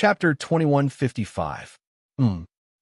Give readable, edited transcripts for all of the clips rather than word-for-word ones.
Chapter 2155.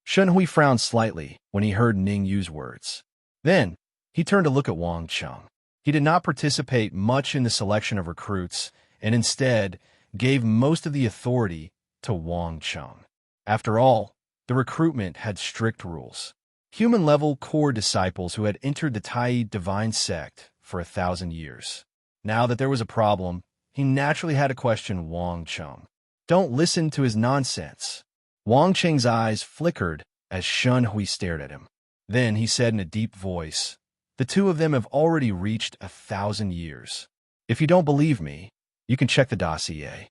Shen Hui frowned slightly when he heard Ning Yu's words. Then, he turned to look at Wang Cheng. He did not participate much in the selection of recruits, and instead gave most of the authority to Wang Cheng. After all, the recruitment had strict rules. Human-level core disciples who had entered the Tai divine sect for 1,000 years. Now that there was a problem, he naturally had to question Wang Cheng. Don't listen to his nonsense. Wang Cheng's eyes flickered as Shen Hui stared at him. Then he said in a deep voice, "The two of them have already reached 1,000 years. If you don't believe me, you can check the dossier."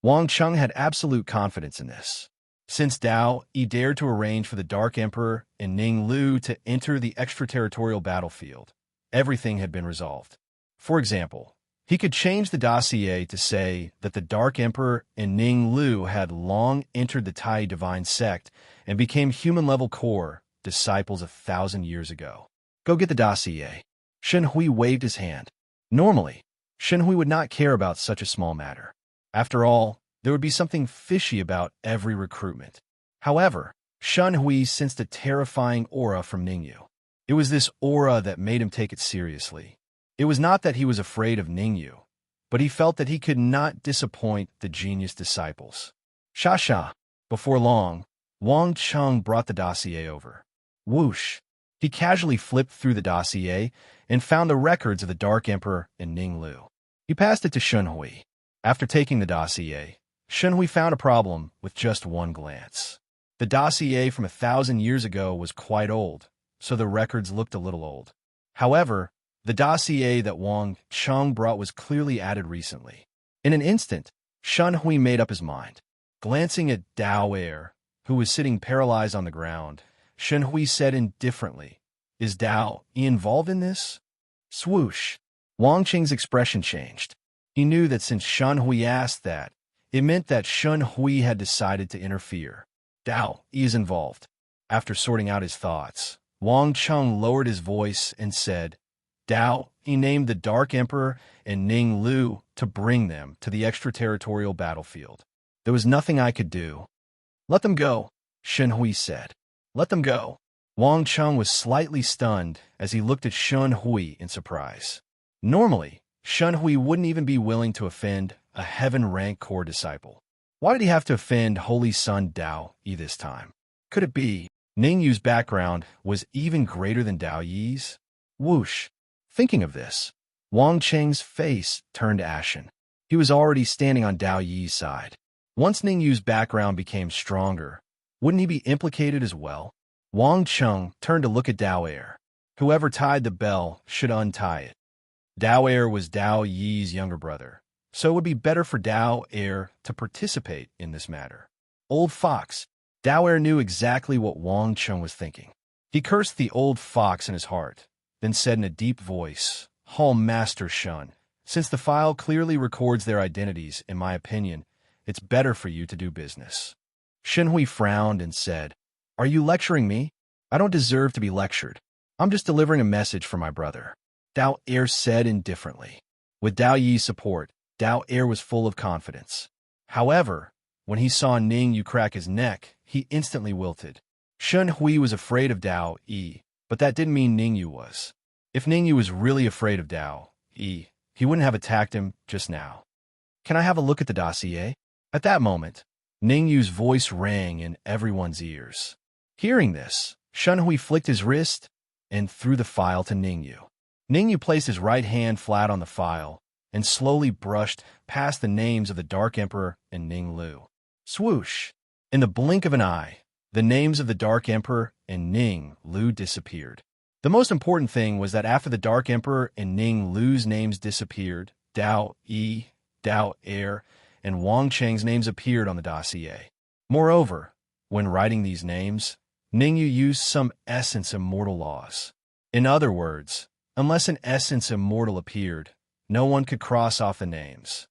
Wang Cheng had absolute confidence in this. Since Dao Yi dared to arrange for the Dark Emperor and Ning Lu to enter the extraterritorial battlefield, everything had been resolved. For example, he could change the dossier to say that the Dark Emperor and Ning Lu had long entered the Tai divine sect and became human-level core disciples 1,000 years ago. Go get the dossier. Shen Hui waved his hand. Normally, Shen Hui would not care about such a small matter. After all, there would be something fishy about every recruitment. However, Shen Hui sensed a terrifying aura from Ningyu. It was this aura that made him take it seriously. It was not that he was afraid of Ningyu, but he felt that he could not disappoint the genius disciples. Sha. Before long, Wang Cheng brought the dossier over. Whoosh! He casually flipped through the dossier and found the records of the Dark Emperor and Ning Lu. He passed it to Shen Hui. After taking the dossier, Shen Hui found a problem with just one glance. The dossier from 1,000 years ago was quite old, so the records looked a little old. However, the dossier that Wang Cheng brought was clearly added recently. In an instant, Shen Hui made up his mind. Glancing at Dao Er, who was sitting paralyzed on the ground, Shen Hui said indifferently, "Is Dao Yi involved in this?" Swoosh! Wang Cheng's expression changed. He knew that since Shen Hui asked that, it meant that Shen Hui had decided to interfere. Dao Yi is involved. After sorting out his thoughts, Wang Cheng lowered his voice and said, "Dao Yi named the Dark Emperor and Ning Lu to bring them to the extraterritorial battlefield. There was nothing I could do." "Let them go," Shen Hui said. "Let them go." Wang Cheng was slightly stunned as he looked at Shen Hui in surprise. Normally, Shen Hui wouldn't even be willing to offend a heaven-rank core disciple. Why did he have to offend Holy Son Dao Yi this time? Could it be Ning Yu's background was even greater than Dao Yi's? Whoosh! Thinking of this, Wang Cheng's face turned ashen. He was already standing on Dao Yi's side. Once Ning Yu's background became stronger, wouldn't he be implicated as well? Wang Cheng turned to look at Dao Er. Whoever tied the bell should untie it. Dao Er was Dao Yi's younger brother, so it would be better for Dao Er to participate in this matter. Old fox! Dao Er knew exactly what Wang Cheng was thinking. He cursed the old fox in his heart, then said in a deep voice, "Hall Master Shen, since the file clearly records their identities, in my opinion, it's better for you to do business." Shen Hui frowned and said, "Are you lecturing me? I don't deserve to be lectured. I'm just delivering a message for my brother." Dao Er said indifferently. With Dao Yi's support, Dao Er was full of confidence. However, when he saw Ning Yu crack his neck, he instantly wilted. Shen Hui was afraid of Dao Yi, but that didn't mean Ning Yu was. If Ning Yu was really afraid of Dao Yi, he wouldn't have attacked him just now. "Can I have a look at the dossier?" At that moment, Ning Yu's voice rang in everyone's ears. Hearing this, Shen Hui flicked his wrist and threw the file to Ning Yu. Ning Yu placed his right hand flat on the file and slowly brushed past the names of the Dark Emperor and Ning Lu. Swoosh! In the blink of an eye, the names of the Dark Emperor and Ning Lu disappeared. The most important thing was that after the Dark Emperor and Ning Lu's names disappeared, Dao Yi, Dao Er, and Wang Cheng's names appeared on the dossier. Moreover, when writing these names, Ning Yu used some essence immortal laws. In other words, unless an essence immortal appeared, no one could cross off the names.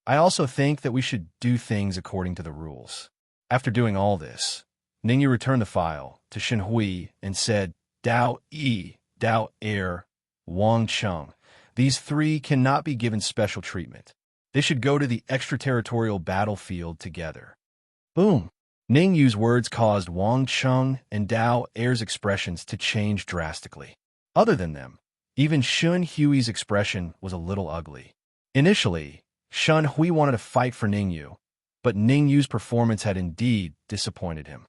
I also think that we should do things according to the rules. After doing all this, Ning Yu returned the file to Shen Hui and said, "Dao Yi, Dao Er, Wang Cheng, these three cannot be given special treatment. They should go to the extraterritorial battlefield together." Boom! Ning Yu's words caused Wang Cheng and Dao Er's expressions to change drastically. Other than them, even Shun Hui's expression was a little ugly. Initially, Shun Hui wanted to fight for Ning Yu, but Ning Yu's performance had indeed disappointed him.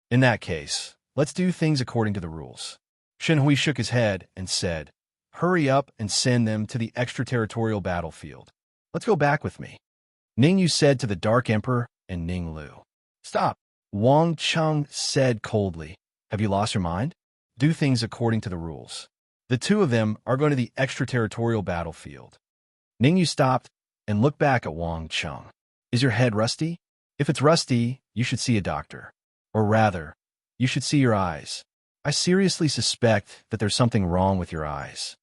In that case, let's do things according to the rules. Shun Hui shook his head and said, "Hurry up and send them to the extraterritorial battlefield. Let's go back with me." Ning Yu said to the Dark Emperor and Ning Lu. "Stop," Wang Cheng said coldly. "Have you lost your mind? Do things according to the rules. The two of them are going to the extraterritorial battlefield." Ning Yu stopped and looked back at Wang Cheng. "Is your head rusty? If it's rusty, you should see a doctor. Or rather, you should see your eyes. I seriously suspect that there's something wrong with your eyes."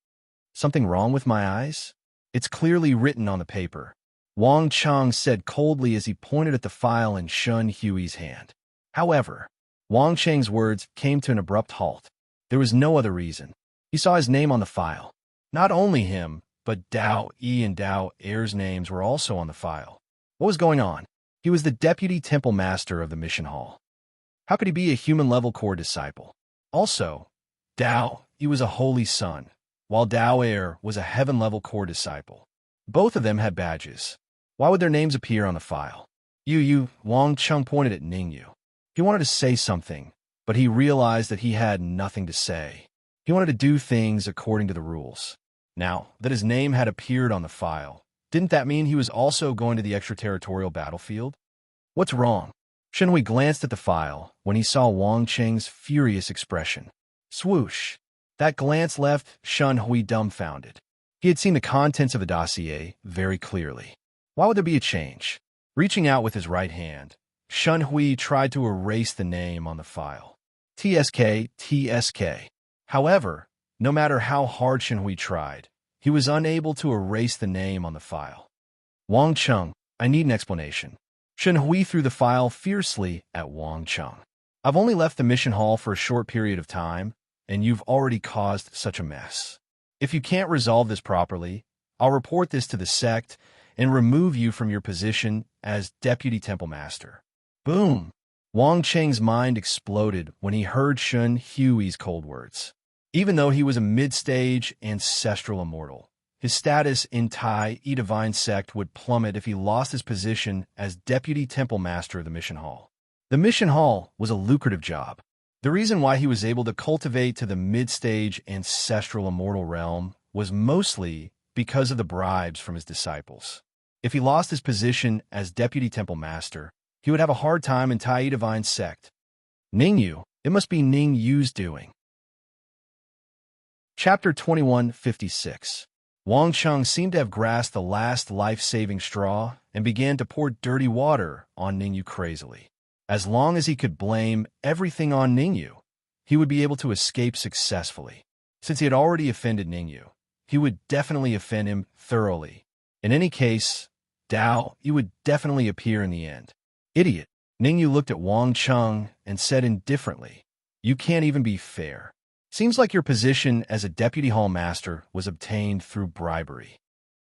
"Something wrong with my eyes? It's clearly written on the paper," Wang Cheng said coldly as he pointed at the file in Shun Hui's hand. However, Wang Cheng's words came to an abrupt halt. There was no other reason. He saw his name on the file. Not only him, but Dao Yi and Dao Er's names were also on the file. What was going on? He was the deputy temple master of the mission hall. How could he be a human-level core disciple? Also, Dao Yi was a holy son, while Dao Er was a heaven-level core disciple. Both of them had badges. Why would their names appear on the file? Wang Cheng pointed at Ning Yu. He wanted to say something, but he realized that he had nothing to say. He wanted to do things according to the rules. Now that his name had appeared on the file, didn't that mean he was also going to the extraterritorial battlefield? What's wrong? Shun Hui glanced at the file when he saw Wang Cheng's furious expression. Swoosh! That glance left Shun Hui dumbfounded. He had seen the contents of the dossier very clearly. Why would there be a change? Reaching out with his right hand, Shun Hui tried to erase the name on the file. TSK. However, no matter how hard Shun Hui tried, he was unable to erase the name on the file. "Wang Cheng, I need an explanation." Shun Hui threw the file fiercely at Wang Cheng. "I've only left the mission hall for a short period of time, and you've already caused such a mess. If you can't resolve this properly, I'll report this to the sect and remove you from your position as Deputy Temple Master." Boom! Wang Cheng's mind exploded when he heard Shun Hui's cold words. Even though he was a mid-stage ancestral immortal, his status in Tai E Divine Sect would plummet if he lost his position as Deputy Temple Master of the Mission Hall. The Mission Hall was a lucrative job. The reason why he was able to cultivate to the mid-stage ancestral immortal realm was mostly because of the bribes from his disciples. If he lost his position as Deputy Temple Master, he would have a hard time in Tai Divine Sect. Ning Yu, it must be Ning Yu's doing. Chapter 2156. Wang Cheng seemed to have grasped the last life-saving straw and began to pour dirty water on Ning Yu crazily. As long as he could blame everything on Ning Yu, he would be able to escape successfully. Since he had already offended Ning Yu, he would definitely offend him thoroughly. In any case, Dao Yi would definitely appear in the end. "Idiot." Ning Yu looked at Wang Cheng and said indifferently, "You can't even be fair. Seems like your position as a Deputy Hall Master was obtained through bribery."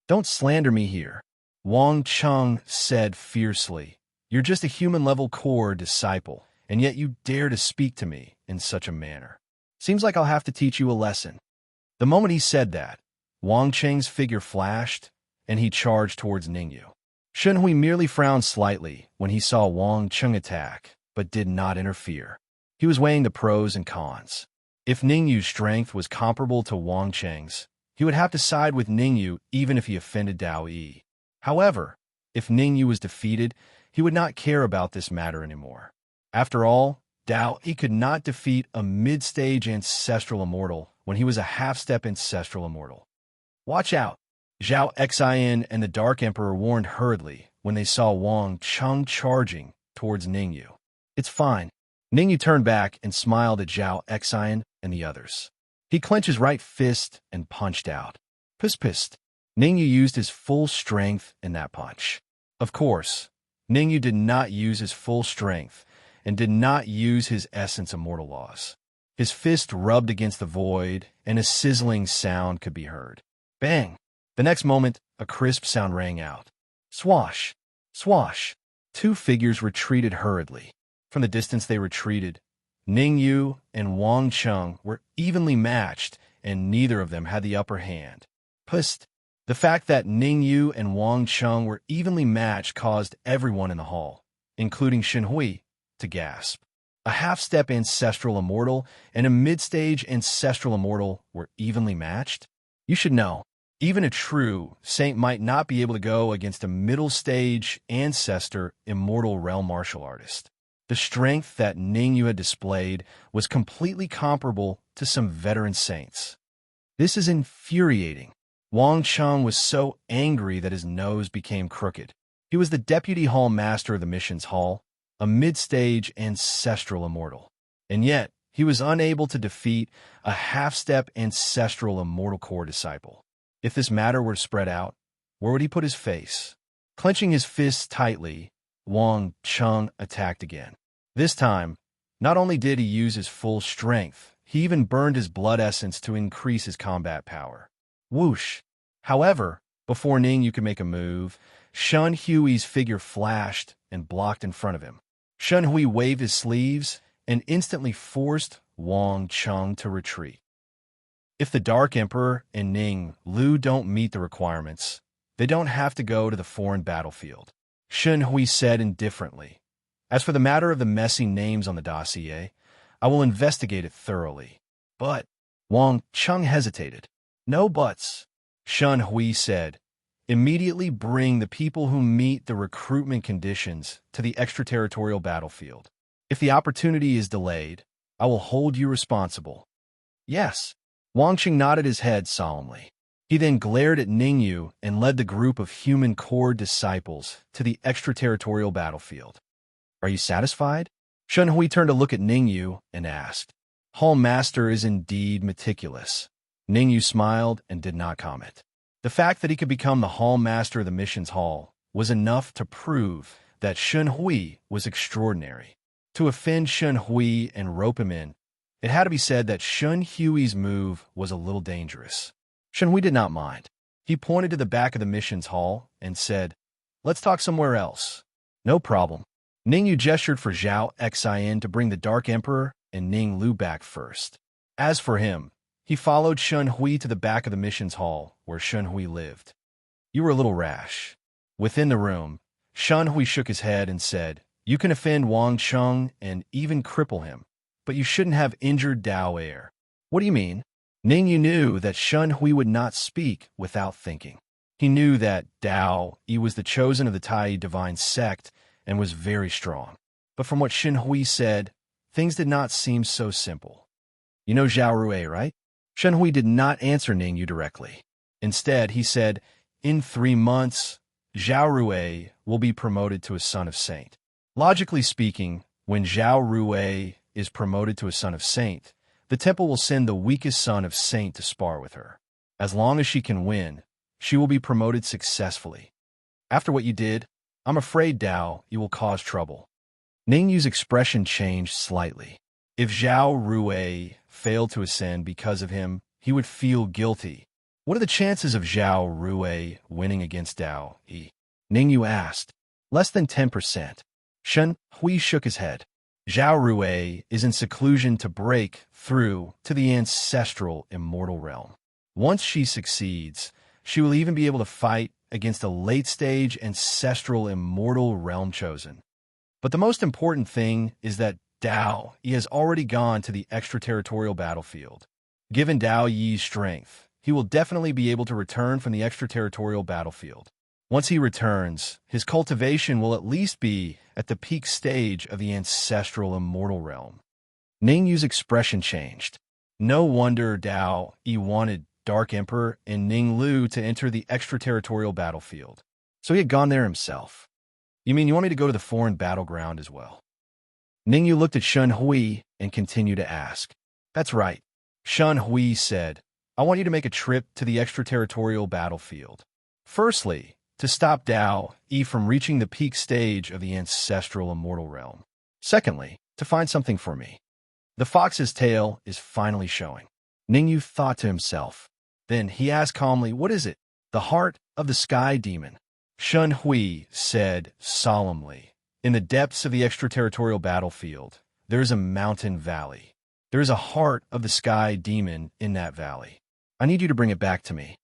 "Don't slander me here," Wang Cheng said fiercely. "You're just a human-level core disciple, and yet you dare to speak to me in such a manner. Seems like I'll have to teach you a lesson." The moment he said that, Wang Cheng's figure flashed, and he charged towards Ning Yu. Shun Hui merely frowned slightly when he saw Wang Cheng attack, but did not interfere. He was weighing the pros and cons. If Ning Yu's strength was comparable to Wang Cheng's, he would have to side with Ning Yu even if he offended Dao Yi. However, if Ning Yu was defeated, he would not care about this matter anymore. After all, Dao Yi could not defeat a mid-stage ancestral immortal when he was a half-step ancestral immortal. "Watch out!" Zhao Xian and the Dark Emperor warned hurriedly when they saw Wang Cheng charging towards Ning Yu. "It's fine." Ning Yu turned back and smiled at Zhao Xian and the others. He clenched his right fist and punched out. Pissed. Ning Yu used his full strength in that punch. Of course, Ning Yu did not use his full strength and did not use his essence immortal laws. His fist rubbed against the void, and a sizzling sound could be heard. Bang! The next moment, a crisp sound rang out. Swash! Swash! Two figures retreated hurriedly. From the distance they retreated, Ning Yu and Wang Cheng were evenly matched, and neither of them had the upper hand. Pust. The fact that Ning Yu and Wang Cheng were evenly matched caused everyone in the hall, including Shen Hui, to gasp. A half-step ancestral immortal and a mid-stage ancestral immortal were evenly matched? You should know, even a true saint might not be able to go against a middle-stage ancestor immortal realm martial artist. The strength that Ning Yu had displayed was completely comparable to some veteran saints. This is infuriating. Wang Cheng was so angry that his nose became crooked. He was the deputy hall master of the mission's hall, a mid-stage ancestral immortal. And yet, he was unable to defeat a half-step ancestral immortal core disciple. If this matter were to spread out, where would he put his face? Clenching his fists tightly, Wang Cheng attacked again. This time, not only did he use his full strength, he even burned his blood essence to increase his combat power. Whoosh! However, before Ning Yu could make a move, Shen Hui's figure flashed and blocked in front of him. Shen Hui waved his sleeves and instantly forced Wang Cheng to retreat. If the Dark Emperor and Ning Lu don't meet the requirements, they don't have to go to the foreign battlefield, Shen Hui said indifferently. As for the matter of the messy names on the dossier, I will investigate it thoroughly. But Wang Cheng hesitated. No buts, Shen Hui said. Immediately bring the people who meet the recruitment conditions to the extraterritorial battlefield. If the opportunity is delayed, I will hold you responsible. Yes. Wang Cheng nodded his head solemnly. He then glared at Ning Yu and led the group of human core disciples to the extraterritorial battlefield. Are you satisfied? Shen Hui turned to look at Ning Yu and asked. Hall Master is indeed meticulous. Ning Yu smiled and did not comment. The fact that he could become the Hall Master of the mission's hall was enough to prove that Shen Hui was extraordinary. To offend Shen Hui and rope him in, it had to be said that Shen Hui's move was a little dangerous. Shen Hui did not mind. He pointed to the back of the mission's hall and said, Let's talk somewhere else. No problem. Ning Yu gestured for Zhao Xin to bring the Dark Emperor and Ning Lu back first. As for him, he followed Shen Hui to the back of the mission's hall, where Shen Hui lived. You were a little rash. Within the room, Shen Hui shook his head and said, You can offend Wang Cheng and even cripple him, but you shouldn't have injured Dao Air. What do you mean? Ning Yu knew that Shen Hui would not speak without thinking. He knew that Dao Yi was the chosen of the Tai divine sect and was very strong. But from what Shen Hui said, things did not seem so simple. You know Zhao Rui, right? Shen Hui did not answer Ning Yu directly. Instead, he said, In 3 months, Zhao Rui will be promoted to a son of saint. Logically speaking, when Zhao Rui is promoted to a son of saint, the temple will send the weakest son of saint to spar with her. As long as she can win, she will be promoted successfully. After what you did, I'm afraid, Dao, you will cause trouble. Ning Yu's expression changed slightly. If Zhao Rui failed to ascend because of him, he would feel guilty. What are the chances of Zhao Rui winning against Dao Yi? Ning Yu asked. Less than 10%. Shen Hui shook his head. Zhao Rui is in seclusion to break through to the ancestral immortal realm. Once she succeeds, she will even be able to fight against a late-stage ancestral immortal realm chosen. But the most important thing is that Dao Yi has already gone to the extraterritorial battlefield. Given Dao Yi's strength, he will definitely be able to return from the extraterritorial battlefield. Once he returns, his cultivation will at least be at the peak stage of the ancestral immortal realm. Ning Yu's expression changed. No wonder Dao Yi wanted Dark Emperor and Ning Lu to enter the extraterritorial battlefield. So he had gone there himself. You mean you want me to go to the foreign battleground as well? Ning Yu looked at Shen Hui and continued to ask. That's right. Shen Hui said, I want you to make a trip to the extraterritorial battlefield. Firstly, to stop Dao Yi from reaching the peak stage of the ancestral immortal realm. Secondly, to find something for me. The fox's tail is finally showing. Ning Yu thought to himself. Then he asked calmly, What is it? The heart of the sky demon. Shen Hui said solemnly, In the depths of the extraterritorial battlefield, there is a mountain valley. There is a heart of the sky demon in that valley. I need you to bring it back to me.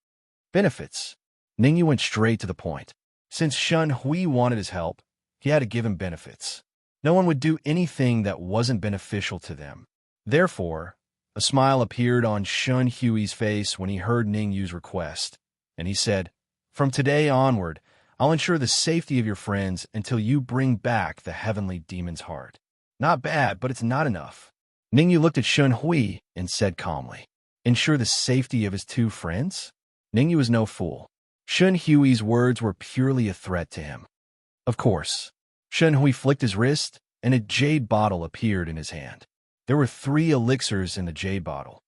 Benefits. Ningyu went straight to the point. Since Shun Hui wanted his help, he had to give him benefits. No one would do anything that wasn't beneficial to them. Therefore, a smile appeared on Shun Hui's face when he heard Ningyu's request, and he said, "From today onward, I'll ensure the safety of your friends until you bring back the heavenly demon's heart." Not bad, but it's not enough. Ningyu looked at Shun Hui and said calmly, "Ensure the safety of his two friends?" Ningyu was no fool. Shun Hui's words were purely a threat to him. Of course. Shun Hui flicked his wrist, and a jade bottle appeared in his hand. There were 3 elixirs in the jade bottle.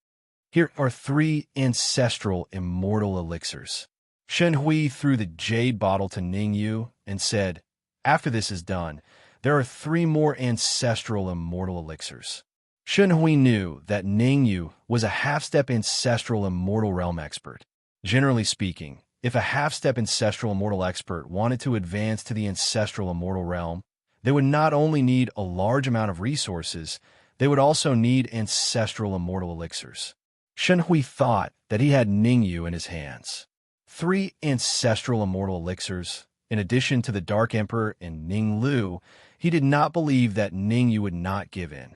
Here are 3 ancestral immortal elixirs. Shun Hui threw the jade bottle to Ningyu and said, "After this is done, there are 3 more ancestral immortal elixirs." Shun Hui knew that Ningyu was a half-step ancestral immortal realm expert. Generally speaking, if a half-step ancestral immortal expert wanted to advance to the ancestral immortal realm, they would not only need a large amount of resources, they would also need ancestral immortal elixirs. Shun Hui thought that he had Ningyu in his hands. 3 ancestral immortal elixirs, in addition to the Dark Emperor and Ning Lu, he did not believe that Ningyu would not give in.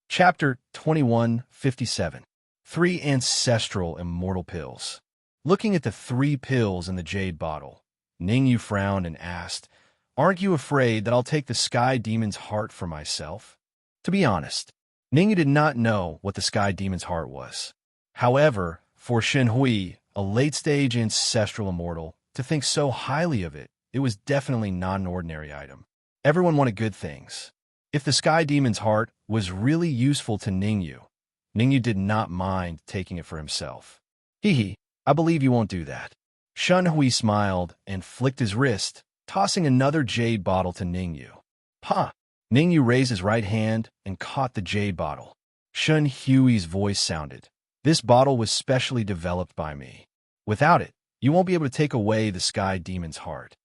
Chapter 2157. 3 ancestral immortal pills. Looking at the 3 pills in the jade bottle, Ningyu frowned and asked, "Aren't you afraid that I'll take the sky demon's heart for myself?" To be honest, Ningyu did not know what the sky demon's heart was. However, for Shun Hui, a late-stage ancestral immortal, to think so highly of it, it was definitely not an ordinary item. Everyone wanted good things. If the sky demon's heart was really useful to Ningyu, Ningyu did not mind taking it for himself. Hee, I believe you won't do that. Shun Hui smiled and flicked his wrist, tossing another jade bottle to Ningyu. "Ha!" Ningyu raised his right hand and caught the jade bottle. Shun Hui's voice sounded, "This bottle was specially developed by me. Without it, you won't be able to take away the sky demon's heart.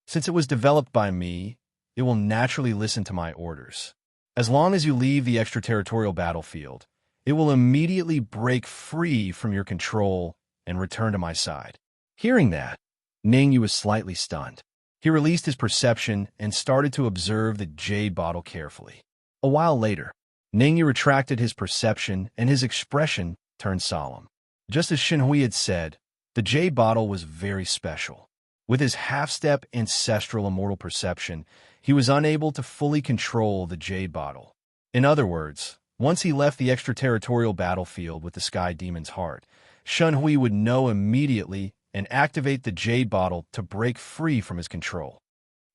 Since it was developed by me, it will naturally listen to my orders. As long as you leave the extraterritorial battlefield, it will immediately break free from your control and return to my side." Hearing that, Ningyu was slightly stunned. He released his perception and started to observe the jade bottle carefully. A while later, Ningyu retracted his perception and his expression turned solemn. Just as Shun Hui had said, the jade bottle was very special. With his half-step ancestral immortal perception, he was unable to fully control the jade bottle. In other words, once he left the extraterritorial battlefield with the sky demon's heart, Shun Hui would know immediately and activate the jade bottle to break free from his control.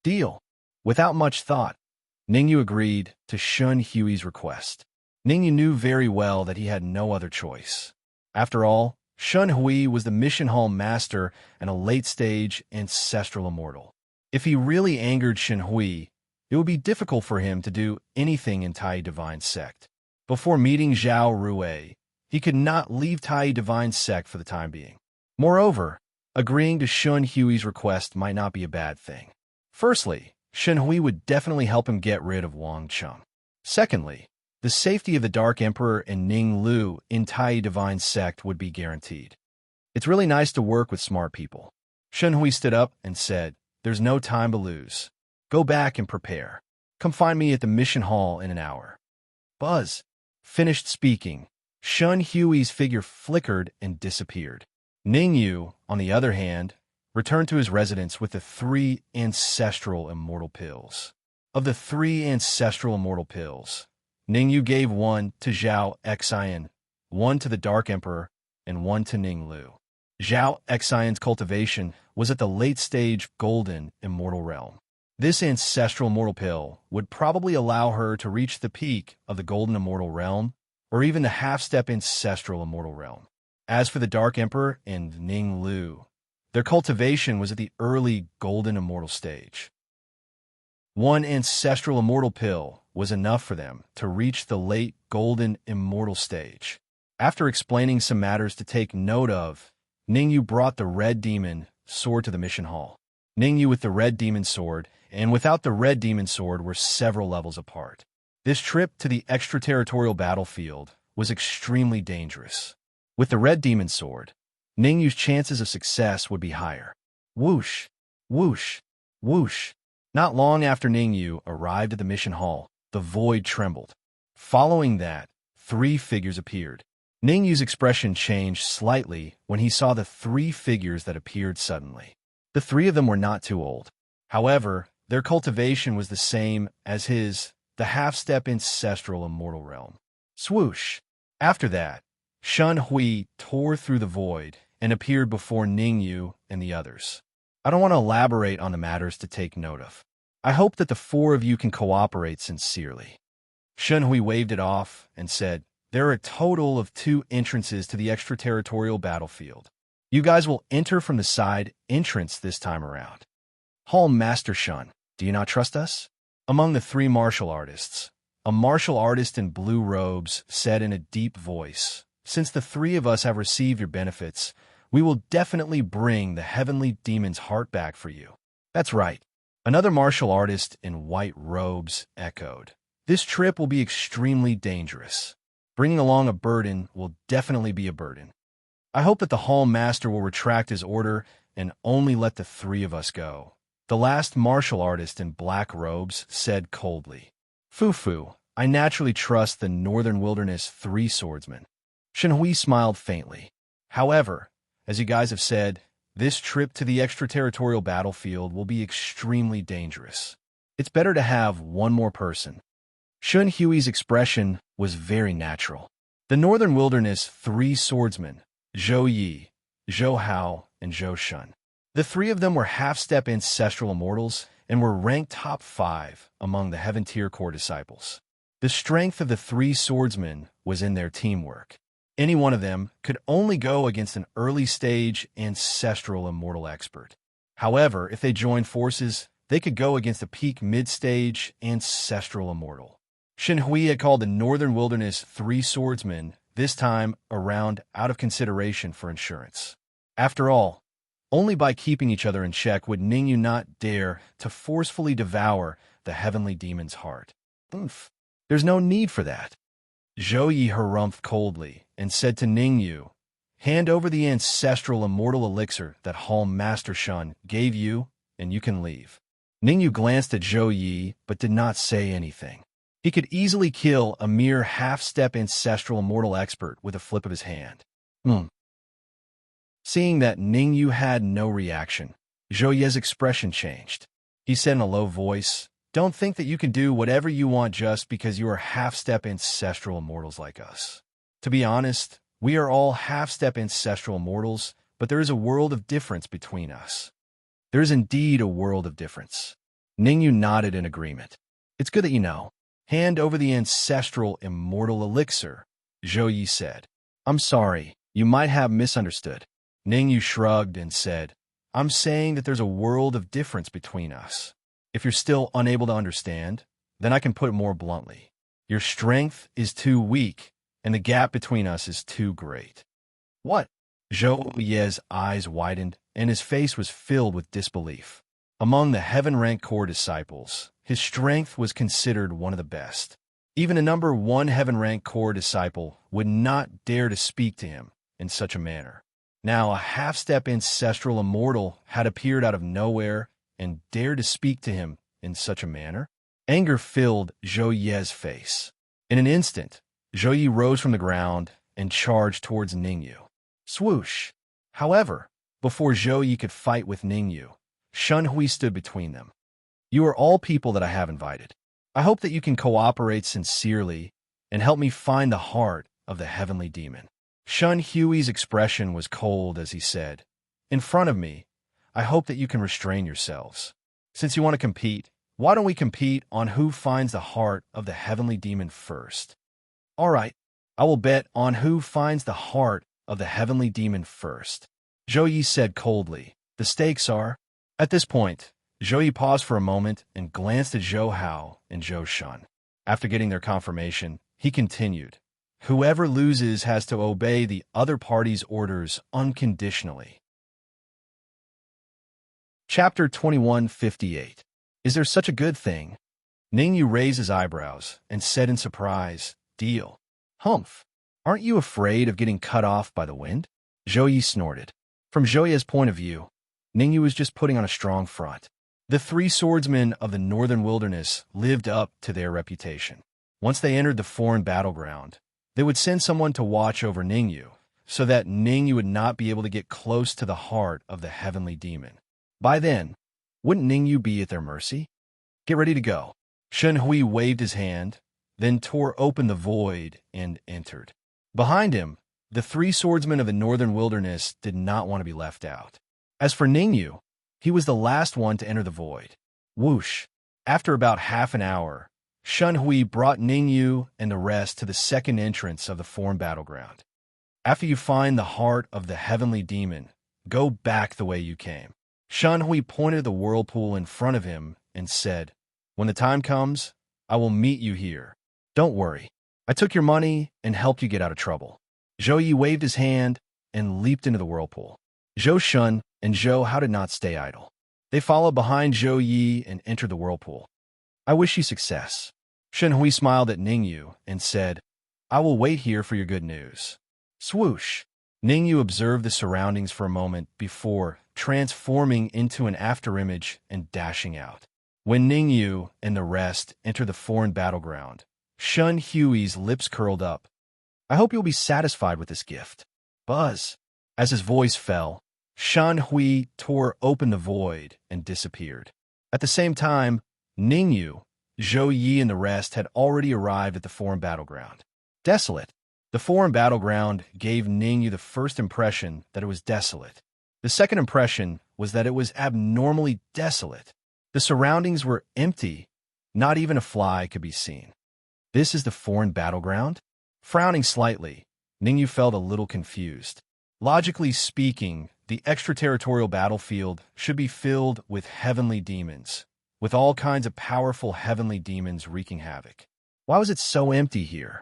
Deal. Without much thought, Ningyu agreed to Shun Hui's request. Ningyu knew very well that he had no other choice. After all, Shun Hui was the mission hall master and a late-stage ancestral immortal. If he really angered Shun Hui, it would be difficult for him to do anything in Tai Divine Sect. Before meeting Zhao Rui, he could not leave Tai Divine Sect for the time being. Moreover, agreeing to Shun Hui's request might not be a bad thing. Firstly, Shun Hui would definitely help him get rid of Wang Cheng. Secondly, the safety of the Dark Emperor and Ning Lu in Tai Divine Sect would be guaranteed. It's really nice to work with smart people. Shun Hui stood up and said, "There's no time to lose. Go back and prepare. Come find me at the mission hall in an hour." Buzz finished speaking. Shun Hui's figure flickered and disappeared. Ningyu, on the other hand, returned to his residence with the 3 ancestral immortal pills. Of the 3 ancestral immortal pills, Ningyu gave 1 to Zhao Xian, 1 to the Dark Emperor, and 1 to Ning Lu. Zhao Xian's cultivation was at the late-stage golden immortal realm. This ancestral immortal pill would probably allow her to reach the peak of the golden immortal realm, or even the half-step ancestral immortal realm. As for the Dark Emperor and Ning Lu, their cultivation was at the early golden immortal stage. 1 ancestral immortal pill was enough for them to reach the late golden immortal stage. After explaining some matters to take note of, Ningyu brought the red demon sword to the mission hall. Ningyu with the red demon sword and without the red demon sword were several levels apart. This trip to the extraterritorial battlefield was extremely dangerous. With the red demon sword, Ningyu's chances of success would be higher. Whoosh, whoosh, whoosh. Not long after Ningyu arrived at the mission hall, the void trembled. Following that, 3 figures appeared. Ningyu's expression changed slightly when he saw the 3 figures that appeared suddenly. The 3 of them were not too old. However, their cultivation was the same as his, the half-step ancestral immortal realm. Swoosh! After that, Shun Hui tore through the void and appeared before Ningyu and the others. I don't want to elaborate on the matters to take note of. I hope that the 4 of you can cooperate sincerely. Shun Hui waved it off and said, there are a total of 2 entrances to the extraterritorial battlefield. You guys will enter from the side entrance this time around. Hall Master Shun, do you not trust us? Among the 3 martial artists, a martial artist in blue robes said in a deep voice, since the 3 of us have received your benefits, we will definitely bring the heavenly demon's heart back for you. That's right. Another martial artist in white robes echoed. This trip will be extremely dangerous. Bringing along a burden will definitely be a burden. I hope that the Hall Master will retract his order and only let the 3 of us go. The last martial artist in black robes said coldly. Fufu, I naturally trust the Northern Wilderness 3 swordsmen. Shenhui smiled faintly. However, as you guys have said, this trip to the extraterritorial battlefield will be extremely dangerous. It's better to have one more person. Shun Hui's expression was very natural. The Northern Wilderness 3 swordsmen, Zhou Yi, Zhou Hao, and Zhou Shun. The 3 of them were half-step ancestral immortals and were ranked top 5 among the Heaven Tier core disciples. The strength of the 3 swordsmen was in their teamwork. Any one of them could only go against an early-stage ancestral immortal expert. However, if they joined forces, they could go against a peak mid-stage ancestral immortal. Shen Hui had called the Northern Wilderness 3 swordsmen, this time around out of consideration for insurance. After all, only by keeping each other in check would Ningyu not dare to forcefully devour the heavenly demon's heart. Oomph. There's no need for that. Zhou Yi harumphed coldly and said to Ningyu, hand over the ancestral immortal elixir that Hall Master Shun gave you, and you can leave. Ningyu glanced at Zhou Yi, but did not say anything. He could easily kill a mere half-step ancestral immortal expert with a flip of his hand. Seeing that Ningyu had no reaction, Zhou Yi's expression changed. He said in a low voice, don't think that you can do whatever you want just because you are half-step ancestral immortals like us. To be honest, we are all half-step ancestral immortals, but there is a world of difference between us. There is indeed a world of difference. Ningyu nodded in agreement. It's good that you know. Hand over the ancestral immortal elixir, Zhou Yi said. I'm sorry, you might have misunderstood. Ningyu shrugged and said, I'm saying that there's a world of difference between us. If you're still unable to understand, then I can put it more bluntly. Your strength is too weak, and the gap between us is too great. What? Zhou Yi's eyes widened, and his face was filled with disbelief. Among the heaven-ranked core disciples, his strength was considered one of the best. Even a number 1 heaven-ranked core disciple would not dare to speak to him in such a manner. Now a half-step ancestral immortal had appeared out of nowhere and dared to speak to him in such a manner. Anger filled Zhou Yi's face. In an instant, Zhou Yi rose from the ground and charged towards Ningyu. Swoosh! However, before Zhou Yi could fight with Ningyu, Shun Hui stood between them. You are all people that I have invited. I hope that you can cooperate sincerely and help me find the heart of the heavenly demon. Shun Hui's expression was cold as he said, in front of me, I hope that you can restrain yourselves. Since you want to compete, why don't we compete on who finds the heart of the heavenly demon first? All right, I will bet on who finds the heart of the heavenly demon first. Zhou Yi said coldly, the stakes are... At this point, Zhou Yi paused for a moment and glanced at Zhou Hao and Zhou Shun. After getting their confirmation, he continued, whoever loses has to obey the other party's orders unconditionally. Chapter 2158. Is there such a good thing? Ningyu raised his eyebrows and said in surprise, Deal. Humph. Aren't you afraid of getting cut off by the wind? Zhou Yi snorted. From Zhou Yi's point of view, Ningyu was just putting on a strong front. The three swordsmen of the northern wilderness lived up to their reputation. Once they entered the foreign battleground, they would send someone to watch over Ningyu, so that Ningyu would not be able to get close to the heart of the heavenly demon. By then, wouldn't Ningyu be at their mercy? Get ready to go. Shen Hui waved his hand, then tore open the void and entered. Behind him, the three swordsmen of the northern wilderness did not want to be left out. As for Ningyu, he was the last one to enter the void. Whoosh! After about half an hour, Shen Hui brought Ningyu and the rest to the second entrance of the foreign battleground. After you find the heart of the heavenly demon, go back the way you came. Shen Hui pointed to the whirlpool in front of him and said, When the time comes, I will meet you here. Don't worry. I took your money and helped you get out of trouble. Zhou Yi waved his hand and leaped into the whirlpool. Zhou Shun and Zhou Hao did not stay idle. They followed behind Zhou Yi and entered the whirlpool. I wish you success. Shen Hui smiled at Ningyu and said, I will wait here for your good news. Swoosh! Ningyu observed the surroundings for a moment before transforming into an afterimage and dashing out. When Ningyu and the rest entered the foreign battleground, Shen Hui's lips curled up. I hope you'll be satisfied with this gift. Buzz! As his voice fell, Shen Hui tore open the void and disappeared. At the same time, Ningyu, Zhou Yi, and the rest had already arrived at the foreign battleground. Desolate. The foreign battleground gave Ningyu the first impression that it was desolate. The second impression was that it was abnormally desolate. The surroundings were empty. Not even a fly could be seen. This is the foreign battleground? Frowning slightly, Ningyu felt a little confused. Logically speaking, the extraterritorial battlefield should be filled with heavenly demons, with all kinds of powerful heavenly demons wreaking havoc. Why was it so empty here?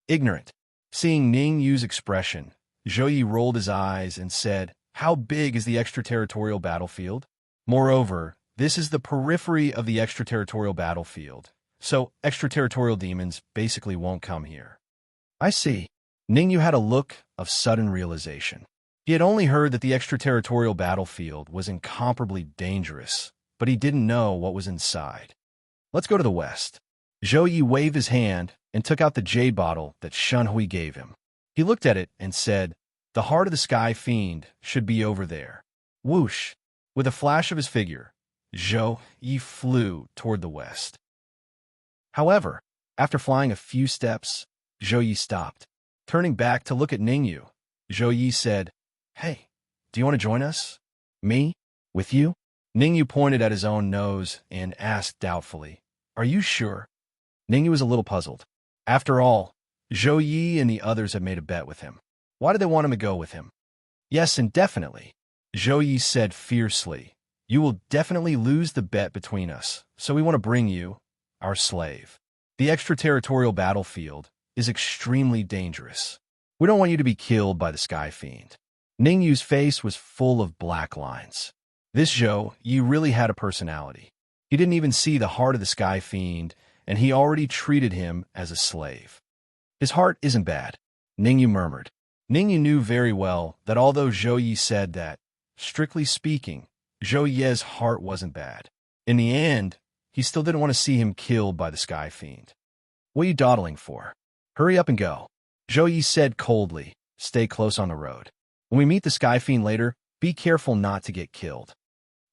Ignorant. Seeing Ningyu's expression, Zhou Yi rolled his eyes and said, How big is the extraterritorial battlefield? Moreover, this is the periphery of the extraterritorial battlefield, so extraterritorial demons basically won't come here. I see. Ningyu had a look of sudden realization. He had only heard that the extraterritorial battlefield was incomparably dangerous, but he didn't know what was inside. Let's go to the west. Zhou Yi waved his hand and took out the jade bottle that Shen Hui gave him. He looked at it and said, The heart of the sky fiend should be over there. Whoosh! With a flash of his figure, Zhou Yi flew toward the west. However, after flying a few steps, Zhou Yi stopped. Turning back to look at Ningyu, Zhou Yi said, Hey, do you want to join us? Me? With you? Ningyu pointed at his own nose and asked doubtfully, Are you sure? Ningyu was a little puzzled. After all, Zhou Yi and the others had made a bet with him. Why did they want him to go with him? Yes, and definitely. Zhou Yi said fiercely, You will definitely lose the bet between us, so we want to bring you, our slave. The extraterritorial battlefield is extremely dangerous. We don't want you to be killed by the Sky Fiend. Ningyu's face was full of black lines. This Zhou Yi really had a personality. He didn't even see the heart of the Sky Fiend, and he already treated him as a slave. His heart isn't bad, Ningyu murmured. Ningyu knew very well that although Zhou Yi said that, strictly speaking, Zhou Yi's heart wasn't bad. In the end, he still didn't want to see him killed by the Sky Fiend. What are you dawdling for? Hurry up and go. Zhou Yi said coldly, Stay close on the road. When we meet the Sky Fiend later, be careful not to get killed.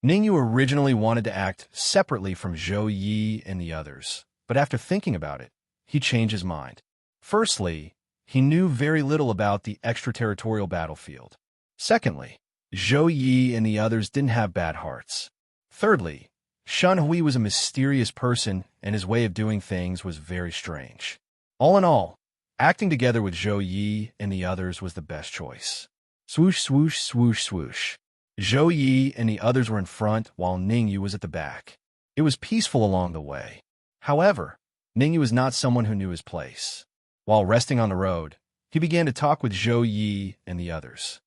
Ningyu originally wanted to act separately from Zhou Yi and the others, but after thinking about it, he changed his mind. Firstly, he knew very little about the extraterritorial battlefield. Secondly, Zhou Yi and the others didn't have bad hearts. Thirdly, Shen Hui was a mysterious person and his way of doing things was very strange. All in all, acting together with Zhou Yi and the others was the best choice. Swoosh, swoosh, swoosh, swoosh. Zhou Yi and the others were in front while Ningyu was at the back. It was peaceful along the way. However, Ningyu was not someone who knew his place. While resting on the road, he began to talk with Zhou Yi and the others.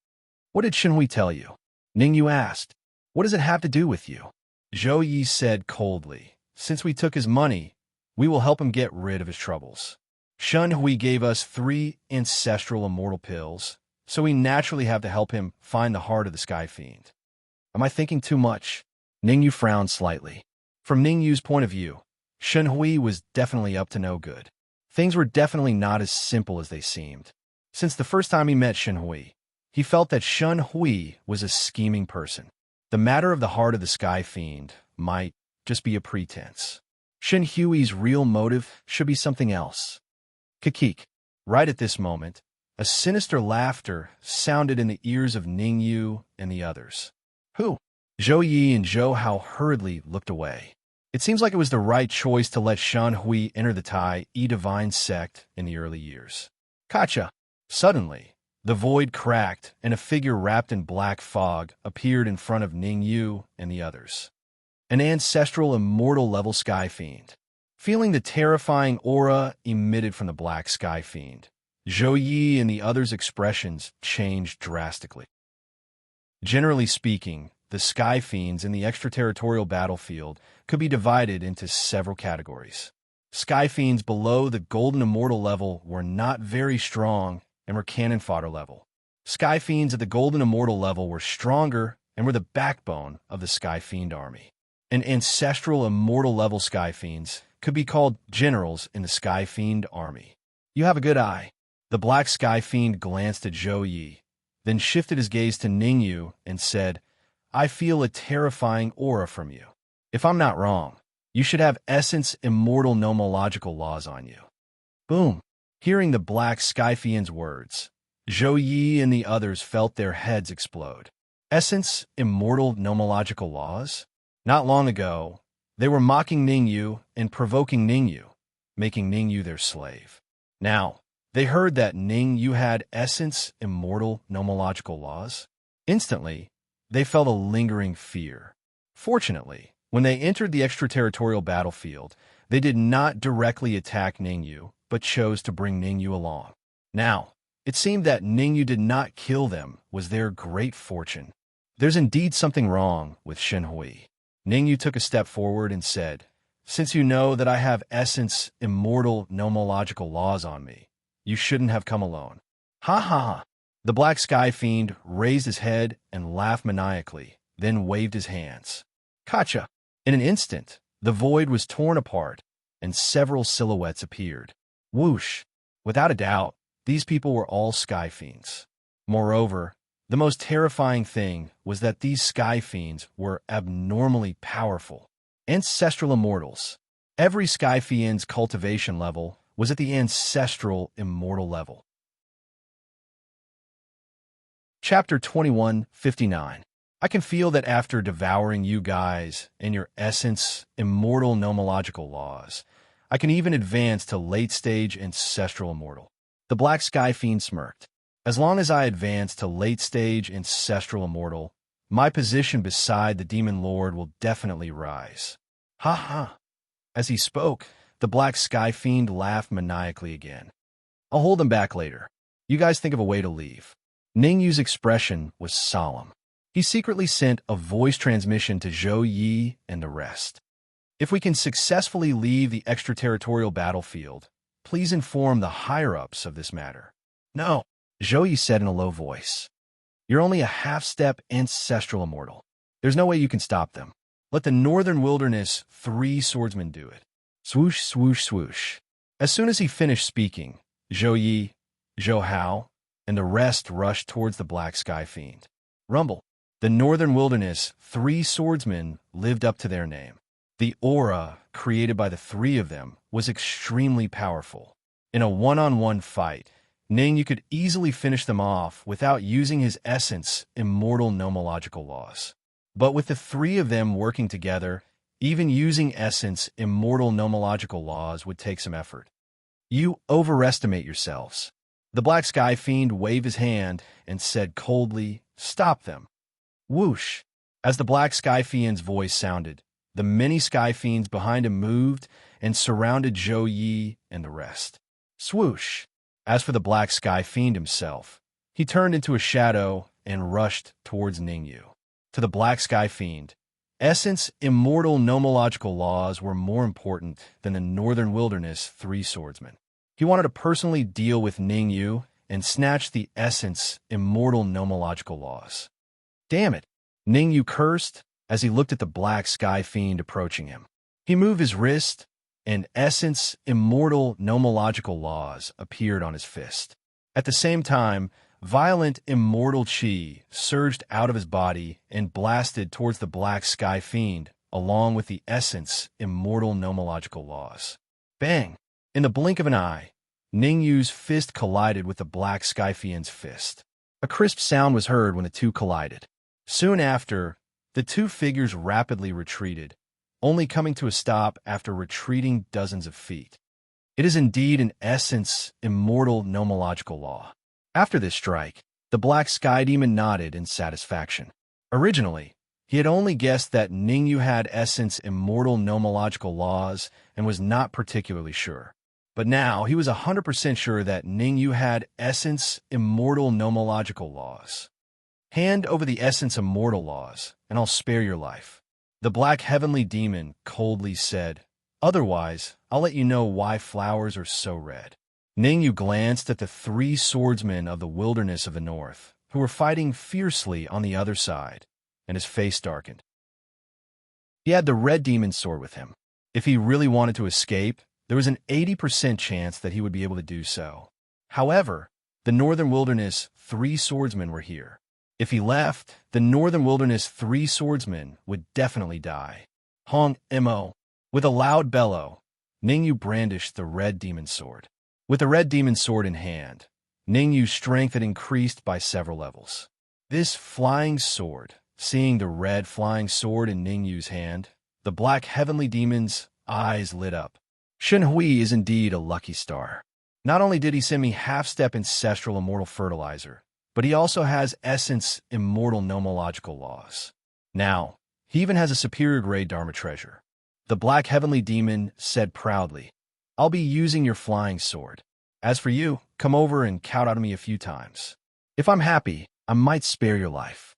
What did Shen Hui tell you? Ningyu asked. What does it have to do with you? Zhou Yi said coldly. Since we took his money, we will help him get rid of his troubles. Shen Hui gave us 3 ancestral immortal pills, so we naturally have to help him find the heart of the Sky Fiend. Am I thinking too much? Ningyu frowned slightly. From Ningyu's point of view, Shen Hui was definitely up to no good. Things were definitely not as simple as they seemed. Since the first time he met Shen Hui, he felt that Shen Hui was a scheming person. The matter of the heart of the Sky Fiend might just be a pretense. Shen Hui's real motive should be something else. Kikik. Right at this moment, a sinister laughter sounded in the ears of Ningyu and the others. Who? Zhou Yi and Zhou Hao hurriedly looked away. It seems like it was the right choice to let Shen Hui enter the Tai Divine sect in the early years. Kacha. Suddenly, the void cracked and a figure wrapped in black fog appeared in front of Ningyu and the others. An ancestral immortal level Sky Fiend. Feeling the terrifying aura emitted from the black Sky Fiend, Zhou Yi and the others' expressions changed drastically. Generally speaking, the Sky Fiends in the extraterritorial battlefield could be divided into several categories. Sky Fiends below the Golden Immortal level were not very strong and were cannon fodder level. Sky Fiends at the Golden Immortal level were stronger and were the backbone of the Sky Fiend army. And ancestral immortal level Sky Fiends could be called generals in the Sky Fiend army. You have a good eye. The black Sky Fiend glanced at Zhou Yi, then shifted his gaze to Ningyu and said, I feel a terrifying aura from you. If I'm not wrong, you should have essence immortal nomological laws on you. Boom. Hearing the black Sky Fiend's words, Zhou Yi and the others felt their heads explode. Essence immortal nomological laws? Not long ago, they were mocking Ningyu and provoking Ningyu, making Ningyu their slave. Now, they heard that Ningyu had essence immortal nomological laws. Instantly, they felt a lingering fear. Fortunately, when they entered the extraterritorial battlefield, they did not directly attack Ningyu, but chose to bring Ningyu along. Now, it seemed that Ningyu did not kill them was their great fortune. There's indeed something wrong with Shen Hui. Ningyu took a step forward and said, Since you know that I have essence immortal nomological laws on me, you shouldn't have come alone. Ha ha ha. The black Sky Fiend raised his head and laughed maniacally, then waved his hands. Kacha. In an instant, the void was torn apart, and several silhouettes appeared. Whoosh! Without a doubt, these people were all Sky Fiends. Moreover, the most terrifying thing was that these Sky Fiends were abnormally powerful. Ancestral immortals. Every Sky Fiend's cultivation level was at the ancestral immortal level. Chapter 21:59. I can feel that after devouring you guys and your essence immortal nomological laws, I can even advance to late-stage ancestral immortal. The black Sky Fiend smirked. As long as I advance to late-stage ancestral immortal, my position beside the Demon Lord will definitely rise. Ha ha. As he spoke, the black Sky Fiend laughed maniacally again. I'll hold them back later. You guys think of a way to leave. Ningyu's expression was solemn. He secretly sent a voice transmission to Zhou Yi and the rest. If we can successfully leave the extraterritorial battlefield, please inform the higher-ups of this matter. No, Zhou Yi said in a low voice. You're only a half-step ancestral immortal. There's no way you can stop them. Let the Northern Wilderness 3 swordsmen do it. Swoosh, swoosh, swoosh. As soon as he finished speaking, Zhou Yi, Zhou Hao, and the rest rushed towards the black Sky Fiend. Rumble. The Northern Wilderness 3 swordsmen lived up to their name. The aura created by the 3 of them was extremely powerful. In a one-on-one fight, Ningyu could easily finish them off without using his essence immortal nomological laws. But with the 3 of them working together, even using essence immortal nomological laws would take some effort. You overestimate yourselves. The black Sky Fiend waved his hand and said coldly, Stop them. Whoosh! As the black Sky Fiend's voice sounded, the many Sky Fiends behind him moved and surrounded Zhou Yi and the rest. Swoosh! As for the black Sky Fiend himself, he turned into a shadow and rushed towards Ningyu. To the black Sky Fiend, Essence, immortal nomological laws were more important than the northern wilderness three swordsmen. He wanted to personally deal with Ning Yu and snatch the essence, immortal nomological laws. Damn it, Ning Yu cursed as he looked at the black sky fiend approaching him. He moved his wrist, and essence, immortal nomological laws appeared on his fist. At the same time, violent immortal chi surged out of his body and blasted towards the black sky fiend, along with the essence, immortal nomological laws. Bang! In the blink of an eye, Ning Yu's fist collided with the black sky fiend's fist. A crisp sound was heard when the two collided. Soon after, the two figures rapidly retreated, only coming to a stop after retreating dozens of feet. It is indeed an essence, immortal nomological law. After this strike, the black sky demon nodded in satisfaction. Originally, he had only guessed that Ning Yu had essence, immortal nomological laws and was not particularly sure. But now he was 100% sure that Ning Yu had essence, immortal nomological laws. Hand over the essence, immortal laws, and I'll spare your life. The black heavenly demon coldly said, otherwise, I'll let you know why flowers are so red. Ning Yu glanced at the three swordsmen of the wilderness of the north, who were fighting fiercely on the other side, and his face darkened. He had the red demon's sword with him. If he really wanted to escape, there was an 80% chance that he would be able to do so. However, the northern wilderness three swordsmen were here. If he left, the northern wilderness three swordsmen would definitely die. Hong Mo. With a loud bellow, Ning Yu brandished the red demon's sword. With the red demon's sword in hand, Ning Yu's strength had increased by several levels. This flying sword, seeing the red flying sword in Ning Yu's hand, the black heavenly demon's eyes lit up. Shen Hui is indeed a lucky star. Not only did he send me half-step ancestral immortal fertilizer, but he also has essence, immortal nomological laws. Now, he even has a superior grade Dharma treasure. The black heavenly demon said proudly, I'll be using your flying sword. As for you, come over and count out of me a few times. If I'm happy, I might spare your life.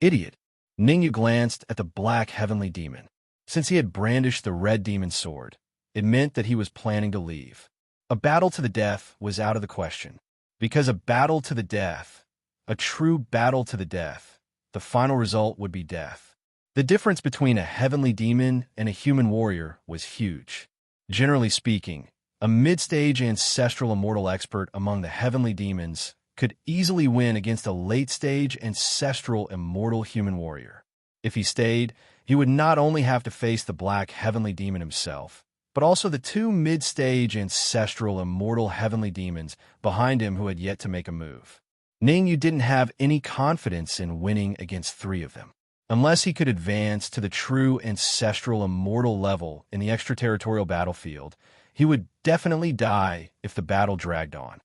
Idiot. Ning Yu glanced at the black heavenly demon. Since he had brandished the red demon's sword, it meant that he was planning to leave. A battle to the death was out of the question. Because a battle to the death, a true battle to the death, the final result would be death. The difference between a heavenly demon and a human warrior was huge. Generally speaking, a mid-stage ancestral immortal expert among the heavenly demons could easily win against a late-stage ancestral immortal human warrior. If he stayed, he would not only have to face the black heavenly demon himself, but also the two mid-stage ancestral immortal heavenly demons behind him who had yet to make a move. Ning Yu didn't have any confidence in winning against three of them. Unless he could advance to the true ancestral immortal level in the extraterritorial battlefield, he would definitely die if the battle dragged on.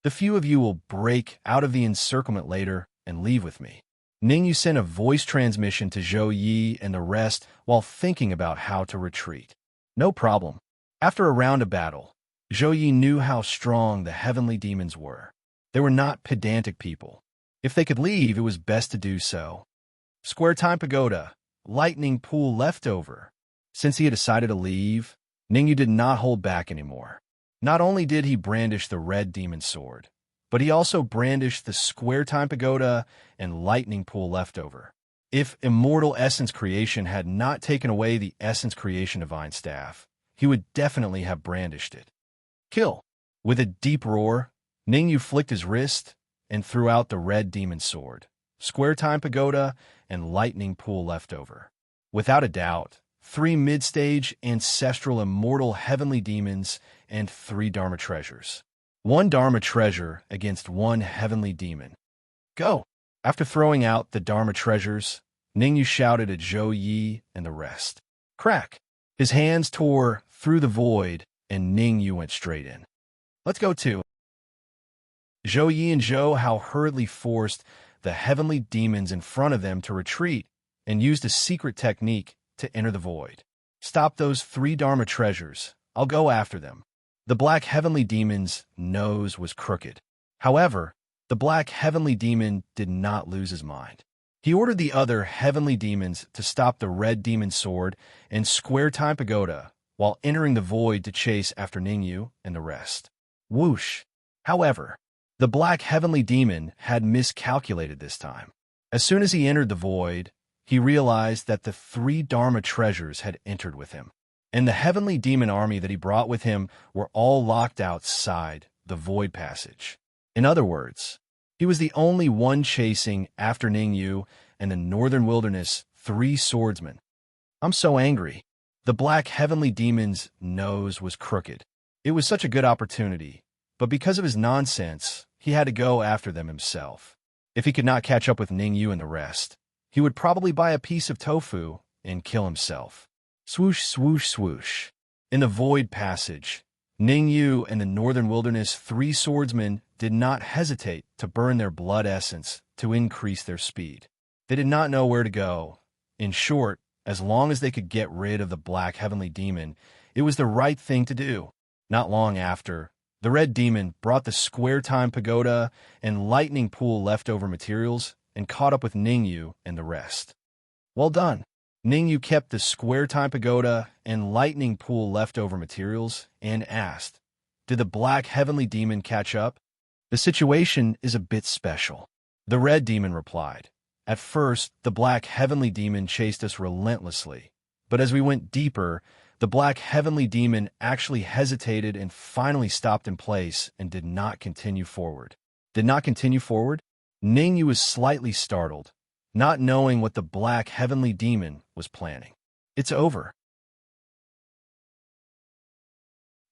The few of you will break out of the encirclement later and leave with me. Ning Yu sent a voice transmission to Zhou Yi and the rest while thinking about how to retreat. No problem. After a round of battle, Zhou Yi knew how strong the heavenly demons were. They were not pedantic people. If they could leave, it was best to do so. Square time pagoda, lightning pool leftover. Since he had decided to leave, Ning Yu did not hold back anymore. Not only did he brandish the red demon sword, but he also brandished the square time pagoda and lightning pool leftover. If immortal essence creation had not taken away the essence creation divine staff, he would definitely have brandished it. Kill. With a deep roar, Ning Yu flicked his wrist and threw out the red demon sword, square time pagoda, and lightning pool leftover. Without a doubt, 3 mid-stage ancestral immortal heavenly demons and 3 Dharma treasures. 1 Dharma treasure against 1 heavenly demon. Go! After throwing out the Dharma treasures, Ning Yu shouted at Zhou Yi and the rest. Crack! His hands tore through the void, and Ning Yu went straight in. Let's go too. Zhou Yi and Zhou Hao hurriedly forced the heavenly demons in front of them to retreat and used a secret technique to enter the void. Stop those 3 Dharma treasures. I'll go after them. The black heavenly demon's nose was crooked. However, the black heavenly demon did not lose his mind. He ordered the other heavenly demons to stop the red demon sword and square time pagoda while entering the void to chase after Ningyu and the rest. Whoosh! However, the black heavenly demon had miscalculated this time. As soon as he entered the void, he realized that the 3 Dharma treasures had entered with him, and the heavenly demon army that he brought with him were all locked outside the void passage. In other words, he was the only one chasing after Ningyu and the northern wilderness 3 swordsmen. I'm so angry. The black heavenly demon's nose was crooked. It was such a good opportunity, but because of his nonsense, he had to go after them himself. If he could not catch up with Ningyu and the rest, he would probably buy a piece of tofu and kill himself. Swoosh, swoosh, swoosh. In the void passage, Ningyu and the northern wilderness 3 swordsmen did not hesitate to burn their blood essence to increase their speed. They did not know where to go. In short, as long as they could get rid of the black heavenly demon, it was the right thing to do. Not long after, the red demon brought the square time pagoda and lightning pool leftover materials and caught up with Ningyu and the rest. Well done. Ningyu kept the square time pagoda and lightning pool leftover materials and asked, "Did the black heavenly demon catch up?" "The situation is a bit special," the red demon replied. "At first, the black heavenly demon chased us relentlessly, but as we went deeper, the black heavenly demon actually hesitated and finally stopped in place and did not continue forward." Did not continue forward? Ningyu was slightly startled, not knowing what the black heavenly demon was planning. It's over.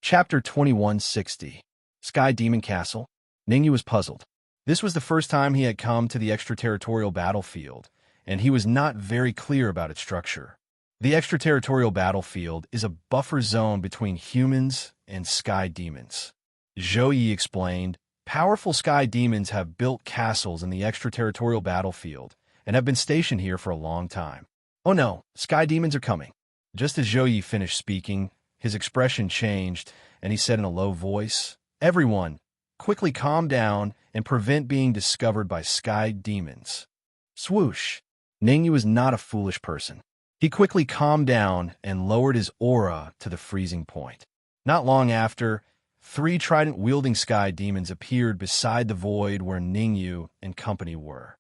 Chapter 2160. Sky Demon Castle. Ningyu was puzzled. This was the first time he had come to the extraterritorial battlefield, and he was not very clear about its structure. The extraterritorial battlefield is a buffer zone between humans and sky demons. Zhou Yi explained, "Powerful sky demons have built castles in the extraterritorial battlefield and have been stationed here for a long time." "Oh no, sky demons are coming." Just as Zhou Yi finished speaking, his expression changed, and he said in a low voice, "Everyone, quickly calm down and prevent being discovered by sky demons." Swoosh! Ningyu was not a foolish person. He quickly calmed down and lowered his aura to the freezing point. Not long after, 3 trident-wielding sky demons appeared beside the void where Ningyu and company were.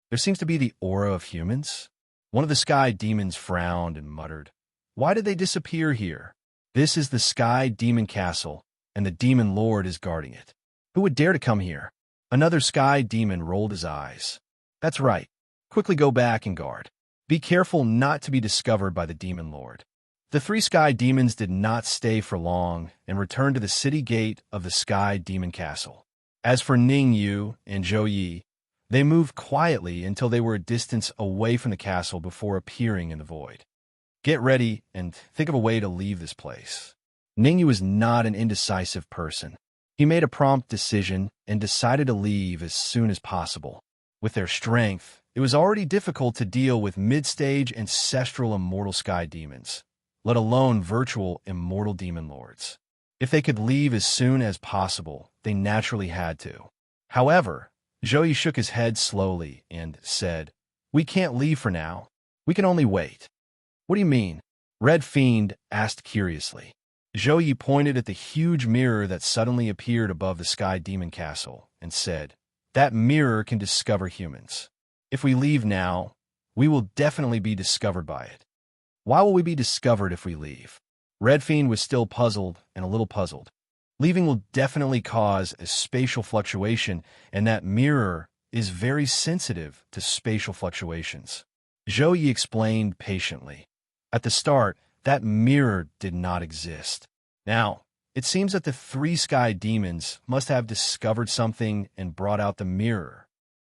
"There seems to be the aura of humans." One of the sky demons frowned and muttered, "Why did they disappear here? This is the Sky Demon Castle, and the Demon Lord is guarding it. Who would dare to come here?" Another sky demon rolled his eyes. "That's right. Quickly go back and guard. Be careful not to be discovered by the Demon Lord." The 3 sky demons did not stay for long and returned to the city gate of the Sky Demon Castle. As for Ningyu and Zhou Yi, they moved quietly until they were a distance away from the castle before appearing in the void. "Get ready and think of a way to leave this place." Ningyu was not an indecisive person. He made a prompt decision and decided to leave as soon as possible. With their strength, it was already difficult to deal with mid-stage ancestral immortal sky demons, let alone virtual immortal demon lords. If they could leave as soon as possible, they naturally had to. However, Zhou Yi shook his head slowly and said, "We can't leave for now. We can only wait." "What do you mean?" Red Fiend asked curiously. Zhou Yi pointed at the huge mirror that suddenly appeared above the Sky Demon Castle and said, "That mirror can discover humans. If we leave now, we will definitely be discovered by it." "Why will we be discovered if we leave?" Red Fiend was still puzzled and a little puzzled. "Leaving will definitely cause a spatial fluctuation, and that mirror is very sensitive to spatial fluctuations." Zhou Yi explained patiently. At the start, that mirror did not exist. Now, it seems that the 3 sky demons must have discovered something and brought out the mirror.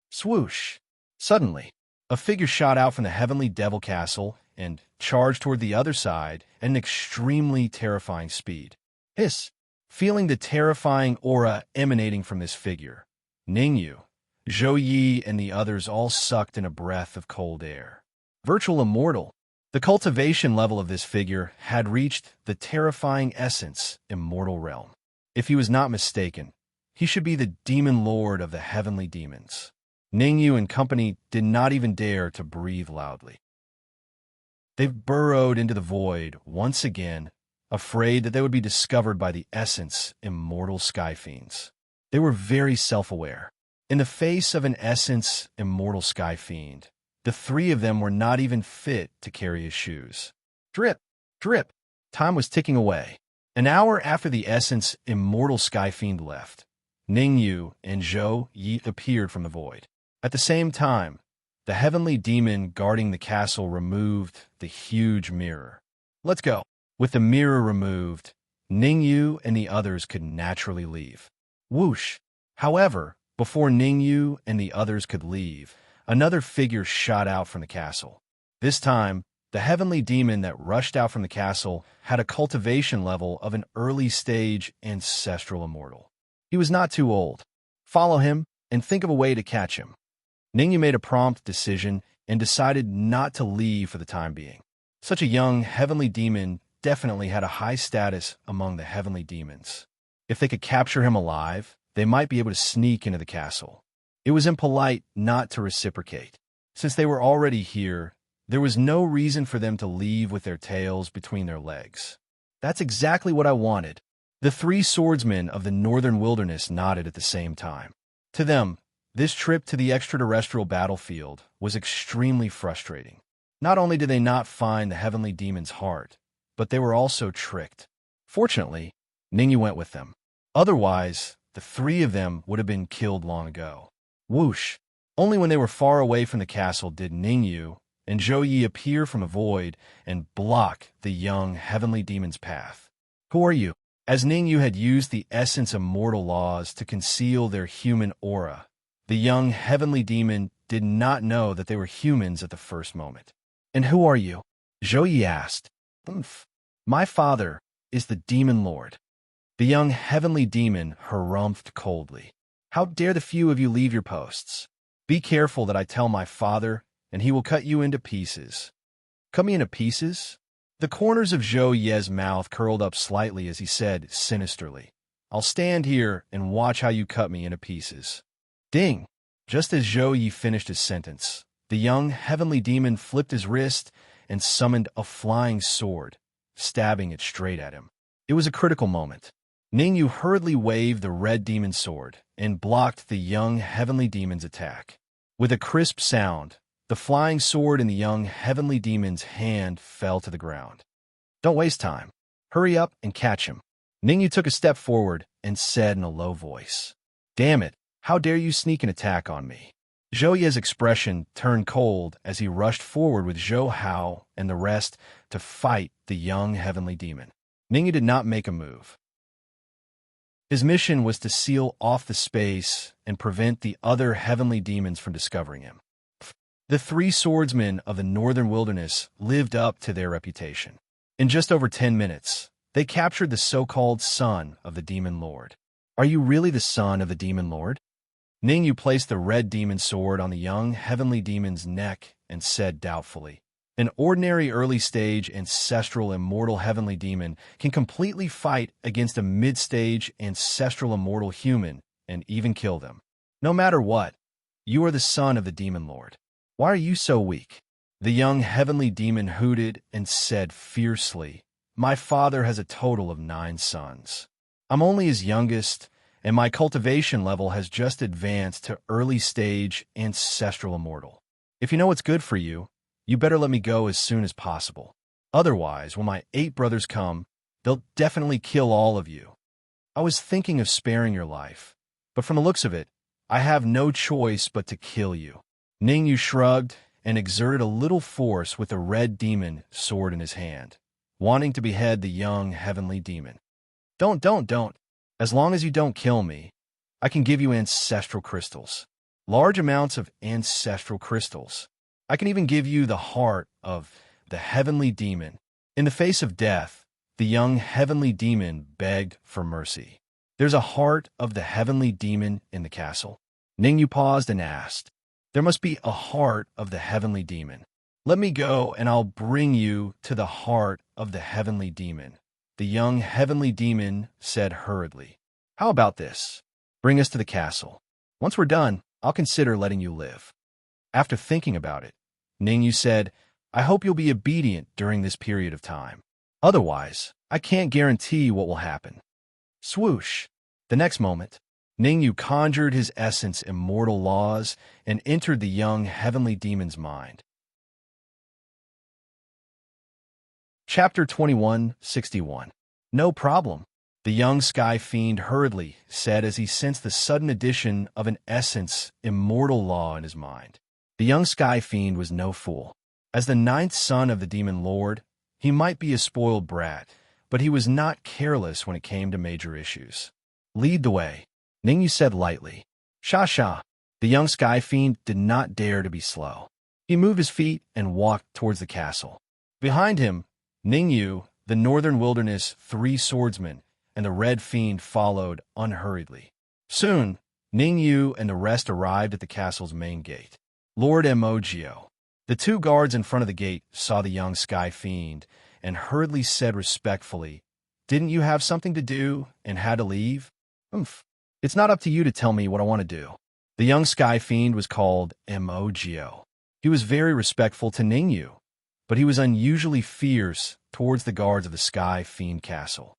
Swoosh! Suddenly, a figure shot out from the heavenly devil castle and charged toward the other side at an extremely terrifying speed. Hiss! Feeling the terrifying aura emanating from this figure, Ningyu, Zhou Yi, and the others all sucked in a breath of cold air. Virtual immortal. The cultivation level of this figure had reached the terrifying essence immortal realm. If he was not mistaken, he should be the demon lord of the heavenly demons. Ningyu and company did not even dare to breathe loudly. They burrowed into the void once again, afraid that they would be discovered by the essence immortal sky fiends. They were very self-aware. In the face of an essence immortal sky fiend, the three of them were not even fit to carry his shoes. Drip, drip. Time was ticking away. An hour after the essence immortal sky fiend left, Ningyu and Zhou Yi appeared from the void. At the same time, the heavenly demon guarding the castle removed the huge mirror. Let's go. With the mirror removed, Ningyu and the others could naturally leave. Whoosh! However, before Ningyu and the others could leave, another figure shot out from the castle. This time, the heavenly demon that rushed out from the castle had a cultivation level of an early-stage ancestral immortal. He was not too old. Follow him and think of a way to catch him. Ningyu made a prompt decision and decided not to leave for the time being. Such a young heavenly demon definitely had a high status among the heavenly demons. If they could capture him alive, they might be able to sneak into the castle. It was impolite not to reciprocate. Since they were already here, there was no reason for them to leave with their tails between their legs. That's exactly what I wanted. The three swordsmen of the northern wilderness nodded at the same time. To them, this trip to the extraterrestrial battlefield was extremely frustrating. Not only did they not find the heavenly demon's heart, but they were also tricked. Fortunately, Ningyu went with them. Otherwise, the three of them would have been killed long ago. Whoosh! Only when they were far away from the castle did Ningyu and Zhou Yi appear from a void and block the young heavenly demon's path. Who are you? As Ningyu had used the essence immortal laws to conceal their human aura, the young heavenly demon did not know that they were humans at the first moment. And who are you? Zhou Yi asked. My father is the demon lord. The young heavenly demon harumphed coldly. How dare the few of you leave your posts? Be careful that I tell my father, and he will cut you into pieces. Cut me into pieces? The corners of Zhou Ye's mouth curled up slightly as he said sinisterly, I'll stand here and watch how you cut me into pieces. Ding! Just as Zhou Yi finished his sentence, the young heavenly demon flipped his wrist and summoned a flying sword, stabbing it straight at him. It was a critical moment. Ningyu hurriedly waved the red demon sword and blocked the young heavenly demon's attack. With a crisp sound, the flying sword in the young heavenly demon's hand fell to the ground. Don't waste time. Hurry up and catch him. Ningyu took a step forward and said in a low voice, Damn it, how dare you sneak an attack on me? Zhou Ye's expression turned cold as he rushed forward with Zhou Hao and the rest to fight the young heavenly demon. Ningyu did not make a move. His mission was to seal off the space and prevent the other heavenly demons from discovering him. The three swordsmen of the northern wilderness lived up to their reputation. In just over 10 minutes, they captured the so-called son of the demon lord. Are you really the son of the demon lord? Ningyu placed the red demon sword on the young heavenly demon's neck and said doubtfully, An ordinary early-stage ancestral immortal heavenly demon can completely fight against a mid-stage ancestral immortal human and even kill them. No matter what, you are the son of the demon lord. Why are you so weak? The young heavenly demon hooted and said fiercely, My father has a total of 9 sons. I'm only his youngest, and my cultivation level has just advanced to early-stage ancestral immortal. If you know what's good for you, you better let me go as soon as possible. Otherwise, when my 8 brothers come, they'll definitely kill all of you. I was thinking of sparing your life, but from the looks of it, I have no choice but to kill you. Ningyu shrugged and exerted a little force with the red demon sword in his hand, wanting to behead the young heavenly demon. Don't. As long as you don't kill me, I can give you ancestral crystals. Large amounts of ancestral crystals. I can even give you the heart of the heavenly demon. In the face of death, the young heavenly demon begged for mercy. There's a heart of the heavenly demon in the castle. Ningyu paused and asked, There must be a heart of the heavenly demon. Let me go and I'll bring you to the heart of the heavenly demon. The young heavenly demon said hurriedly, How about this? Bring us to the castle. Once we're done, I'll consider letting you live. After thinking about it, Ningyu said, I hope you'll be obedient during this period of time. Otherwise, I can't guarantee what will happen. Swoosh! The next moment, Ningyu conjured his essence immortal laws and entered the young heavenly demon's mind. Chapter 21:61. No problem, the young sky fiend hurriedly said as he sensed the sudden addition of an essence immortal law in his mind. The young sky fiend was no fool. As the ninth son of the demon lord, he might be a spoiled brat, but he was not careless when it came to major issues. Lead the way, Ningyu said lightly. Sha. The young sky fiend did not dare to be slow. He moved his feet and walked towards the castle. Behind him, Ningyu, the northern wilderness three swordsmen, and the red fiend followed unhurriedly. Soon, Ningyu and the rest arrived at the castle's main gate. Lord Emogio. The two guards in front of the gate saw the young sky fiend and hurriedly said respectfully, Didn't you have something to do and had to leave? It's not up to you to tell me what I want to do. The young sky fiend was called Emogio. He was very respectful to Ningyu, but he was unusually fierce towards the guards of the sky fiend castle.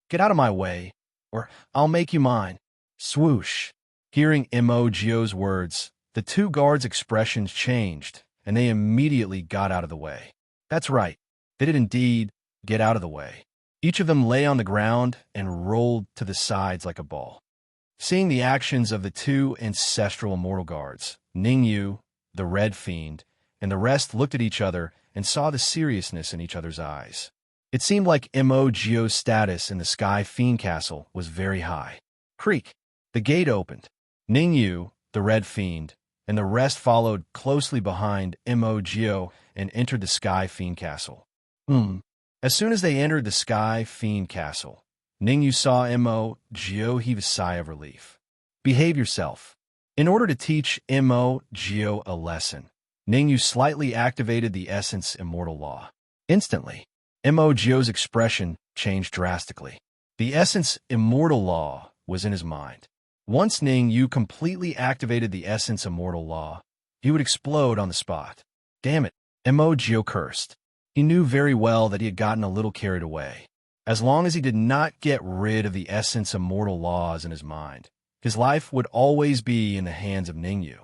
Get out of my way, or I'll make you mine. Swoosh! Hearing Emogio's words, the two guards' expressions changed, and they immediately got out of the way. That's right, they did indeed get out of the way. Each of them lay on the ground and rolled to the sides like a ball. Seeing the actions of the two ancestral immortal guards, Ningyu, the red fiend, and the rest looked at each other and saw the seriousness in each other's eyes. It seemed like Emogio's status in the Sky Fiend Castle was very high. Creak! The gate opened. Ningyu, the red fiend, and the rest followed closely behind Emogio and entered the Sky Fiend Castle. As soon as they entered the Sky Fiend Castle, Ningyu saw Emogio heave a sigh of relief. Behave yourself. In order to teach Emogio a lesson, Ningyu slightly activated the Essence Immortal Law. Instantly, Emogio's expression changed drastically. The Essence Immortal Law was in his mind. Once Ningyu completely activated the Essence Immortal Law, he would explode on the spot. Damn it, Emogio cursed. He knew very well that he had gotten a little carried away. As long as he did not get rid of the Essence Immortal Laws in his mind, his life would always be in the hands of Ningyu.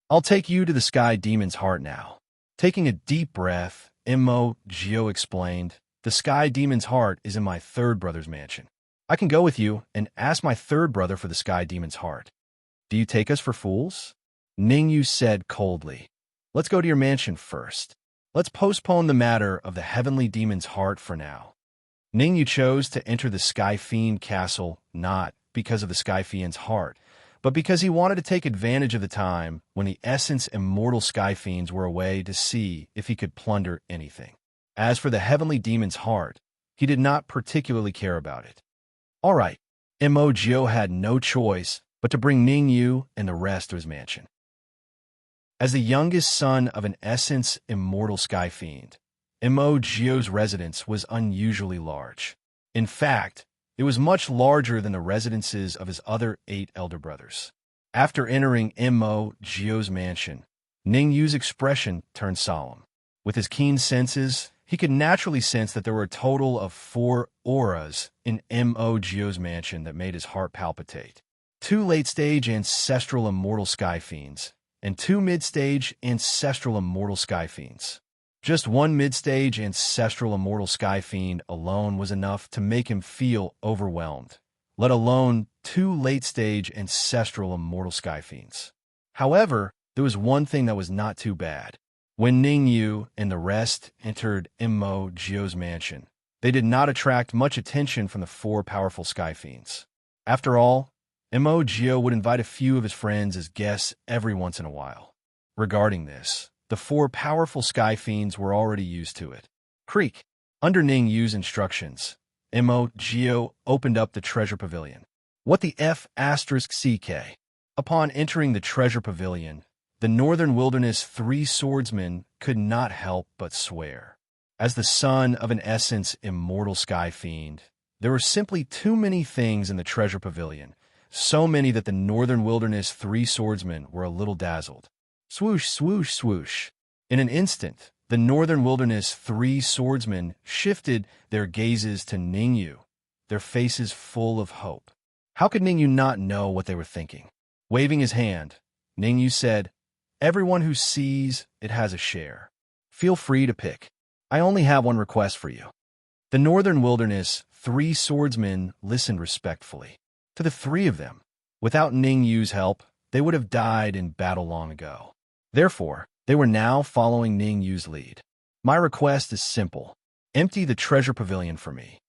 I'll take you to the Sky Demon's heart now. Taking a deep breath, Emogio explained, the Sky Demon's heart is in my third brother's mansion. I can go with you and ask my third brother for the Sky Demon's heart. Do you take us for fools? Ningyu said coldly. Let's go to your mansion first. Let's postpone the matter of the Heavenly Demon's heart for now. Ningyu chose to enter the Sky Fiend Castle not because of the Sky Fiend's heart, but because he wanted to take advantage of the time when the Essence Immortal Sky Fiends were away to see if he could plunder anything. As for the Heavenly Demon's heart, he did not particularly care about it. All right, Emogio had no choice but to bring Ningyu and the rest to his mansion. As the youngest son of an Essence Immortal Sky Fiend, Emogio's residence was unusually large. In fact, it was much larger than the residences of his other 8 elder brothers. After entering Emogio's mansion, Ningyu's expression turned solemn. With his keen senses, he could naturally sense that there were a total of 4 auras in Emogio's mansion that made his heart palpitate. 2 late-stage ancestral immortal sky fiends, and 2 mid-stage ancestral immortal sky fiends. Just 1 mid-stage ancestral immortal sky fiend alone was enough to make him feel overwhelmed, let alone 2 late-stage ancestral immortal sky fiends. However, there was one thing that was not too bad. When Ningyu and the rest entered Emogio's mansion, they did not attract much attention from the 4 powerful sky fiends. After all, Emogio would invite a few of his friends as guests every once in a while. Regarding this, the 4 powerful sky fiends were already used to it. Creak. Under Ningyu's instructions, Emogio opened up the treasure pavilion. What the F***CK? Upon entering the treasure pavilion, the northern wilderness 3 swordsmen could not help but swear. As the son of an Essence Immortal Sky Fiend, there were simply too many things in the treasure pavilion so many that the northern wilderness three swordsmen were a little dazzled. Swoosh, swoosh, swoosh. In an instant, the northern wilderness three swordsmen shifted their gazes to Ningyu, their faces full of hope. How could Ningyu not know what they were thinking? Waving his hand, Ningyu said, "Everyone who sees it has a share. Feel free to pick. I only have one request for you." The northern wilderness three swordsmen listened respectfully to the three of them. Without Ningyu's help, they would have died in battle long ago. Therefore, they were now following Ningyu's lead. "My request is simple. Empty the treasure pavilion for me."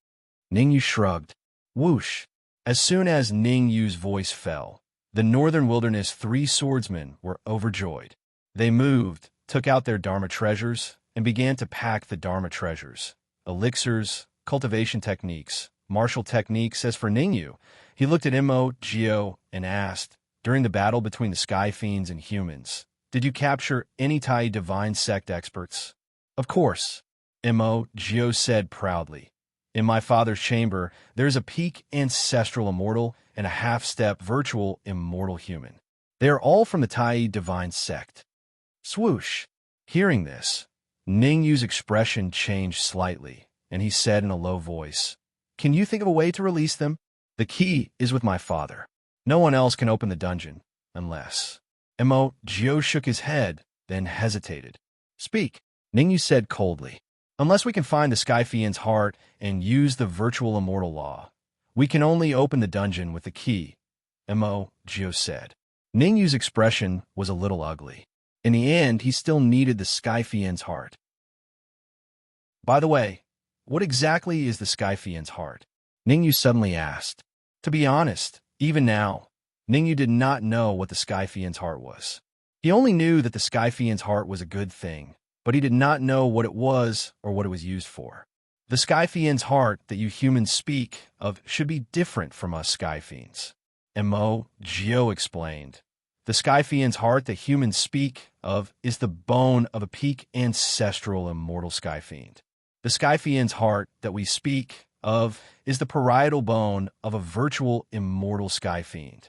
Ningyu shrugged. Whoosh! As soon as Ningyu's voice fell, the northern wilderness three swordsmen were overjoyed. They moved, took out their Dharma treasures, and began to pack the Dharma treasures. Elixirs, cultivation techniques, martial techniques. As for Ningyu, he looked at Mo, Geo, and asked, "During the battle between the Sky Fiends and humans, did you capture any Tai Divine Sect experts?" "Of course," Mo, Geo said proudly. "In my father's chamber, there's a peak ancestral immortal and a half-step virtual immortal human. They are all from the Tai Divine Sect." Swoosh! Hearing this, Ningyu's expression changed slightly, and he said in a low voice, "Can you think of a way to release them? The key is with my father. No one else can open the dungeon, unless—" Mo, Geo shook his head, then hesitated. "Speak," Ningyu said coldly. "Unless we can find the Sky Fiend's heart and use the virtual immortal law, we can only open the dungeon with the key," Mo, Geo said. Ningyu's expression was a little ugly. In the end, he still needed the Sky Fiend's heart. "By the way, what exactly is the Sky Fiend's heart?" Ningyu suddenly asked. To be honest, even now, Ningyu did not know what the Sky Fiend's heart was. He only knew that the Sky Fiend's heart was a good thing, but he did not know what it was or what it was used for. "The Sky Fiend's heart that you humans speak of should be different from us Sky Fiends," Mo, Geo explained. "The Sky Fiend's heart that humans speak of is the bone of a peak ancestral immortal Sky Fiend. The Sky Fiend's heart that we speak of is the parietal bone of a virtual immortal Sky Fiend."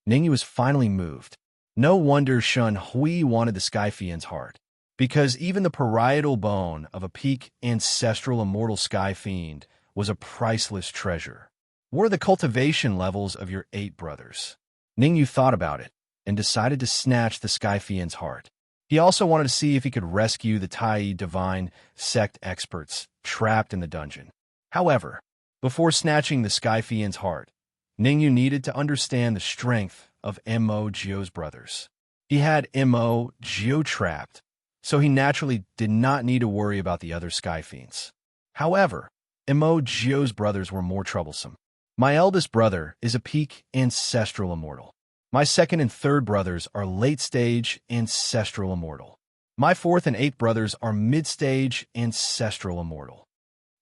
Ningyu was finally moved. No wonder Shun Hui wanted the Sky Fiend's heart, because even the parietal bone of a peak ancestral immortal Sky Fiend was a priceless treasure. "What are the cultivation levels of your 8 brothers?" Ningyu thought about it and decided to snatch the Sky Fiend's heart. He also wanted to see if he could rescue the Tai Divine Sect experts trapped in the dungeon. However, before snatching the Sky Fiend's heart, Ningyu needed to understand the strength of Mo Geo's brothers. He had Mo Geo trapped, so he naturally did not need to worry about the other Sky Fiends. However, Mo Geo's brothers were more troublesome. "My eldest brother is a peak ancestral immortal. My second and third brothers are late-stage ancestral immortal. My fourth and eighth brothers are mid-stage ancestral immortal,"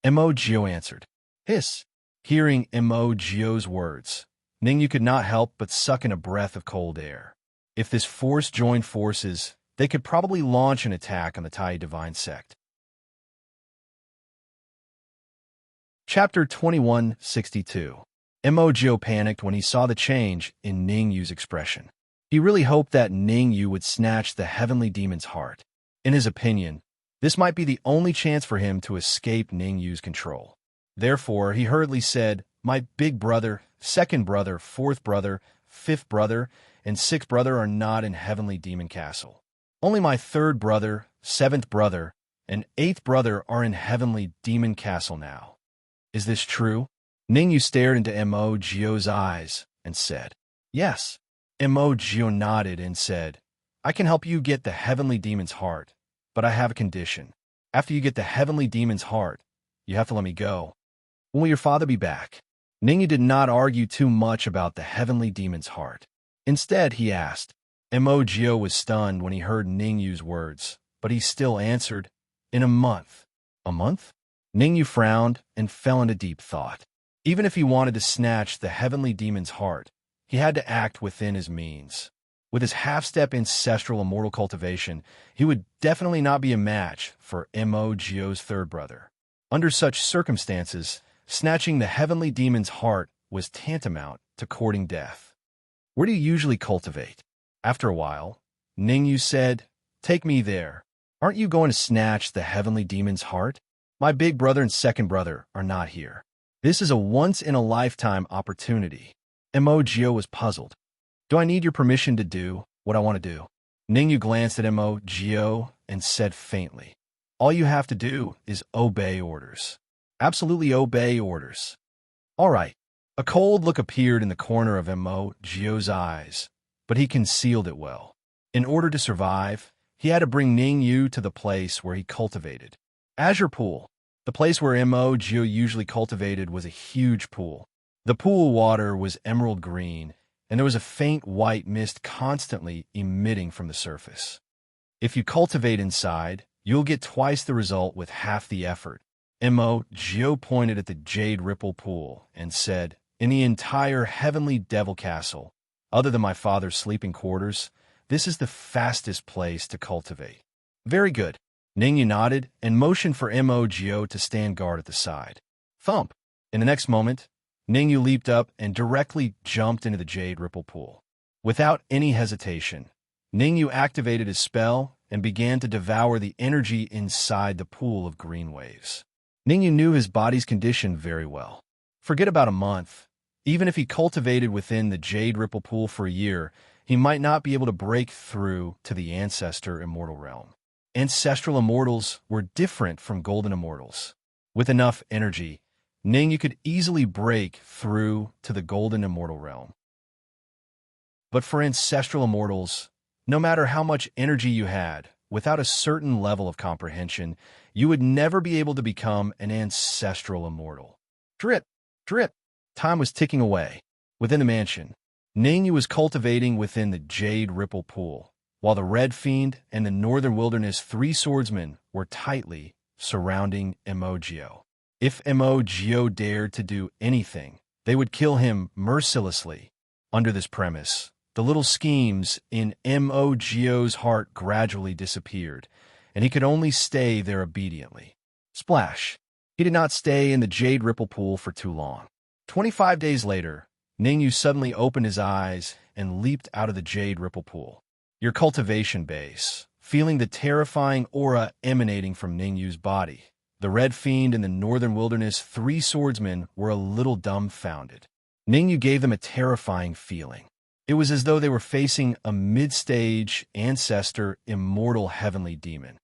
Mo Geo answered. Hiss! Hearing Mo Geo's words, Ningyu could not help but suck in a breath of cold air. If this force joined forces, they could probably launch an attack on the Tai Divine Sect. Chapter 2162. Mo Geo panicked when he saw the change in Ningyu's expression. He really hoped that Ningyu would snatch the heavenly demon's heart. In his opinion, this might be the only chance for him to escape Ningyu's control. Therefore, he hurriedly said, "My big brother, second brother, fourth brother, fifth brother, and sixth brother are not in Heavenly Demon Castle. Only my third brother, seventh brother, and eighth brother are in Heavenly Demon Castle now. Is this true?" Ningyu stared into Mo Geo's eyes and said, "Yes." Mo Geo nodded and said, "I can help you get the Heavenly Demon's heart, but I have a condition. After you get the Heavenly Demon's heart, you have to let me go." "When will your father be back?" Ningyu did not argue too much about the Heavenly Demon's heart. Instead, he asked. Mo Geo was stunned when he heard Ningyu's words, but he still answered, "In a month." "A month?" Ningyu frowned and fell into deep thought. Even if he wanted to snatch the Heavenly Demon's heart, he had to act within his means. With his half-step ancestral immortal cultivation, he would definitely not be a match for Mo Geo's third brother. Under such circumstances, snatching the Heavenly Demon's heart was tantamount to courting death. Where do you usually cultivate? After a while, Ningyu said, "Take me there. Aren't you going to snatch the heavenly demon's heart? My big brother and second brother are not here. This is a once-in-a-lifetime opportunity." Mo was puzzled. "Do I need your permission to do what I want to do?" Ningyu glanced at Mo and said faintly, "All you have to do is obey orders. Absolutely obey orders." "All right." A cold look appeared in the corner of Mo's eyes, but he concealed it well. In order to survive, he had to bring Ningyu to the place where he cultivated. Azure Pool. The place where Mo usually cultivated was a huge pool. The pool water was emerald green, and there was a faint white mist constantly emitting from the surface. If you cultivate inside, you'll get twice the result with half the effort. Mo pointed at the jade ripple pool and said, "In the entire heavenly devil castle, other than my father's sleeping quarters, this is the fastest place to cultivate." "Very good." Ningyu nodded and motioned for Mo to stand guard at the side. Thump! In the next moment, Ningyu leaped up and directly jumped into the jade ripple pool. Without any hesitation, Ningyu activated his spell and began to devour the energy inside the pool of green waves. Ningyu knew his body's condition very well. Forget about a month. Even if he cultivated within the jade ripple pool for a year, he might not be able to break through to the ancestor immortal realm. Ancestral immortals were different from golden immortals. With enough energy, Ningyu could easily break through to the golden immortal realm. But for ancestral immortals, no matter how much energy you had, without a certain level of comprehension, you would never be able to become an ancestral immortal. Drip, drip. Time was ticking away. Within the mansion, Ningyu was cultivating within the jade ripple pool, while the Red Fiend and the Northern Wilderness three swordsmen were tightly surrounding Mo. If Mo dared to do anything, they would kill him mercilessly. Under this premise, the little schemes in Mo's heart gradually disappeared, and he could only stay there obediently. Splash! He did not stay in the jade ripple pool for too long. 25 days later, Ningyu suddenly opened his eyes and leaped out of the jade ripple pool. Your cultivation base, feeling the terrifying aura emanating from Ningyu's body. The Red Fiend and the Northern Wilderness three swordsmen were a little dumbfounded. Ningyu gave them a terrifying feeling. It was as though they were facing a mid-stage ancestor immortal heavenly demon.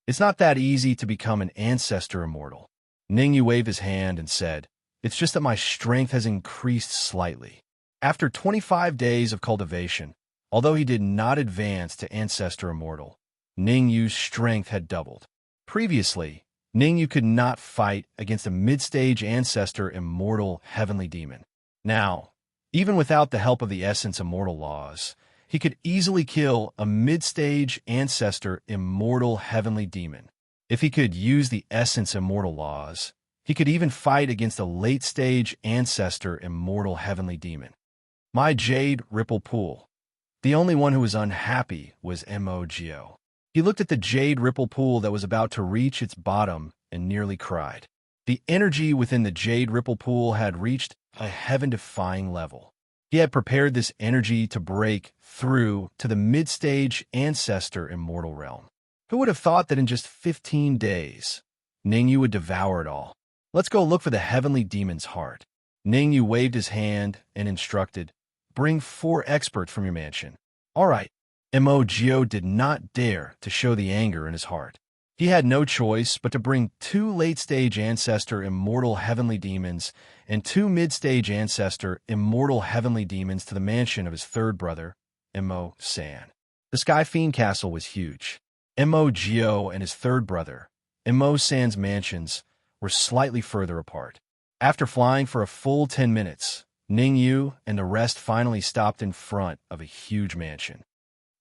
It's not that easy to become an ancestor immortal. Ningyu waved his hand and said, "It's just that my strength has increased slightly." After 25 days of cultivation, although he did not advance to ancestor immortal, Ningyu's strength had doubled. Previously, Ningyu could not fight against a mid-stage ancestor immortal heavenly demon. Now, even without the help of the essence immortal laws, he could easily kill a mid-stage ancestor immortal heavenly demon. If he could use the essence immortal laws, he could even fight against a late-stage ancestor immortal heavenly demon. My jade ripple pool. The only one who was unhappy was Mo. He looked at the jade ripple pool that was about to reach its bottom and nearly cried. The energy within the jade ripple pool had reached a heaven-defying level. He had prepared this energy to break through to the mid-stage ancestor immortal realm. Who would have thought that in just 15 days, Ningyu would devour it all? Let's go look for the heavenly demon's heart. Ningyu waved his hand and instructed, "Bring 4 experts from your mansion." All right. Mo did not dare to show the anger in his heart. He had no choice but to bring 2 late-stage ancestor immortal heavenly demons and 2 mid-stage ancestor immortal heavenly demons to the mansion of his third brother, Mo-san. The Sky Fiend Castle was huge. Mo and his third brother, Mo-san's mansions, were slightly further apart. After flying for a full 10 minutes, Ningyu and the rest finally stopped in front of a huge mansion.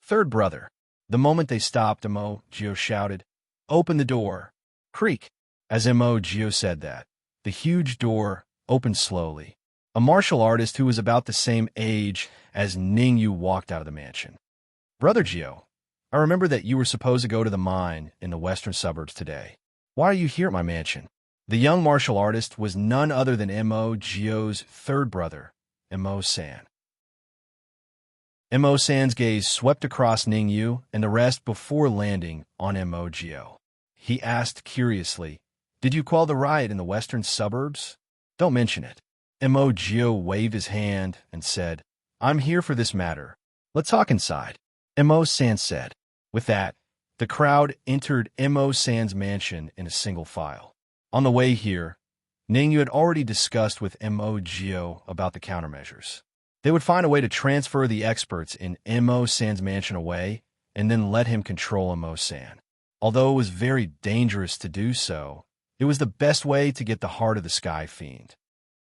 Third brother. The moment they stopped, Mo shouted, "Open the door." Creak. As Mo said that, the huge door opened slowly. A martial artist who was about the same age as Ningyu walked out of the mansion. "Brother Gio, I remember that you were supposed to go to the mine in the western suburbs today. Why are you here at my mansion?" The young martial artist was none other than Mo Gio's third brother, Mo San. Mo San's gaze swept across Ning Yu and the rest before landing on Mo Gio. He asked curiously, "Did you quell the riot in the western suburbs?" "Don't mention it." Mo Gio waved his hand and said, "I'm here for this matter. Let's talk inside," Mo San said. With that, the crowd entered Mo San's mansion in a single file. On the way here, Ning Yu had already discussed with Mo Gio about the countermeasures. They would find a way to transfer the experts in Mo San's mansion away and then let him control Mo San. Although it was very dangerous to do so, it was the best way to get the heart of the Sky Fiend.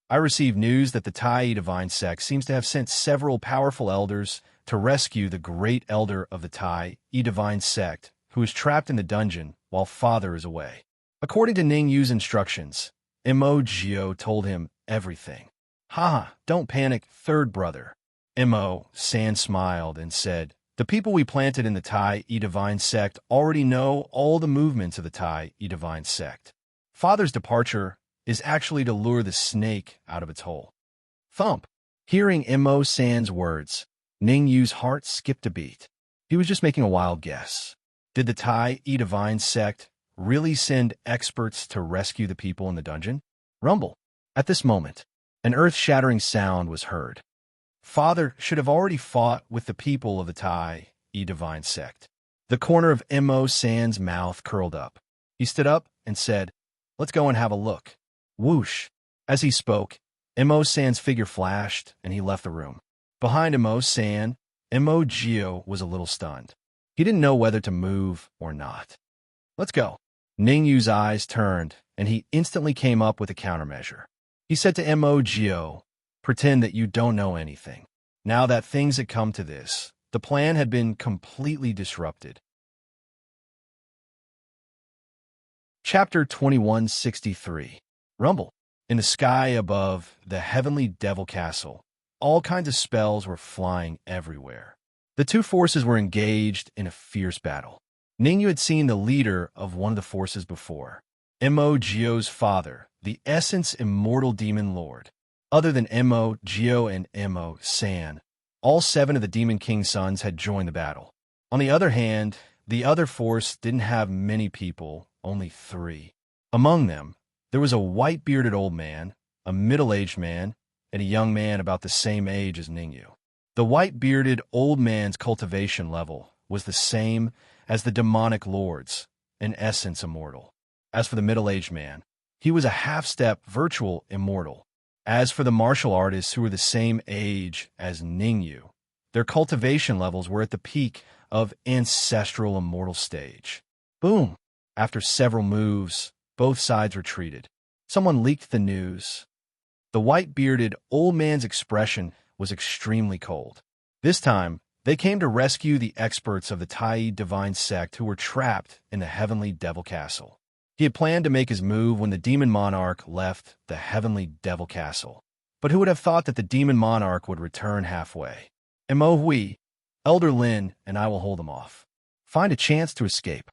I received news that the Tai Divine Sect seems to have sent several powerful elders to rescue the great elder of the Tai Divine Sect, who is trapped in the dungeon while father is away. According to Ning Yu's instructions, Mo Gio told him everything. "Ha, don't panic, third brother." Mo San smiled and said, "The people we planted in the Tai Divine Sect already know all the movements of the Tai Divine Sect. Father's departure is actually to lure the snake out of its hole." Thump. Hearing Mo San's words, Ning Yu's heart skipped a beat. He was just making a wild guess. Did the Tai Divine Sect really send experts to rescue the people in the dungeon? Rumble. At this moment, an earth-shattering sound was heard. Father should have already fought with the people of the Tai Divine Sect. The corner of Mo San's mouth curled up. He stood up and said, "Let's go and have a look." Whoosh. As he spoke, Mo San's figure flashed and he left the room. Behind Mo San, Mo Gio was a little stunned. He didn't know whether to move or not. "Let's go." Ning Yu's eyes turned and he instantly came up with a countermeasure. He said to Mo Gio, "Pretend that you don't know anything." Now that things had come to this, the plan had been completely disrupted. Chapter 2163. Rumble. In the sky above the heavenly devil castle, all kinds of spells were flying everywhere. The two forces were engaged in a fierce battle. Ning Yu had seen the leader of one of the forces before, Mo Gio's father, the Essence Immortal Demon Lord. Other than Mo Gio and Mo San, all 7 of the Demon King's sons had joined the battle. On the other hand, the other force didn't have many people, only 3. Among them, there was a white-bearded old man, a middle-aged man, and a young man about the same age as Ning Yu. The white-bearded old man's cultivation level was the same as the demonic lord's, an essence immortal. As for the middle-aged man, he was a half-step virtual immortal. As for the martial artists who were the same age as Ning Yu, their cultivation levels were at the peak of ancestral immortal stage. Boom! After several moves, both sides retreated. Someone leaked the news. The white-bearded old man's expression was extremely cold. This time, they came to rescue the experts of the Tai Divine Sect who were trapped in the heavenly devil castle. He had planned to make his move when the demon monarch left the heavenly devil castle. But who would have thought that the demon monarch would return halfway? Mo Hui, Elder Lin, and I will hold him off. Find a chance to escape.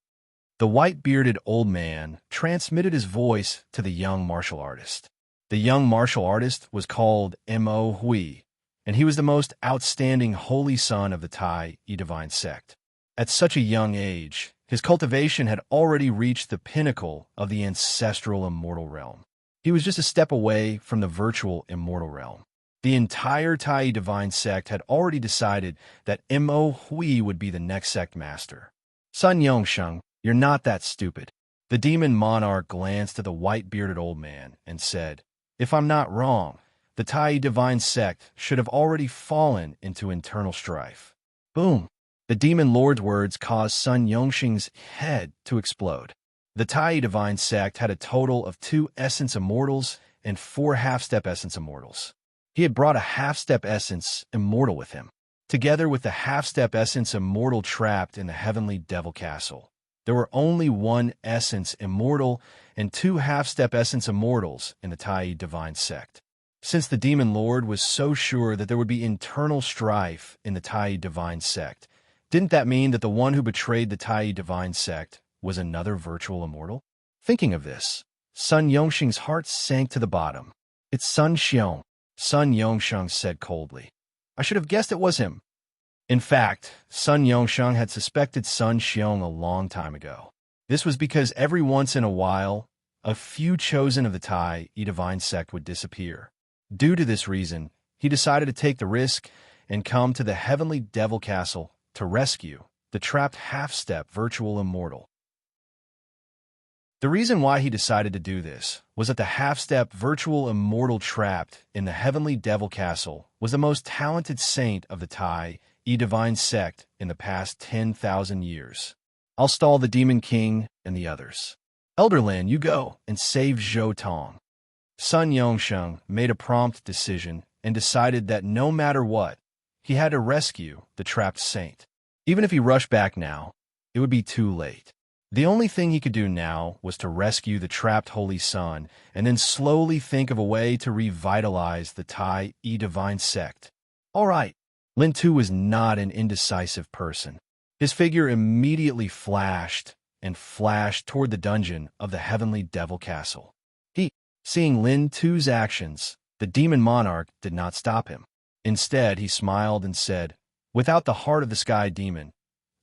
The white-bearded old man transmitted his voice to the young martial artist. The young martial artist was called Mo Hui, and he was the most outstanding holy son of the Tai Divine Sect. At such a young age, his cultivation had already reached the pinnacle of the ancestral immortal realm. He was just a step away from the virtual immortal realm. The entire Tai Divine Sect had already decided that Mo Hui would be the next sect master. Sun Yongsheng, you're not that stupid. The demon monarch glanced at the white-bearded old man and said, "If I'm not wrong, the Tai Divine Sect should have already fallen into internal strife." Boom! The demon lord's words caused Sun Yongsheng's head to explode. The Tai Divine Sect had a total of 2 Essence Immortals and 4 Half-Step Essence Immortals. He had brought a Half-Step Essence Immortal with him. Together with the Half-Step Essence Immortal trapped in the Heavenly Devil Castle, there were only 1 Essence Immortal and 2 Half-Step Essence Immortals in the Tai Divine Sect. Since the Demon Lord was so sure that there would be internal strife in the Tai Divine Sect, didn't that mean that the one who betrayed the Tai Divine Sect was another virtual immortal? Thinking of this, Sun Yongxing's heart sank to the bottom. It's Sun Xiong, Sun Yongxiang said coldly. I should have guessed it was him. In fact, Sun Yongxiang had suspected Sun Xiong a long time ago. This was because every once in a while, a few chosen of the Tai Divine sect would disappear. Due to this reason, he decided to take the risk and come to the Heavenly Devil Castle to rescue the trapped half-step virtual immortal. The reason why he decided to do this was that the half-step virtual immortal trapped in the Heavenly Devil Castle was the most talented saint of the Tai Divine sect in the past 10,000 years. I'll stall the Demon King and the others. Elder Lin, you go and save Zhou Tong. Sun Yongxiang made a prompt decision and decided that no matter what, he had to rescue the trapped saint. Even if he rushed back now, it would be too late. The only thing he could do now was to rescue the trapped Holy Sun and then slowly think of a way to revitalize the Tai Divine sect. All right, Lin Tu was not an indecisive person. His figure immediately flashed toward the dungeon of the Heavenly Devil Castle. Seeing Lin Tu's actions, the demon monarch did not stop him. Instead, he smiled and said, "Without the heart of the sky demon,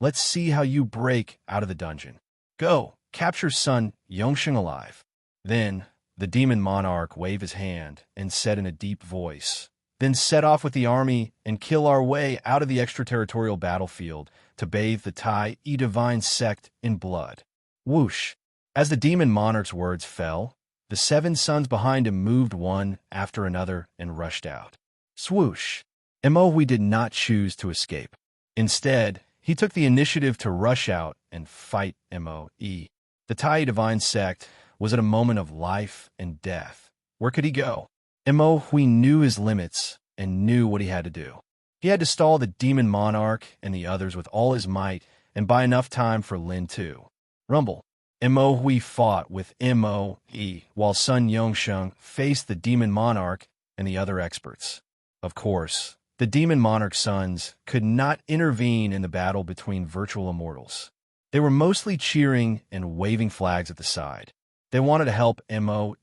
let's see how you break out of the dungeon. Go, capture Sun Yongxing alive." Then, the demon monarch waved his hand and said in a deep voice, "Then set off with the army and kill our way out of the extraterritorial battlefield to bathe the Tai Divine sect in blood." Whoosh! As the demon monarch's words fell, the 7 suns behind him moved one after another and rushed out. Swoosh! Mo did not choose to escape. Instead, he took the initiative to rush out and fight Mo. The Tai Divine sect was at a moment of life and death. Where could he go? Mo knew his limits and knew what he had to do. He had to stall the demon monarch and the others with all his might and buy enough time for Lin Tu. Rumble. Mo fought with Mo while Sun Yongxiang faced the demon monarch and the other experts. Of course, the demon monarch's sons could not intervene in the battle between virtual immortals. They were mostly cheering and waving flags at the side. They wanted to help Mo,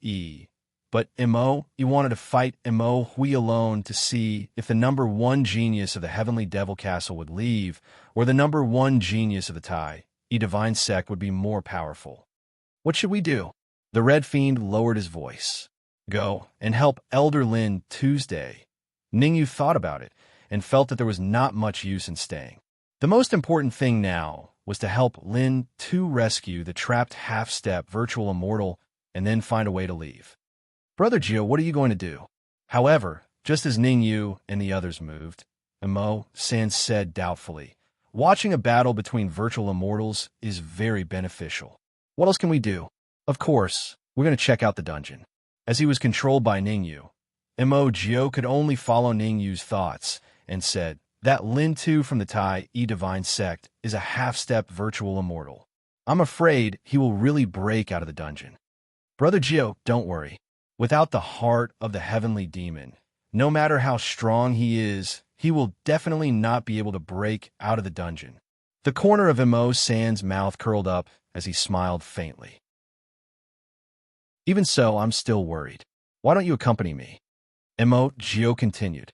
but Mo wanted to fight Mo alone to see if the number 1 genius of the Heavenly Devil Castle would leave, or the number 1 genius of the Tai Divine sect would be more powerful. What should we do? The Red Fiend lowered his voice. Go and help Elder Lin Tuesday. Ningyu thought about it and felt that there was not much use in staying. The most important thing now was to help Lin Tu rescue the trapped half-step virtual immortal and then find a way to leave. Brother Gio, what are you going to do? However, just as Ningyu and the others moved, Mo San said doubtfully, "Watching a battle between virtual immortals is very beneficial. What else can we do? Of course, we're going to check out the dungeon." As he was controlled by Ningyu, Mo Gio could only follow Ningyu's thoughts and said that Lin Tu from the Tai Divine sect is a half-step virtual immortal. I'm afraid he will really break out of the dungeon. Brother Gio, don't worry. Without the heart of the heavenly demon, no matter how strong he is, he will definitely not be able to break out of the dungeon. The corner of Mo San's mouth curled up as he smiled faintly. Even so, I'm still worried. Why don't you accompany me? Mo Gio continued.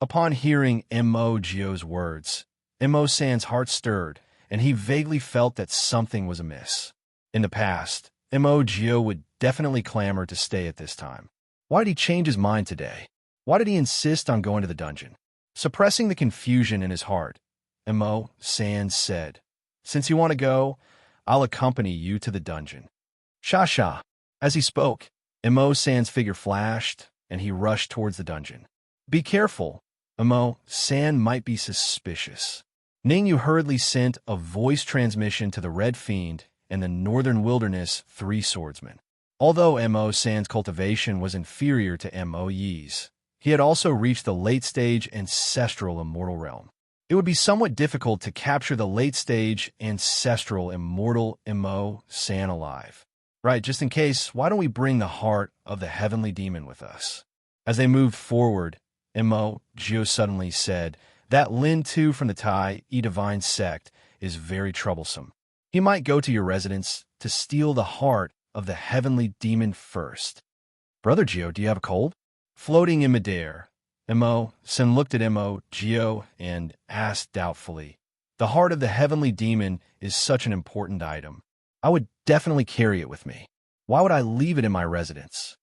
Upon hearing Mo Gio's words, Mo San's heart stirred, and he vaguely felt that something was amiss. In the past, Mo Gio would definitely clamor to stay at this time. Why did he change his mind today? Why did he insist on going to the dungeon? Suppressing the confusion in his heart, Mo San said, "Since you want to go, I'll accompany you to the dungeon." Sha. As he spoke, Mo San's figure flashed, and he rushed towards the dungeon. Be careful, Mo San might be suspicious. Ningyu hurriedly sent a voice transmission to the Red Fiend and the Northern Wilderness 3 swordsmen. Although Mo San's cultivation was inferior to Mo Yi's, he had also reached the late-stage ancestral immortal realm. It would be somewhat difficult to capture the late-stage ancestral immortal Mo San alive. Right, just in case, why don't we bring the heart of the heavenly demon with us? As they moved forward, Mo Gio suddenly said that Lin Tu from the Tai Divine sect is very troublesome. He might go to your residence to steal the heart of the heavenly demon first. Brother Geo, do you have a cold? Floating in midair, Mo Sen looked at Mo Geo and asked doubtfully, "The heart of the heavenly demon is such an important item. I would definitely carry it with me. Why would I leave it in my residence?"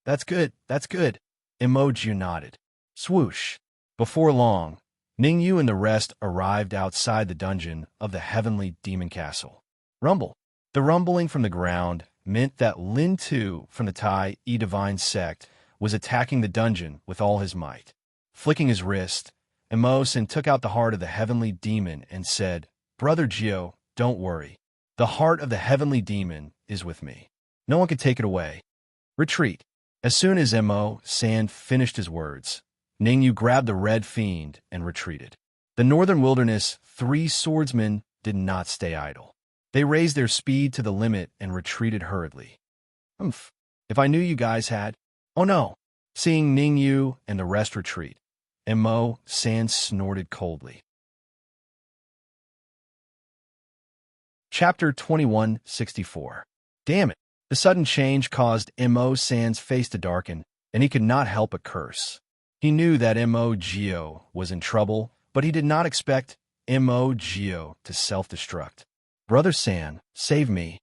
That's good, that's good. Mo Geo nodded. Swoosh. Before long, Ningyu and the rest arrived outside the dungeon of the heavenly demon castle. Rumble. The rumbling from the ground meant that Lin Tu from the Tai E Divine Sect was attacking the dungeon with all his might. Flicking his wrist, Emosen took out the heart of the heavenly demon and said, "Brother Geo, don't worry. The heart of the heavenly demon is with me. No one can take it away. Retreat." As soon as Mo San finished his words, Ningyu grabbed the red fiend and retreated. The northern wilderness 3 swordsmen did not stay idle. They raised their speed to the limit and retreated hurriedly. Humph. If I knew you guys had... Oh no. Seeing Ningyu and the rest retreat, Mo San snorted coldly. Chapter 2164. Damn it. The sudden change caused Mo San's face to darken, and he could not help but curse. He knew that Mo Geo was in trouble, but he did not expect Mo Geo to self-destruct. "Brother San, save me."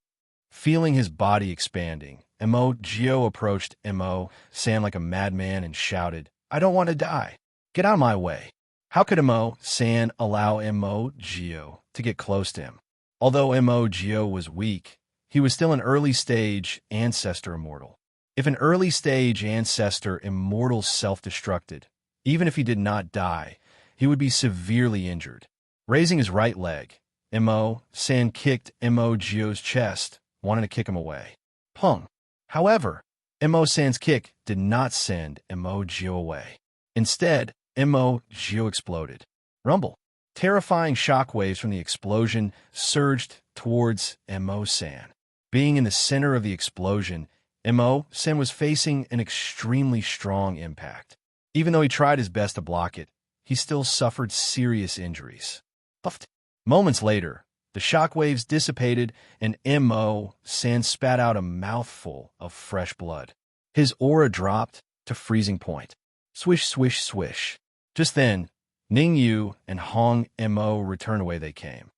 Feeling his body expanding, Mo Geo approached Mo San like a madman and shouted, "I don't want to die. Get out of my way." How could Mo San allow Mo Geo to get close to him? Although Mo Geo was weak, he was still an early-stage ancestor immortal. If an early-stage ancestor immortal self-destructed, even if he did not die, he would be severely injured. Raising his right leg, Mo San kicked Mo Geo's chest, wanting to kick him away. Pung. However, Mo San's kick did not send Mo Geo away. Instead, Mo Geo exploded. Rumble. Terrifying shockwaves from the explosion surged towards Mo San. Being in the center of the explosion, Mo San was facing an extremely strong impact. Even though he tried his best to block it, he still suffered serious injuries. Puffed. Moments later, the shockwaves dissipated and Mo San spat out a mouthful of fresh blood. His aura dropped to freezing point. Swish, swish, swish. Just then, Ningyu and Hong Mo returned away they came.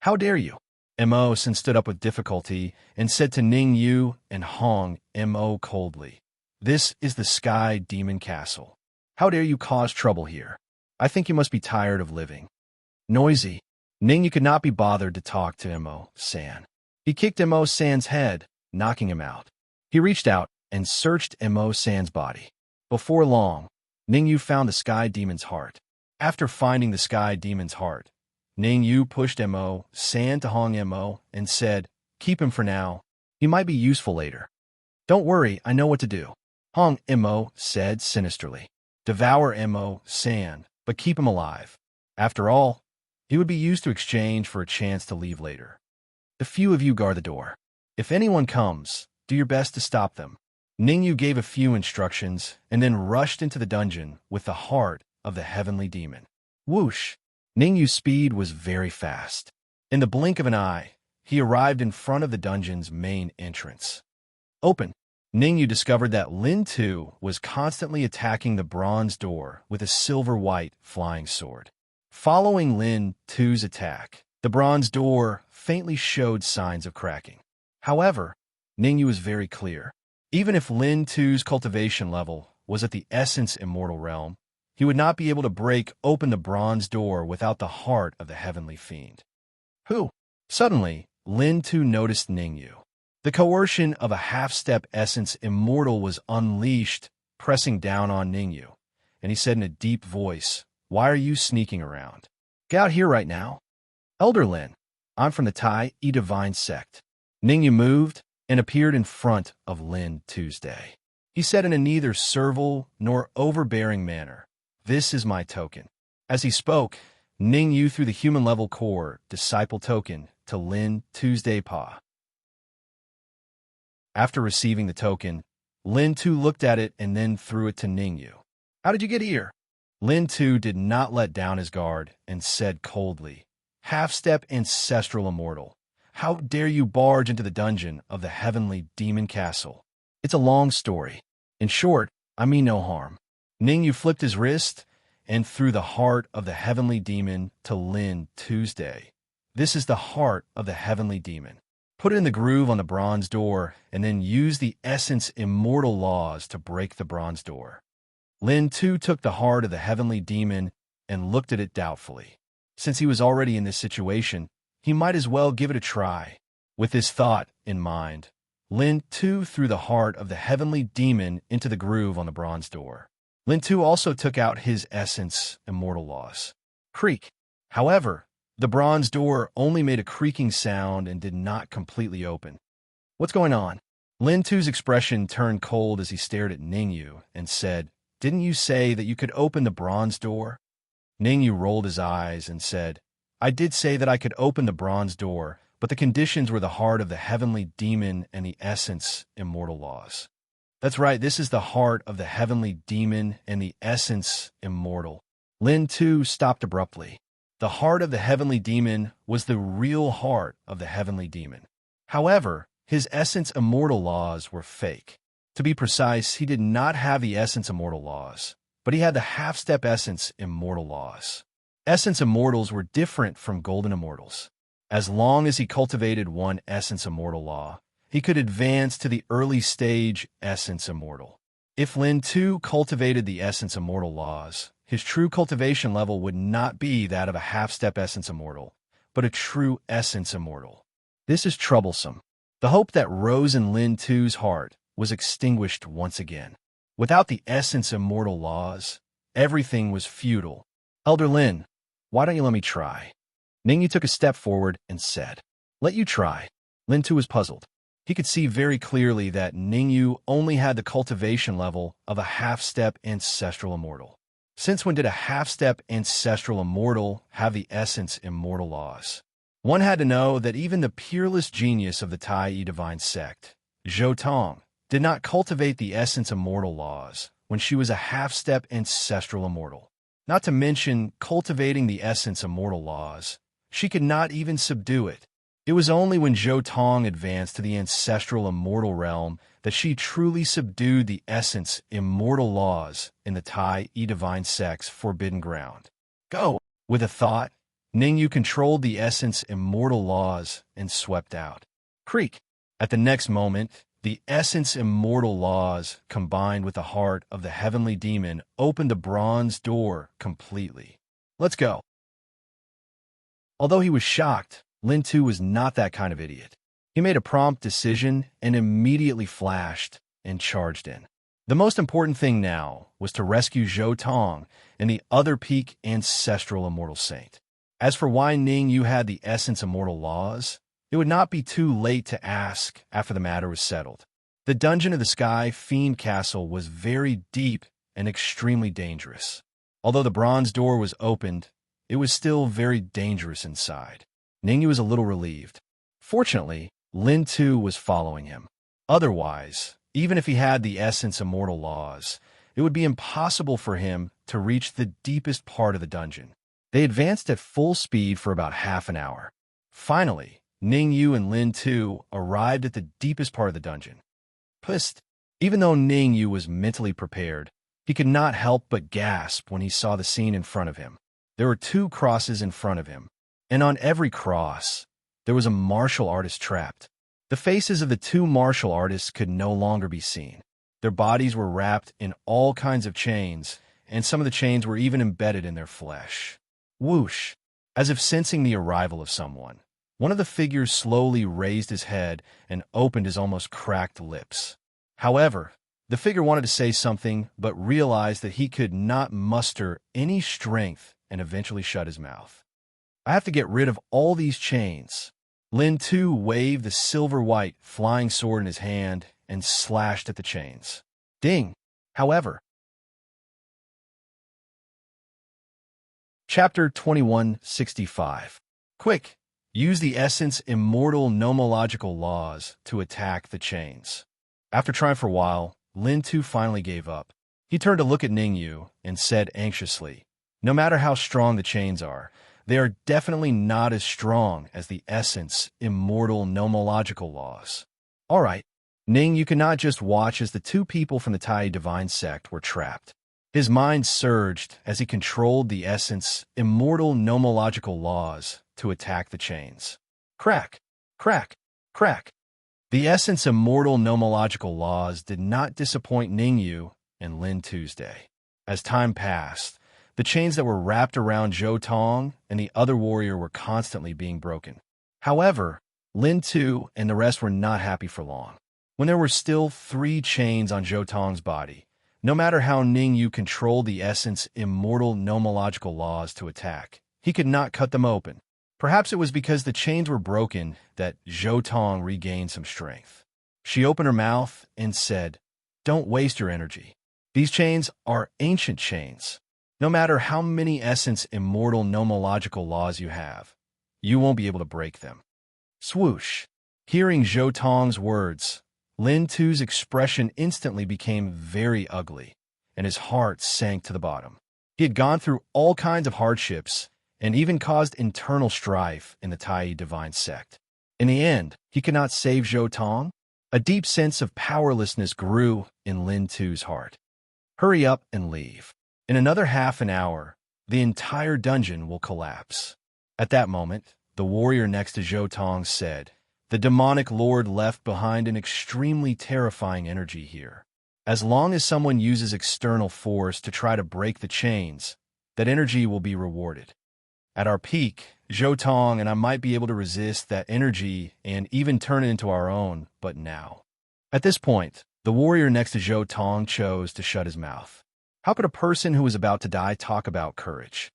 "How dare you?" Mo San stood up with difficulty and said to Ningyu and Hong Mo coldly, "This is the Sky Demon Castle. How dare you cause trouble here? I think you must be tired of living." Noisy. Ningyu could not be bothered to talk to Mo San. He kicked Mo San's head, knocking him out. He reached out and searched Mo San's body. Before long, Ningyu found the Sky Demon's heart. After finding the Sky Demon's heart, Ningyu pushed Mo San to Hong Mo and said, "Keep him for now. He might be useful later." "Don't worry, I know what to do," Hong Mo said sinisterly. "Devour Mo San, but keep him alive. After all, he would be used to exchange for a chance to leave later. The few of you guard the door. If anyone comes, do your best to stop them." Ningyu gave a few instructions and then rushed into the dungeon with the heart of the heavenly demon. Whoosh! Ningyu's speed was very fast. In the blink of an eye, he arrived in front of the dungeon's main entrance. Open. Ningyu discovered that Lin Tu was constantly attacking the bronze door with a silver-white flying sword. Following Lin Tu's attack, the bronze door faintly showed signs of cracking. However, Ningyu was very clear. Even if Lin Tu's cultivation level was at the essence immortal realm, he would not be able to break open the bronze door without the heart of the heavenly fiend. Who? Suddenly, Lin Tu noticed Ningyu. The coercion of a half-step essence immortal was unleashed, pressing down on Ningyu, and he said in a deep voice, "Why are you sneaking around? Get out here right now." "Elder Lin, I'm from the Tai E Divine Sect." Ningyu moved and appeared in front of Lin Tuesday. He said in a neither servile nor overbearing manner, "This is my token." As he spoke, Ningyu threw the human-level core disciple token to Lin Tuesday Pa. After receiving the token, Lin Tu looked at it and then threw it to Ningyu. "How did you get here?" Lin Tu did not let down his guard and said coldly, "Half-step ancestral immortal. How dare you barge into the dungeon of the heavenly demon castle? It's a long story. In short, I mean no harm. Ning Yu flipped his wrist and threw the heart of the heavenly demon to Lin Tuesday. This is the heart of the heavenly demon. Put it in the groove on the bronze door, and then use the essence immortal laws to break the bronze door. Lin Tu took the heart of the heavenly demon and looked at it doubtfully. Since he was already in this situation, he might as well give it a try. With this thought in mind, Lin Tu threw the heart of the heavenly demon into the groove on the bronze door. Lin Tu also took out his essence immortal laws. Creak. However, the bronze door only made a creaking sound and did not completely open. What's going on? Lin Tu's expression turned cold as he stared at Ning Yu and said, "Didn't you say that you could open the bronze door?" Ning Yu rolled his eyes and said, "I did say that I could open the bronze door, but the conditions were the heart of the heavenly demon and the essence immortal laws." That's right, this is the heart of the heavenly demon and the essence immortal. Lin Tu stopped abruptly. The heart of the heavenly demon was the real heart of the heavenly demon. However, his essence immortal laws were fake. To be precise, he did not have the essence immortal laws, but he had the half-step essence immortal laws. Essence immortals were different from golden immortals. As long as he cultivated one essence immortal law, he could advance to the early stage essence immortal. If Lin Tu cultivated the essence immortal laws, his true cultivation level would not be that of a half-step essence immortal, but a true essence immortal. This is troublesome. The hope that rose in Lin Tu's heart was extinguished once again. Without the essence immortal laws, everything was futile. Elder Lin, why don't you let me try? Ning Yu took a step forward and said, "Let you try." Lin Tu was puzzled. He could see very clearly that Ning Yu only had the cultivation level of a half-step ancestral immortal. Since when did a half-step ancestral immortal have the essence immortal laws? One had to know that even the peerless genius of the Tai divine sect, Zhou Tong, did not cultivate the essence immortal laws when she was a half-step ancestral immortal. Not to mention cultivating the essence immortal laws, she could not even subdue it. It was only when Zhou Tong advanced to the ancestral immortal realm that she truly subdued the essence immortal laws in the Tai divine sect's forbidden ground. Go! With a thought, Ning Yu controlled the essence immortal laws and swept out. Creak! At the next moment, the essence immortal laws, combined with the heart of the heavenly demon, opened the bronze door completely. Let's go. Although he was shocked, Lin Tu was not that kind of idiot. He made a prompt decision and immediately flashed and charged in. The most important thing now was to rescue Zhou Tong and the other peak ancestral immortal saint. As for why Ning Yu had the essence immortal laws, it would not be too late to ask after the matter was settled. The dungeon of the Sky Fiend Castle was very deep and extremely dangerous. Although the bronze door was opened, it was still very dangerous inside. Ning Yu was a little relieved. Fortunately, Lin Tu was following him. Otherwise, even if he had the essence immortal laws, it would be impossible for him to reach the deepest part of the dungeon. They advanced at full speed for about half an hour. Finally, Ning Yu and Lin Tu arrived at the deepest part of the dungeon. Psst! Even though Ning Yu was mentally prepared, he could not help but gasp when he saw the scene in front of him. There were 2 crosses in front of him, and on every cross, there was a martial artist trapped. The faces of the 2 martial artists could no longer be seen. Their bodies were wrapped in all kinds of chains, and some of the chains were even embedded in their flesh. Whoosh! As if sensing the arrival of someone, one of the figures slowly raised his head and opened his almost cracked lips. However, the figure wanted to say something, but realized that he could not muster any strength and eventually shut his mouth. I have to get rid of all these chains. Lin Tu waved the silver-white flying sword in his hand and slashed at the chains. Ding! However, Chapter 2165. Quick! Use the essence immortal nomological laws to attack the chains. After trying for a while, Lin Tu finally gave up. He turned to look at Ning Yu and said anxiously, "No matter how strong the chains are, they are definitely not as strong as the essence, immortal nomological laws. All right, Ning, you cannot just watch as the two people from the Tai divine sect were trapped. His mind surged as he controlled the essence, immortal nomological laws to attack the chains. Crack, crack, crack. The essence, immortal nomological laws did not disappoint Ningyu and Lin Tuesday. As time passed, the chains that were wrapped around Zhou Tong and the other warrior were constantly being broken. However, Lin Tu and the rest were not happy for long. When there were still 3 chains on Zhou Tong's body, no matter how Ningyu controlled the essence, immortal nomological laws to attack, he could not cut them open. Perhaps it was because the chains were broken that Zhou Tong regained some strength. She opened her mouth and said, "Don't waste your energy. These chains are ancient chains. No matter how many essence, immortal nomological laws you have, you won't be able to break them." Swoosh. Hearing Zhou Tong's words, Lin Tu's expression instantly became very ugly, and his heart sank to the bottom. He had gone through all kinds of hardships and even caused internal strife in the Tai divine sect. In the end, he could not save Zhou Tong. A deep sense of powerlessness grew in Lin Tu's heart. Hurry up and leave. In another half an hour, the entire dungeon will collapse. At that moment, the warrior next to Zhou Tong said, "The demonic lord left behind an extremely terrifying energy here. As long as someone uses external force to try to break the chains, that energy will be rewarded. At our peak, Zhou Tong and I might be able to resist that energy and even turn it into our own, but now." At this point, the warrior next to Zhou Tong chose to shut his mouth. How could a person who was about to die talk about courage?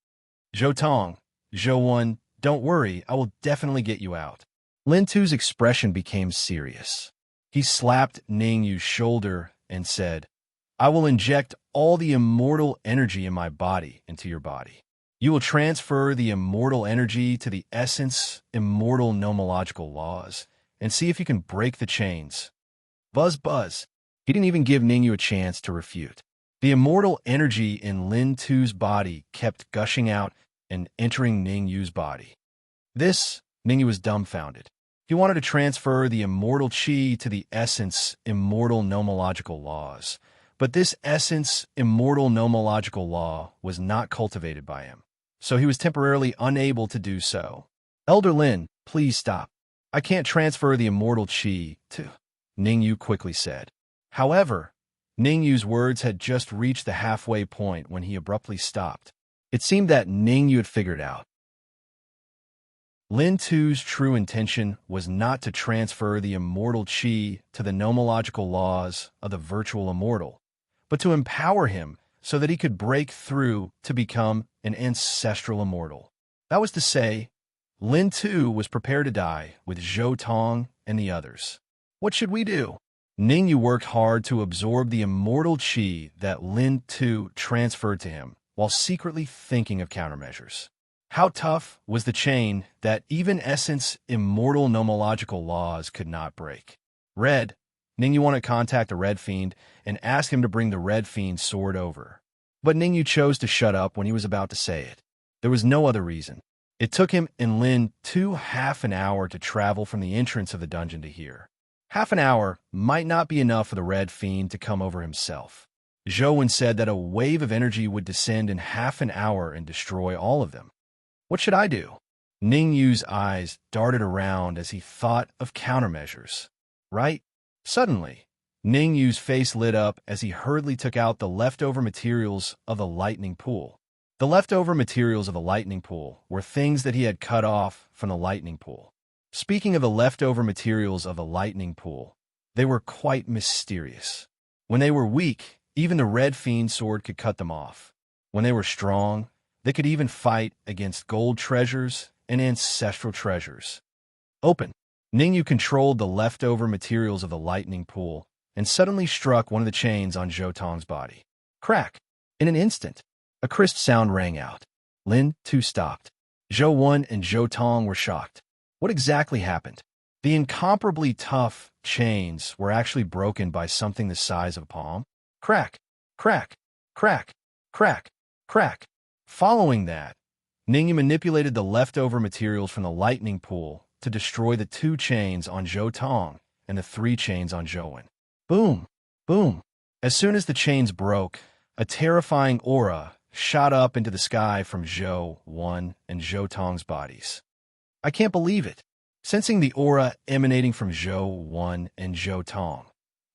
"Zhou Tong, Zhou Wan, don't worry, I will definitely get you out." Lin Tu's expression became serious. He slapped Ningyu's shoulder and said, "I will inject all the immortal energy in my body into your body. You will transfer the immortal energy to the essence, immortal nomological laws, and see if you can break the chains." Buzz, buzz. He didn't even give Ningyu a chance to refute. The immortal energy in Lin Tu's body kept gushing out and entering Ningyu's body. Ningyu was dumbfounded. He wanted to transfer the immortal chi to the essence, immortal nomological laws. But this essence, immortal nomological law was not cultivated by him, so he was temporarily unable to do so. "Elder Lin, please stop. I can't transfer the immortal chi to," Ningyu quickly said. However, Ningyu's words had just reached the halfway point when he abruptly stopped. It seemed that Ningyu had figured out. Lin Tu's true intention was not to transfer the immortal chi to the nomological laws of the virtual immortal, but to empower him so that he could break through to become an ancestral immortal. That was to say, Lin Tu was prepared to die with Zhou Tong and the others. What should we do? Ningyu worked hard to absorb the immortal chi that Lin Tu transferred to him, while secretly thinking of countermeasures. How tough was the chain that even essence immortal nomological laws could not break? Red. Ningyu wanted to contact the Red Fiend and ask him to bring the Red Fiend's sword over. But Ningyu chose to shut up when he was about to say it. There was no other reason. It took him and Lin Tu half an hour to travel from the entrance of the dungeon to here. Half an hour might not be enough for the Red Fiend to come over himself. Zhou said that a wave of energy would descend in half an hour and destroy all of them. What should I do? Ningyu's eyes darted around as he thought of countermeasures. Right? Suddenly, Ningyu's face lit up as he hurriedly took out the leftover materials of the lightning pool. The leftover materials of the lightning pool were things that he had cut off from the lightning pool. Speaking of the leftover materials of the lightning pool, they were quite mysterious. When they were weak, even the Red Fiend sword could cut them off. When they were strong, they could even fight against gold treasures and ancestral treasures. Open. Ningyu controlled the leftover materials of the lightning pool and suddenly struck one of the chains on Zhou Tong's body. Crack. In an instant, a crisp sound rang out. Lin Tu stopped. Zhou Wan and Zhou Tong were shocked. What exactly happened? The incomparably tough chains were actually broken by something the size of a palm. Crack, crack, crack, crack, crack. Following that, Ningyu manipulated the leftover materials from the lightning pool to destroy the 2 chains on Zhou Tong and the 3 chains on Zhou. Boom! Boom! As soon as the chains broke, a terrifying aura shot up into the sky from Zhou Wan and Zhou Tong's bodies. I can't believe it. Sensing the aura emanating from Zhou Wan and Zhou Tong,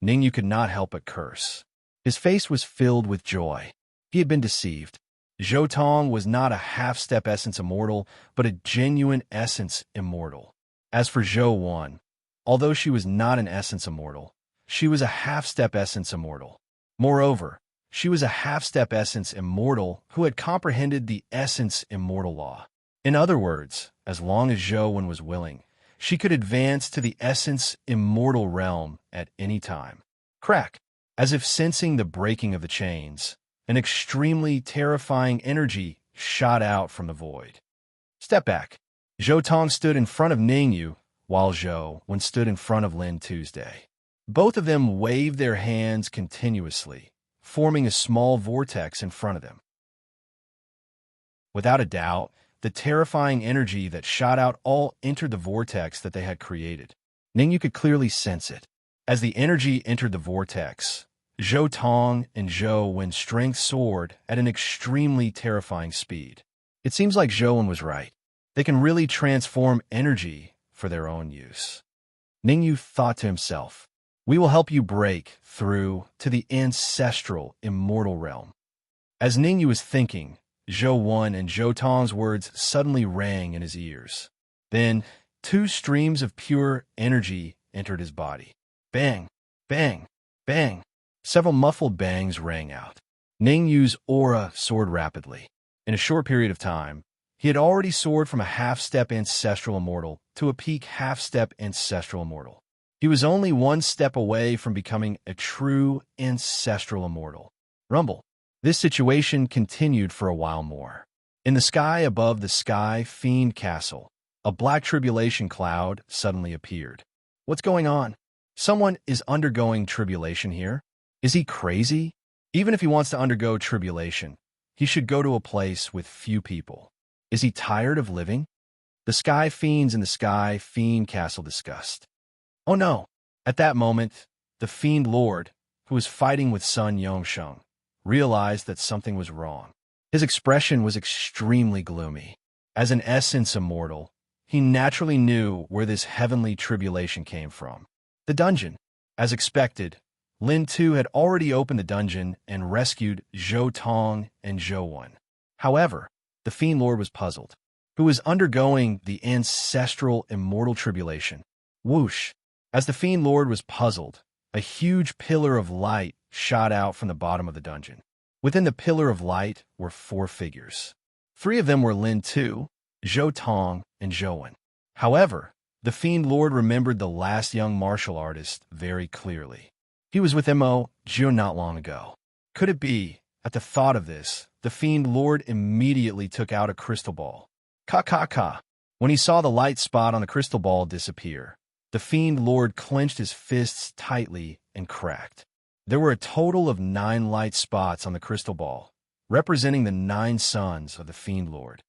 Ningyu could not help but curse. His face was filled with joy. He had been deceived. Zhou Tong was not a half-step essence immortal, but a genuine essence immortal. As for Zhou Wan, although she was not an essence immortal, she was a half-step essence immortal. Moreover, she was a half-step essence immortal who had comprehended the essence immortal law. In other words, as long as Zhou Wan was willing, she could advance to the essence immortal realm at any time. Crack! As if sensing the breaking of the chains, an extremely terrifying energy shot out from the void. Step back. Zhou Tong stood in front of Ningyu, while Zhou Wan stood in front of Lin Tuesday. Both of them waved their hands continuously, forming a small vortex in front of them. Without a doubt, the terrifying energy that shot out all entered the vortex that they had created. Ningyu could clearly sense it. As the energy entered the vortex, Zhou Tong and Zhou Wan's strength soared at an extremely terrifying speed. It seems like Zhou Wan was right. They can really transform energy for their own use. Ningyu thought to himself, "We will help you break through to the ancestral immortal realm." As Ningyu was thinking, Zhou Wan and Zhou Tong's words suddenly rang in his ears. Then, 2 streams of pure energy entered his body. Bang! Bang! Bang! Several muffled bangs rang out. Ningyu's aura soared rapidly. In a short period of time, he had already soared from a half-step ancestral immortal to a peak half-step ancestral immortal. He was only 1 step away from becoming a true ancestral immortal. Rumble. This situation continued for a while more. In the sky above the Sky Fiend Castle, a black tribulation cloud suddenly appeared. What's going on? Someone is undergoing tribulation here? Is he crazy? Even if he wants to undergo tribulation, he should go to a place with few people. Is he tired of living? The Sky Fiends in the Sky Fiend Castle discussed. Oh no! At that moment, the Fiend Lord, who was fighting with Sun Yongsheng, realized that something was wrong. His expression was extremely gloomy. As an essence immortal, he naturally knew where this heavenly tribulation came from. The dungeon. As expected, Lin Tu had already opened the dungeon and rescued Zhou Tong and Zhou Wan. However, the Fiend Lord was puzzled. Who was undergoing the ancestral immortal tribulation? Whoosh! As the Fiend Lord was puzzled, a huge pillar of light shot out from the bottom of the dungeon. Within the pillar of light were 4 figures. 3 of them were Lin Tu, Zhou Tong, and Zhou Wan. However, the Fiend Lord remembered the last young martial artist very clearly. He was with Mo Jiu not long ago. Could it be? At the thought of this, the Fiend Lord immediately took out a crystal ball. Ka. When he saw the light spot on the crystal ball disappear, the Fiend Lord clenched his fists tightly and cracked. There were a total of 9 light spots on the crystal ball, representing the 9 sons of the Fiend Lord.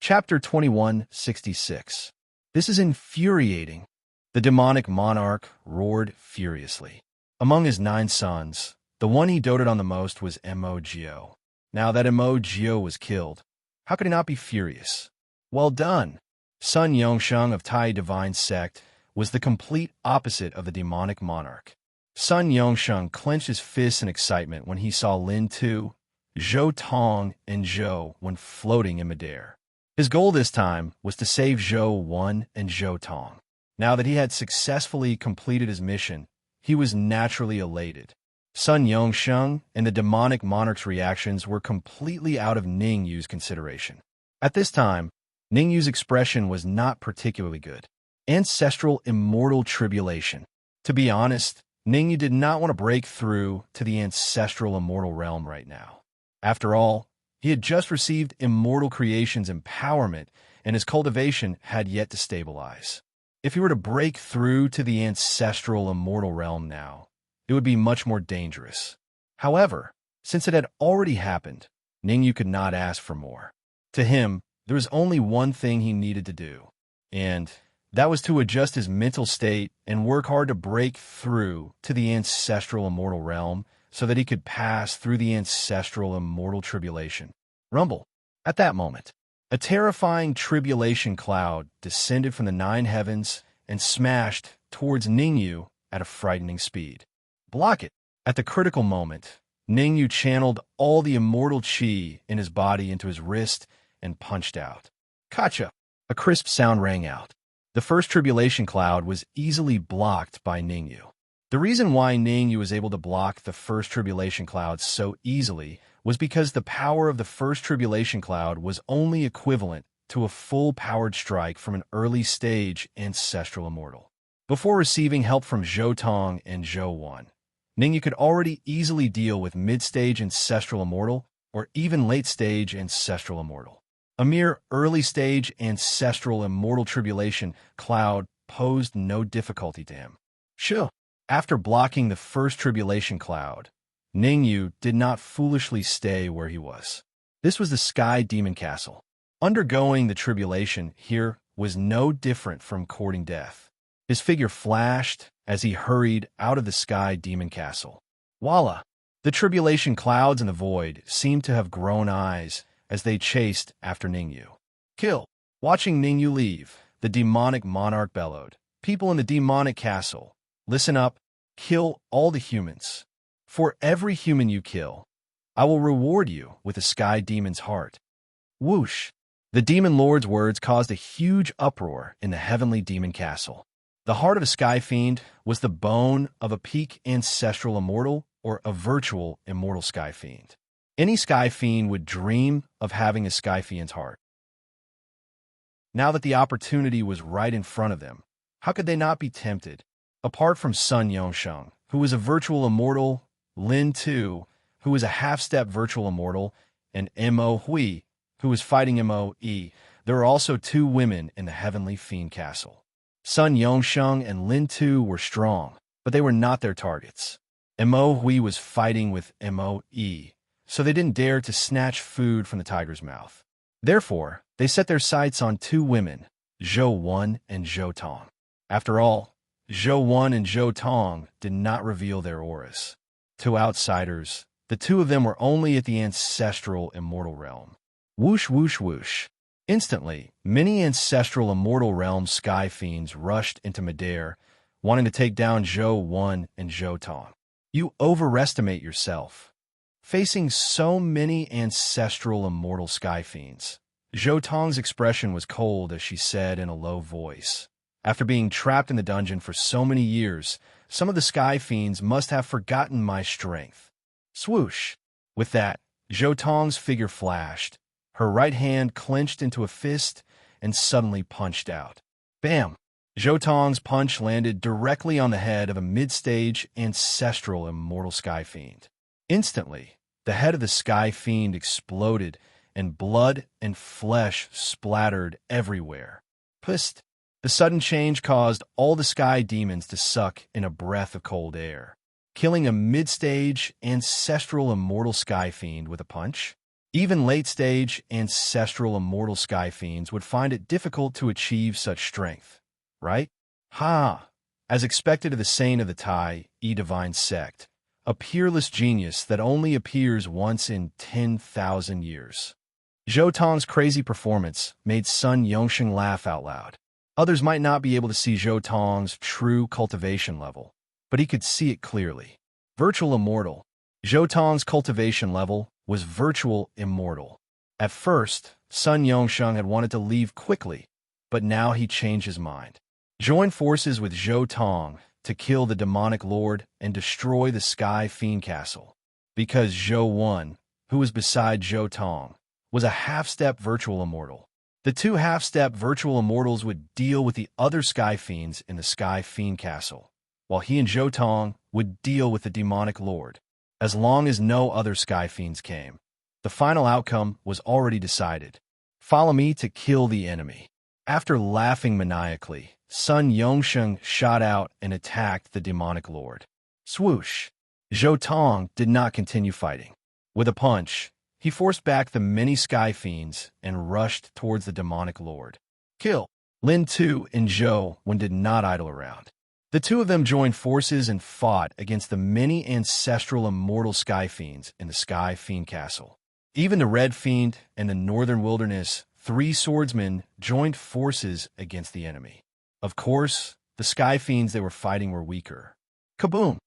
Chapter 2166. This is infuriating. The demonic monarch roared furiously. Among his 9 sons, the one he doted on the most was Mo Jiu. Now that Mo Jiu was killed, how could he not be furious? Well done! Sun Yongsheng of Tai Divine Sect was the complete opposite of the demonic monarch. Sun Yongsheng clenched his fists in excitement when he saw Lin Tu, Zhou Tong, and Zhou Wan floating in midair. His goal this time was to save Zhou Wan and Zhou Tong. Now that he had successfully completed his mission, he was naturally elated. Sun Yongsheng and the demonic monarch's reactions were completely out of Ningyu's consideration. At this time, Ningyu's expression was not particularly good. Ancestral immortal tribulation. To be honest, Ningyu did not want to break through to the ancestral immortal realm right now. After all, he had just received immortal creation's empowerment, and his cultivation had yet to stabilize. If he were to break through to the ancestral immortal realm now, it would be much more dangerous. However, Since it had already happened, Ningyu could not ask for more. To him, there was only one thing he needed to do, and that was to adjust his mental state and work hard to break through to the ancestral immortal realm so that he could pass through the ancestral immortal tribulation. Rumble. At that moment, a terrifying tribulation cloud descended from the 9 heavens and smashed towards Ningyu at a frightening speed. Block it. At the critical moment, Ningyu channeled all the immortal chi in his body into his wrist and punched out. Kacha! A crisp sound rang out. The first tribulation cloud was easily blocked by Ningyu. The reason why Ningyu was able to block the first tribulation cloud so easily was because the power of the first tribulation cloud was only equivalent to a full-powered strike from an early-stage ancestral immortal. Before receiving help from Zhou Tong and Zhou Wan, Ningyu could already easily deal with mid-stage ancestral immortal or even late-stage ancestral immortal. A mere early-stage ancestral immortal tribulation cloud posed no difficulty to him. Sure. After blocking the first tribulation cloud, Ningyu did not foolishly stay where he was. This was the Sky Demon Castle. Undergoing the tribulation here was no different from courting death. His figure flashed as he hurried out of the Sky Demon Castle. Voila! The tribulation clouds in the void seemed to have grown eyes as they chased after Ningyu. Kill! Watching Ningyu leave, the demonic monarch bellowed. People in the demonic castle, listen up, kill all the humans. For every human you kill, I will reward you with a sky demon's heart. Whoosh! The demon lord's words caused a huge uproar in the heavenly demon castle. The heart of a sky fiend was the bone of a peak ancestral immortal or a virtual immortal sky fiend. Any sky fiend would dream of having a sky fiend's heart. Now that the opportunity was right in front of them, how could they not be tempted? Apart from Sun Yongsheng, who was a virtual immortal, Lin Tu, who was a half-step virtual immortal, and Mo Hui, who was fighting Moe, there were also 2 women in the heavenly fiend castle. Sun Yongsheng and Lin Tu were strong, but they were not their targets. Mo Hui was fighting with Moe, so they didn't dare to snatch food from the tiger's mouth. Therefore, they set their sights on 2 women, Zhou Wan and Zhou Tong. After all, Zhou Wan and Zhou Tong did not reveal their auras. To outsiders, the 2 of them were only at the ancestral immortal realm. Whoosh, whoosh, whoosh. Instantly, many ancestral immortal realm sky fiends rushed into midair, wanting to take down Zhou Wan and Zhou Tong. You overestimate yourself. Facing so many ancestral immortal sky fiends, Zhou Tong's expression was cold as she said in a low voice, after being trapped in the dungeon for so many years, some of the sky fiends must have forgotten my strength. Swoosh! With that, Zhou Tong's figure flashed. Her right hand clenched into a fist and suddenly punched out. Bam! Zhou Tong's punch landed directly on the head of a mid-stage ancestral immortal sky fiend. Instantly, the head of the sky fiend exploded and blood and flesh splattered everywhere. Psst! The sudden change caused all the sky demons to suck in a breath of cold air, killing a mid-stage ancestral immortal sky fiend with a punch. Even late-stage ancestral immortal sky fiends would find it difficult to achieve such strength, right? Ha! As expected of the saint of the Tai Divine Sect, a peerless genius that only appears once in 10,000 years. Zhou Tong's crazy performance made Sun Yongsheng laugh out loud. Others might not be able to see Zhou Tong's true cultivation level, but he could see it clearly. Virtual immortal. Zhou Tong's cultivation level was virtual immortal. At first, Sun Yongsheng had wanted to leave quickly, but now he changed his mind. Join forces with Zhou Tong to kill the demonic lord and destroy the Sky Fiend Castle. Because Zhou Wan, who was beside Zhou Tong, was a half-step virtual immortal. The 2 half-step virtual immortals would deal with the other Sky Fiends in the Sky Fiend Castle, while he and Zhou Tong would deal with the demonic lord. As long as no other Sky Fiends came, the final outcome was already decided. Follow me to kill the enemy. After laughing maniacally, Sun Yongsheng shot out and attacked the demonic lord. Swoosh! Zhou Tong did not continue fighting. With a punch, he forced back the many sky fiends and rushed towards the demonic lord. Kill! Lin Tu and Zhou Wen did not idle around. The two of them joined forces and fought against the many ancestral immortal sky fiends in the Sky Fiend Castle. Even the Red Fiend and the Northern Wilderness, 3 swordsmen, joined forces against the enemy. Of course, the sky fiends they were fighting were weaker. Kaboom!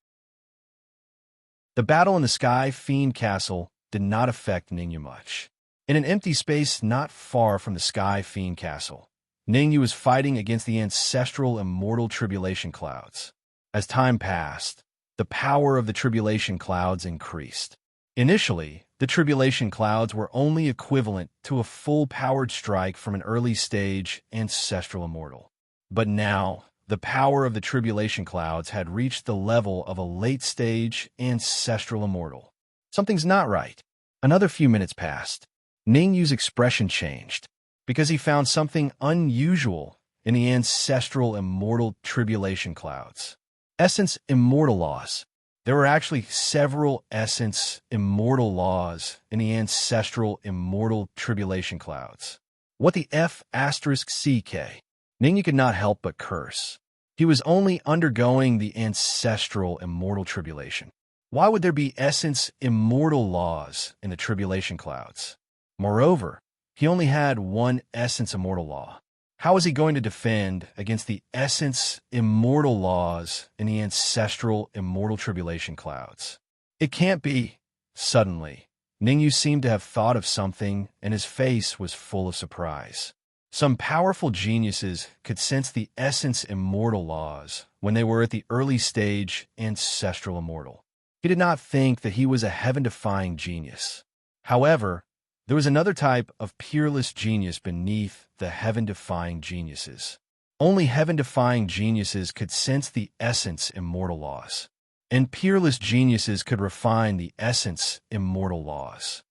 The battle in the Sky Fiend Castle did not affect Ningyu much. In an empty space not far from the Sky Fiend Castle, Ningyu was fighting against the ancestral immortal tribulation clouds. As time passed, the power of the tribulation clouds increased. Initially, the tribulation clouds were only equivalent to a full-powered strike from an early-stage ancestral immortal. But now, the power of the tribulation clouds had reached the level of a late-stage ancestral immortal. Something's not right. Another few minutes passed. Ningyu's expression changed, because he found something unusual in the ancestral immortal tribulation clouds. Essence immortal laws. There were actually several essence immortal laws in the ancestral immortal tribulation clouds. What the F***CK? Ningyu could not help but curse. He was only undergoing the ancestral immortal tribulation. Why would there be essence immortal laws in the tribulation clouds? Moreover, he only had one essence immortal law. How was he going to defend against the essence immortal laws in the ancestral immortal tribulation clouds? It can't be. Suddenly, Ningyu seemed to have thought of something, and his face was full of surprise. Some powerful geniuses could sense the essence immortal laws when they were at the early stage ancestral immortal. He did not think that he was a heaven-defying genius. However, there was another type of peerless genius beneath the heaven-defying geniuses. Only heaven-defying geniuses could sense the essence immortal laws, and peerless geniuses could refine the essence immortal laws.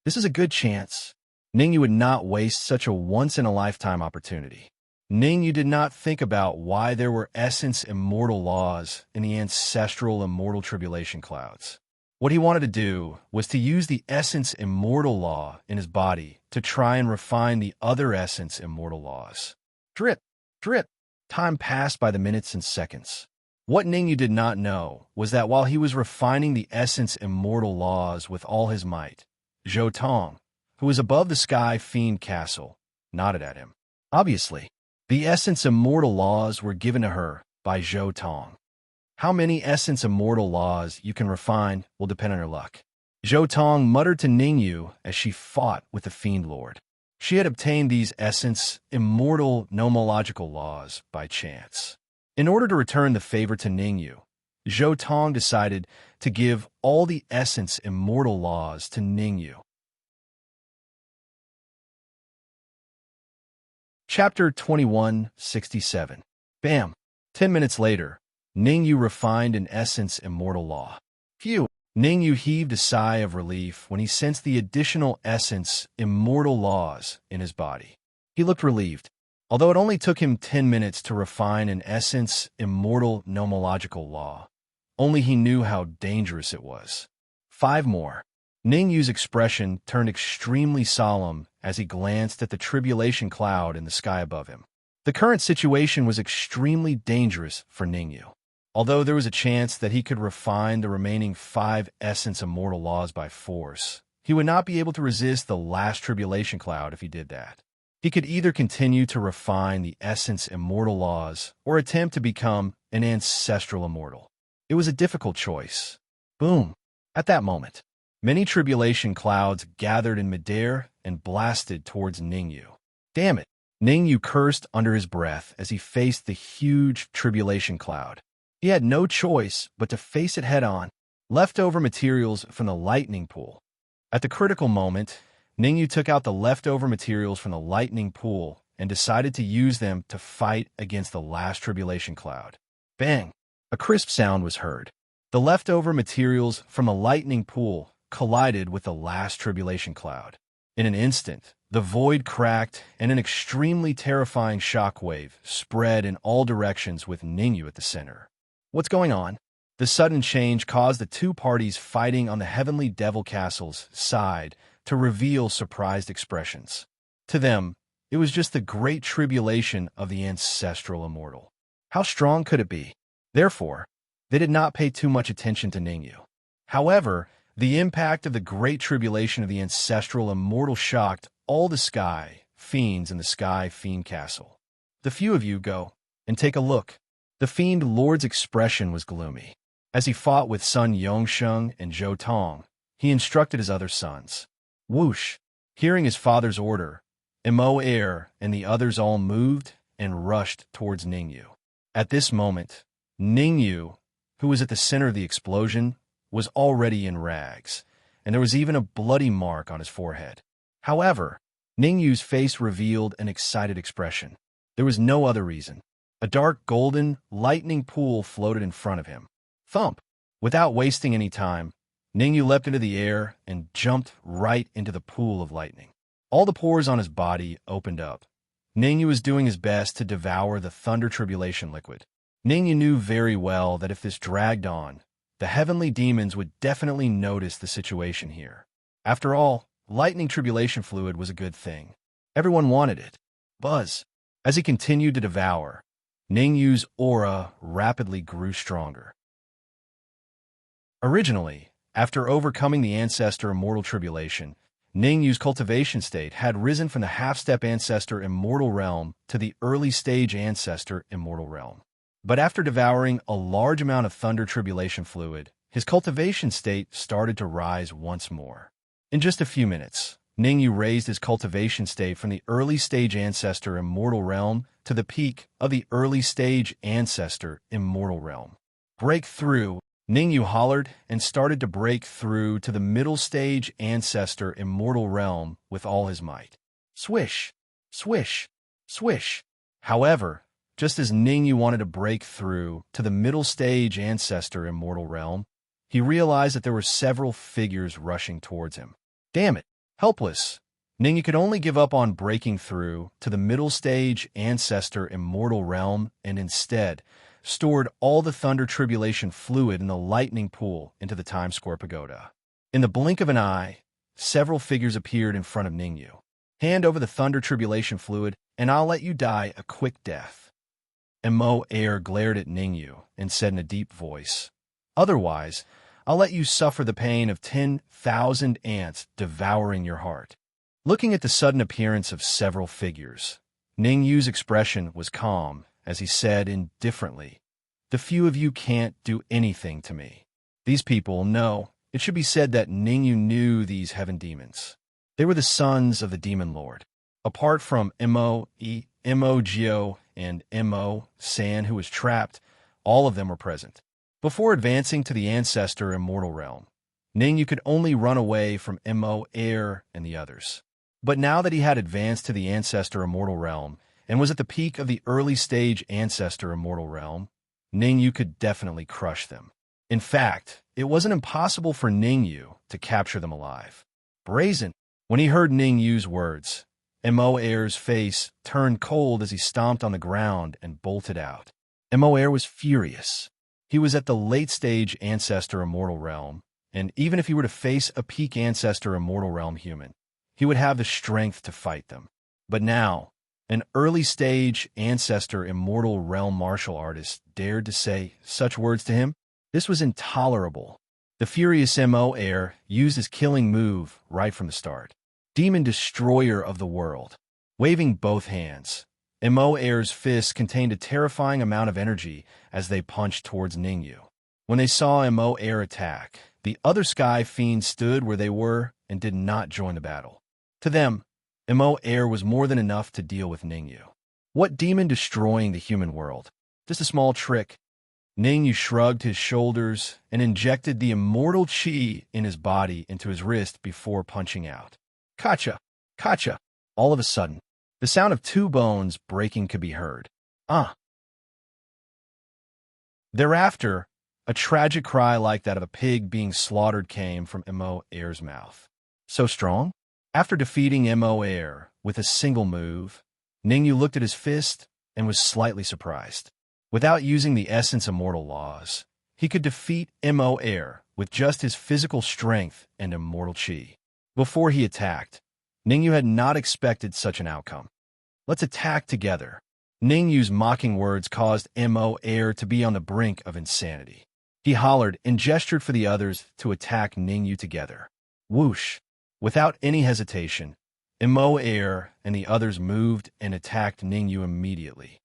This is a good chance. Ningyu would not waste such a once-in-a-lifetime opportunity. Ningyu did not think about why there were essence immortal laws in the ancestral immortal tribulation clouds. What he wanted to do was to use the essence immortal law in his body to try and refine the other essence immortal laws. Drip, drip. Time passed by the minutes and seconds. What Ningyu did not know was that while he was refining the essence immortal laws with all his might, Zhou Tong, who was above the Sky Fiend Castle, nodded at him. Obviously, the essence immortal laws were given to her by Zhou Tong. How many essence immortal laws you can refine will depend on your luck. Zhou Tong muttered to Ningyu as she fought with the Fiend Lord. She had obtained these essence immortal nomological laws by chance. In order to return the favor to Ningyu, Zhou Tong decided to give all the essence immortal laws to Ningyu. Chapter 2167. Bam! 10 minutes later, Ningyu refined an essence immortal law. Phew! Ningyu heaved a sigh of relief when he sensed the additional essence immortal laws in his body. He looked relieved. Although it only took him 10 minutes to refine an essence immortal nomological law, only he knew how dangerous it was. 5 more. Ningyu's expression turned extremely solemn as he glanced at the tribulation cloud in the sky above him. The current situation was extremely dangerous for Ningyu. Although there was a chance that he could refine the remaining 5 essence immortal laws by force, he would not be able to resist the last tribulation cloud if he did that. He could either continue to refine the essence immortal laws or attempt to become an ancestral immortal. It was a difficult choice. Boom! At that moment, many tribulation clouds gathered in midair and blasted towards Ningyu. Damn it! Ningyu cursed under his breath as he faced the huge tribulation cloud. He had no choice but to face it head-on. Leftover materials from the lightning pool. At the critical moment, Ningyu took out the leftover materials from the lightning pool and decided to use them to fight against the last tribulation cloud. Bang! A crisp sound was heard. The leftover materials from the lightning pool collided with the last tribulation cloud. In an instant, the void cracked and an extremely terrifying shockwave spread in all directions with Ningyu at the center. What's going on? The sudden change caused the two parties fighting on the heavenly devil castle's side to reveal surprised expressions. To them, it was just the great tribulation of the ancestral immortal. How strong could it be? Therefore, they did not pay too much attention to Ningyu. However, the impact of the great tribulation of the ancestral immortal shocked all the sky fiends in the sky fiend castle. The few of you go and take a look. The fiend lord's expression was gloomy. As he fought with Sun Yongsheng and Zhou Tong, he instructed his other sons. Whoosh! Hearing his father's order, Mo Air and the others all moved and rushed towards Ningyu. At this moment, Ningyu, who was at the center of the explosion, was already in rags, and there was even a bloody mark on his forehead. However, Ningyu's face revealed an excited expression. There was no other reason. A dark golden, lightning pool floated in front of him. Thump! Without wasting any time, Ningyu leapt into the air and jumped right into the pool of lightning. All the pores on his body opened up. Ningyu was doing his best to devour the thunder tribulation liquid. Ningyu knew very well that if this dragged on, the heavenly demons would definitely notice the situation here. After all, lightning tribulation fluid was a good thing. Everyone wanted it. Buzz! As he continued to devour, Ningyu's aura rapidly grew stronger. Originally, after overcoming the ancestor immortal tribulation, Ningyu's cultivation state had risen from the half-step ancestor immortal realm to the early-stage ancestor immortal realm. But after devouring a large amount of thunder tribulation fluid, his cultivation state started to rise once more. In just a few minutes, Ningyu raised his cultivation state from the early-stage ancestor immortal realm to the peak of the early-stage ancestor immortal realm. Break through! Ningyu hollered and started to break through to the middle-stage ancestor immortal realm with all his might. Swish! Swish! Swish! However, just as Ningyu wanted to break through to the middle-stage ancestor immortal realm, he realized that there were several figures rushing towards him. Damn it! Helpless, Ningyu could only give up on breaking through to the middle-stage ancestor immortal realm and instead stored all the thunder tribulation fluid in the lightning pool into the Time Square Pagoda. In the blink of an eye, several figures appeared in front of Ningyu. Hand over the thunder tribulation fluid, and I'll let you die a quick death. Mo Air glared at Ningyu and said in a deep voice, Otherwise, I'll let you suffer the pain of 10,000 ants devouring your heart. Looking at the sudden appearance of several figures, Ningyu's expression was calm as he said indifferently, The few of you can't do anything to me. These people, no, it should be said that Ningyu knew these heaven demons. They were the sons of the demon lord. Apart from Mo Gio, and Mo San, who was trapped, all of them were present. Before advancing to the ancestor immortal realm, Ningyu could only run away from Mo Air and the others. But now that he had advanced to the ancestor immortal realm and was at the peak of the early-stage ancestor immortal realm, Ningyu could definitely crush them. In fact, it wasn't impossible for Ningyu to capture them alive. Brazen! When he heard Ningyu's words, Mo Air's face turned cold as he stomped on the ground and bolted out. Mo Air was furious. He was at the late-stage ancestor immortal realm, and even if he were to face a peak ancestor immortal realm human, he would have the strength to fight them. But now, an early-stage ancestor immortal realm martial artist dared to say such words to him? This was intolerable. The furious Mo Air used his killing move right from the start. Demon Destroyer of the World. Waving both hands, Mo Air's fists contained a terrifying amount of energy as they punched towards Ningyu. When they saw Mo Air attack, the other Sky Fiends stood where they were and did not join the battle. To them, Mo Air was more than enough to deal with Ningyu. What demon destroying the human world? Just a small trick. Ningyu shrugged his shoulders and injected the immortal chi in his body into his wrist before punching out. Kacha! Kacha! All of a sudden, the sound of two bones breaking could be heard. Ah! Thereafter, a tragic cry like that of a pig being slaughtered came from Mo Air's mouth. So strong? After defeating Mo Air with a single move, Ningyu looked at his fist and was slightly surprised. Without using the essence immortal laws, he could defeat Mo Air with just his physical strength and immortal chi. Before he attacked, Ningyu had not expected such an outcome. Let's attack together. Ningyu's mocking words caused Mo Air to be on the brink of insanity. He hollered and gestured for the others to attack Ningyu together. Whoosh! Without any hesitation, Mo Air and the others moved and attacked Ningyu immediately.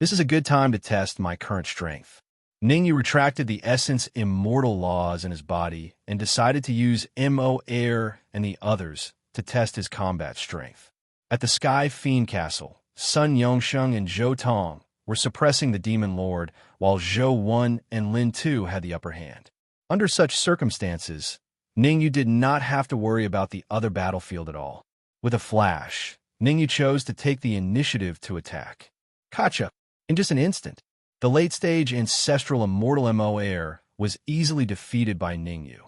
This is a good time to test my current strength. Ningyu retracted the essence immortal laws in his body and decided to use Mo Air and the others to test his combat strength. At the Sky Fiend Castle, Sun Yongsheng and Zhou Tong were suppressing the Demon Lord, while Zhou 1 and Lin 2 had the upper hand. Under such circumstances, Ningyu did not have to worry about the other battlefield at all. With a flash, Ningyu chose to take the initiative to attack. Gotcha! In just an instant, the late-stage ancestral immortal Mo Air was easily defeated by Ningyu.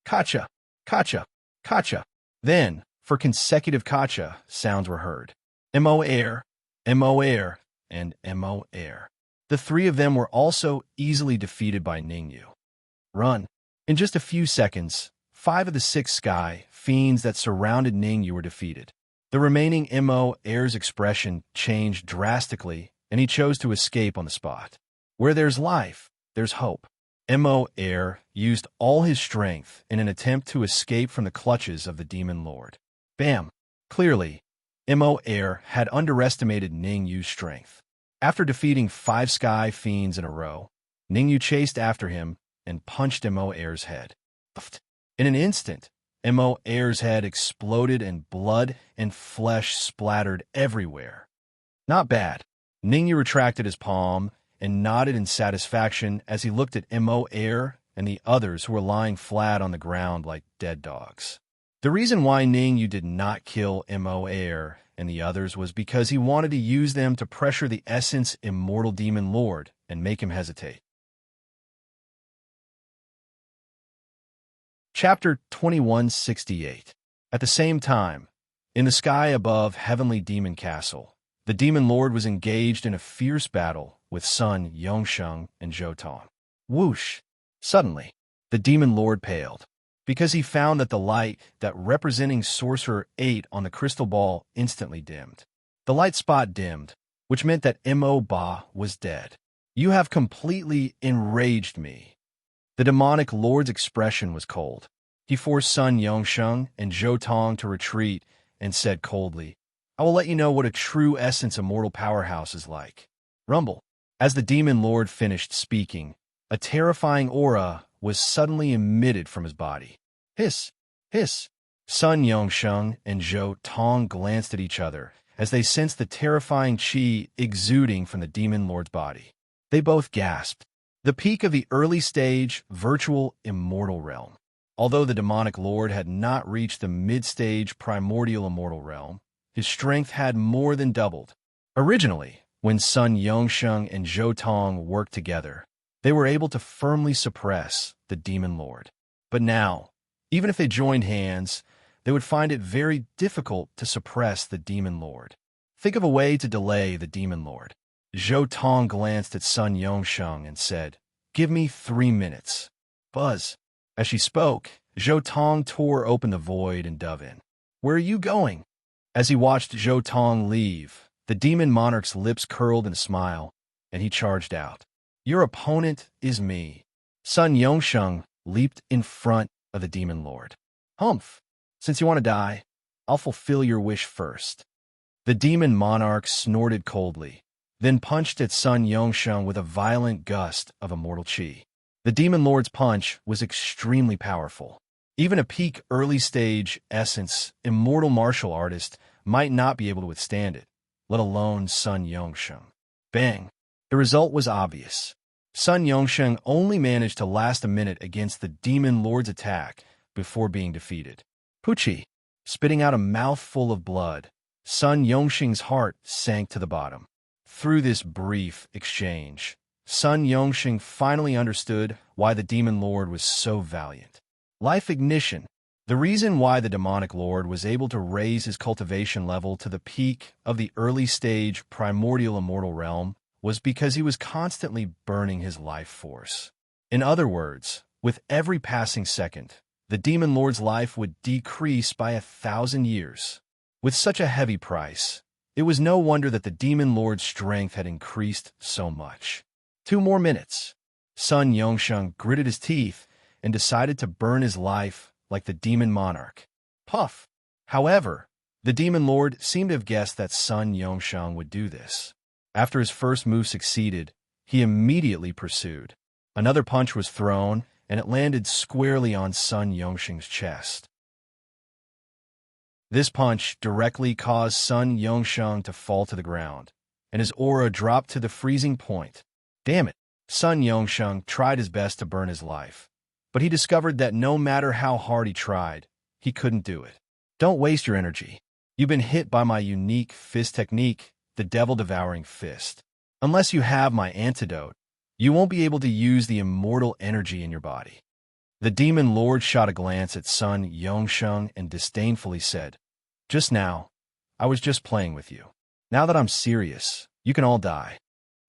Gotcha! Gotcha! Gotcha! Then, for consecutive gotcha, sounds were heard. Mo Air, Mo Air, and Mo Air. The three of them were also easily defeated by Ningyu. Run! In just a few seconds, 5 of the 6 Sky Fiends that surrounded Ningyu were defeated. The remaining Mo Air's expression changed drastically, and he chose to escape on the spot. Where there's life, there's hope. Mo Air used all his strength in an attempt to escape from the clutches of the Demon Lord. Bam! Clearly, Mo Air had underestimated Ningyu's strength. After defeating 5 Sky Fiends in a row, Ningyu chased after him and punched Mo Air's head. In an instant, Mo Air's head exploded and blood and flesh splattered everywhere. Not bad. Ningyu retracted his palm and nodded in satisfaction as he looked at Mo Air and the others who were lying flat on the ground like dead dogs. The reason why Ningyu did not kill Mo Air and the others was because he wanted to use them to pressure the Essence Immortal Demon Lord and make him hesitate. Chapter 2168. At the same time, in the sky above Heavenly Demon Castle, the Demon Lord was engaged in a fierce battle with Sun Yongsheng and Zhou Tong. Whoosh! Suddenly, the Demon Lord paled, because he found that the light that representing Sorcerer 8 on the crystal ball instantly dimmed. The light spot dimmed, which meant that Mo Ba was dead. You have completely enraged me. The demonic lord's expression was cold. He forced Sun Yongsheng and Zhou Tong to retreat and said coldly, I will let you know what a true essence immortal powerhouse is like. Rumble. As the Demon Lord finished speaking, a terrifying aura was suddenly emitted from his body. Hiss! Hiss! Sun Yongsheng and Zhou Tong glanced at each other as they sensed the terrifying chi exuding from the Demon Lord's body. They both gasped. The peak of the early-stage, virtual, immortal realm. Although the demonic lord had not reached the mid-stage primordial immortal realm, his strength had more than doubled. Originally, when Sun Yongsheng and Zhou Tong worked together, they were able to firmly suppress the Demon Lord. But now, even if they joined hands, they would find it very difficult to suppress the Demon Lord. Think of a way to delay the Demon Lord. Zhou Tong glanced at Sun Yongsheng and said, Give me 3 minutes. Buzz. As she spoke, Zhou Tong tore open the void and dove in. Where are you going? As he watched Zhou Tong leave, the demon monarch's lips curled in a smile, and he charged out. Your opponent is me. Sun Yongsheng leaped in front of the demon lord. Humph! Since you want to die, I'll fulfill your wish first. The demon monarch snorted coldly, then punched at Sun Yongsheng with a violent gust of immortal chi. The Demon Lord's punch was extremely powerful. Even a peak early-stage essence, immortal martial artist might not be able to withstand it, let alone Sun Yongsheng. Bang! The result was obvious. Sun Yongsheng only managed to last a minute against the Demon Lord's attack before being defeated. Poochie! Spitting out a mouthful of blood, Sun Yongsheng's heart sank to the bottom. Through this brief exchange, Sun Yongsheng finally understood why the Demon Lord was so valiant. Life ignition. The reason why the demonic lord was able to raise his cultivation level to the peak of the early-stage primordial immortal realm was because he was constantly burning his life force. In other words, with every passing second, the Demon Lord's life would decrease by 1,000 years. With such a heavy price, it was no wonder that the Demon Lord's strength had increased so much. 2 more minutes. Sun Yongsheng gritted his teeth and decided to burn his life like the demon monarch. Puff. However, the Demon Lord seemed to have guessed that Sun Yongsheng would do this. After his first move succeeded, he immediately pursued. Another punch was thrown, and it landed squarely on Sun Yongsheng's chest. This punch directly caused Sun Yongsheng to fall to the ground, and his aura dropped to the freezing point. Damn it! Sun Yongsheng tried his best to burn his life, but he discovered that no matter how hard he tried, he couldn't do it. Don't waste your energy. You've been hit by my unique fist technique, the Devil-Devouring Fist. Unless you have my antidote, you won't be able to use the immortal energy in your body. The Demon Lord shot a glance at Sun Yongsheng and disdainfully said, "Just now, I was just playing with you. Now that I'm serious, you can all die."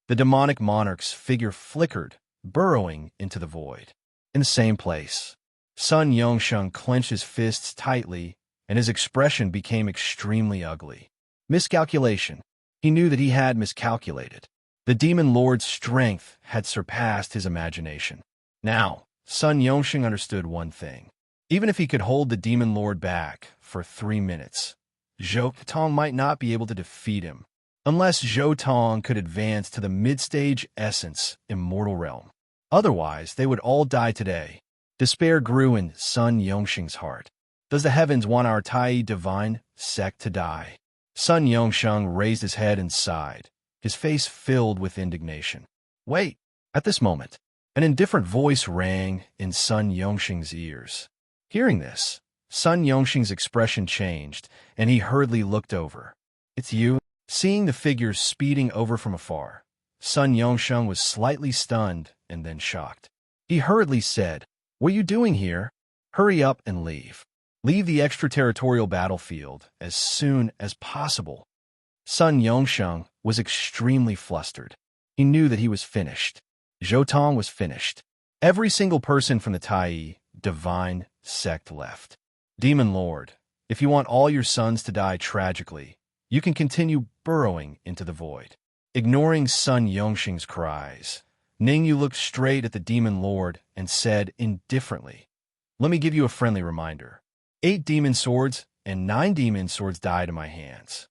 The demonic monarch's figure flickered, burrowing into the void. In the same place, Sun Yongsheng clenched his fists tightly, and his expression became extremely ugly. Miscalculation. He knew that he had miscalculated. The Demon Lord's strength had surpassed his imagination. Now, Sun Yongsheng understood one thing. Even if he could hold the Demon Lord back for 3 minutes, Zhou Tong might not be able to defeat him, unless Zhou Tong could advance to the mid-stage essence immortal realm. Otherwise, they would all die today. Despair grew in Sun Yongsheng's heart. Does the heavens want our Tai divine sect to die? Sun Yongsheng raised his head and sighed, his face filled with indignation. Wait! At this moment, an indifferent voice rang in Sun Yongsheng's ears. Hearing this, Sun Yongsheng's expression changed, and he hurriedly looked over. "It's you?" Seeing the figure speeding over from afar, Sun Yongsheng was slightly stunned and then shocked. He hurriedly said, "What are you doing here? Hurry up and leave. Leave the extraterritorial battlefield as soon as possible." Sun Yongsheng was extremely flustered. He knew that he was finished. Zhou Tong was finished. Every single person from the Tai divine sect left. Demon Lord, if you want all your sons to die tragically, you can continue burrowing into the void. Ignoring Sun Yongsheng's cries, Ningyu looked straight at the Demon Lord and said indifferently, "Let me give you a friendly reminder. 8 demon swords and 9 demon swords died in my hands."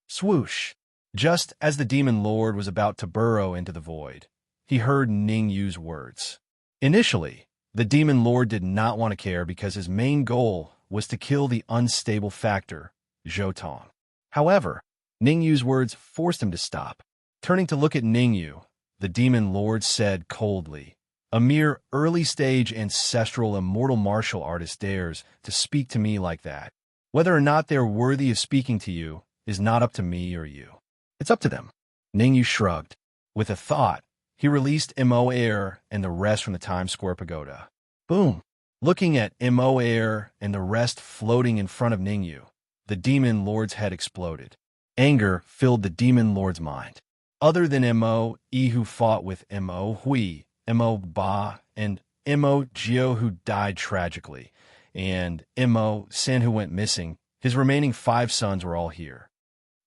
Swoosh! Just as the Demon Lord was about to burrow into the void, he heard Ningyu's words. Initially, the Demon Lord did not want to care because his main goal was to kill the unstable factor, Zhou Tong. However, Ningyu's words forced him to stop. Turning to look at Ningyu, the Demon Lord said coldly, "A mere early-stage ancestral immortal martial artist dares to speak to me like that. Whether or not they're worthy of speaking to you is not up to me or you. It's up to them." Ningyu shrugged. With a thought, he released Mo Air and the rest from the Times Square Pagoda. Boom! Looking at Mo Air and the rest floating in front of Ningyu, the Demon Lord's head exploded. Anger filled the Demon Lord's mind. Other than Mo E, who fought with Mo Hui, Mo Ba, and Mo Jio, who died tragically, and Mo San, who went missing, his remaining 5 sons were all here.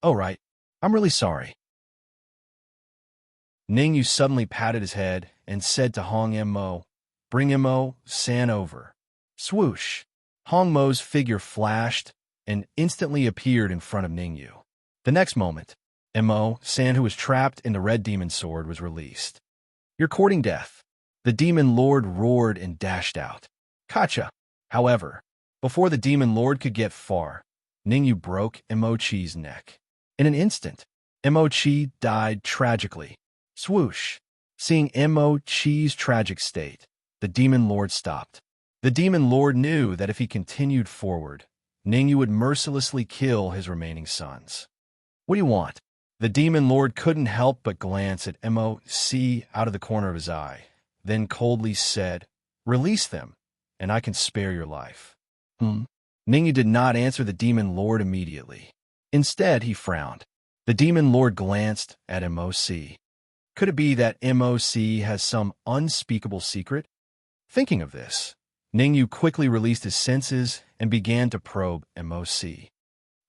"Oh, right. I'm really sorry." Ningyu suddenly patted his head and said to Hong Mo, "Bring Mo San over." Swoosh! Hong Mo's figure flashed and instantly appeared in front of Ningyu. The next moment, Mo San, who was trapped in the red demon sword, was released. "You're courting death." The Demon Lord roared and dashed out. Gotcha! However, before the Demon Lord could get far, Ningyu broke Mo Chi's neck. In an instant, Mo Chi died tragically. Swoosh! Seeing Mo Chi's tragic state, the Demon Lord stopped. The Demon Lord knew that if he continued forward, Ningyu would mercilessly kill his remaining sons. "What do you want?" The Demon Lord couldn't help but glance at Mo.C out of the corner of his eye, then coldly said, "Release them, and I can spare your life." Ningyu did not answer the Demon Lord immediately. Instead, he frowned. The Demon Lord glanced at Mo.C. Could it be that MOC has some unspeakable secret? Thinking of this, Ningyu quickly released his senses and began to probe MOC.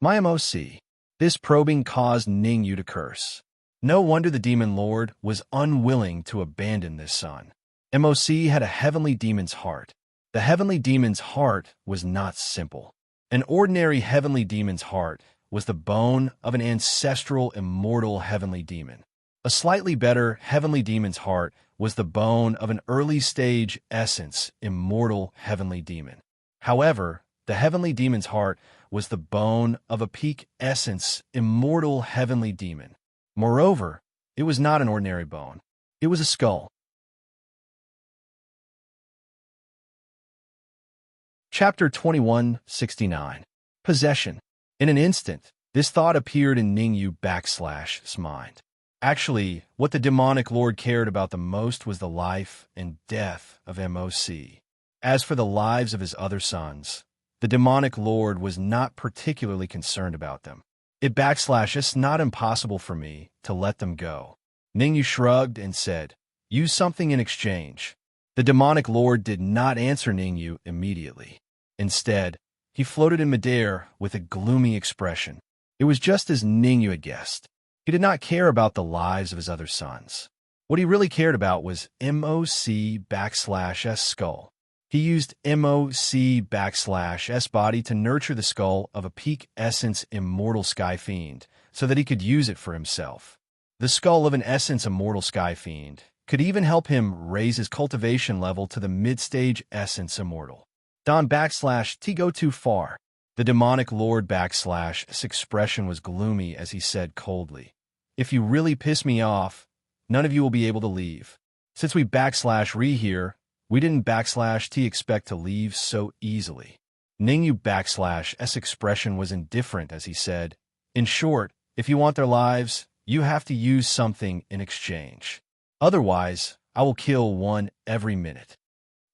My MOC. This probing caused Ningyu to curse. No wonder the demon lord was unwilling to abandon this son. MOC had a heavenly demon's heart. The heavenly demon's heart was not simple. An ordinary heavenly demon's heart was the bone of an ancestral immortal heavenly demon. A slightly better heavenly demon's heart was the bone of an early-stage essence immortal heavenly demon. However, the heavenly demon's heart was the bone of a peak essence immortal heavenly demon. Moreover, it was not an ordinary bone. It was a skull. Chapter 2169. Possession. In an instant, this thought appeared in Ningyu/'s mind. Actually, what the demonic lord cared about the most was the life and death of MOC. As for the lives of his other sons, the demonic lord was not particularly concerned about them. It's not impossible for me to let them go. Ningyu shrugged and said, use something in exchange. The demonic lord did not answer Ningyu immediately. Instead, he floated in midair with a gloomy expression. It was just as Ningyu had guessed. He did not care about the lives of his other sons. What he really cared about was MOC/S skull. He used MOC/S body to nurture the skull of a peak essence immortal sky fiend so that he could use it for himself. The skull of an essence immortal sky fiend could even help him raise his cultivation level to the mid-stage essence immortal. Don/T go too far. The demonic lord/'s expression was gloomy as he said coldly, if you really piss me off, none of you will be able to leave. Since we /re here, we didn't /T expect to leave so easily. Ningyu/'s expression was indifferent as he said, in short, if you want their lives, you have to use something in exchange. Otherwise, I will kill one every minute.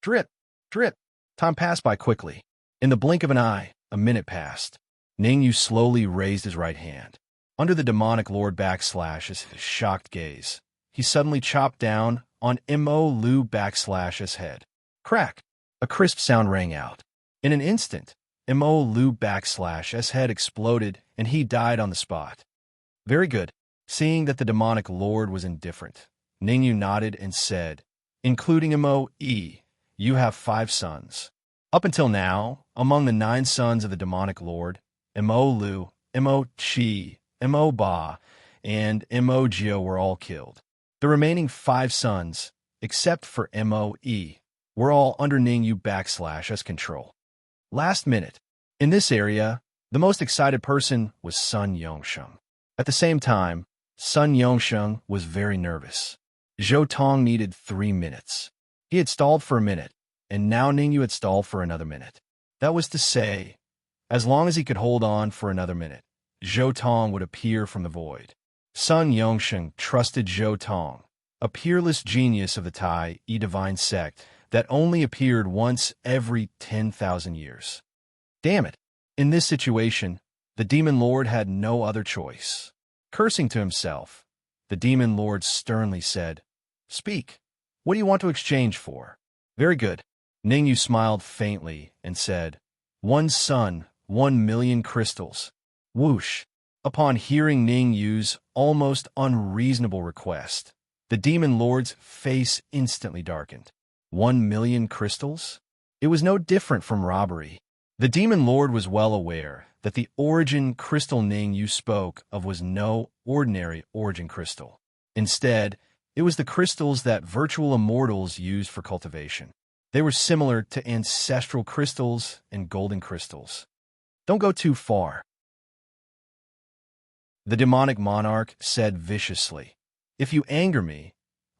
Drip, drip. Time passed by quickly. In the blink of an eye, a minute passed. Ningyu slowly raised his right hand. Under the demonic lord/'s shocked gaze, he suddenly chopped down on Mo/'s head. Crack! A crisp sound rang out. In an instant, Mo/'s head exploded and he died on the spot. Very good. Seeing that the demonic lord was indifferent, Ningyu nodded and said, including Mo/, you have 5 sons. Up until now, among the 9 sons of the demonic lord, Mo/, Mo/, Mo/Ba, and Mo/Gio were all killed. The remaining 5 sons, except for Mo/, were all under Ningyu/'s control. Last minute. In this area, the most excited person was Sun Yongsheng. At the same time, Sun Yongsheng was very nervous. Zhou Tong needed 3 minutes. He had stalled for a minute, and now Ningyu had stalled for another minute. That was to say, as long as he could hold on for another minute, Zhou Tong would appear from the void. Sun Yongsheng trusted Zhou Tong, a peerless genius of the Tai divine sect that only appeared once every 10,000 years. Damn it! In this situation, the demon lord had no other choice. Cursing to himself, the demon lord sternly said, speak. What do you want to exchange for? Very good. Ningyu smiled faintly and said, 1 sun, 1 million crystals. Whoosh! Upon hearing Ningyu's almost unreasonable request, the demon lord's face instantly darkened. 1 million crystals? It was no different from robbery. The demon lord was well aware that the origin crystal Ningyu spoke of was no ordinary origin crystal. Instead, it was the crystals that virtual immortals used for cultivation. They were similar to ancestral crystals and golden crystals. Don't go too far. The demonic monarch said viciously, if you anger me,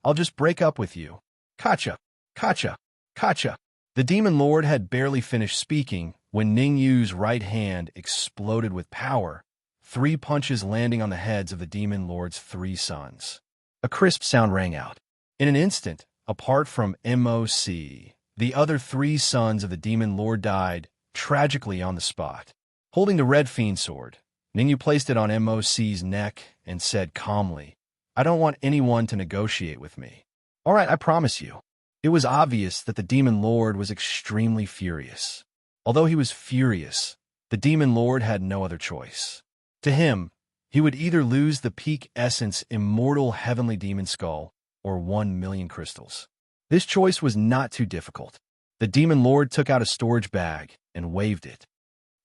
I'll just break up with you. Kacha, kacha, kacha. The demon lord had barely finished speaking when Ningyu's right hand exploded with power, 3 punches landing on the heads of the demon lord's 3 sons. A crisp sound rang out. In an instant, apart from MOC, the other 3 sons of the demon lord died tragically on the spot. Holding the red fiend sword, Ningyu placed it on MOC's neck and said calmly, I don't want anyone to negotiate with me. All right, I promise you. It was obvious that the Demon Lord was extremely furious. Although he was furious, the Demon Lord had no other choice. To him, he would either lose the peak essence immortal heavenly demon skull or 1,000,000 crystals. This choice was not too difficult. The Demon Lord took out a storage bag and waved it.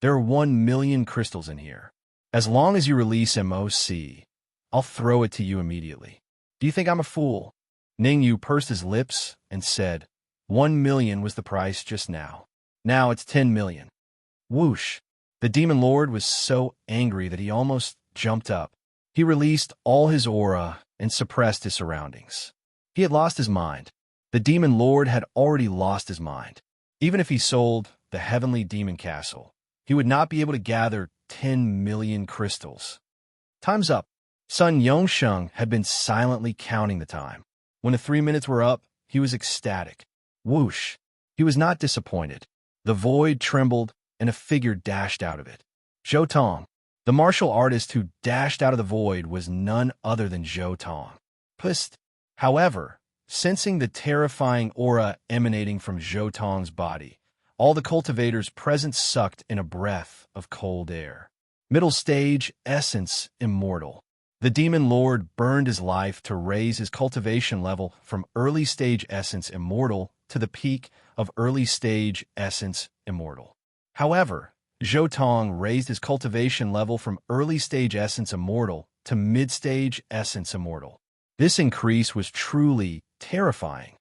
There are 1,000,000 crystals in here. As long as you release MOC, I'll throw it to you immediately. Do you think I'm a fool? Ningyu pursed his lips and said, 1,000,000 was the price just now. Now it's 10,000,000. Whoosh! The Demon Lord was so angry that he almost jumped up. He released all his aura and suppressed his surroundings. He had lost his mind. The Demon Lord had already lost his mind. Even if he sold the Heavenly Demon Castle, he would not be able to gather 10,000,000 crystals. Time's up. Sun Yongsheng had been silently counting the time. When the 3 minutes were up, he was ecstatic. Whoosh! He was not disappointed. The void trembled, and a figure dashed out of it. Zhou Tong. The martial artist who dashed out of the void was none other than Zhou Tong. Psst! However, sensing the terrifying aura emanating from Zhou Tong's body, all the cultivators present sucked in a breath of cold air. Middle stage essence immortal. The Demon Lord burned his life to raise his cultivation level from early stage essence immortal to the peak of early stage essence immortal. However, Zhou Tong raised his cultivation level from early stage essence immortal to mid stage essence immortal. This increase was truly terrifying.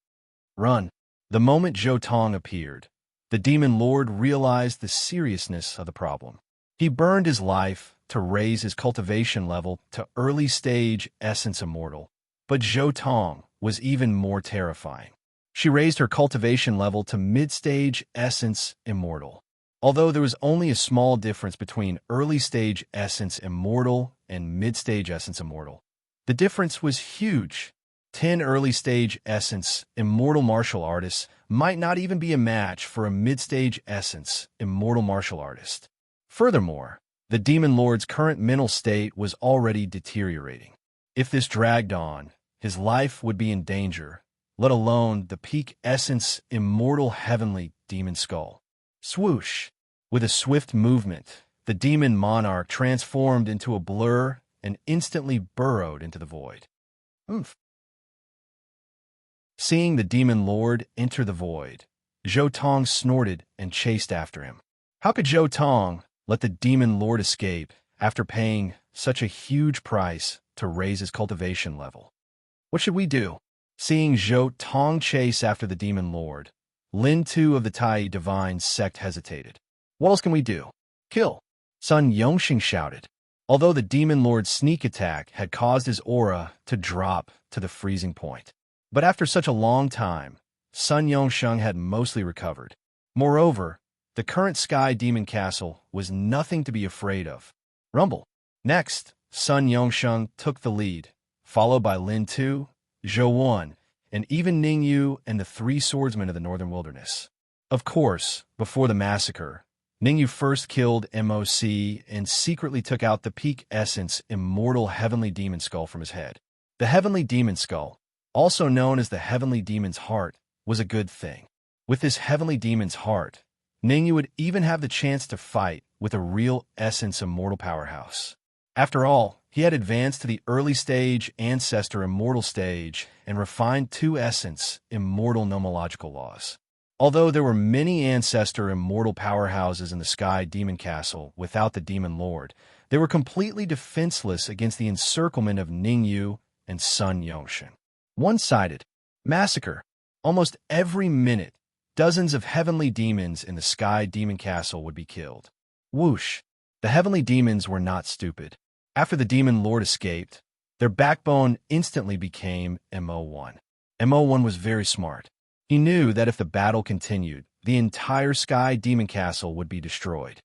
Run! The moment Zhou Tong appeared, the Demon Lord realized the seriousness of the problem. He burned his life to raise his cultivation level to early stage essence immortal, but Zhou Tong was even more terrifying. She raised her cultivation level to mid-stage essence immortal. Although there was only a small difference between early stage essence immortal and mid-stage essence immortal, the difference was huge. 10 early stage essence immortal martial artists might not even be a match for a mid-stage essence immortal martial artist. Furthermore, the Demon Lord's current mental state was already deteriorating. If this dragged on, his life would be in danger, let alone the peak essence immortal heavenly demon skull. Swoosh! With a swift movement, the demon monarch transformed into a blur and instantly burrowed into the void. Oomph! Seeing the Demon Lord enter the void, Zhou Tong snorted and chased after him. How could Zhou Tong let the Demon Lord escape after paying such a huge price to raise his cultivation level? What should we do? Seeing Zhou Tong chase after the Demon Lord, Lin Tu of the Tai Divine Sect hesitated. What else can we do? Kill! Sun Yongxing shouted. Although the Demon Lord's sneak attack had caused his aura to drop to the freezing point. But after such a long time, Sun Yongsheng had mostly recovered. Moreover, the current Sky Demon Castle was nothing to be afraid of. Rumble. Next, Sun Yongsheng took the lead, followed by Lin Tu, Zhou Wan, and even Ningyu and the 3 swordsmen of the Northern Wilderness. Of course, before the massacre, Ningyu first killed MOC and secretly took out the peak essence immortal heavenly demon skull from his head. The heavenly demon skull, also known as the heavenly demon's heart, was a good thing. With this heavenly demon's heart, Ningyu would even have the chance to fight with a real essence immortal powerhouse. After all, he had advanced to the early stage ancestor immortal stage and refined 2 essence immortal nomological laws. Although there were many ancestor immortal powerhouses in the Sky Demon Castle without the Demon Lord, they were completely defenseless against the encirclement of Ningyu and Sun Yongxin. One-sided. Massacre. Almost every minute, dozens of heavenly demons in the Sky Demon Castle would be killed. Whoosh! The heavenly demons were not stupid. After the Demon Lord escaped, their backbone instantly became MO1. MO1 was very smart. He knew that if the battle continued, the entire Sky Demon Castle would be destroyed.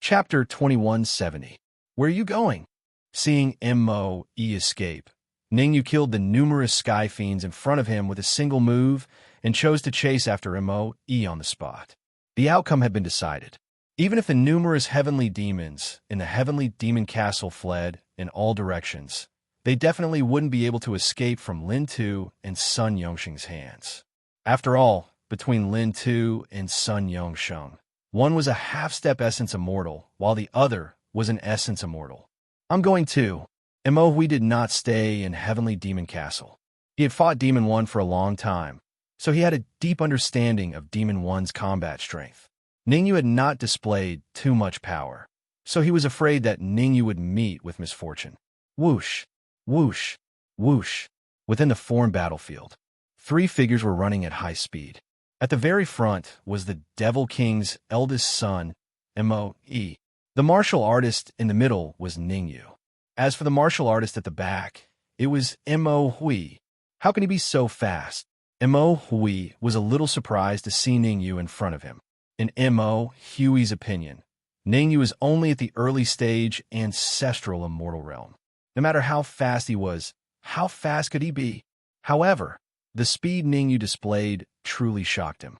Chapter 2170. Where are you going? Seeing MOE escape, Ningyu killed the numerous sky fiends in front of him with a single move and chose to chase after MOE on the spot. The outcome had been decided. Even if the numerous heavenly demons in the heavenly demon castle fled in all directions, they definitely wouldn't be able to escape from Lin Tu and Sun Yongsheng's hands. After all, between Lin Tu and Sun Yongsheng, one was a half-step essence immortal, while the other was an essence immortal. I'm going to. Mo Hui did not stay in Heavenly Demon Castle. He had fought Demon 1 for a long time, so he had a deep understanding of Demon 1's combat strength. Ningyu had not displayed too much power, so he was afraid that Ningyu would meet with misfortune. Whoosh, whoosh, whoosh. Within the formed battlefield, 3 figures were running at high speed. At the very front was the Devil King's eldest son, Mo Yi. The martial artist in the middle was Ningyu. As for the martial artist at the back, it was Mo Hui. How can he be so fast? Mo Hui was a little surprised to see Ningyu in front of him. In Mo Hui's opinion, Ningyu is only at the early stage ancestral immortal realm. No matter how fast he was, how fast could he be? However, the speed Ningyu displayed truly shocked him.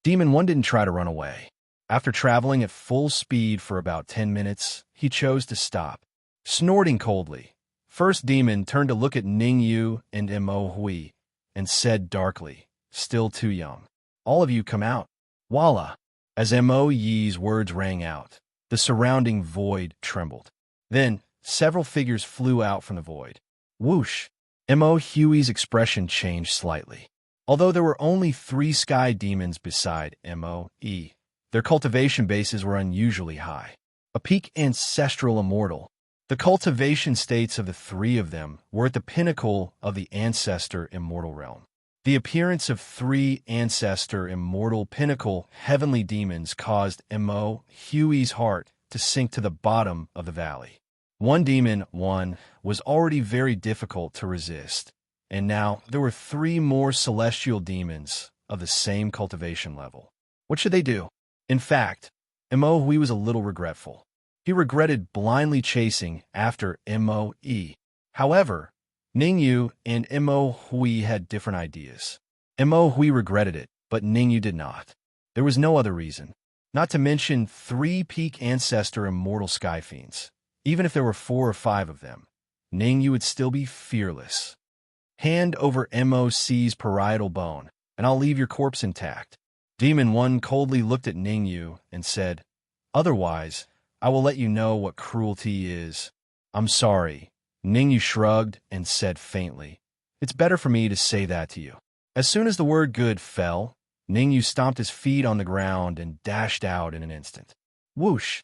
Demon 1 didn't try to run away. After traveling at full speed for about 10 minutes, he chose to stop. Snorting coldly, First Demon turned to look at Ningyu and Mo Hui and said darkly, "Still too young. All of you come out." Voila! As Mo Yi's words rang out, the surrounding void trembled. Then, several figures flew out from the void. Whoosh! Mo Hui's expression changed slightly. Although there were only 3 sky demons beside Mo Yi, their cultivation bases were unusually high. A peak ancestral immortal. The cultivation states of the 3 of them were at the pinnacle of the ancestor immortal realm. The appearance of 3 ancestor immortal pinnacle heavenly demons caused Mo Hui's heart to sink to the bottom of the valley. One demon, 1, was already very difficult to resist, and now there were 3 more celestial demons of the same cultivation level. What should they do? In fact, Mo Hui was a little regretful. He regretted blindly chasing after Mo Yi. However, Ningyu and Mo Hui had different ideas. Mo Hui regretted it, but Ningyu did not. There was no other reason. Not to mention 3 peak ancestor immortal sky fiends. Even if there were 4 or 5 of them, Ningyu would still be fearless. Hand over MOC's parietal bone, and I'll leave your corpse intact. Demon 1 coldly looked at Ningyu and said, "Otherwise, I will let you know what cruelty is." "I'm sorry." Ningyu shrugged and said faintly, "It's better for me to say that to you." As soon as the word good fell, Ningyu stomped his feet on the ground and dashed out in an instant. Whoosh!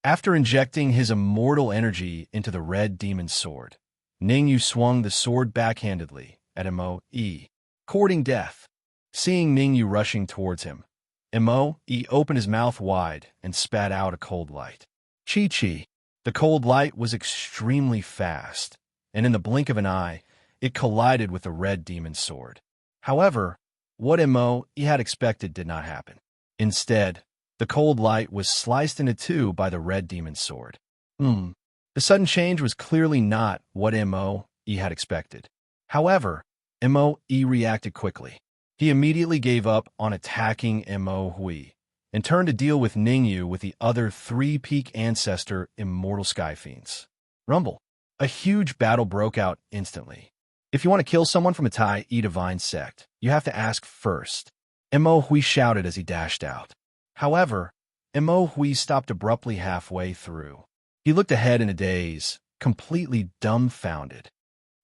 After injecting his immortal energy into the red demon's sword, Ningyu swung the sword backhandedly at Mo Yi, courting death. Seeing Ningyu rushing towards him, Mo Yi opened his mouth wide and spat out a cold light. Chi-chi! The cold light was extremely fast, and in the blink of an eye, it collided with the red demon's sword. However, what Mo Yi had expected did not happen. Instead, the cold light was sliced into 2 by the red demon's sword. The sudden change was clearly not what Mo Yi had expected. However, Mo Yi reacted quickly. He immediately gave up on attacking Mo Hui and turned to deal with Ningyu with the other 3 peak ancestor immortal sky fiends. Rumble. A huge battle broke out instantly. If you want to kill someone from a Tai E divine sect, you have to ask first. Mo Hui shouted as he dashed out. However, Mo Hui stopped abruptly halfway through. He looked ahead in a daze, completely dumbfounded.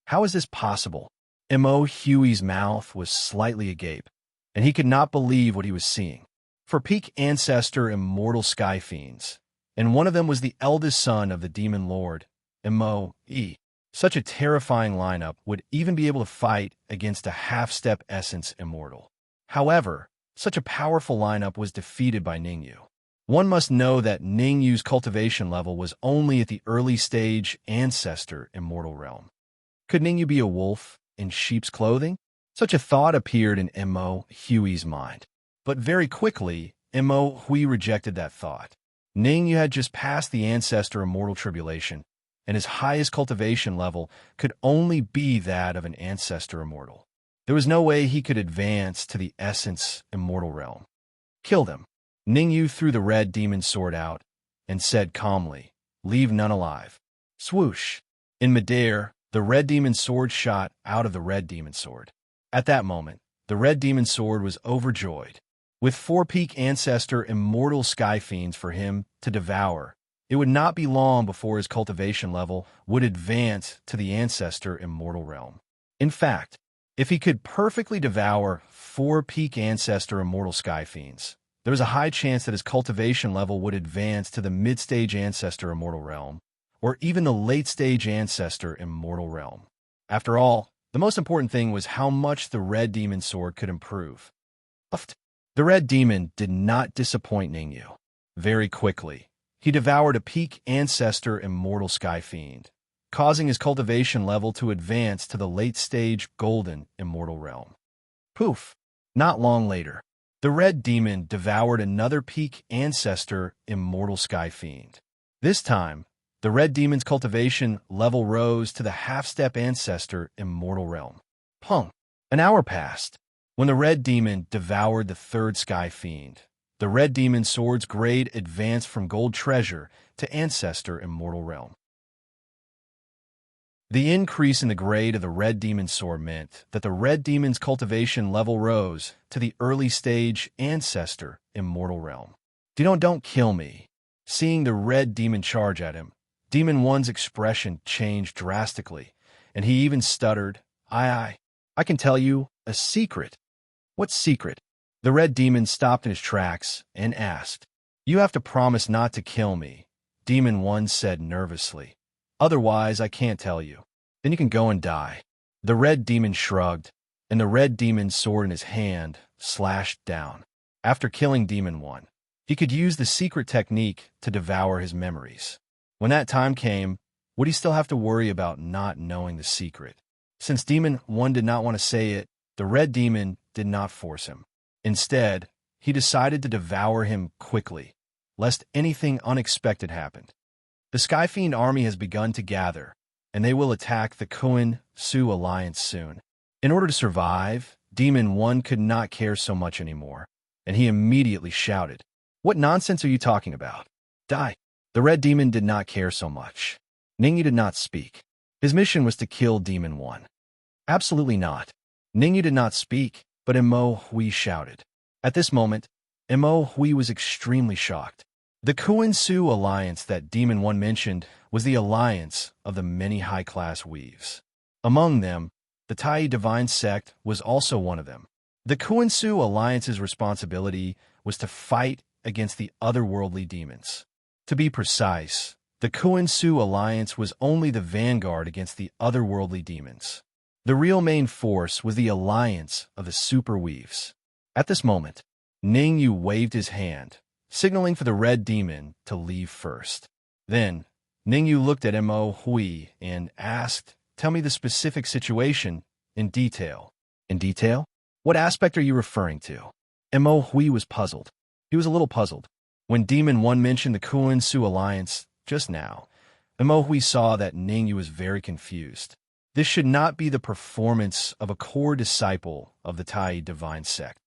How is this possible? Mo Hui's mouth was slightly agape, and he could not believe what he was seeing. For peak ancestor immortal sky fiends, and one of them was the eldest son of the demon lord, Mo Yi. Such a terrifying lineup would even be able to fight against a half-step essence immortal. However, such a powerful lineup was defeated by Ningyu. One must know that Ningyu's cultivation level was only at the early stage ancestor immortal realm. Could Ningyu be a wolf in sheep's clothing? Such a thought appeared in Mo Hui's mind. But very quickly, Mo Hui rejected that thought. Ningyu had just passed the ancestor immortal tribulation, and his highest cultivation level could only be that of an ancestor immortal. There was no way he could advance to the essence immortal realm. Kill them. Ningyu threw the red demon sword out and said calmly, "Leave none alive." Swoosh! In midair, the red demon sword shot out of the red demon sword. At that moment, the red demon sword was overjoyed. With 4 peak ancestor immortal sky fiends for him to devour, it would not be long before his cultivation level would advance to the ancestor immortal realm. In fact, if he could perfectly devour 4 peak ancestor immortal sky fiends, there was a high chance that his cultivation level would advance to the mid-stage ancestor immortal realm, or even the late-stage ancestor immortal realm. After all, the most important thing was how much the red demon sword could improve. The red demon did not disappoint Ningyu. Very quickly, he devoured a peak ancestor immortal sky fiend, causing his cultivation level to advance to the late-stage golden immortal realm. Poof! Not long later, the red demon devoured another peak ancestor immortal sky fiend. This time, the red demon's cultivation level rose to the half-step ancestor immortal realm. Pung! An hour passed. When the red demon devoured the third sky fiend, the red demon sword's grade advanced from gold treasure to ancestor immortal realm. The increase in the grade of the red demon sword meant that the red demon's cultivation level rose to the early stage ancestor immortal realm. Don't kill me. Seeing the red demon charge at him, Demon 1's expression changed drastically, and he even stuttered, I can tell you a secret." "What secret?" The red demon stopped in his tracks and asked. "You have to promise not to kill me," Demon 1 said nervously. "Otherwise, I can't tell you. Then you can go and die." The red demon shrugged, and the red demon's sword in his hand slashed down. After killing Demon 1, he could use the secret technique to devour his memories. When that time came, would he still have to worry about not knowing the secret? Since Demon 1 did not want to say it, the red demon did not force him. Instead, he decided to devour him quickly, lest anything unexpected happened. The Skyfiend army has begun to gather, and they will attack the Kuin-Su alliance soon. In order to survive, Demon 1 could not care so much anymore, and he immediately shouted, "What nonsense are you talking about? Die!" The red demon did not care so much. Ningyu did not speak. His mission was to kill Demon 1. Absolutely not. Ningyu did not speak, but Mo Hui shouted. At this moment, Mo Hui was extremely shocked. The Kuin-Su alliance that Demon 1 mentioned was the alliance of the many high-class weaves. Among them, the Tai Divine Sect was also one of them. The Kuin-Su alliance's responsibility was to fight against the otherworldly demons. To be precise, the Kuin-Su alliance was only the vanguard against the otherworldly demons. The real main force was the alliance of the super weaves. At this moment, Ningyu waved his hand, signaling for the red demon to leave first. Then, Ningyu looked at Mo Hui and asked, "Tell me the specific situation in detail." "In detail? What aspect are you referring to?" Mo Hui was puzzled. He was a little puzzled. When Demon 1 mentioned the Kuin-Su alliance just now, Mo Hui saw that Ningyu was very confused. This should not be the performance of a core disciple of the Tai Divine Sect.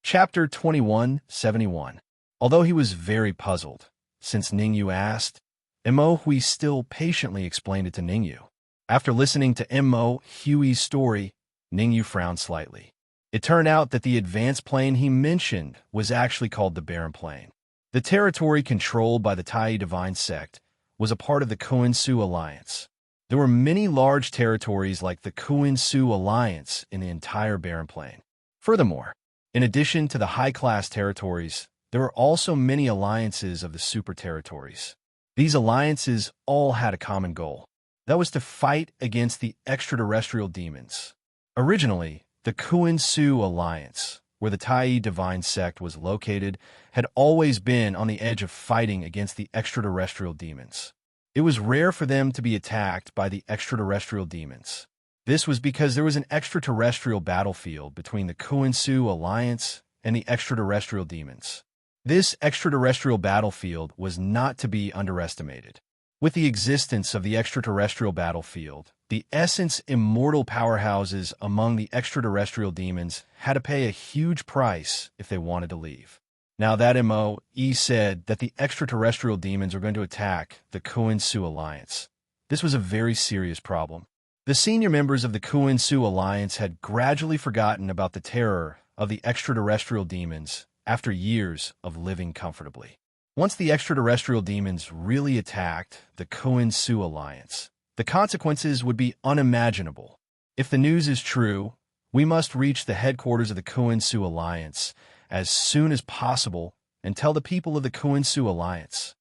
Chapter 2171. Although he was very puzzled, since Ningyu asked, Mo Hui still patiently explained it to Ningyu. After listening to Mo Hui's story, Ningyu frowned slightly. It turned out that the advanced plane he mentioned was actually called the Barren Plain. The territory controlled by the Tai Divine Sect was a part of the Kuin-Su Alliance. There were many large territories like the Kuin-Su Alliance in the entire Barren Plain. Furthermore, in addition to the high-class territories, there were also many alliances of the super territories. These alliances all had a common goal. That was to fight against the extraterrestrial demons. Originally, the Kuin-Su Alliance, where the Tai Divine Sect was located, had always been on the edge of fighting against the extraterrestrial demons. It was rare for them to be attacked by the extraterrestrial demons. This was because there was an extraterrestrial battlefield between the Kuin-Su Alliance and the extraterrestrial demons. This extraterrestrial battlefield was not to be underestimated. With the existence of the extraterrestrial battlefield, the essence immortal powerhouses among the extraterrestrial demons had to pay a huge price if they wanted to leave. Now that MOE said that the extraterrestrial demons are going to attack the Kuan-Su Alliance. This was a very serious problem. The senior members of the Kuan-Su Alliance had gradually forgotten about the terror of the extraterrestrial demons after years of living comfortably. Once the extraterrestrial demons really attacked the Kuan-Su Alliance, the consequences would be unimaginable. If the news is true, we must reach the headquarters of the Kuan-Su Alliance as soon as possible and tell the people of the Kuan-Su Alliance.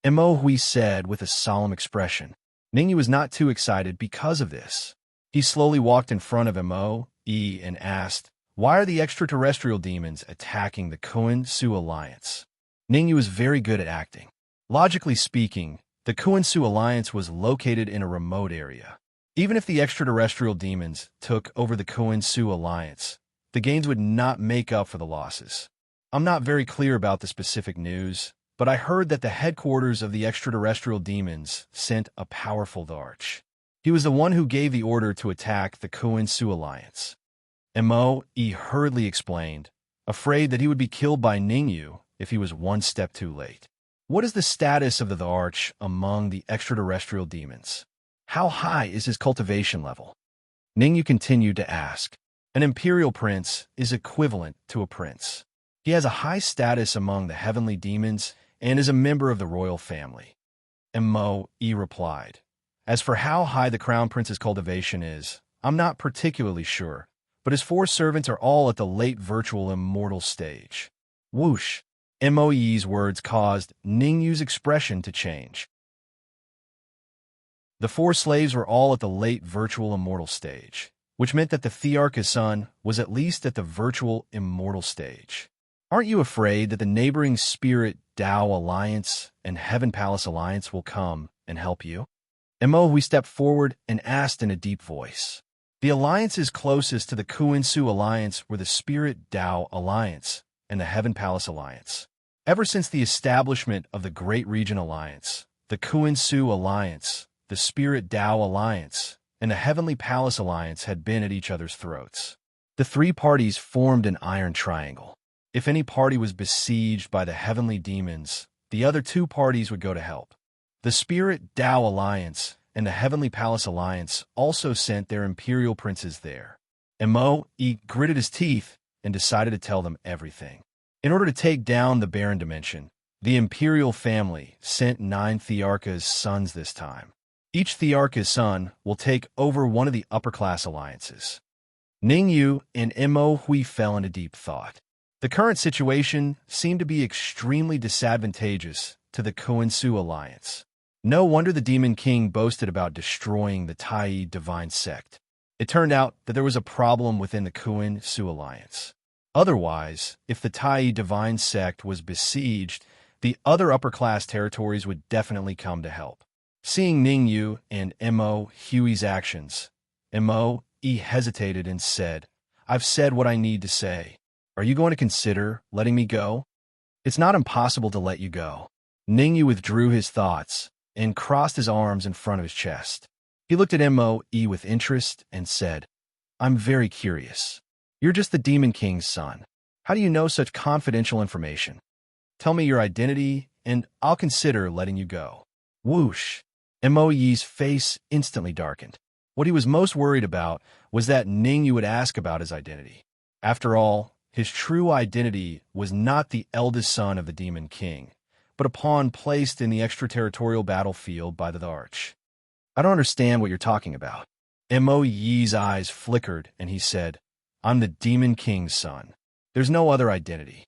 MOE said with a solemn expression. Ningyu was not too excited because of this. He slowly walked in front of MOE and asked, "Why are the extraterrestrial demons attacking the Kuan-Su Alliance?" Ningyu was very good at acting. Logically speaking, the Kuan-Su Alliance was located in a remote area. Even if the extraterrestrial demons took over the Kuan-Su Alliance, the gains would not make up for the losses. I'm not very clear about the specific news, but I heard that the headquarters of the extraterrestrial demons sent a powerful Darch. He was the one who gave the order to attack the Kuan-Su Alliance. MOE hurriedly explained, afraid that he would be killed by Ningyu if he was one step too late. What is the status of the Darch among the extraterrestrial demons? How high is his cultivation level? Ningyu continued to ask. An imperial prince is equivalent to a prince. He has a high status among the heavenly demons and is a member of the royal family. MOE replied, "As for how high the crown prince's cultivation is, I'm not particularly sure, but his 4 servants are all at the late virtual immortal stage." Whoosh! MOE's words caused Ningyu's expression to change. The 4 slaves were all at the late virtual immortal stage, which meant that the Thearcha's son was at least at the virtual immortal stage. Aren't you afraid that the neighboring Spirit Tao Alliance and Heaven Palace Alliance will come and help you? MOE stepped forward and asked in a deep voice. The alliances closest to the Kuan-Su Alliance were the Spirit Tao Alliance and the Heaven Palace Alliance. Ever since the establishment of the Great Region Alliance, the Kuan-Su Alliance, the Spirit Tao Alliance, and the Heavenly Palace Alliance had been at each other's throats. The 3 parties formed an iron triangle. If any party was besieged by the heavenly demons, the other 2 parties would go to help. The Spirit Tao Alliance and the Heavenly Palace Alliance also sent their imperial princes there. MOE gritted his teeth and decided to tell them everything. In order to take down the barren dimension, the imperial family sent 9 Thearcha's sons this time. Each Thearcha's son will take over one of the upper-class alliances. Ningyu and MOE fell into deep thought. The current situation seemed to be extremely disadvantageous to the Kuan-Su Alliance. No wonder the Demon King boasted about destroying the Tai divine sect. It turned out that there was a problem within the Kuan-Su Alliance. Otherwise, if the Tai divine sect was besieged, the other upper-class territories would definitely come to help. Seeing Ningyu and MOE's actions, MOE hesitated and said, "I've said what I need to say. Are you going to consider letting me go?" "It's not impossible to let you go." Ningyu withdrew his thoughts and crossed his arms in front of his chest. He looked at MOE with interest and said, "I'm very curious. You're just the Demon King's son. How do you know such confidential information? Tell me your identity, and I'll consider letting you go." Whoosh! MOE's face instantly darkened. What he was most worried about was that Ningyu would ask about his identity. After all, his true identity was not the eldest son of the Demon King, but a pawn placed in the extraterritorial battlefield by the Darch. "I don't understand what you're talking about." MOE's eyes flickered, and he said, "I'm the Demon King's son. There's no other identity."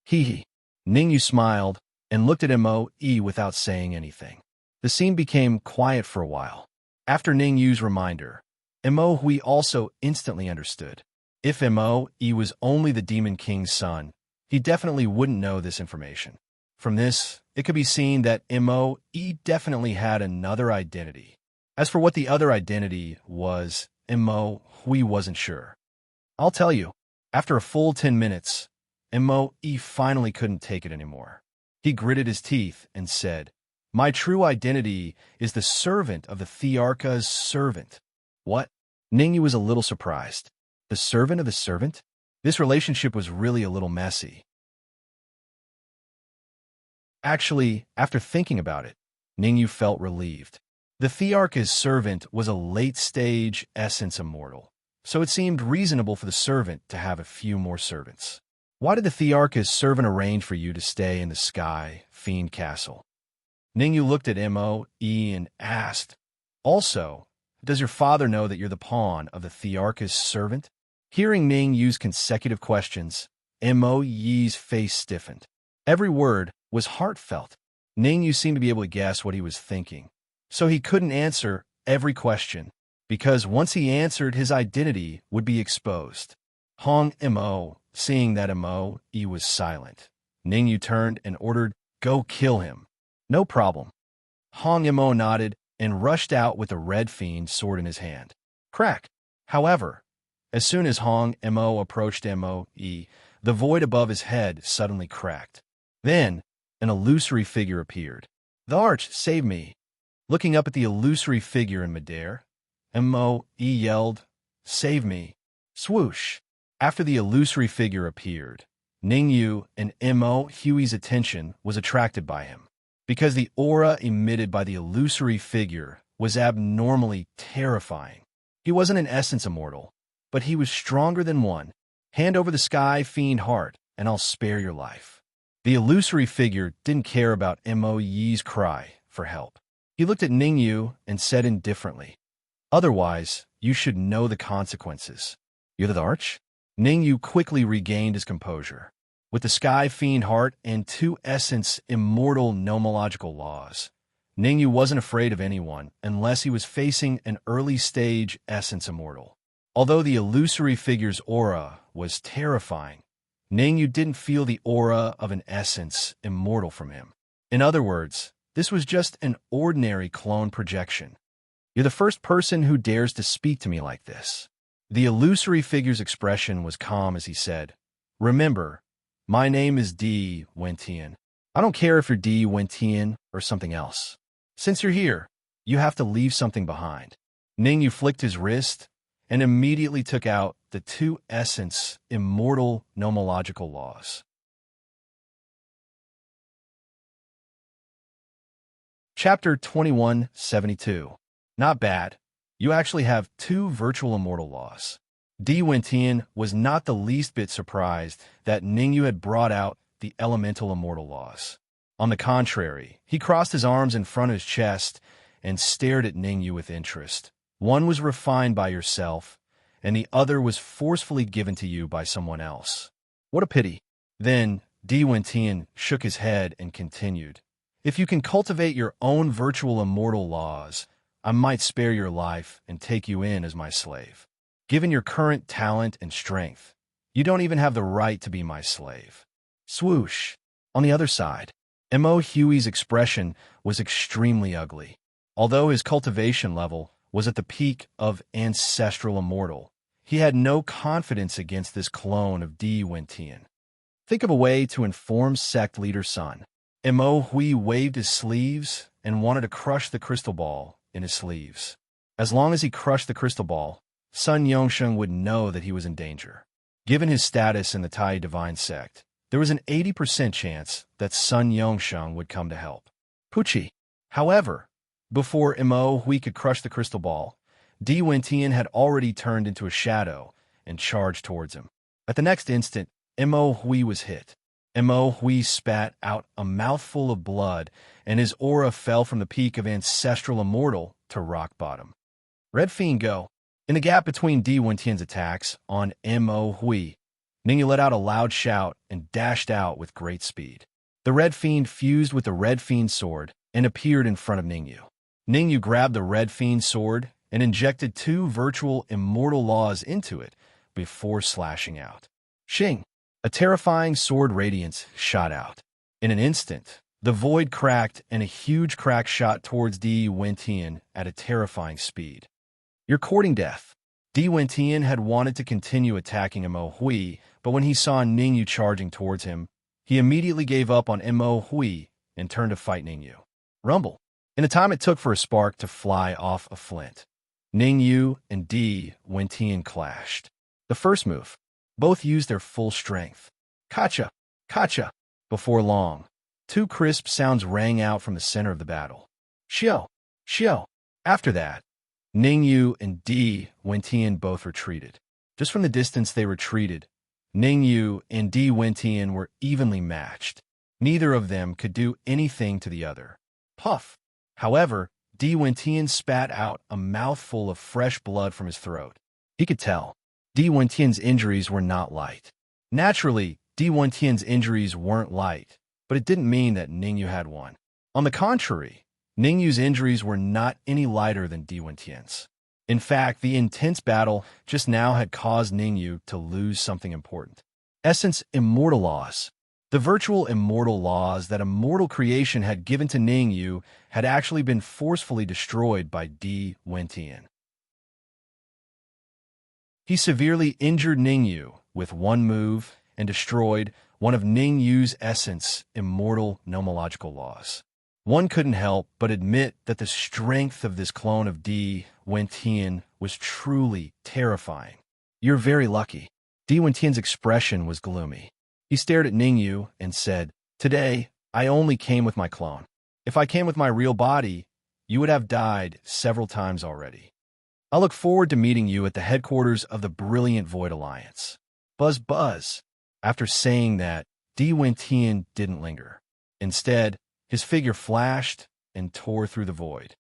Hee. Ningyu smiled and looked at MOE without saying anything. The scene became quiet for a while. After Ningyu's reminder, MOE also instantly understood. If MOE was only the Demon King's son, he definitely wouldn't know this information. From this, it could be seen that MOE definitely had another identity. As for what the other identity was, MOE wasn't sure. "I'll tell you." After a full 10 minutes, MOE finally couldn't take it anymore. He gritted his teeth and said, My true identity is the servant of the Thearcha's servant. What? Ningyu was a little surprised. The servant of the servant? This relationship was really a little messy. Actually, after thinking about it, Ningyu felt relieved. The Thearcha's servant was a late-stage essence immortal, so it seemed reasonable for the servant to have a few more servants. Why did the Thearcha's servant arrange for you to stay in the Sky Fiend Castle? Ningyu looked at Moe and asked, also, does your father know that you're the pawn of the Thearcha's servant? Hearing Ningyu's consecutive questions, Moe's face stiffened. Every word was heartfelt. Ningyu seemed to be able to guess what he was thinking, so he couldn't answer every question, because once he answered, his identity would be exposed. Hong Mo, seeing that Moe was silent, Ningyu turned and ordered, "Go kill him." "No problem." Hong Mo nodded and rushed out with the red fiend sword in his hand. Crack! However, as soon as Hong Mo approached Moe, the void above his head suddenly cracked. Then, an illusory figure appeared. "The arch, save me." Looking up at the illusory figure in midair, Moe yelled, "Save me." Swoosh! After the illusory figure appeared, Ningyu and Moe's attention was attracted by him, because the aura emitted by the illusory figure was abnormally terrifying. He wasn't an essence immortal, but he was stronger than one. "Hand over the Sky Fiend heart, and I'll spare your life." The illusory figure didn't care about Moe's cry for help. He looked at Ningyu and said indifferently, "Otherwise, you should know the consequences." "You're the arch?" Ningyu quickly regained his composure. With the Sky Fiend heart and 2 essence immortal nomological laws, Ningyu wasn't afraid of anyone unless he was facing an early-stage essence immortal. Although the illusory figure's aura was terrifying, Ningyu didn't feel the aura of an essence immortal from him. In other words, this was just an ordinary clone projection. "You're the first person who dares to speak to me like this." The illusory figure's expression was calm as he said, "Remember, my name is D. Wentian. I don't care if you're D. Wentian or something else. Since you're here, you have to leave something behind." Ningyu flicked his wrist and immediately took out the 2 essence immortal nomological laws. Chapter 2172. Not bad. You actually have 2 virtual immortal laws. D. Wentian was not the least bit surprised that Ningyu had brought out the elemental immortal laws. On the contrary, he crossed his arms in front of his chest and stared at Ningyu with interest. One was refined by yourself, and the other was forcefully given to you by someone else. What a pity. Then D. Wentian shook his head and continued, "If you can cultivate your own virtual immortal laws, I might spare your life and take you in as my slave. Given your current talent and strength, you don't even have the right to be my slave." Swoosh! On the other side, Moe's expression was extremely ugly. Although his cultivation level was at the peak of ancestral immortal, he had no confidence against this clone of D. Wentian. Think of a way to inform sect leader Sun. Moe waved his sleeves and wanted to crush the crystal ball in his sleeves. As long as he crushed the crystal ball, Sun Yongsheng would know that he was in danger. Given his status in the Tai Divine Sect, there was an 80% chance that Sun Yongsheng would come to help. Pucci. However, before Moe could crush the crystal ball, D. Wentian had already turned into a shadow and charged towards him. At the next instant, Moe was hit. Moe spat out a mouthful of blood, and his aura fell from the peak of ancestral immortal to rock bottom. Red Fiend go. In the gap between D. Wentian's attacks on Moe, Ningyu let out a loud shout and dashed out with great speed. The Red Fiend fused with the Red Fiend sword and appeared in front of Ningyu. Ningyu grabbed the Red Fiend sword and injected 2 virtual immortal laws into it before slashing out. Shing! A terrifying sword radiance shot out. In an instant, the void cracked and a huge crack shot towards D. Wentian at a terrifying speed. "You're courting death." D. Wentian had wanted to continue attacking Moe, but when he saw Ningyu charging towards him, he immediately gave up on Moe and turned to fight Ningyu. rumble. In the time it took for a spark to fly off a flint, Ning Yu and Di Wentian clashed. The first move, both used their full strength. Kacha, kacha. Before long, two crisp sounds rang out from the center of the battle. Xiao, xiao. After that, Ning Yu and Di Wentian both retreated. Just from the distance they retreated, Ning Yu and Di Wentian were evenly matched. Neither of them could do anything to the other. Puff. However, Di Wentian spat out a mouthful of fresh blood from his throat. He could tell. Di Wentian's injuries were not light. Naturally, Di Wentian's injuries weren't light, but it didn't mean that Ning Yu had one. On the contrary, Ning Yu's injuries were not any lighter than Di Wentian's. In fact, the intense battle just now had caused Ning Yu to lose something important. Essence immortal laws. The virtual immortal laws that immortal creation had given to Ning Yu had actually been forcefully destroyed by Di Wentian. He severely injured Ning Yu with one move and destroyed one of Ning Yu's essence immortal nomological laws. One couldn't help but admit that the strength of this clone of Di Wentian was truly terrifying. You're very lucky. Di Wentian's expression was gloomy. He stared at Ning Yu and said, "Today, I only came with my clone. If I came with my real body, you would have died several times already. I look forward to meeting you at the headquarters of the brilliant Void Alliance." Buzz buzz. After saying that, Di Wentian didn't linger. Instead, his figure flashed and tore through the void.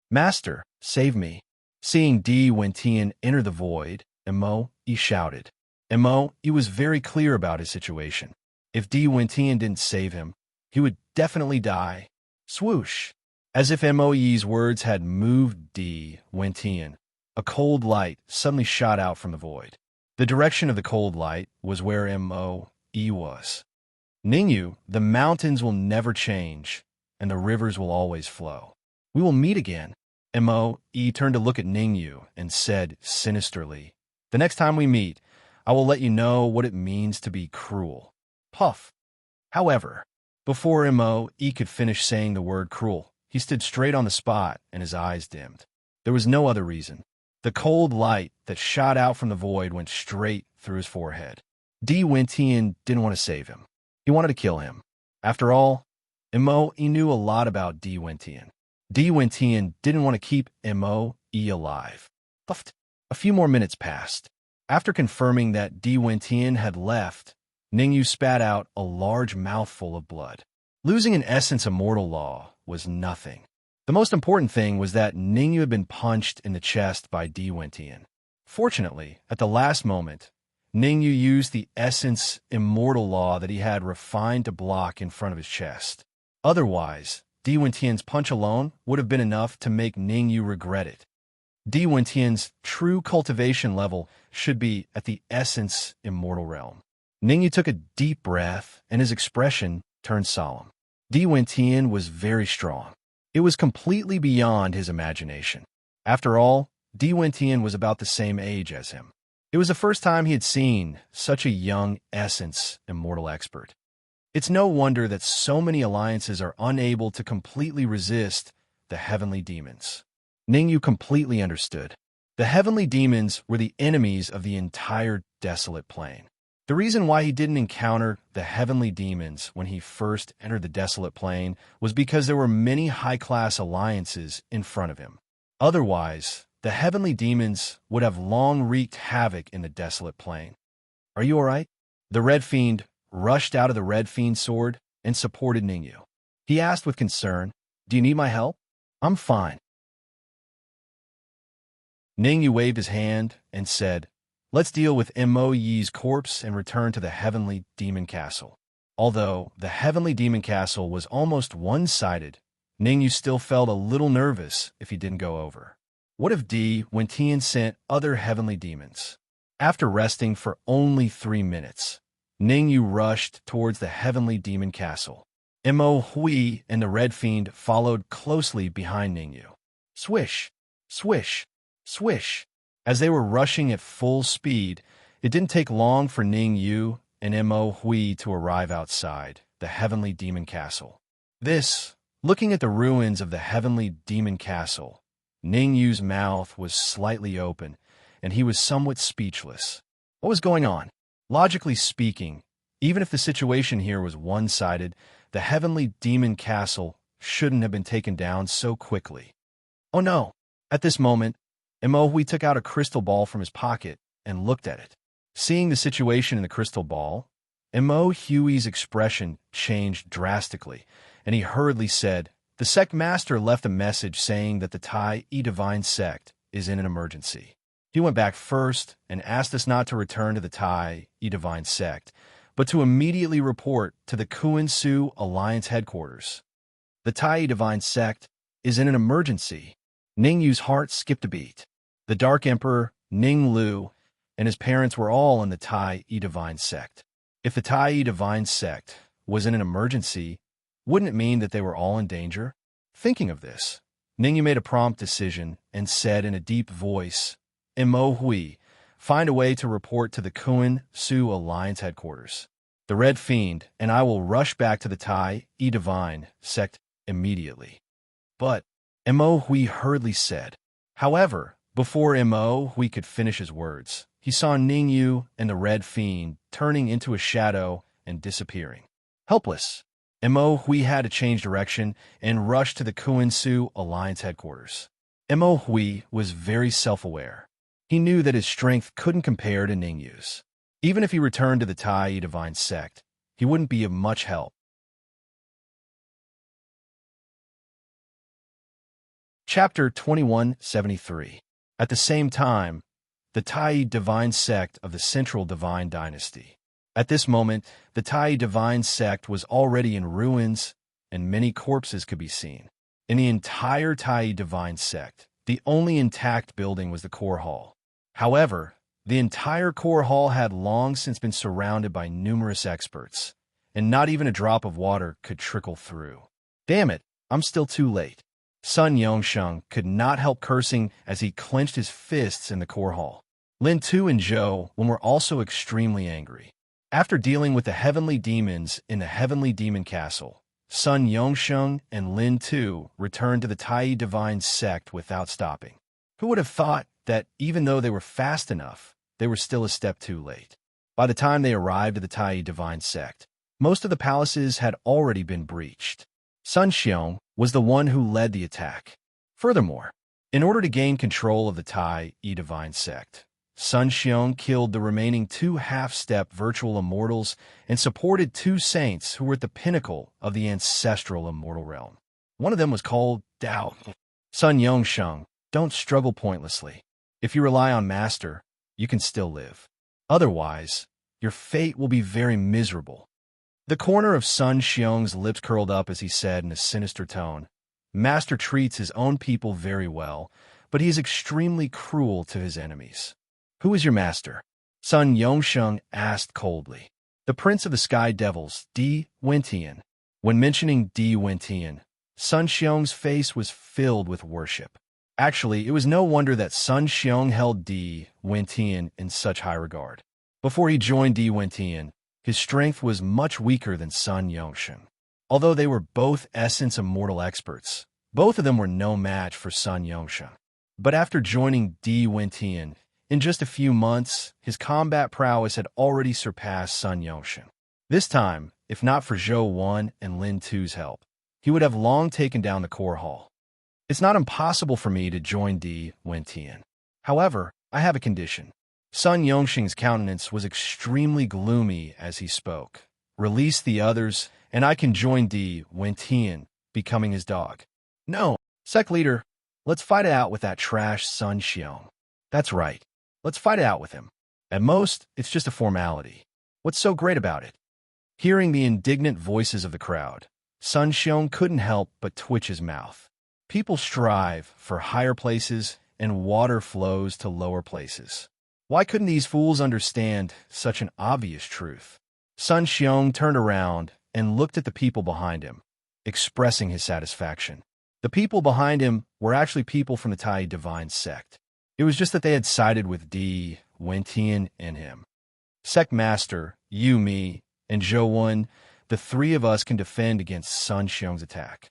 "Master, save me." Seeing Di Wentian enter the void, Mo-E shouted. Mo-E was very clear about his situation. If Di Wentian didn't save him, he would definitely die. Swoosh. As if Mo-E's words had moved Di Wentian, a cold light suddenly shot out from the void. The direction of the cold light was where Mo-E was. "Ning Yu, the mountains will never change, and the rivers will always flow. We will meet again." Mo-E turned to look at Ning Yu and said sinisterly, "The next time we meet, I will let you know what it means to be cruel." Puff. However, before Mo-E could finish saying the word cruel, he stood straight on the spot and his eyes dimmed. There was no other reason. The cold light that shot out from the void went straight through his forehead. Di Wentian didn't want to save him. He wanted to kill him. After all, Mo-E knew a lot about Di Wentian. Di Wentian didn't want to keep Mo-E alive. Puffed. A few more minutes passed. After confirming that Di Wentian had left, Ning Yu spat out a large mouthful of blood. Losing an essence immortal law was nothing. The most important thing was that Ning Yu had been punched in the chest by Di Wentian. Fortunately, at the last moment, Ning Yu used the essence immortal law that he had refined to block in front of his chest. Otherwise, Di Wentian's punch alone would have been enough to make Ning Yu regret it. Di Wentian's true cultivation level should be at the essence immortal realm. Ning Yu took a deep breath, and his expression turned solemn. Di Wentian was very strong. It was completely beyond his imagination. After all, Di Wentian was about the same age as him. It was the first time he had seen such a young essence immortal expert. It's no wonder that so many alliances are unable to completely resist the heavenly demons. Ning Yu completely understood. The heavenly demons were the enemies of the entire desolate plain. The reason why he didn't encounter the heavenly demons when he first entered the desolate plain was because there were many high-class alliances in front of him. Otherwise, the heavenly demons would have long wreaked havoc in the desolate plain. "Are you all right?" The Red Fiend rushed out of the Red Fiend sword and supported Ning Yu. He asked with concern, "Do you need my help?" "I'm fine." Ning Yu waved his hand and said, "Let's deal with Mo-Ye's corpse and return to the Heavenly Demon Castle." Although the Heavenly Demon Castle was almost one-sided, Ning Yu still felt a little nervous if he didn't go over. What if Di Wentian sent other heavenly demons? After resting for only 3 minutes, Ning Yu rushed towards the Heavenly Demon Castle. Mo-Hui and the Red Fiend followed closely behind Ning Yu. Swish, swish, swish. As they were rushing at full speed, it didn't take long for Ning Yu and Mo-Hui to arrive outside the Heavenly Demon Castle. This Looking at the ruins of the heavenly demon castle, Ning Yu's mouth was slightly open, and he was somewhat speechless. What was going on? Logically speaking, even if the situation here was one-sided, the heavenly demon castle shouldn't have been taken down so quickly. Oh no! At this moment, Hui took out a crystal ball from his pocket and looked at it. Seeing the situation in the crystal ball, Hui's expression changed drastically, and he hurriedly said, "The sect master left a message saying that the Tai Divine sect is in an emergency. He went back first and asked us not to return to the Tai Divine sect, but to immediately report to the Kuan-Su Alliance headquarters. The Tai Divine sect is in an emergency." Ning Yu's heart skipped a beat. The Dark Emperor, Ning Lu, and his parents were all in the Tai Divine sect. If the Tai Divine sect was in an emergency, wouldn't it mean that they were all in danger? Thinking of this, Ning Yu made a prompt decision and said in a deep voice, Hui, find a way to report to the Kuan-Su Alliance headquarters. The Red Fiend and I will rush back to the Tai Divine sect immediately. But Hui hurriedly said. However, before Hui could finish his words, he saw Ning Yu and the Red Fiend turning into a shadow and disappearing. Helpless, Hui had to change direction and rush to the Kuan-Su Alliance headquarters. Hui was very self-aware. He knew that his strength couldn't compare to Ning Yu's. Even if he returned to the Tai Divine sect, he wouldn't be of much help. Chapter 2173. At the same time, the Tai Divine sect of the Central Divine Dynasty. At this moment, the Tai Divine sect was already in ruins, and many corpses could be seen. In the entire Tai Divine sect, the only intact building was the core hall. However, the entire core hall had long since been surrounded by numerous experts, and not even a drop of water could trickle through. Damn it, I'm still too late. Sun Yongsheng could not help cursing as he clenched his fists in the core hall. Lin Tu and Zhou Wen were also extremely angry. After dealing with the heavenly demons in the heavenly demon castle, Sun Yongsheng and Lin Tu returned to the Tai Divine sect without stopping. Who would have thought that even though they were fast enough, they were still a step too late? By the time they arrived at the Tai Divine sect, most of the palaces had already been breached. Sun Xiong was the one who led the attack. Furthermore, in order to gain control of the Tai Divine sect, Sun Xiong killed the remaining 2 half-step virtual immortals and supported 2 saints who were at the pinnacle of the ancestral immortal realm. One of them was called Dao. Sun Yongsheng, don't struggle pointlessly. If you rely on Master, you can still live. Otherwise, your fate will be very miserable. The corner of Sun Xiong's lips curled up as he said in a sinister tone, Master treats his own people very well, but he is extremely cruel to his enemies. Who is your master? Sun Yongsheng asked coldly. The Prince of the Sky Devils, Di Wentian. When mentioning Di Wentian, Sun Xiong's face was filled with worship. Actually, it was no wonder that Sun Xiong held Di Wentian in such high regard. Before he joined Di Wentian, his strength was much weaker than Sun Yongsheng. Although they were both essence immortal experts, both of them were no match for Sun Yongsheng. But after joining Di Wentian, in just a few months, his combat prowess had already surpassed Sun Yongsheng. This time, if not for Zhou Wen and Lin Tu's help, he would have long taken down the core hall. It's not impossible for me to join Di Wentian. However, I have a condition. Sun Yongsheng's countenance was extremely gloomy as he spoke. Release the others, and I can join Di Wentian, becoming his dog. No, sect leader, let's fight it out with that trash Sun Xiong. That's right, let's fight it out with him. At most, it's just a formality. What's so great about it? Hearing the indignant voices of the crowd, Sun Xiong couldn't help but twitch his mouth. People strive for higher places, and water flows to lower places. Why couldn't these fools understand such an obvious truth? Sun Xiong turned around and looked at the people behind him, expressing his satisfaction. The people behind him were actually people from the Tai Divine sect. It was just that they had sided with Di Wentian and him. Sect Master, you, me, and Zhou Wen, the 3 of us can defend against Sun Xiong's attack.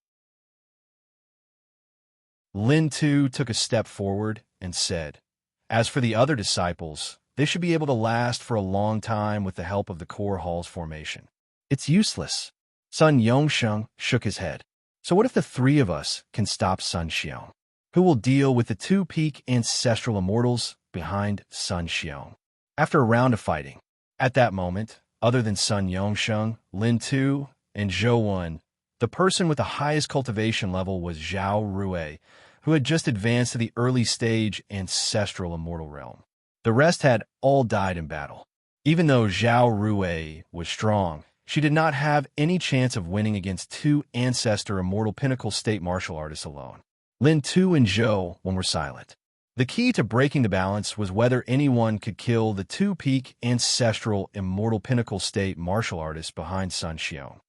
Lin Tu took a step forward and said, "As for the other disciples, they should be able to last for a long time with the help of the core hall's formation." "It's useless." Sun Yongsheng shook his head. "So what if the three of us can stop Sun Xiong? Who will deal with the two peak ancestral immortals behind Sun Xiong?" After a round of fighting, at that moment, other than Sun Yongsheng, Lin Tu, and Zhou Wen, the person with the highest cultivation level was Zhao Rui, who had just advanced to the early stage ancestral immortal realm. The rest had all died in battle. Even though Zhao Rui was strong, she did not have any chance of winning against two ancestor immortal pinnacle state martial artists alone. Lin Tu and Zhou Wen were silent. The key to breaking the balance was whether anyone could kill the two peak ancestral immortal pinnacle state martial artists behind Sun Xiong.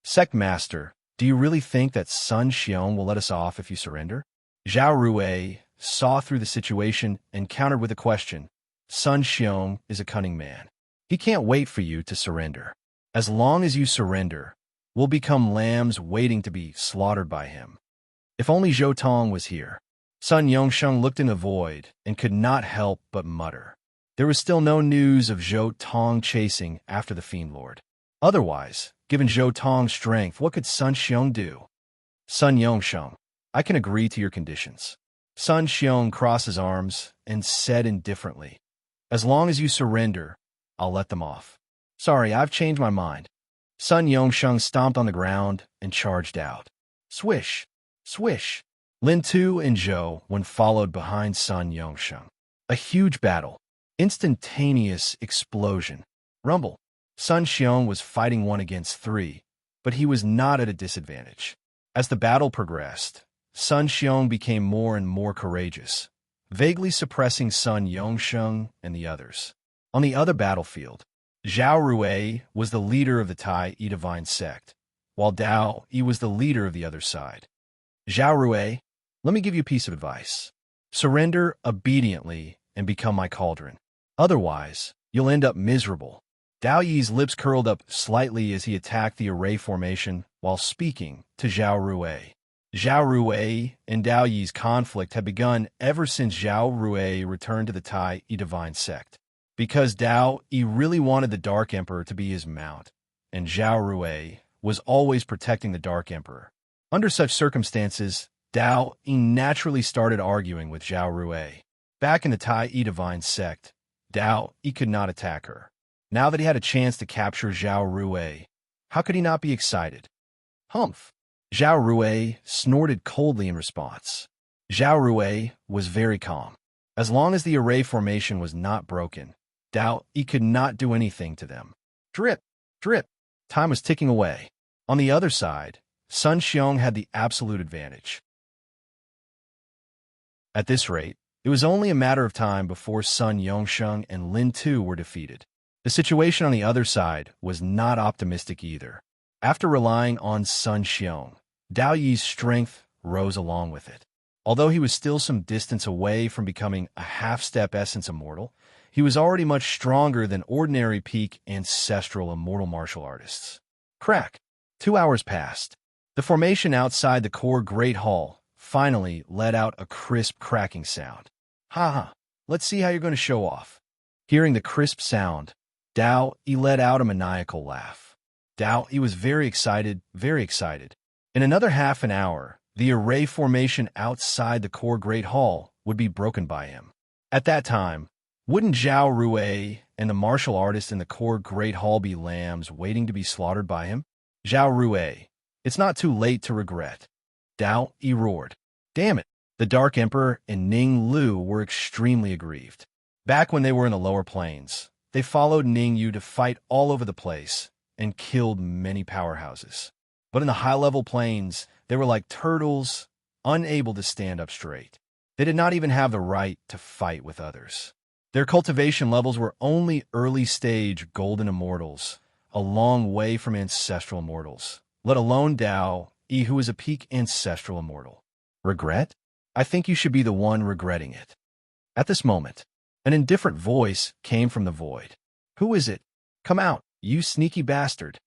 "Sect Master, do you really think that Sun Xiong will let us off if you surrender?" Zhao Rui saw through the situation and countered with a question. "Sun Xiong is a cunning man. He can't wait for you to surrender. As long as you surrender, we'll become lambs waiting to be slaughtered by him." If only Zhou Tong was here. Sun Yongsheng looked in the void and could not help but mutter. There was still no news of Zhou Tong chasing after the Fiend Lord. Otherwise, given Zhou Tong's strength, what could Sun Xiong do? "Sun Yongsheng, I can agree to your conditions." Sun Xiong crossed his arms and said indifferently, "As long as you surrender, I'll let them off." "Sorry, I've changed my mind." Sun Yongsheng stomped on the ground and charged out. Swish! Swish! Lin Tu and Zhou Wen followed behind Sun Yongsheng. A huge battle. Instantaneous explosion. Rumble. Sun Xiong was fighting 1 against 3, but he was not at a disadvantage. As the battle progressed, Sun Xiong became more and more courageous, vaguely suppressing Sun Yongsheng and the others. On the other battlefield, Zhao Rui was the leader of the Tai Yi Divine Sect, while Dao Yi was the leader of the other side. "Zhao Rui, let me give you a piece of advice. Surrender obediently and become my cauldron. Otherwise, you'll end up miserable." Dao Yi's lips curled up slightly as he attacked the array formation while speaking to Zhao Rui. Zhao Rui and Dao Yi's conflict had begun ever since Zhao Rui returned to the Tai Yi Divine Sect. Because Dao Yi really wanted the Dark Emperor to be his mount, and Zhao Rui was always protecting the Dark Emperor. Under such circumstances, Dao Yi naturally started arguing with Zhao Rui. Back in the Tai Yi Divine Sect, Dao Yi could not attack her. Now that he had a chance to capture Zhao Rui, how could he not be excited? Humph! Zhao Rui snorted coldly in response. Zhao Rui was very calm. As long as the array formation was not broken, Dao Yi could not do anything to them. Drip! Drip! Time was ticking away. On the other side, Sun Xiong had the absolute advantage. At this rate, it was only a matter of time before Sun Yongsheng and Lin Tu were defeated. The situation on the other side was not optimistic either. After relying on Sun Xiong, Dao Yi's strength rose along with it. Although he was still some distance away from becoming a half-step essence immortal, he was already much stronger than ordinary peak ancestral immortal martial artists. Crack! 2 hours passed. The formation outside the core Great Hall finally let out a crisp cracking sound. "Ha ha! Let's see how you're going to show off." Hearing the crisp sound, Dao Yi let out a maniacal laugh. Dao Yi was very excited, very excited. In another half an hour, the array formation outside the core Great Hall would be broken by him. At that time, wouldn't Zhao Rui and the martial artists in the core Great Hall be lambs waiting to be slaughtered by him? "Zhao Rui, it's not too late to regret." Dao Yi roared. Damn it! The Dark Emperor and Ning Lu were extremely aggrieved. Back when they were in the lower planes, they followed Ning Yu to fight all over the place and killed many powerhouses. But in the high-level planes, they were like turtles, unable to stand up straight. They did not even have the right to fight with others. Their cultivation levels were only early-stage golden immortals, a long way from ancestral immortals, let alone Dao Yi, who is a peak ancestral immortal. Regret? I think you should be the one regretting it. At this moment, an indifferent voice came from the void. "Who is it? Come out, you sneaky bastard."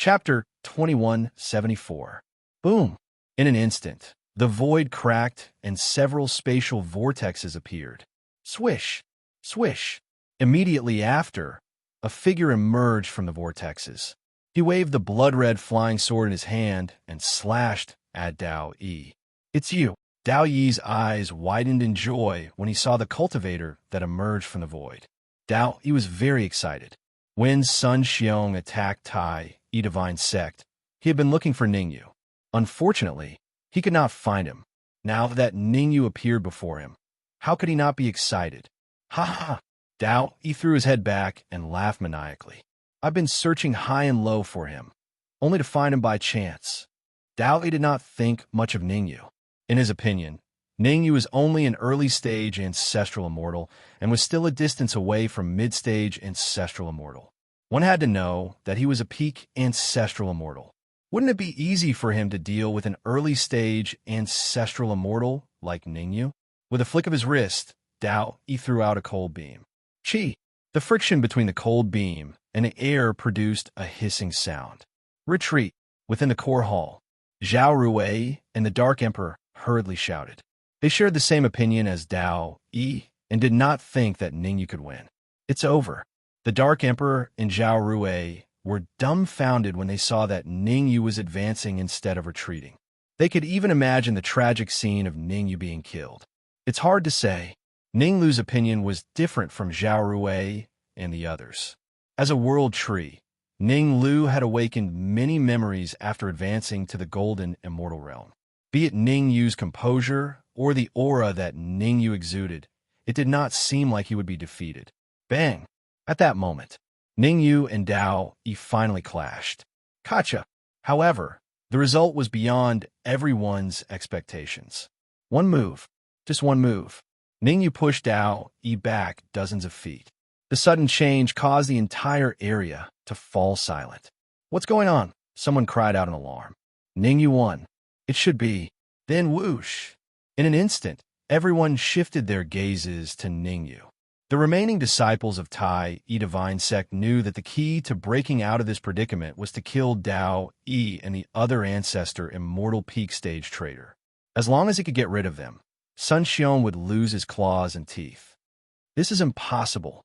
Chapter 2174. Boom! In an instant, the void cracked and several spatial vortexes appeared. Swish! Swish! Immediately after, a figure emerged from the vortexes. He waved the blood-red flying sword in his hand and slashed at Dao Yi. "It's you." Dao Yi's eyes widened in joy when he saw the cultivator that emerged from the void. Dao Yi was very excited. When Sun Xiong attacked Tai Yi Divine Sect, he had been looking for Ningyu. Unfortunately, he could not find him. Now that Ningyu appeared before him, how could he not be excited? Ha ha! Dao Yi threw his head back and laughed maniacally. "I've been searching high and low for him, only to find him by chance." Dao Yi did not think much of Ningyu. In his opinion, Ningyu was only an early-stage ancestral immortal and was still a distance away from mid-stage ancestral immortal. One had to know that he was a peak ancestral immortal. Wouldn't it be easy for him to deal with an early-stage ancestral immortal like Ningyu? With a flick of his wrist, Dao Yi threw out a cold beam. Chi! The friction between the cold beam and the air produced a hissing sound. Retreat! Within the core hall, Zhao Ruwei and the Dark Emperor hurriedly shouted. They shared the same opinion as Dao Yi and did not think that Ningyu could win. It's over. The Dark Emperor and Zhao Ruwei were dumbfounded when they saw that Ningyu was advancing instead of retreating. They could even imagine the tragic scene of Ningyu being killed. It's hard to say. Ninglu's opinion was different from Zhao Ruwei and the others. As a world tree, Ninglu had awakened many memories after advancing to the Golden Immortal Realm. Be it Ningyu's composure or the aura that Ningyu exuded, it did not seem like he would be defeated. Bang! At that moment, Ningyu and Dao Yi finally clashed. Gotcha! However, the result was beyond everyone's expectations. One move, just one move. Ningyu pushed Dao Yi back dozens of feet. The sudden change caused the entire area to fall silent. "What's going on?" Someone cried out in alarm. Ningyu won. It should be. Then whoosh! In an instant, everyone shifted their gazes to Ningyu. The remaining disciples of Tai Yi Divine Sect knew that the key to breaking out of this predicament was to kill Dao Yi and the other ancestor immortal peak stage traitor. As long as he could get rid of them, Sun Xiong would lose his claws and teeth. "This is impossible."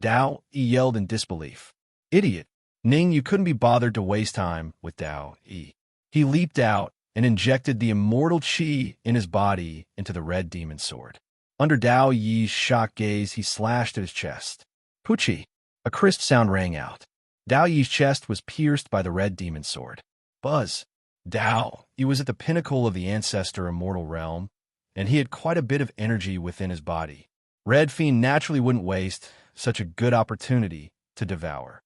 Dao Yi yelled in disbelief. "Idiot! Ningyu couldn't be bothered to waste time with Dao Yi." He leaped out and injected the immortal chi in his body into the red demon sword. Under Dao Yi's shocked gaze, he slashed at his chest. Puchi! A crisp sound rang out. Dao Yi's chest was pierced by the red demon sword. Buzz! Dao Yi was at the pinnacle of the ancestor immortal realm, and he had quite a bit of energy within his body. Red Fiend naturally wouldn't waste such a good opportunity to devour.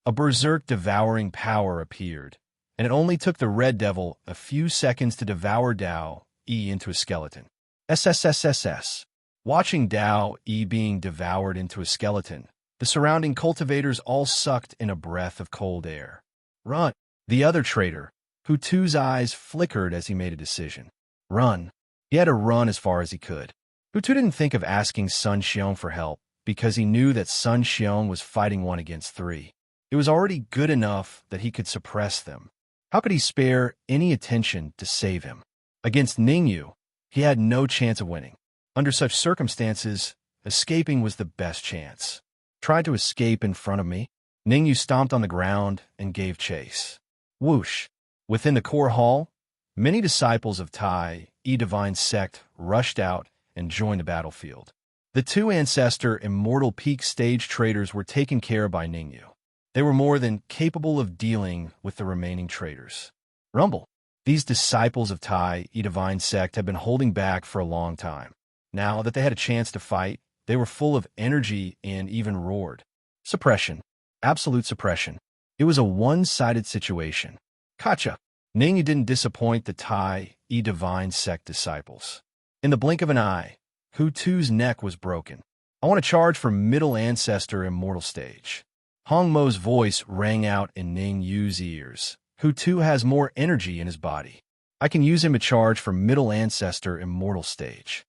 A berserk devouring power appeared, and it only took the Red Devil a few seconds to devour Dao Yi into a skeleton. SSSSS. Watching Dao Yi being devoured into a skeleton, the surrounding cultivators all sucked in a breath of cold air. Run! The other traitor, Hutu's eyes flickered as he made a decision. Run! He had to run as far as he could. Hutu didn't think of asking Sun Xiong for help because he knew that Sun Xiong was fighting 1 against 3. It was already good enough that he could suppress them. How could he spare any attention to save him? Against Ningyu, he had no chance of winning. Under such circumstances, escaping was the best chance. Tried to escape in front of me. Ningyu stomped on the ground and gave chase. Whoosh! Within the core hall, many disciples of Tai Yi Divine Sect rushed out and joined the battlefield. The 2 ancestor immortal peak stage traitors were taken care of by Ningyu. They were more than capable of dealing with the remaining traitors. Rumble! These disciples of Tai Yi Divine Sect had been holding back for a long time. Now that they had a chance to fight, they were full of energy and even roared. Suppression. Absolute suppression. It was a one-sided situation. Gotcha! Ningyu didn't disappoint the Tai Yi Divine Sect disciples. In the blink of an eye, Hutu's neck was broken. I want to charge for Middle Ancestor Immortal Stage. Hong Mo's voice rang out in Ningyu's ears. Hutu has more energy in his body. I can use him to charge for Middle Ancestor Immortal Stage.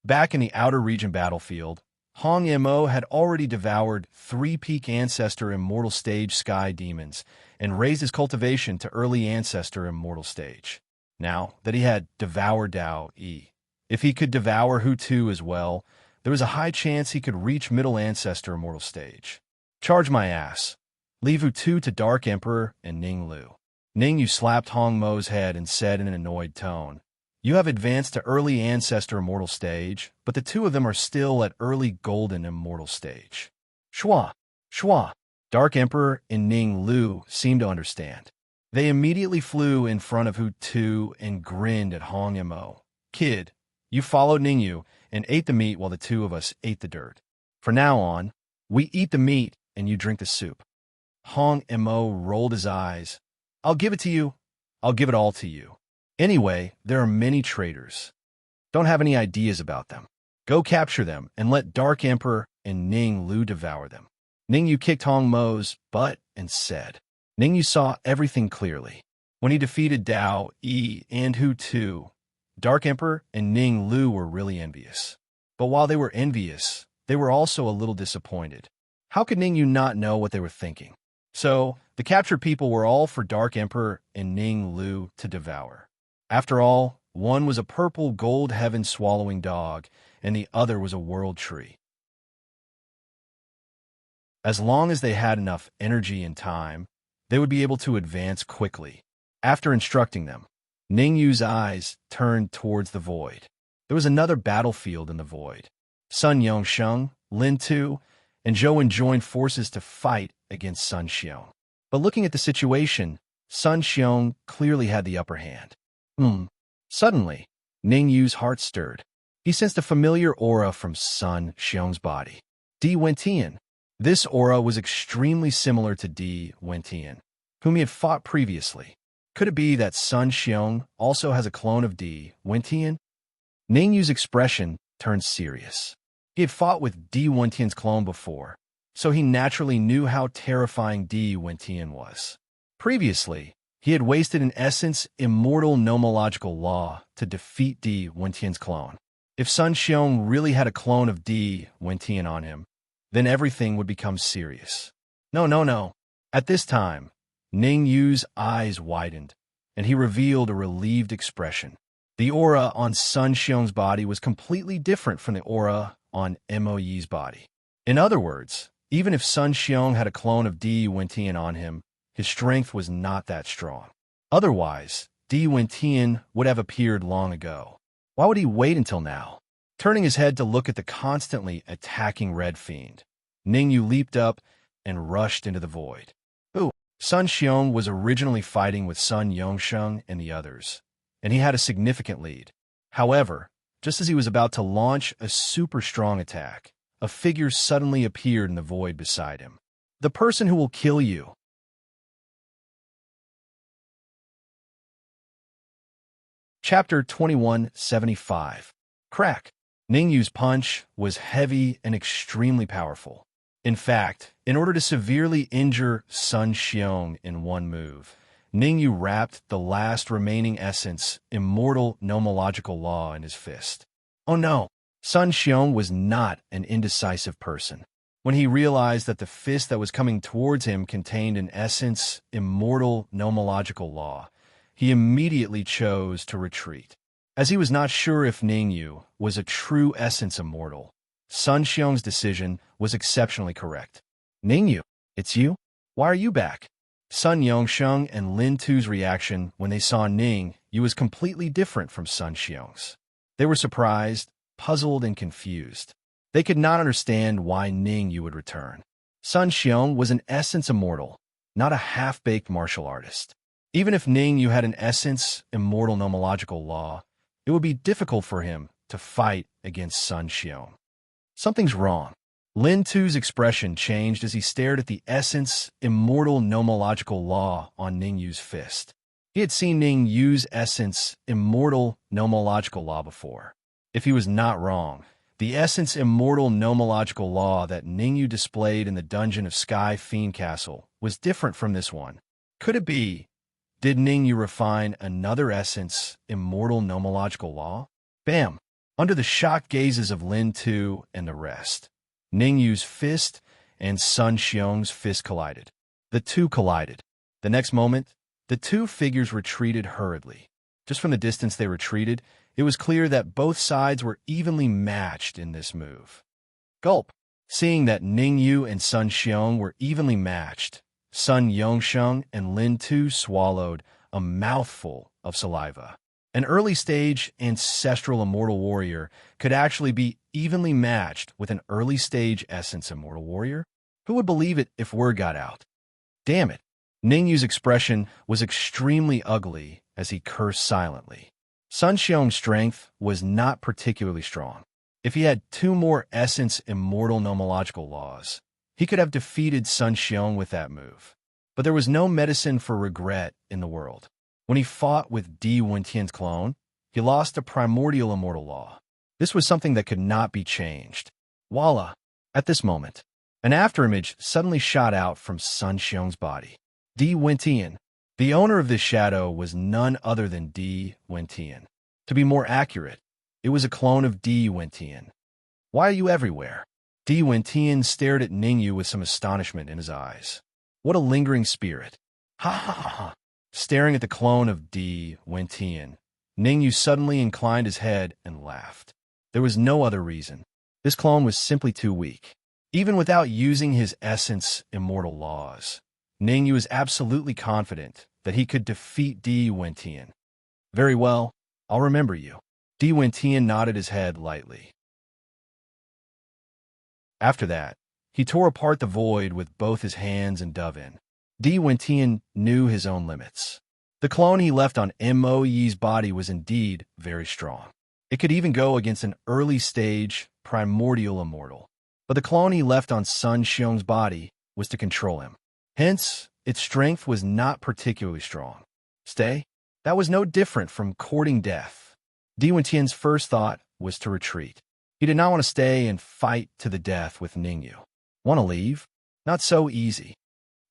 Back in the outer region battlefield, Hong Mo had already devoured 3 peak ancestor immortal stage sky demons and raised his cultivation to early ancestor immortal stage. Now that he had devoured Dao Yi, if he could devour Hu Tu as well, there was a high chance he could reach middle ancestor immortal stage. Charge my ass. Leave Hu Tu to Dark Emperor and Ning Lu. Ning Yu slapped Hong Mo's head and said in an annoyed tone, "You have advanced to early ancestor immortal stage, but the two of them are still at early golden immortal stage." Shua, Shua. Dark Emperor and Ning Lu seemed to understand. They immediately flew in front of Hu Tu and grinned at Hong Mo. "Kid, you followed Ning Yu and ate the meat while the two of us ate the dirt. From now on, we eat the meat and you drink the soup." Hong Mo rolled his eyes. "I'll give it to you. I'll give it all to you. Anyway, there are many traitors. Don't have any ideas about them. Go capture them and let Dark Emperor and Ning Lu devour them." Ning Yu kicked Hong Mo's butt and said. Ning Yu saw everything clearly. When he defeated Dao Yi and Hu Tu, Dark Emperor and Ning Lu were really envious. But while they were envious, they were also a little disappointed. How could Ning Yu not know what they were thinking? So, the captured people were all for Dark Emperor and Ning Lu to devour. After all, one was a purple gold heaven swallowing dog, and the other was a world tree. As long as they had enough energy and time, they would be able to advance quickly. After instructing them, Ning Yu's eyes turned towards the void. There was another battlefield in the void. Sun Yongsheng, Lin Tu, and Zhou Wen joined forces to fight against Sun Xiong. But looking at the situation, Sun Xiong clearly had the upper hand. Suddenly, Ning Yu's heart stirred. He sensed a familiar aura from Sun Xiong's body. Di Wentian. This aura was extremely similar to Di Wentian, whom he had fought previously. Could it be that Sun Xiong also has a clone of Di Wentian? Ning Yu's expression turned serious. He had fought with Di Wentian's clone before, so he naturally knew how terrifying Di Wentian was. Previously, he had wasted an essence immortal nomological law to defeat Di Wentian's clone. If Sun Xiong really had a clone of Di Wentian on him, then everything would become serious. No. At this time, Ning Yu's eyes widened, and he revealed a relieved expression. The aura on Sun Xiong's body was completely different from the aura on Mo Yi's body. In other words, even if Sun Xiong had a clone of Di Wentian on him, his strength was not that strong. Otherwise, Di Wentian would have appeared long ago. Why would he wait until now? Turning his head to look at the constantly attacking Red Fiend, Ning Yu leaped up and rushed into the void. Sun Xiong was originally fighting with Sun Yongsheng and the others, and he had a significant lead. However, just as he was about to launch a super strong attack, a figure suddenly appeared in the void beside him. "The person who will kill you." Chapter 2175. Crack. Ning Yu's punch was heavy and extremely powerful. In fact, in order to severely injure Sun Xiong in one move, Ning Yu wrapped the last remaining essence, immortal nomological law, in his fist. Oh no! Sun Xiong was not an indecisive person. When he realized that the fist that was coming towards him contained an essence, immortal nomological law, he immediately chose to retreat. As he was not sure if Ning Yu was a true essence immortal, Sun Xiong's decision was exceptionally correct. "Ning Yu, it's you? Why are you back?" Sun Yongsheng and Lin Tu's reaction when they saw Ning Yu was completely different from Sun Xiong's. They were surprised, puzzled, and confused. They could not understand why Ning Yu would return. Sun Xiong was an essence immortal, not a half-baked martial artist. Even if Ning Yu had an essence immortal nomological law, it would be difficult for him to fight against Sun Xiong. Something's wrong. Lin Tu's expression changed as he stared at the essence, immortal nomological law on Ning Yu's fist. He had seen Ning Yu's essence, immortal nomological law before. If he was not wrong, the essence, immortal nomological law that Ning Yu displayed in the dungeon of Sky Fiend Castle was different from this one. Could it be? Did Ning Yu refine another essence, immortal nomological law? Bam! Under the shocked gazes of Lin Tu and the rest, Ning Yu's fist and Sun Xiong's fist collided. The two collided. The next moment, the two figures retreated hurriedly. Just from the distance they retreated, it was clear that both sides were evenly matched in this move. Gulp. Seeing that Ning Yu and Sun Xiong were evenly matched, Sun Yongsheng and Lin Tu swallowed a mouthful of saliva. An early-stage ancestral immortal warrior could actually be evenly matched with an early-stage essence immortal warrior? Who would believe it if word got out? Damn it. Ning Yu's expression was extremely ugly as he cursed silently. Sun Xiong's strength was not particularly strong. If he had two more essence immortal nomological laws, he could have defeated Sun Xiong with that move. But there was no medicine for regret in the world. When he fought with Di Wentian's clone, he lost a primordial immortal law. This was something that could not be changed. Voila! At this moment, an afterimage suddenly shot out from Sun Xiong's body. Di Wentian. The owner of this shadow was none other than Di Wentian. To be more accurate, it was a clone of Di Wentian. Why are you everywhere? Di Wentian stared at Ning Yu with some astonishment in his eyes. What a lingering spirit. Ha ha ha ha. Staring at the clone of Di Wentian, Ning Yu suddenly inclined his head and laughed. There was no other reason. This clone was simply too weak. Even without using his essence immortal laws, Ning Yu was absolutely confident that he could defeat Di Wentian. Very well, I'll remember you. Di Wentian nodded his head lightly. After that, he tore apart the void with both his hands and dove in. Di Wentian knew his own limits. The clone he left on Mo Yi's body was indeed very strong. It could even go against an early-stage, primordial immortal. But the clone he left on Sun Xiong's body was to control him. Hence, its strength was not particularly strong. Stay? That was no different from courting death. Di Wentian's first thought was to retreat. He did not want to stay and fight to the death with Ning Yu. Want to leave? Not so easy.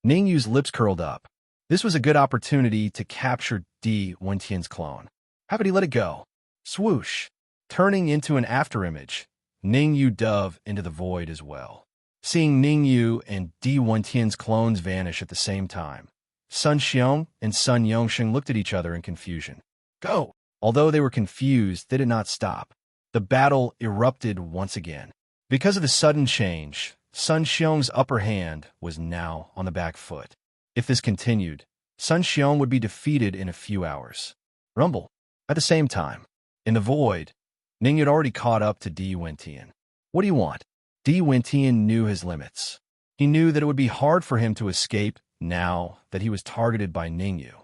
Ning Yu's lips curled up. This was a good opportunity to capture Di Wentian's clone. How could he let it go? Swoosh! Turning into an afterimage, Ning Yu dove into the void as well. Seeing Ning Yu and Di Wentian's clones vanish at the same time, Sun Xiong and Sun Yongsheng looked at each other in confusion. Go! Although they were confused, they did not stop. The battle erupted once again. Because of the sudden change, Sun Xiong's upper hand was now on the back foot. If this continued, Sun Xiong would be defeated in a few hours. Rumble. At the same time, in the void, Ning had already caught up to Di Wentian. What do you want? Di Wentian knew his limits. He knew that it would be hard for him to escape now that he was targeted by Ning Yu.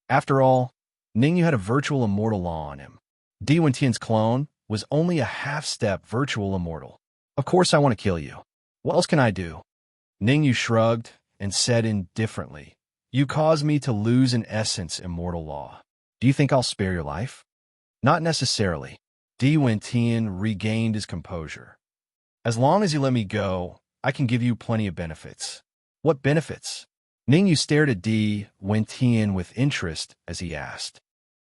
After all, Ning Yu had a virtual immortal law on him. Di Wentian's clone was only a half-step virtual immortal. Of course I want to kill you. What else can I do? Ning Yu shrugged and said indifferently, You caused me to lose an essence immortal law. Do you think I'll spare your life? Not necessarily. Di Wentian regained his composure. As long as you let me go, I can give you plenty of benefits. What benefits? Ning Yu stared at Di Wentian with interest as he asked.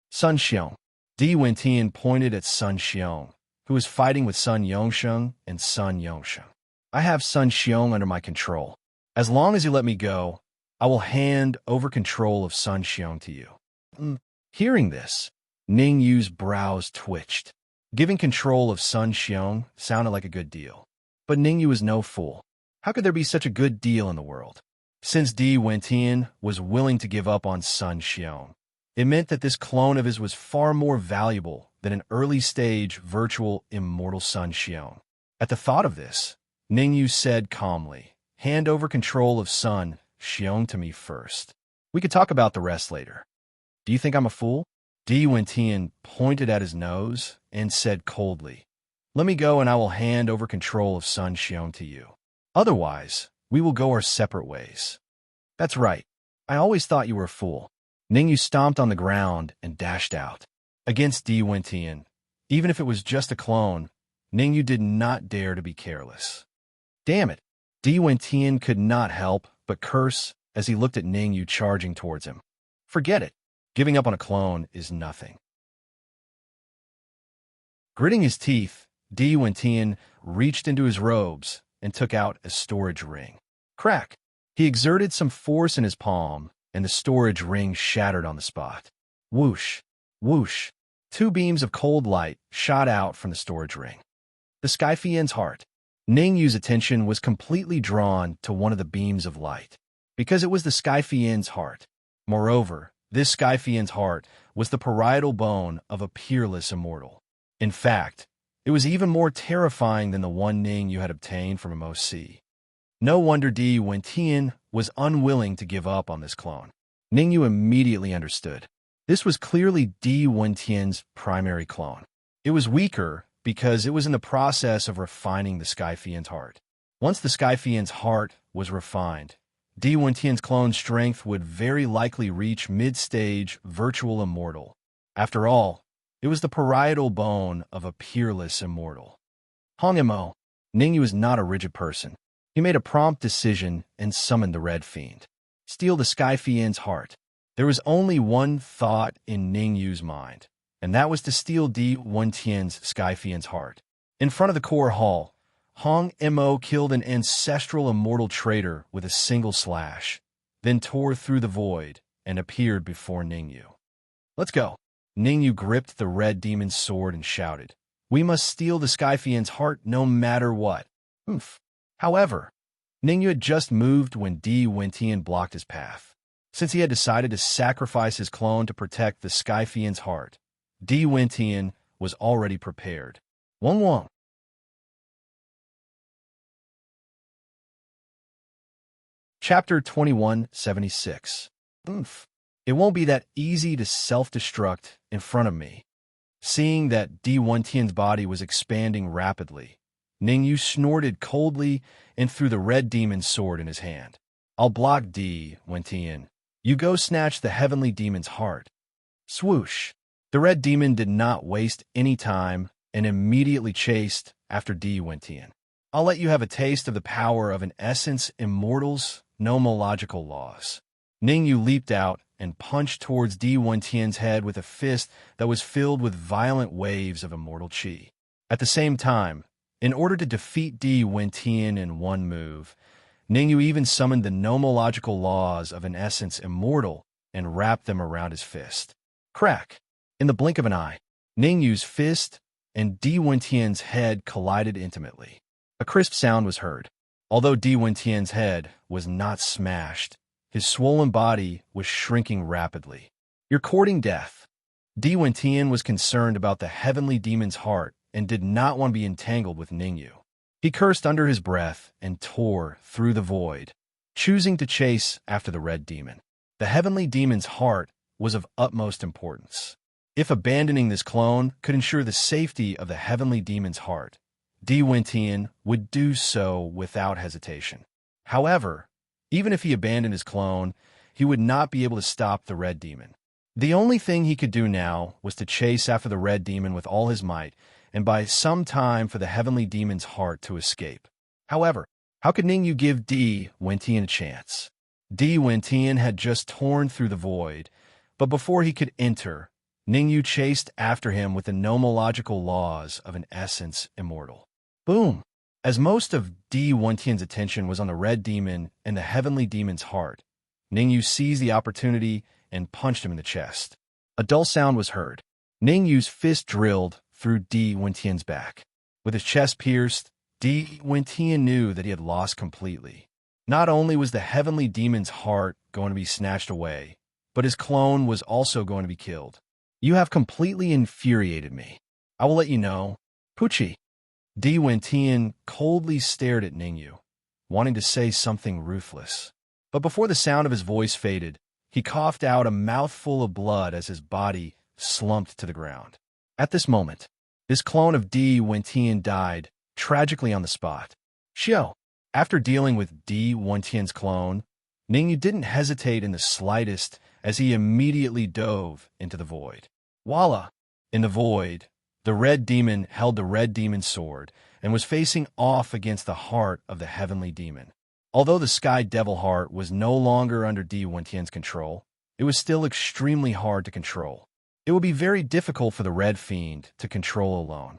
Sun Xiong. Di Wentian pointed at Sun Xiong, who was fighting with Sun Yongsheng and Sun Yongsheng. I have Sun Xiong under my control. As long as you let me go, I will hand over control of Sun Xiong to you. Hearing this, Ning Yu's brows twitched. Giving control of Sun Xiong sounded like a good deal. But Ning Yu was no fool. How could there be such a good deal in the world? Since Di Wentian was willing to give up on Sun Xiong, it meant that this clone of his was far more valuable than an early-stage virtual immortal Sun Xiong. At the thought of this, Ning Yu said calmly, Hand over control of Sun Xiong to me first. We could talk about the rest later. Do you think I'm a fool? Di Wentian pointed at his nose and said coldly, Let me go and I will hand over control of Sun Xiong to you. Otherwise, we will go our separate ways. That's right. I always thought you were a fool. Ning Yu stomped on the ground and dashed out. Against Di Wentian, even if it was just a clone, Ning Yu did not dare to be careless. Damn it! Di Wentian could not help but curse as he looked at Ning Yu charging towards him. Forget it. Giving up on a clone is nothing. Gritting his teeth, Di Wentian reached into his robes and took out a storage ring. Crack! He exerted some force in his palm, and the storage ring shattered on the spot. Whoosh! Whoosh! Two beams of cold light shot out from the storage ring. The Sky Fiend's heart. Ning Yu's attention was completely drawn to one of the beams of light, because it was the Sky Fiend's heart. Moreover, this Sky Fiend's heart was the parietal bone of a peerless immortal. In fact, it was even more terrifying than the one Ning Yu had obtained from MOC. No wonder Di Wentian was unwilling to give up on this clone. Ning Yu immediately understood. This was clearly Di Wentian's primary clone. It was weaker because it was in the process of refining the Sky Fiend's heart. Once the Sky Fiend's heart was refined, Di Wentian's clone's strength would very likely reach mid-stage virtual immortal. After all, it was the parietal bone of a peerless immortal. Hong Mo. Ning Yu was not a rigid person. He made a prompt decision and summoned the Red Fiend. Steal the Sky Fiend's heart. There was only one thought in Ning Yu's mind, and that was to steal Di Wentian's Sky Fiend's heart. In front of the core hall, Hong Mo killed an ancestral immortal traitor with a single slash, then tore through the void and appeared before Ning Yu. Let's go. Ning Yu gripped the red demon's sword and shouted, "We must steal the Sky Fiend's heart no matter what." Oof. However, Ning Yu had just moved when Di Wentian blocked his path. Since he had decided to sacrifice his clone to protect the Sky Fiend's heart, Di Wentian was already prepared. Wong Wong. Chapter 2176. Oof. It won't be that easy to self-destruct in front of me. Seeing that Di Wentian's body was expanding rapidly, Ning Yu snorted coldly and threw the red demon's sword in his hand. I'll block Di Wentian. You go snatch the heavenly demon's heart. Swoosh. The red demon did not waste any time and immediately chased after Di Wentian. I'll let you have a taste of the power of an essence immortal's nomological laws. Ning Yu leaped out and punched towards Di Wentian's head with a fist that was filled with violent waves of immortal chi. At the same time, in order to defeat Di Wentian in one move, Ning Yu even summoned the nomological laws of an essence immortal and wrapped them around his fist. Crack! In the blink of an eye, Ning Yu's fist and Di Wentian's head collided intimately. A crisp sound was heard. Although Di Wentian's head was not smashed, his swollen body was shrinking rapidly. You're courting death. Di Wentian was concerned about the heavenly demon's heart and did not want to be entangled with Ning Yu. He cursed under his breath and tore through the void, choosing to chase after the red demon. The heavenly demon's heart was of utmost importance. If abandoning this clone could ensure the safety of the heavenly demon's heart, Di Wentian would do so without hesitation. However, even if he abandoned his clone, he would not be able to stop the red demon. The only thing he could do now was to chase after the red demon with all his might and buy some time for the heavenly demon's heart to escape. However, how could Ning Yu give Di Wentian a chance? Di Wentian had just torn through the void, but before he could enter, Ning Yu chased after him with the nomological laws of an essence immortal. Boom! As most of Di Wentian's attention was on the red demon and the heavenly demon's heart, Ning Yu seized the opportunity and punched him in the chest. A dull sound was heard. Ning Yu's fist drilled through Di Wentian's back. With his chest pierced, Di Wentian knew that he had lost completely. Not only was the heavenly demon's heart going to be snatched away, but his clone was also going to be killed. You have completely infuriated me. I will let you know. Pucci. Di Wentian coldly stared at Ning Yu, wanting to say something ruthless. But before the sound of his voice faded, he coughed out a mouthful of blood as his body slumped to the ground. At this moment, this clone of Di Wentian died tragically on the spot. Xiao. After dealing with Di Wentian's clone, Ning Yu didn't hesitate in the slightest as he immediately dove into the void. Voila! In the void, the red demon held the red demon's sword and was facing off against the heart of the heavenly demon. Although the Sky Devil heart was no longer under Di Wentian's control, it was still extremely hard to control. It would be very difficult for the Red Fiend to control alone.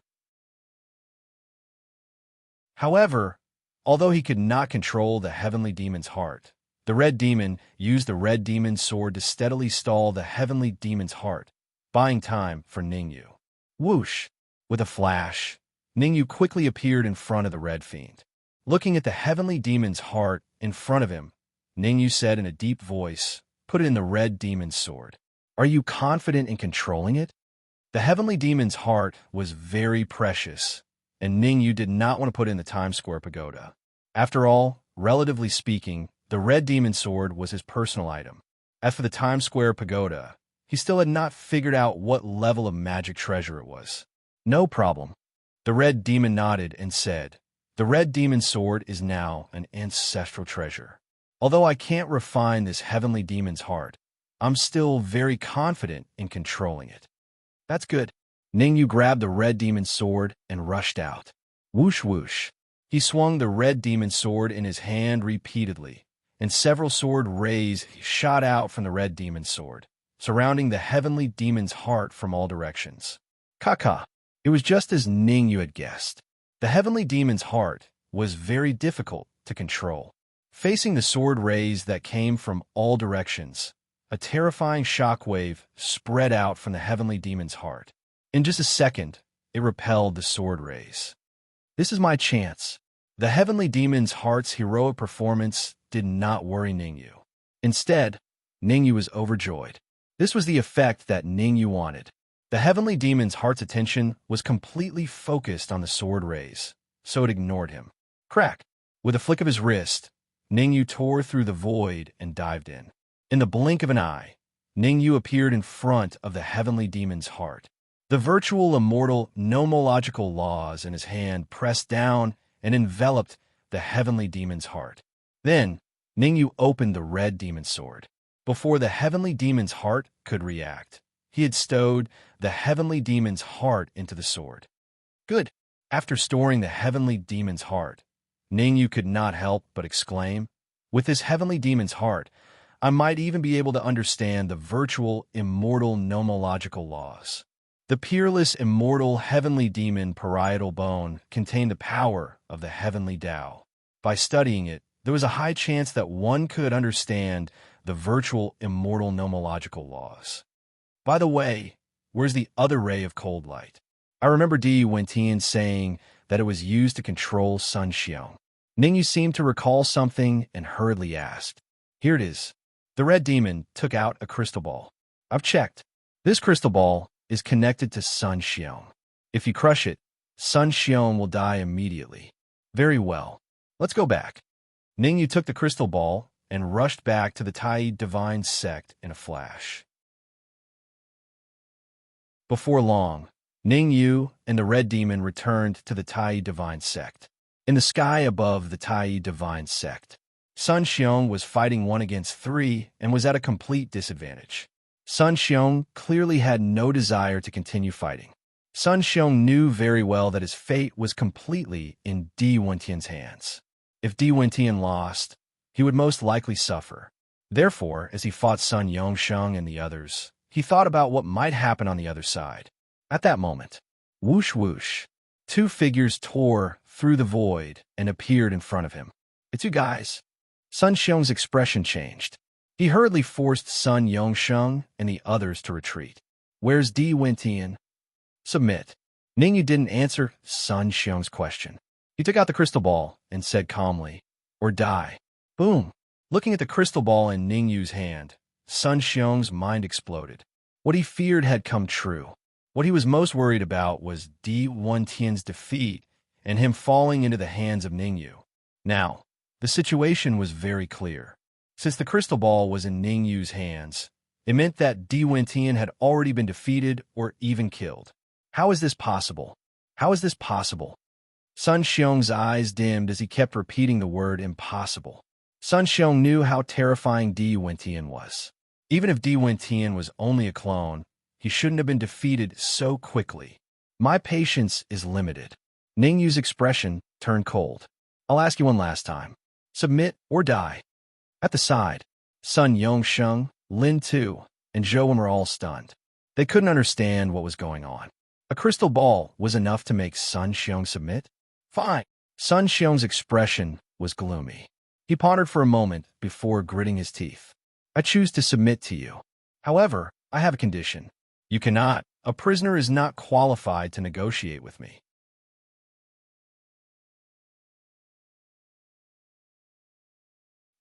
However, Although he could not control the heavenly demon's heart, the red demon used the red demon's sword to steadily stall the heavenly demon's heart, buying time for Ningyu. Whoosh! With a flash, Ningyu quickly appeared in front of the red fiend. Looking at the heavenly demon's heart in front of him, Ningyu said in a deep voice, "Put it in the red demon's sword. Are you confident in controlling it?" The heavenly demon's heart was very precious, and Ningyu did not want to put it in the Times Square pagoda. After all, relatively speaking, the red demon's sword was his personal item. As for the Times Square pagoda, he still had not figured out what level of magic treasure it was. No problem. The red demon nodded and said, "The red demon's sword is now an ancestral treasure. Although I can't refine this heavenly demon's heart, I'm still very confident in controlling it." That's good. Ningyu grabbed the red demon's sword and rushed out. Whoosh whoosh. He swung the red demon's sword in his hand repeatedly, and several sword rays shot out from the red demon's sword, surrounding the heavenly demon's heart from all directions. Kaka. It was just as Ningyu had guessed. The heavenly demon's heart was very difficult to control. Facing the sword rays that came from all directions, a terrifying shockwave spread out from the heavenly demon's heart. In just a second, it repelled the sword rays. This is my chance. The heavenly demon's heart's heroic performance did not worry Ningyu. Instead, Ningyu was overjoyed. This was the effect that Ningyu wanted. The heavenly demon's heart's attention was completely focused on the sword rays, so it ignored him. Crack! With a flick of his wrist, Ningyu tore through the void and dived in. In the blink of an eye, Ningyu appeared in front of the heavenly demon's heart. The virtual immortal nomological laws in his hand pressed down and enveloped the heavenly demon's heart. Then, Ningyu opened the red demon's sword. Before the heavenly demon's heart could react, he had stowed the heavenly demon's heart into the sword. Good. After storing the heavenly demon's heart, Ningyu could not help but exclaim, "With this heavenly demon's heart, I might even be able to understand the virtual immortal nomological laws." The peerless immortal heavenly demon parietal bone contained the power of the heavenly Tao. By studying it, there was a high chance that one could understand the virtual immortal nomological laws. By the way, where's the other ray of cold light? I remember Di Wentian saying that it was used to control Sun Xiong. Ningyu seemed to recall something and hurriedly asked, "Here it is." The red demon took out a crystal ball. "I've checked. This crystal ball is connected to Sun Xiong. If you crush it, Sun Xiong will die immediately." "Very well. Let's go back." Ningyu took the crystal ball and rushed back to the Tai divine sect in a flash. Before long, Ningyu and the red demon returned to the Tai divine sect. In the sky above the Tai divine sect, Sun Xiong was fighting 1 against 3 and was at a complete disadvantage. Sun Xiong clearly had no desire to continue fighting. Sun Xiong knew very well that his fate was completely in Di Wentian's hands. If Di Wentian lost, he would most likely suffer. Therefore, as he fought Sun Yongsheng and the others, he thought about what might happen on the other side. At that moment, whoosh whoosh, 2 figures tore through the void and appeared in front of him. "It's you guys." Sun Xiong's expression changed. He hurriedly forced Sun Yongsheng and the others to retreat. "Where's Di Wentian?" "Submit." Ningyu didn't answer Sun Xiong's question. He took out the crystal ball and said calmly, "Or die." Boom! Looking at the crystal ball in Ningyu's hand, Sun Xiong's mind exploded. What he feared had come true. What he was most worried about was Di Wentian's defeat and him falling into the hands of Ningyu. Now, the situation was very clear. Since the crystal ball was in Ningyu's hands, it meant that Di Wentian had already been defeated or even killed. How is this possible? How is this possible? Sun Xiong's eyes dimmed as he kept repeating the word impossible. Sun Xiong knew how terrifying Di Wentian was. Even if Di Wentian was only a clone, he shouldn't have been defeated so quickly. My patience is limited. Ningyu's expression turned cold. I'll ask you one last time. Submit or die. At the side, Sun Yongsheng, Lin Tu, and Zhou were all stunned. They couldn't understand what was going on. A crystal ball was enough to make Sun Xiong submit? Fine. Sun Xiong's expression was gloomy. He pondered for a moment before gritting his teeth. I choose to submit to you. However, I have a condition. You cannot. A prisoner is not qualified to negotiate with me.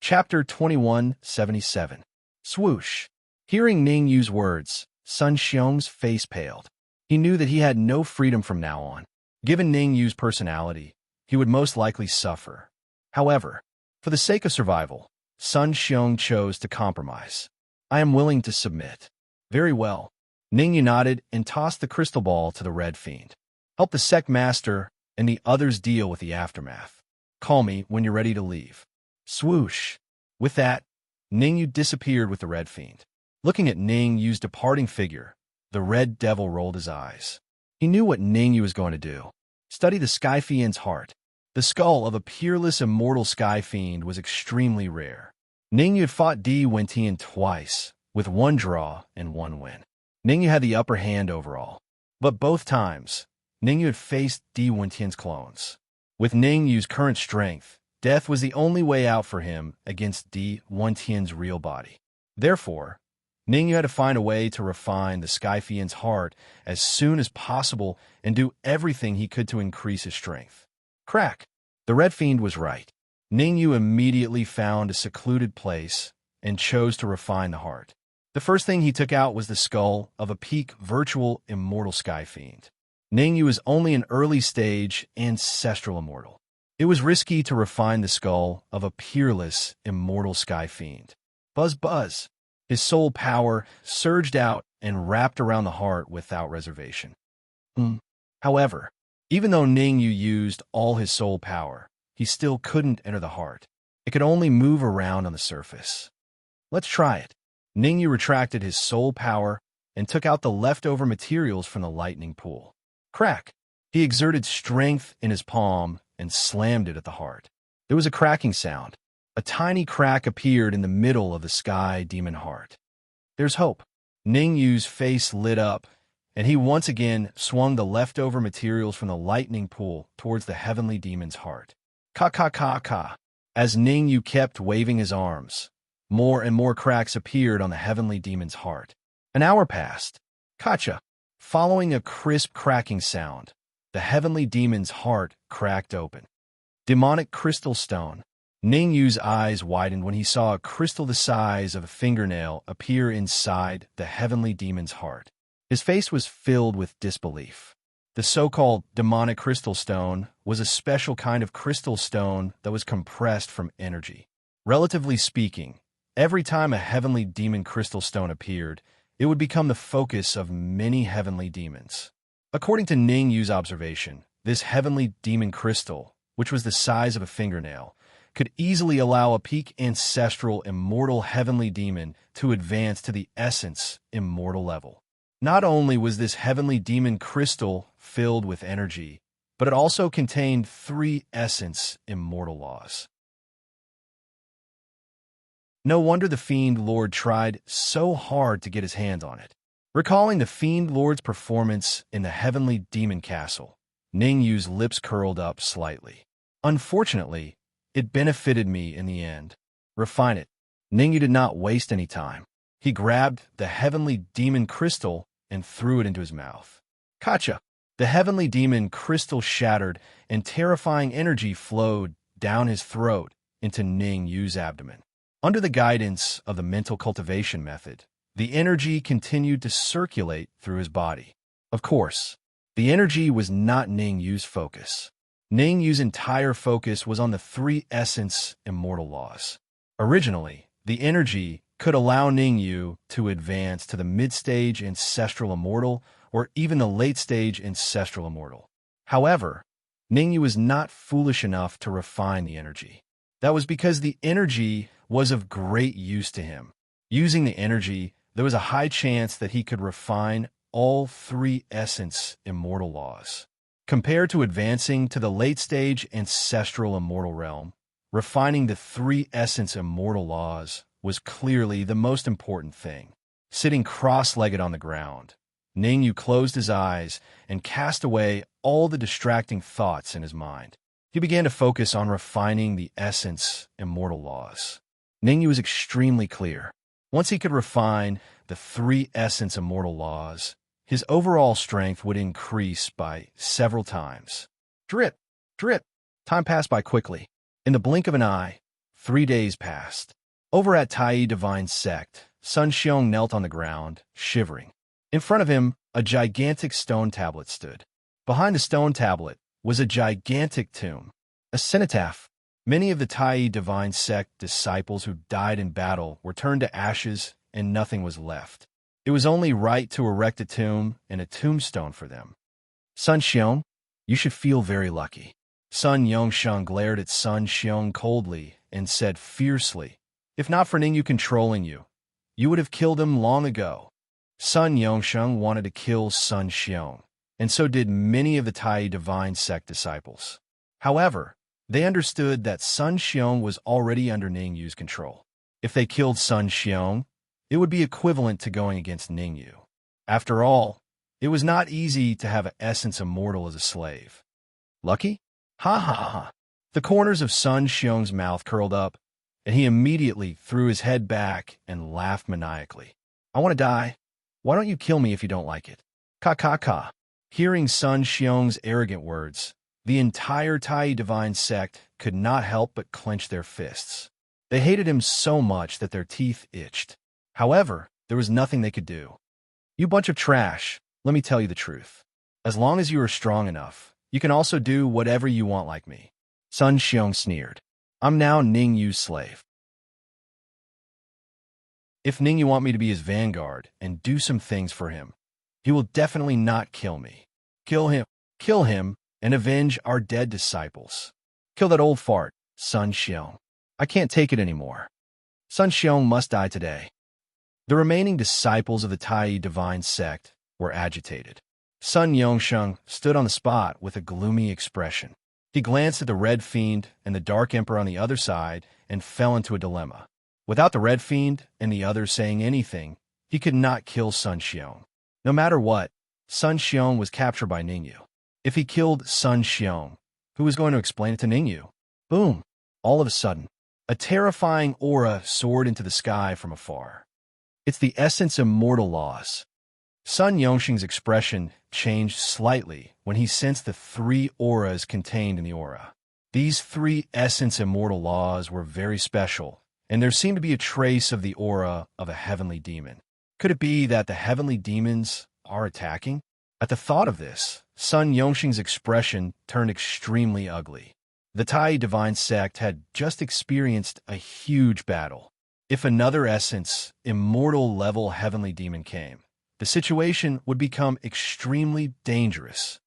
Chapter 2177. Swoosh. Hearing Ning Yu's words, Sun Xiong's face paled. He knew that he had no freedom from now on. Given Ning Yu's personality, he would most likely suffer. However, for the sake of survival, Sun Xiong chose to compromise. I am willing to submit. Very well. Ning Yu nodded and tossed the crystal ball to the Red Fiend. Help the sect master and the others deal with the aftermath. Call me when you're ready to leave. Swoosh. With that, Ning Yu disappeared with the Red Fiend. Looking at Ning Yu's departing figure, the Red Devil rolled his eyes. He knew what Ning Yu was going to do. Study the Sky Fiend's heart. The skull of a peerless immortal Sky Fiend was extremely rare. Ning Yu had fought Di Wentian twice, with one draw and one win. Ning Yu had the upper hand overall. But both times, Ning Yu had faced Di Wentian's clones. With Ning Yu's current strength, death was the only way out for him against Di Wentian's real body. Therefore, Ning Yu had to find a way to refine the Sky Fiend's heart as soon as possible and do everything he could to increase his strength. Crack! The Red Fiend was right. Ning Yu immediately found a secluded place and chose to refine the heart. The first thing he took out was the skull of a peak virtual immortal Sky Fiend. Ning Yu is only an early stage ancestral immortal. It was risky to refine the skull of a peerless immortal Sky Fiend. Buzz buzz. His soul power surged out and wrapped around the heart without reservation. However, even though Ning Yu used all his soul power, he still couldn't enter the heart. It could only move around on the surface. Let's try it. Ning Yu retracted his soul power and took out the leftover materials from the lightning pool. Crack! He exerted strength in his palm and slammed it at the heart. There was a cracking sound. A tiny crack appeared in the middle of the Sky Demon heart. There's hope. Ning Yu's face lit up, and he once again swung the leftover materials from the lightning pool towards the Heavenly Demon's heart. Ka. As Ning Yu kept waving his arms, more and more cracks appeared on the Heavenly Demon's heart. An hour passed. Kacha. Following a crisp cracking sound, the Heavenly Demon's heart cracked open. Demonic crystal stone. Ning Yu's eyes widened when he saw a crystal the size of a fingernail appear inside the Heavenly Demon's heart. His face was filled with disbelief. The so-called demonic crystal stone was a special kind of crystal stone that was compressed from energy. Relatively speaking, every time a Heavenly Demon crystal stone appeared, it would become the focus of many heavenly demons. According to Ning Yu's observation, this Heavenly Demon crystal, which was the size of a fingernail, could easily allow a peak ancestral immortal heavenly demon to advance to the essence immortal level. Not only was this Heavenly Demon crystal filled with energy, but it also contained 3 essence immortal laws. No wonder the Fiend Lord tried so hard to get his hands on it. Recalling the Fiend Lord's performance in the Heavenly Demon Castle, Ning Yu's lips curled up slightly. Unfortunately, it benefited me in the end. Refine it. Ning Yu did not waste any time. He grabbed the Heavenly Demon crystal and threw it into his mouth. Kacha! The Heavenly Demon crystal shattered, and terrifying energy flowed down his throat into Ning Yu's abdomen. Under the guidance of the mental cultivation method, the energy continued to circulate through his body. Of course, the energy was not Ning Yu's focus. Ning Yu's entire focus was on the 3 essence immortal laws. Originally, the energy could allow Ning Yu to advance to the mid-stage ancestral immortal or even the late-stage ancestral immortal. However, Ning Yu was not foolish enough to refine the energy. That was because the energy was of great use to him. Using the energy, there was a high chance that he could refine all 3 essence immortal laws. Compared to advancing to the late-stage ancestral immortal realm, refining the 3 essence immortal laws was clearly the most important thing. Sitting cross-legged on the ground, Ning Yu closed his eyes and cast away all the distracting thoughts in his mind. He began to focus on refining the essence immortal laws. Ningyu was extremely clear. Once he could refine the three essence immortal laws, his overall strength would increase by several times. Drip, drip. Time passed by quickly. In the blink of an eye, 3 days passed. Over at Tai Divine Sect, Sun Xiong knelt on the ground, shivering. In front of him, a gigantic stone tablet stood. Behind the stone tablet was a gigantic tomb, a cenotaph. Many of the Tai Divine Sect disciples who died in battle were turned to ashes and nothing was left. It was only right to erect a tomb and a tombstone for them. Sun Xiong, you should feel very lucky. Sun Yongsheng glared at Sun Xiong coldly and said fiercely, if not for Ningyu controlling you, you would have killed him long ago. Sun Yongsheng wanted to kill Sun Xiong, and so did many of the Tai Divine Sect disciples. However, they understood that Sun Xiong was already under Ningyu's control. If they killed Sun Xiong, it would be equivalent to going against Ningyu. After all, it was not easy to have an essence immortal as a slave. Lucky? Ha ha ha. The corners of Sun Xiong's mouth curled up, and he immediately threw his head back and laughed maniacally. I want to die. Why don't you kill me if you don't like it? Ka ka ka. Hearing Sun Xiong's arrogant words, the entire Tai Divine Sect could not help but clench their fists. They hated him so much that their teeth itched. However, there was nothing they could do. You bunch of trash, let me tell you the truth. As long as you are strong enough, you can also do whatever you want like me. Sun Xiong sneered. I'm now Ningyu's slave. If Ningyu want me to be his vanguard and do some things for him, he will definitely not kill me. Kill him, and avenge our dead disciples. Kill that old fart, Sun Xiong. I can't take it anymore. Sun Xiong must die today. The remaining disciples of the Tai Divine Sect were agitated. Sun Yongsheng stood on the spot with a gloomy expression. He glanced at the Red Fiend and the Dark Emperor on the other side and fell into a dilemma. Without the Red Fiend and the others saying anything, he could not kill Sun Xiong. No matter what, Sun Xiong was captured by Ningyu. If he killed Sun Xiong, who was going to explain it to Ningyu? Boom! All of a sudden, a terrifying aura soared into the sky from afar. It's the essence immortal laws. Sun Yongsheng's expression changed slightly when he sensed the 3 auras contained in the aura. These 3 essence immortal laws were very special, and there seemed to be a trace of the aura of a heavenly demon. Could it be that the heavenly demons are attacking? At the thought of this, Sun Yongsheng's expression turned extremely ugly. The Tai Divine Sect had just experienced a huge battle. If another essence, immortal level heavenly demon came, the situation would become extremely dangerous.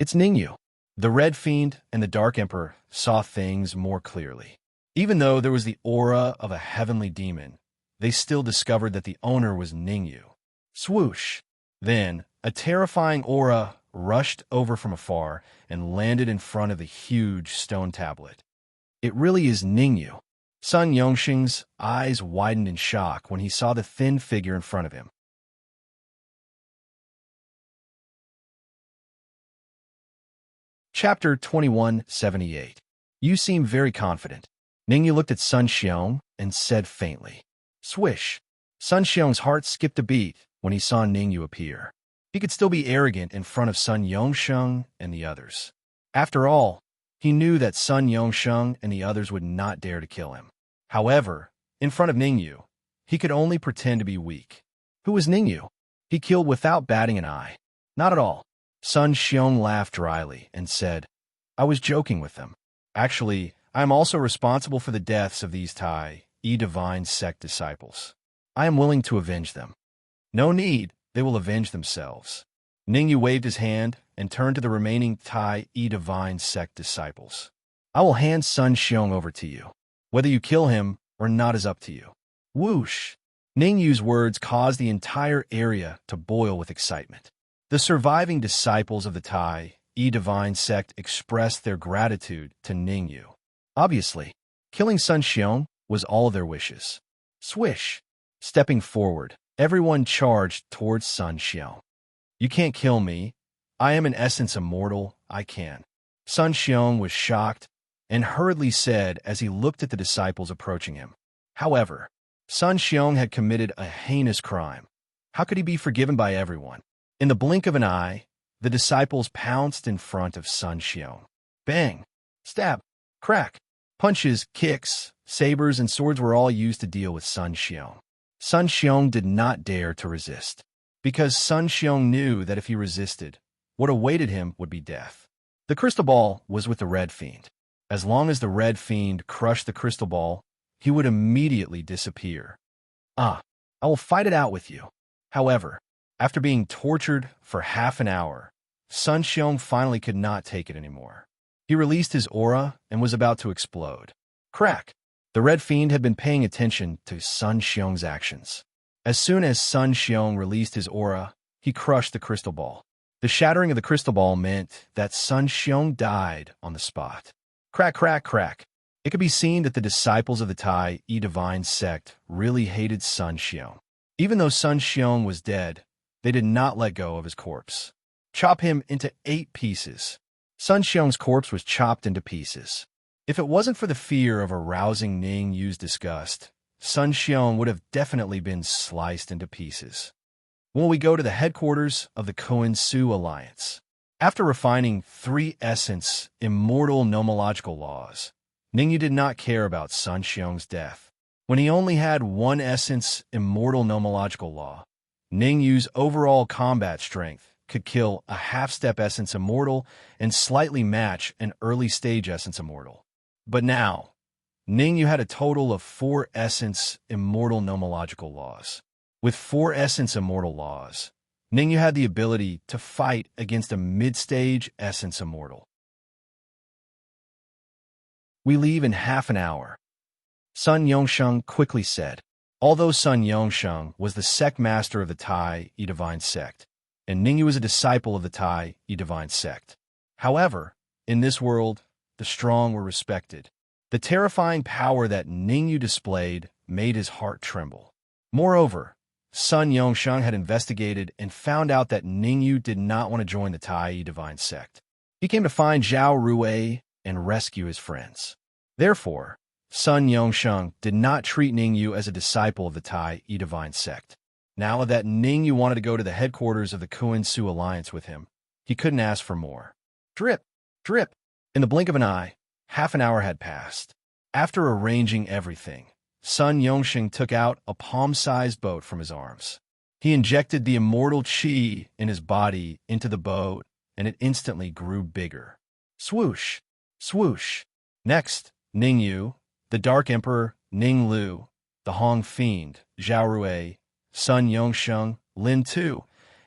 It's Ningyu. The Red Fiend and the Dark Emperor saw things more clearly. Even though there was the aura of a heavenly demon, they still discovered that the owner was Ningyu. Swoosh! Then, a terrifying aura rushed over from afar and landed in front of the huge stone tablet. It really is Ningyu. Sun Yongsheng's eyes widened in shock when he saw the thin figure in front of him. Chapter 2178. You seem very confident. Ningyu looked at Sun Xiong and said faintly. Swish! Sun Xiong's heart skipped a beat when he saw Ningyu appear. He could still be arrogant in front of Sun Yongsheng and the others. After all, he knew that Sun Yongsheng and the others would not dare to kill him. However, in front of Ningyu, he could only pretend to be weak. Who was Ningyu? He killed without batting an eye. Not at all. Sun Xiong laughed dryly and said, I was joking with them. Actually, I am also responsible for the deaths of these Tai Divine Sect disciples. I am willing to avenge them. No need, they will avenge themselves. Ningyu waved his hand and turned to the remaining Tai Divine Sect disciples. I will hand Sun Xiong over to you. Whether you kill him or not is up to you. Whoosh! Ningyu's words caused the entire area to boil with excitement. The surviving disciples of the Tai Divine Sect expressed their gratitude to Ningyu. Obviously, killing Sun Xiong was all of their wishes. Swish! Stepping forward, everyone charged towards Sun Xiong. You can't kill me. I am in essence immortal. I can. Sun Xiong was shocked and hurriedly said as he looked at the disciples approaching him. However, Sun Xiong had committed a heinous crime. How could he be forgiven by everyone? In the blink of an eye, the disciples pounced in front of Sun Xiong. Bang! Stab! Crack! Punches, kicks, sabers, and swords were all used to deal with Sun Xiong. Sun Xiong did not dare to resist, because Sun Xiong knew that if he resisted, what awaited him would be death. The crystal ball was with the Red Fiend. As long as the Red Fiend crushed the crystal ball, he would immediately disappear. I will fight it out with you. However, after being tortured for half an hour, Sun Xiong finally could not take it anymore. He released his aura and was about to explode. Crack! The Red Fiend had been paying attention to Sun Xiong's actions. As soon as Sun Xiong released his aura, he crushed the crystal ball. The shattering of the crystal ball meant that Sun Xiong died on the spot. Crack, crack, crack. It could be seen that the disciples of the Tai Yi Divine Sect really hated Sun Xiong. Even though Sun Xiong was dead, they did not let go of his corpse. Chop him into 8 pieces. Sun Xiong's corpse was chopped into pieces. If it wasn't for the fear of arousing Ning Yu's disgust, Sun Xiong would have definitely been sliced into pieces. When we go to the headquarters of the Koan Su Alliance. After refining 3 essence immortal nomological laws, Ning Yu did not care about Sun Xiong's death. When he only had 1 essence immortal nomological law, Ning Yu's overall combat strength could kill a half-step essence immortal and slightly match an early-stage essence immortal. But now, Ning Yu had a total of 4 essence immortal nomological laws. With 4 essence immortal laws, Ning Yu had the ability to fight against a mid-stage essence immortal. We leave in half an hour. Sun Yongsheng quickly said. Although Sun Yongsheng was the sect master of the Tai Yi Divine Sect, and Ning Yu was a disciple of the Tai Yi Divine Sect. However, in this world, the strong were respected. The terrifying power that Ning Yu displayed made his heart tremble. Moreover, Sun Yongsheng had investigated and found out that Ning Yu did not want to join the Tai Yi Divine Sect. He came to find Zhao Rui and rescue his friends. Therefore, Sun Yongsheng did not treat Ning Yu as a disciple of the Tai Yi Divine Sect. Now that Ning Yu wanted to go to the headquarters of the Koan Su Alliance with him, he couldn't ask for more. Drip, drip. In the blink of an eye, half an hour had passed. After arranging everything, Sun Yongsheng took out a palm-sized boat from his arms. He injected the immortal qi in his body into the boat, and it instantly grew bigger. Swoosh, swoosh. Next, Ning Yu, the Dark Emperor, Ning Lu, the Hong Fiend, Zhao Rui, Sun Yongsheng, Lin Tu,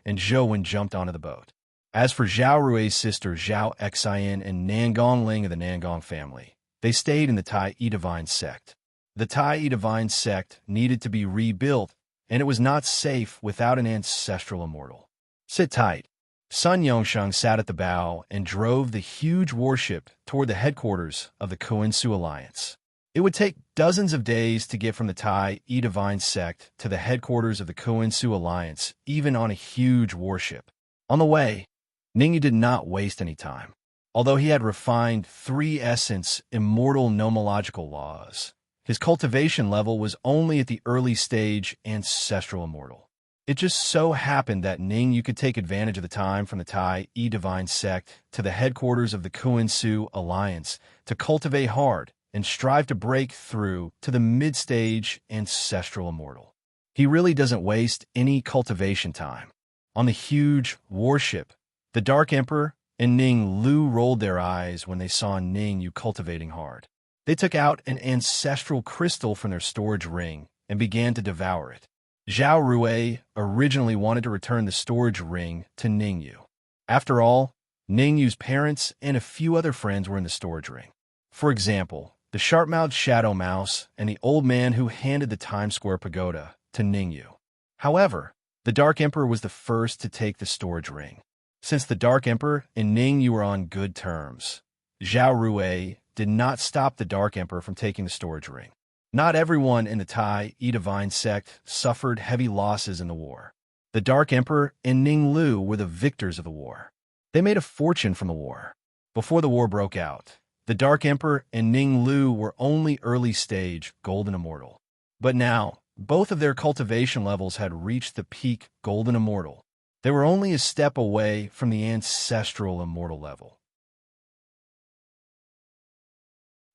and Zhou Wen jumped onto the boat. As for Zhao Rui's sister Zhao Xian and Nangong Ling of the Nangong family, they stayed in the Tai Yi Divine Sect. The Tai Yi Divine Sect needed to be rebuilt, and it was not safe without an ancestral immortal. Sit tight. Sun Yongsheng sat at the bow and drove the huge warship toward the headquarters of the Koan Su Alliance. It would take dozens of days to get from the Tai Yi Divine Sect to the headquarters of the Koan Su Alliance, even on a huge warship. On the way, Ning Yu did not waste any time. Although he had refined 3 essence immortal nomological laws, his cultivation level was only at the early stage ancestral immortal. It just so happened that Ning Yu could take advantage of the time from the Tai Yi Divine Sect to the headquarters of the Koan Su Alliance to cultivate hard and strive to break through to the mid-stage ancestral immortal. He really doesn't waste any cultivation time. On the huge warship, the Dark Emperor and Ning Lu rolled their eyes when they saw Ning Yu cultivating hard. They took out an ancestral crystal from their storage ring and began to devour it. Zhao Rui originally wanted to return the storage ring to Ning Yu. After all, Ning Yu's parents and a few other friends were in the storage ring. For example, the sharp-mouthed Shadow Mouse and the old man who handed the Times Square Pagoda to Ning Yu. However, the Dark Emperor was the first to take the storage ring. Since the Dark Emperor and Ning Yu were on good terms, Zhao Rui did not stop the Dark Emperor from taking the storage ring. Not everyone in the Tai Yi Divine Sect suffered heavy losses in the war. The Dark Emperor and Ning Lu were the victors of the war. They made a fortune from the war. Before the war broke out, the Dark Emperor and Ning Lu were only early-stage Golden Immortal. But now, both of their cultivation levels had reached the peak Golden Immortal. They were only a step away from the ancestral Immortal level.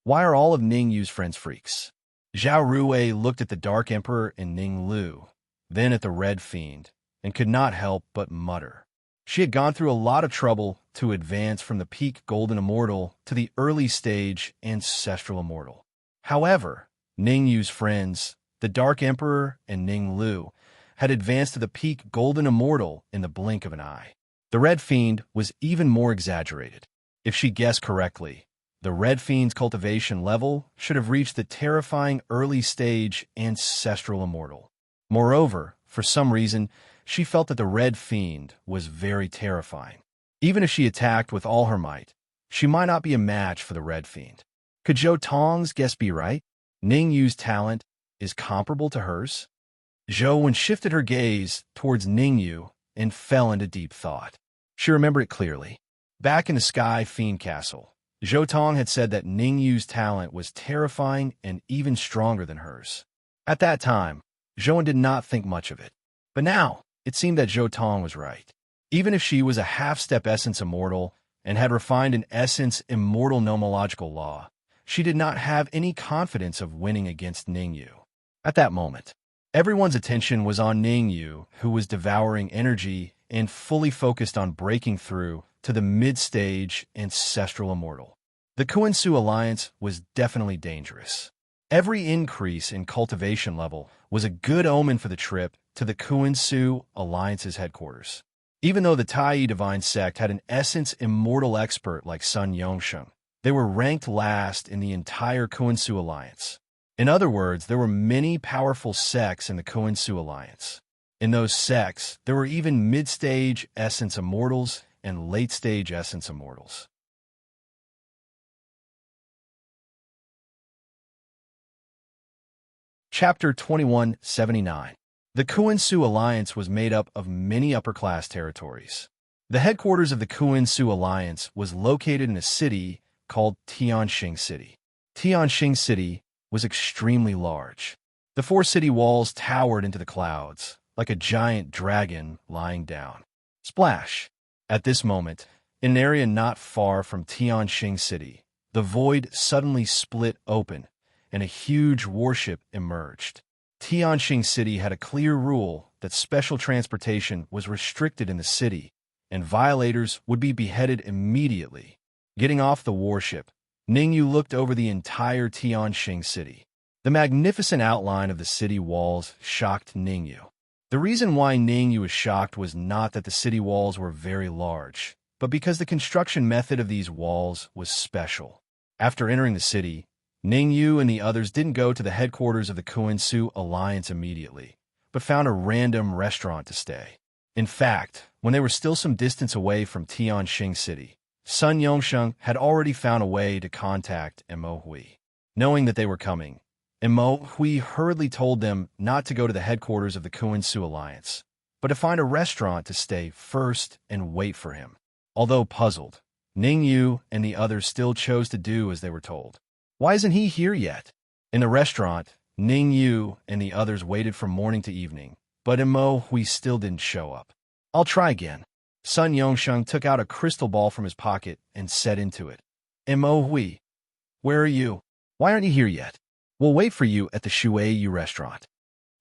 Why are all of Ning Yu's friends freaks? Zhao Ruwei looked at the Dark Emperor and Ning Lu, then at the Red Fiend, and could not help but mutter. She had gone through a lot of trouble to advance from the peak Golden Immortal to the early-stage Ancestral Immortal. However, Ning Yu's friends, the Dark Emperor and Ning Lu, had advanced to the peak Golden Immortal in the blink of an eye. The Red Fiend was even more exaggerated. If she guessed correctly, the Red Fiend's cultivation level should have reached the terrifying early-stage Ancestral Immortal. Moreover, for some reason, she felt that the Red Fiend was very terrifying. Even if she attacked with all her might, she might not be a match for the Red Fiend. Could Zhou Tong's guess be right? Ning Yu's talent is comparable to hers? Zhou shifted her gaze towards Ning Yu and fell into deep thought. She remembered it clearly. Back in the Sky Fiend Castle, Zhou Tong had said that Ning Yu's talent was terrifying and even stronger than hers. At that time, Zhou did not think much of it. But now, it seemed that Zhou Tong was right. Even if she was a half-step essence immortal and had refined an essence immortal nomological law, she did not have any confidence of winning against Ning Yu. At that moment, everyone's attention was on Ning Yu, who was devouring energy and fully focused on breaking through to the mid-stage Ancestral Immortal. The Kuan-Su Alliance was definitely dangerous. Every increase in cultivation level was a good omen for the trip to the Kuan-Su Alliance's headquarters. Even though the Tai Divine Sect had an essence immortal expert like Sun Yongsheng, they were ranked last in the entire Kuan-Su Alliance. In other words, there were many powerful sects in the Kuan-Su Alliance. In those sects, there were even mid-stage essence immortals and late-stage essence immortals. Chapter 2179. The Kuan-Su Alliance was made up of many upper-class territories. The headquarters of the Kuan-Su Alliance was located in a city called Tianxing City. Tianxing City was extremely large. The four city walls towered into the clouds, like a giant dragon lying down. Splash! At this moment, in an area not far from Tianxing City, the void suddenly split open, and a huge warship emerged. Tianxing City had a clear rule that special transportation was restricted in the city, and violators would be beheaded immediately. Getting off the warship, Ning Yu looked over the entire Tianxing City. The magnificent outline of the city walls shocked Ning Yu. The reason why Ning Yu was shocked was not that the city walls were very large, but because the construction method of these walls was special. After entering the city, Ning Yu and the others didn't go to the headquarters of the Kuan-Su Alliance immediately, but found a random restaurant to stay. In fact, when they were still some distance away from Tianxing City, Sun Yongsheng had already found a way to contact Mo Hui. Knowing that they were coming, Mo Hui hurriedly told them not to go to the headquarters of the Kuan-Su Alliance, but to find a restaurant to stay first and wait for him. Although puzzled, Ning Yu and the others still chose to do as they were told. Why isn't he here yet? In the restaurant, Ning Yu and the others waited from morning to evening, but Mo Hui still didn't show up. I'll try again. Sun Yongsheng took out a crystal ball from his pocket and set into it. Mo Hui, where are you? Why aren't you here yet? We'll wait for you at the Shuei restaurant.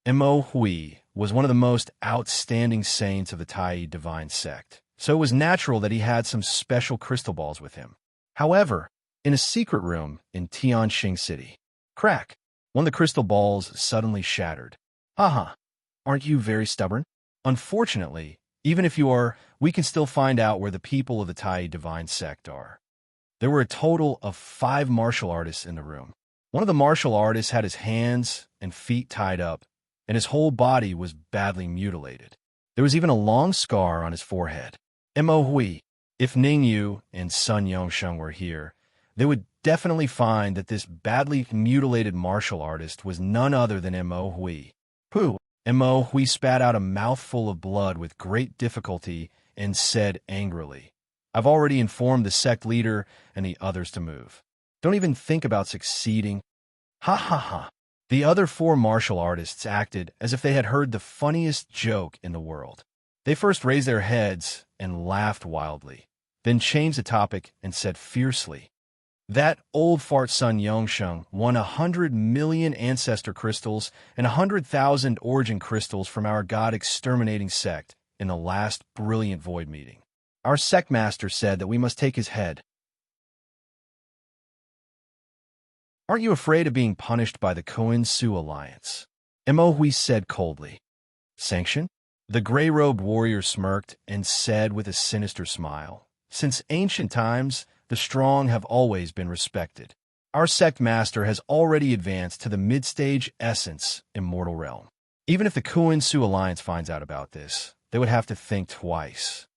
Mo Hui was one of the most outstanding saints of the Tai Divine Sect, so it was natural that he had some special crystal balls with him. However, in a secret room in Tianxing City, crack, one of the crystal balls suddenly shattered. Haha, aren't you very stubborn? Unfortunately, even if you are, we can still find out where the people of the Tai Divine Sect are. There were a total of 5 martial artists in the room. One of the martial artists had his hands and feet tied up, and his whole body was badly mutilated. There was even a long scar on his forehead. Mo Hui, if Ning Yu and Sun Yongsheng were here, they would definitely find that this badly mutilated martial artist was none other than Mo Hui. Pooh! Mo Hui spat out a mouthful of blood with great difficulty and said angrily, I've already informed the sect leader and the others to move. Don't even think about succeeding. Ha ha ha. The other four martial artists acted as if they had heard the funniest joke in the world. They first raised their heads and laughed wildly, then changed the topic and said fiercely, "That old fart Sun Yongsheng won 100 million ancestor crystals and 100,000 origin crystals from our god-exterminating sect in the last brilliant void meeting. Our sect master said that we must take his head. Aren't you afraid of being punished by the Koin-Su Alliance?" Mo Hui said coldly. "Sanction?" The gray-robed warrior smirked and said with a sinister smile, "Since ancient times, the strong have always been respected. Our sect master has already advanced to the mid-stage essence immortal realm. Even if the Koin-Su Alliance finds out about this, they would have to think twice."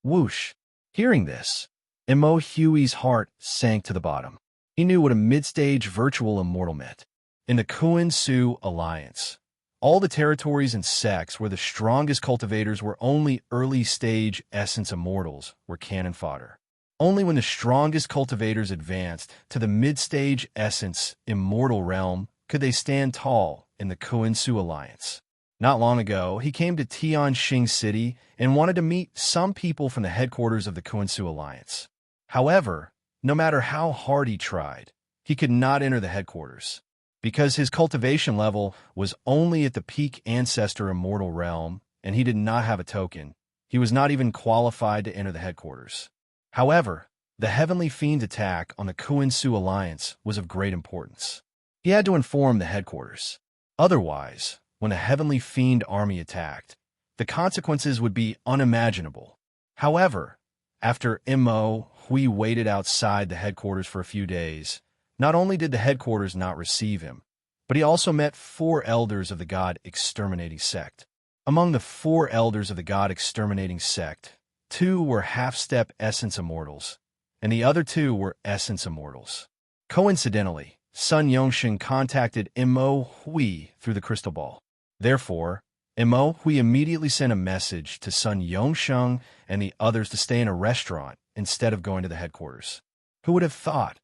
Whoosh! Hearing this, Mo Hui's heart sank to the bottom. He knew what a mid-stage virtual immortal meant. In the Koin-Su Alliance, all the territories and sects where the strongest cultivators were only early-stage essence immortals were cannon fodder. Only when the strongest cultivators advanced to the mid-stage essence immortal realm could they stand tall in the Koin-Su Alliance. Not long ago, he came to Tianxing City and wanted to meet some people from the headquarters of the Koin-Su Alliance. However, no matter how hard he tried, he could not enter the headquarters. Because his cultivation level was only at the peak ancestor immortal realm and he did not have a token, he was not even qualified to enter the headquarters. However, the Heavenly Fiend attack on the Koin-Su Alliance was of great importance. He had to inform the headquarters. Otherwise, when the Heavenly Fiend army attacked, the consequences would be unimaginable. However, after Mo Hui waited outside the headquarters for a few days, not only did the headquarters not receive him, but he also met 4 elders of the God-exterminating sect. Among the 4 elders of the God-exterminating sect, 2 were half-step essence immortals, and the other 2 were essence immortals. Coincidentally, Sun Yongsheng contacted Mo Hui through the crystal ball. Therefore, Mo Hui immediately sent a message to Sun Yongsheng and the others to stay in a restaurant instead of going to the headquarters. Who would have thought?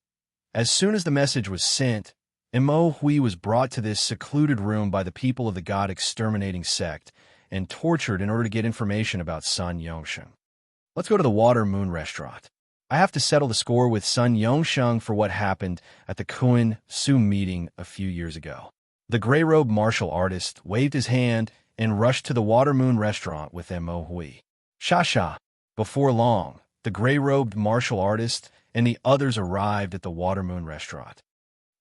As soon as the message was sent, Mo Hui was brought to this secluded room by the people of the God-exterminating sect and tortured in order to get information about Sun Yongsheng. Let's go to the Water Moon restaurant. I have to settle the score with Sun Yongsheng for what happened at the Koin-Su meeting a few years ago. The gray-robed martial artist waved his hand and rushed to the Water Moon restaurant with Mo Hui. Sha. Before long, the gray-robed martial artist and the others arrived at the Water Moon restaurant.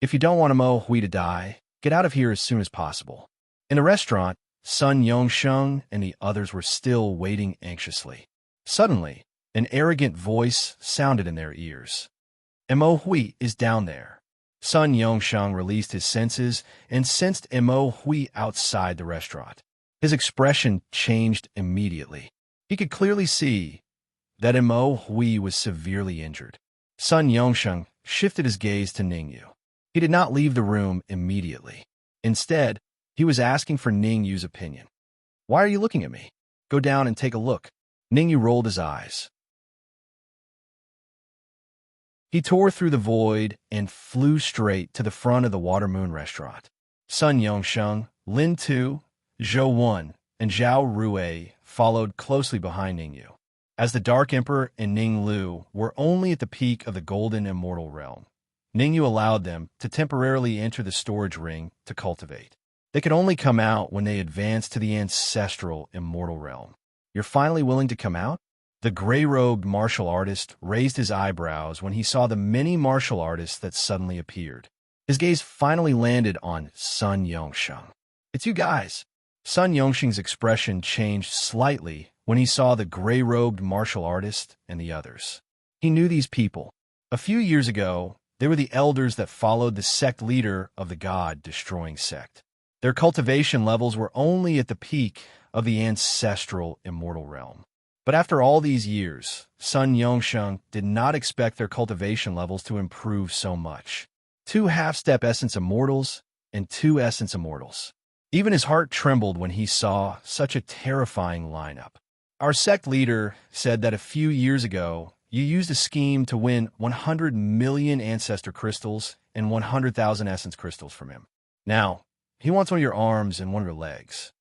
If you don't want Mo Hui to die, get out of here as soon as possible. In the restaurant, Sun Yongsheng and the others were still waiting anxiously. Suddenly, an arrogant voice sounded in their ears. Mo Hui is down there. Sun Yongsheng released his senses and sensed Mo Hui outside the restaurant. His expression changed immediately. He could clearly see that Mo Hui was severely injured. Sun Yongsheng shifted his gaze to Ningyu. He did not leave the room immediately. Instead, he was asking for Ningyu's opinion. "Why are you looking at me? Go down and take a look." Ningyu rolled his eyes. He tore through the void and flew straight to the front of the Water Moon restaurant. Sun Yongsheng, Lin Tu, Zhou Wen, and Zhao Rui followed closely behind Ningyu. As the Dark Emperor and Ning Lu were only at the peak of the Golden Immortal Realm, Ningyu allowed them to temporarily enter the storage ring to cultivate. They could only come out when they advanced to the Ancestral Immortal Realm. "You're finally willing to come out?" The gray-robed martial artist raised his eyebrows when he saw the many martial artists that suddenly appeared. His gaze finally landed on Sun Yongsheng. "It's you guys." Sun Yongsheng's expression changed slightly when he saw the gray-robed martial artist and the others. He knew these people. A few years ago, they were the elders that followed the sect leader of the God-destroying sect. Their cultivation levels were only at the peak of the Ancestral Immortal Realm. But after all these years, Sun Yongsheng did not expect their cultivation levels to improve so much. 2 half-step essence immortals and 2 essence immortals. Even his heart trembled when he saw such a terrifying lineup. Our sect leader said that a few years ago, you used a scheme to win 100 million ancestor crystals and 100,000 essence crystals from him. Now, he wants one of your arms and one of your legs.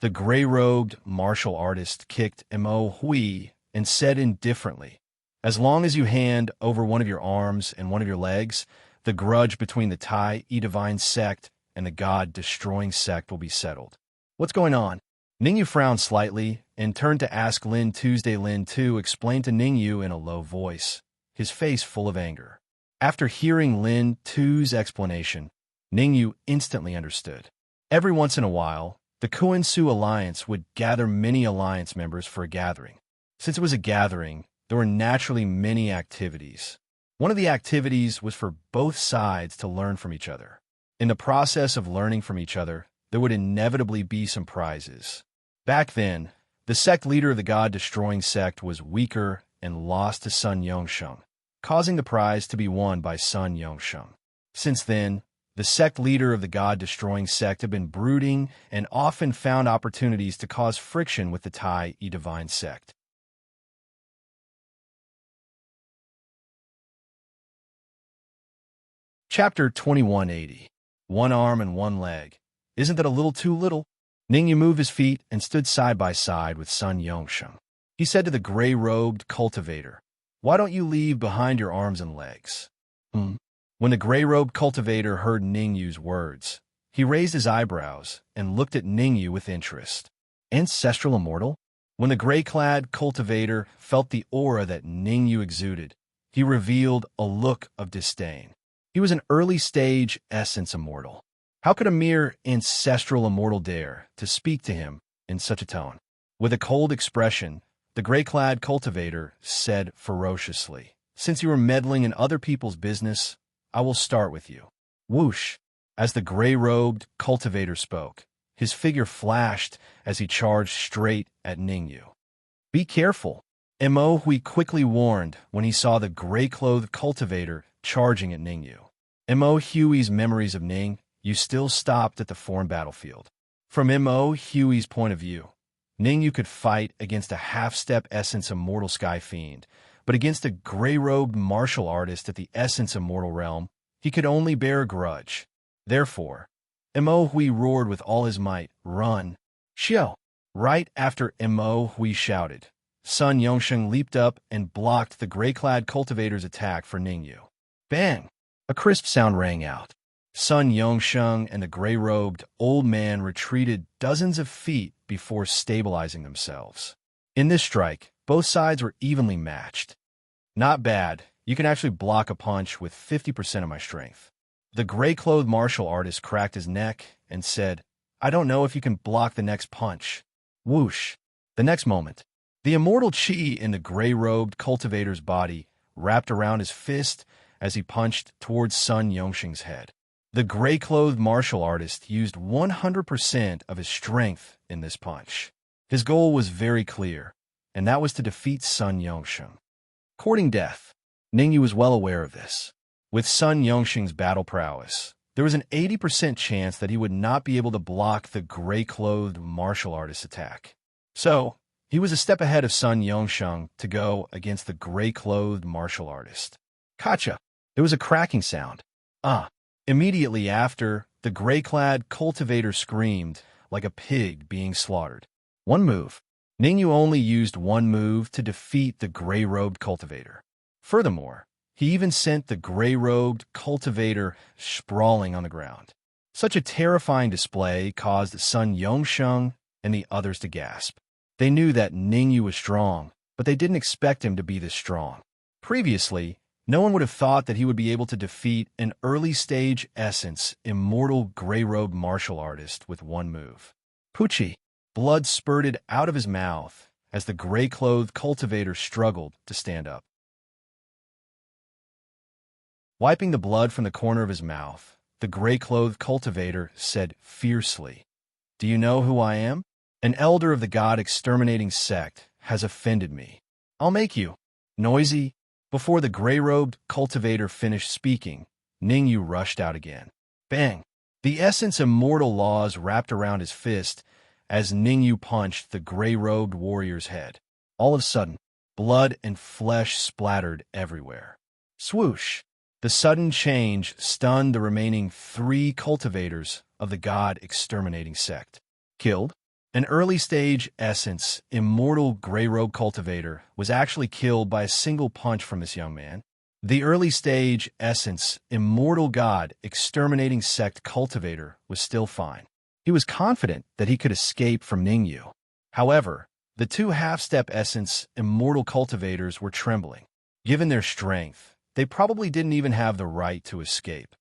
The gray-robed martial artist kicked Mo Hui and said indifferently, as long as you hand over one of your arms and one of your legs, the grudge between the Tai E Divine sect and the God-destroying sect will be settled. What's going on? Ningyu frowned slightly and turned to ask Lin Tuesday. Lin Tu explained to Ningyu in a low voice, his face full of anger. After hearing Lin Tu's explanation, Ningyu instantly understood. Every once in a while, the Kuan-Su Alliance would gather many alliance members for a gathering. Since it was a gathering, there were naturally many activities. One of the activities was for both sides to learn from each other. In the process of learning from each other, there would inevitably be some prizes. Back then, the sect leader of the God-destroying sect was weaker and lost to Sun Yongsheng, causing the prize to be won by Sun Yongsheng. Since then, the sect leader of the God-destroying sect had been brooding and often found opportunities to cause friction with the Tai E Divine sect. Chapter 2180. One arm and one leg. Isn't that a little too little? Ningyu moved his feet and stood side by side with Sun Yongsheng. He said to the gray-robed cultivator, "Why don't you leave behind your arms and legs?" When the gray-robed cultivator heard Ningyu's words, he raised his eyebrows and looked at Ningyu with interest. Ancestral immortal? When the gray-clad cultivator felt the aura that Ningyu exuded, he revealed a look of disdain. He was an early-stage essence immortal. How could a mere ancestral immortal dare to speak to him in such a tone? With a cold expression, the gray-clad cultivator said ferociously, "Since you are meddling in other people's business, I will start with you." Whoosh! As the gray-robed cultivator spoke, his figure flashed as he charged straight at Ningyu. "Be careful," Mo Hui quickly warned when he saw the gray-clothed cultivator charging at Ningyu. Mo Hui's memories of Ning Yu still stopped at the foreign battlefield. From Mo Hui's point of view, Ningyu could fight against a half-step essence immortal sky fiend, but against a gray-robed martial artist at the essence immortal realm, he could only bear a grudge. Therefore, Mo Hui roared with all his might, "Run!" Xiao! Right after Mo Hui shouted, Sun Yongsheng leaped up and blocked the gray-clad cultivator's attack for Ningyu. Bang! A crisp sound rang out. Sun Yongsheng and the gray-robed old man retreated dozens of feet before stabilizing themselves. In this strike, both sides were evenly matched. Not bad. You can actually block a punch with 50% of my strength. The gray-clothed martial artist cracked his neck and said, "I don't know if you can block the next punch." Whoosh! The next moment, the immortal chi in the gray-robed cultivator's body wrapped around his fist as he punched towards Sun Yongsheng's head. The gray-clothed martial artist used 100% of his strength in this punch. His goal was very clear, and that was to defeat Sun Yongsheng. Courting death, Ningyu was well aware of this. With Sun Yongsheng's battle prowess, there was an 80% chance that he would not be able to block the gray-clothed martial artist's attack. So, he was a step ahead of Sun Yongsheng to go against the gray-clothed martial artist. Kacha! There was a cracking sound. Immediately after, the gray-clad cultivator screamed like a pig being slaughtered. One move. Ningyu only used one move to defeat the gray-robed cultivator. Furthermore, he even sent the gray-robed cultivator sprawling on the ground. Such a terrifying display caused Sun Yongsheng and the others to gasp. They knew that Ningyu was strong, but they didn't expect him to be this strong. Previously, no one would have thought that he would be able to defeat an early-stage essence, immortal gray-robed martial artist with one move. Pucci! Blood spurted out of his mouth as the gray-clothed cultivator struggled to stand up. Wiping the blood from the corner of his mouth, the gray-clothed cultivator said fiercely, "Do you know who I am? An elder of the god-exterminating sect has offended me. I'll make you." Noisy. Before the gray-robed cultivator finished speaking, Ningyu rushed out again. Bang! The essence immortal laws wrapped around his fist as Ningyu punched the gray-robed warrior's head. All of a sudden, Blood and flesh splattered everywhere. Swoosh! The sudden change stunned the remaining 3 cultivators of the god-exterminating sect. Killed? An early-stage essence, immortal gray-robe cultivator was actually killed by a single punch from this young man. The early-stage essence, immortal god-exterminating sect cultivator was still fine. He was confident that he could escape from Ningyu. However, the 2 half-step essence, immortal cultivators were trembling. Given their strength, they probably didn't even have the right to escape.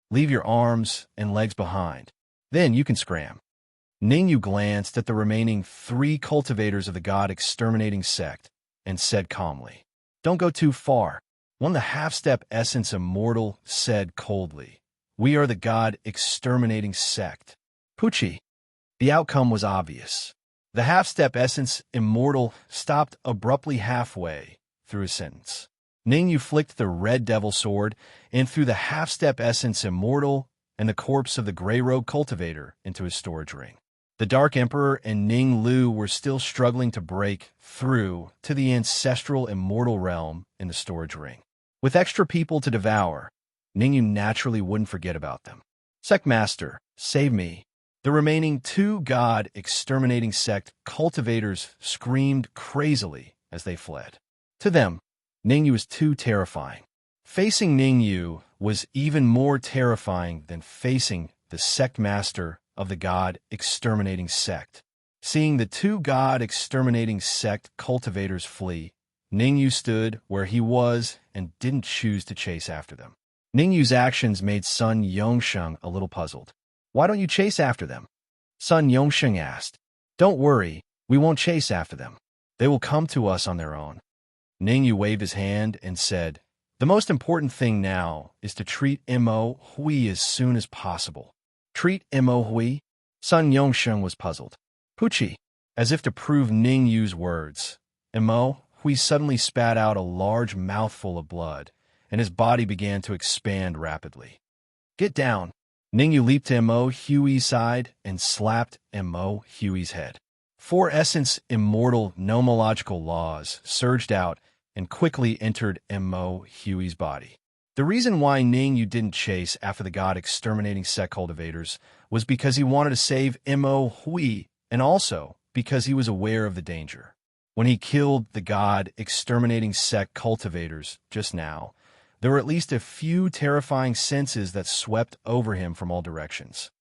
Leave your arms and legs behind. Then you can scram. Ningyu glanced at the remaining 3 cultivators of the god-exterminating sect and said calmly, "Don't go too far." One of the half-step essence immortal said coldly, "We are the god-exterminating sect." Pucci. The outcome was obvious. The half-step essence immortal stopped abruptly halfway through his sentence. Ningyu flicked the red devil sword and threw the half-step essence immortal and the corpse of the gray-robe cultivator into his storage ring. The Dark Emperor and Ning Lu were still struggling to break through to the ancestral immortal realm in the storage ring. With extra people to devour, Ningyu naturally wouldn't forget about them. "Sect Master, save me." The remaining 2 god-exterminating sect cultivators screamed crazily as they fled. To them, Ningyu was too terrifying. Facing Ningyu was even more terrifying than facing the sect master of the god-exterminating sect. Seeing the 2 god-exterminating sect cultivators flee, Ningyu stood where he was and didn't choose to chase after them. Ningyu's actions made Sun Yongsheng a little puzzled. "Why don't you chase after them?" Sun Yongsheng asked. "Don't worry, we won't chase after them. They will come to us on their own." Ningyu waved his hand and said, "The most important thing now is to treat Mo Hui as soon as possible." "Treat Mo Hui?" Sun Yongsheng was puzzled. "Pucci." As if to prove Ningyu's words, Mo Hui suddenly spat out a large mouthful of blood, and his body began to expand rapidly. "Get down." Ningyu leaped to Mo Hui's side and slapped Mo Hui's head. 4 essence immortal nomological laws surged out and quickly entered Mo Hui's body. The reason why Ningyu didn't chase after the god-exterminating sect cultivators was because he wanted to save Mo Hui, and also because he was aware of the danger. When he killed the god-exterminating sect cultivators just now, there were at least a few terrifying senses that swept over him from all directions.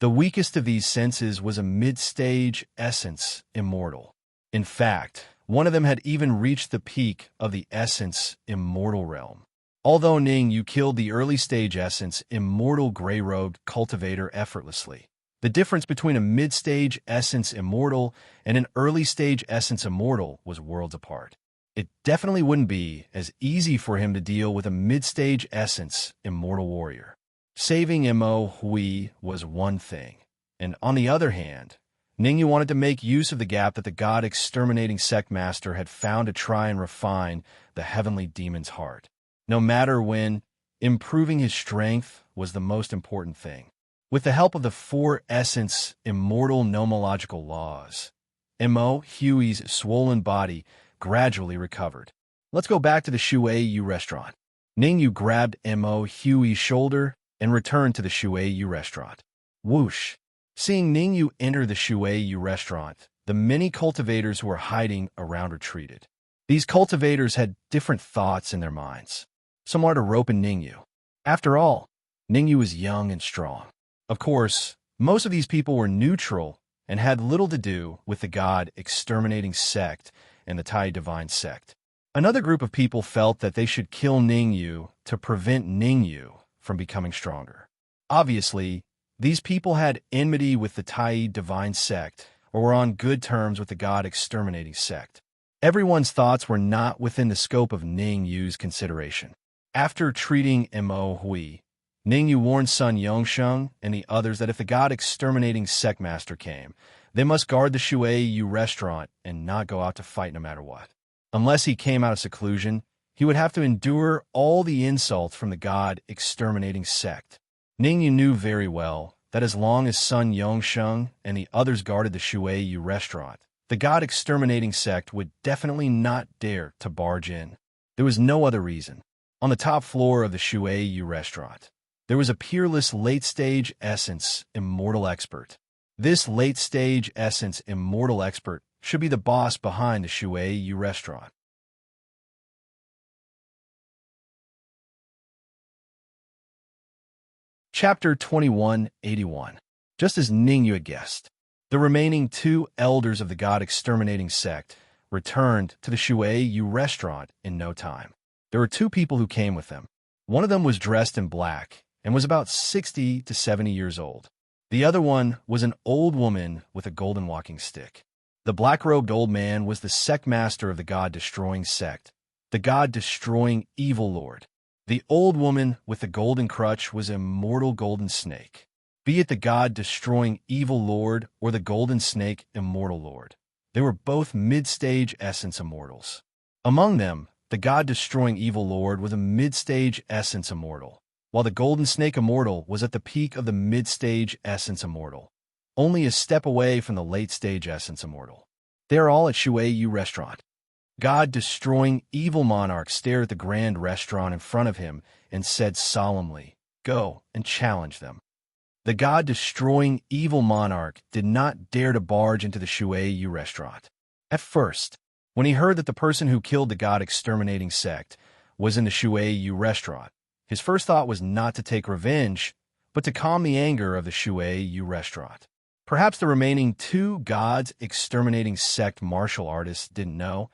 The weakest of these senses was a mid-stage essence immortal. In fact, one of them had even reached the peak of the essence immortal realm. Although Ningyu killed the early-stage essence immortal gray-robed cultivator effortlessly, the difference between a mid-stage essence immortal and an early-stage essence immortal was worlds apart. It definitely wouldn't be as easy for him to deal with a mid-stage essence immortal warrior. Saving Mo Hui was one thing, and on the other hand, Ningyu wanted to make use of the gap that the god-exterminating sect master had found to try and refine the heavenly demon's heart. No matter when, improving his strength was the most important thing. With the help of the 4 essence immortal nomological laws, Mo Hui's swollen body gradually recovered. "Let's go back to the Shui Yu restaurant." Ningyu grabbed Mo Hui's shoulder and returned to the Shui Yu restaurant. Whoosh! Seeing Ningyu enter the Shui Yu restaurant, the many cultivators who were hiding around retreated. These cultivators had different thoughts in their minds. Some wanted to rope in Ningyu. After all, Ningyu was young and strong. Of course, most of these people were neutral and had little to do with the god-exterminating sect and the Tai Divine sect. Another group of people felt that they should kill Ningyu to prevent Ningyu from becoming stronger. Obviously, these people had enmity with the Tai Divine sect or were on good terms with the god-exterminating sect. Everyone's thoughts were not within the scope of Ningyu's consideration. After treating Mo Hui, Ningyu warned Sun Yongsheng and the others that if the god-exterminating sect master came, they must guard the Shui Yu restaurant and not go out to fight no matter what. Unless he came out of seclusion, he would have to endure all the insults from the god-exterminating sect. Ningyu knew very well that as long as Sun Yongsheng and the others guarded the Shui Yu restaurant, the god-exterminating sect would definitely not dare to barge in. There was no other reason. On the top floor of the Shui Yu restaurant, there was a peerless late-stage essence immortal expert. This late-stage essence immortal expert should be the boss behind the Shui Yu restaurant. Chapter 2181. Just as Ning Yu had guessed, the remaining two elders of the god-exterminating sect returned to the Shui Yu restaurant in no time. There were two people who came with them. One of them was dressed in black and was about 60 to 70 years old. The other one was an old woman with a golden walking stick. The black-robed old man was the sect master of the god-destroying sect, the god-destroying evil lord. The old woman with the golden crutch was immortal golden snake. Be it the god-destroying evil lord or the golden snake immortal lord, they were both mid-stage essence immortals. Among them, the god-destroying evil lord was a mid-stage essence immortal, while the golden snake immortal was at the peak of the mid-stage essence immortal, only a step away from the late-stage essence immortal. They are all at Shui Yu restaurant. God-destroying evil monarch stared at the grand restaurant in front of him and said solemnly, "Go and challenge them." The god-destroying evil monarch did not dare to barge into the Shui Yu restaurant. At first, when he heard that the person who killed the god-exterminating sect was in the Shui Yu restaurant, his first thought was not to take revenge, but to calm the anger of the Shui Yu restaurant. Perhaps the remaining two gods-exterminating sect martial artists didn't know,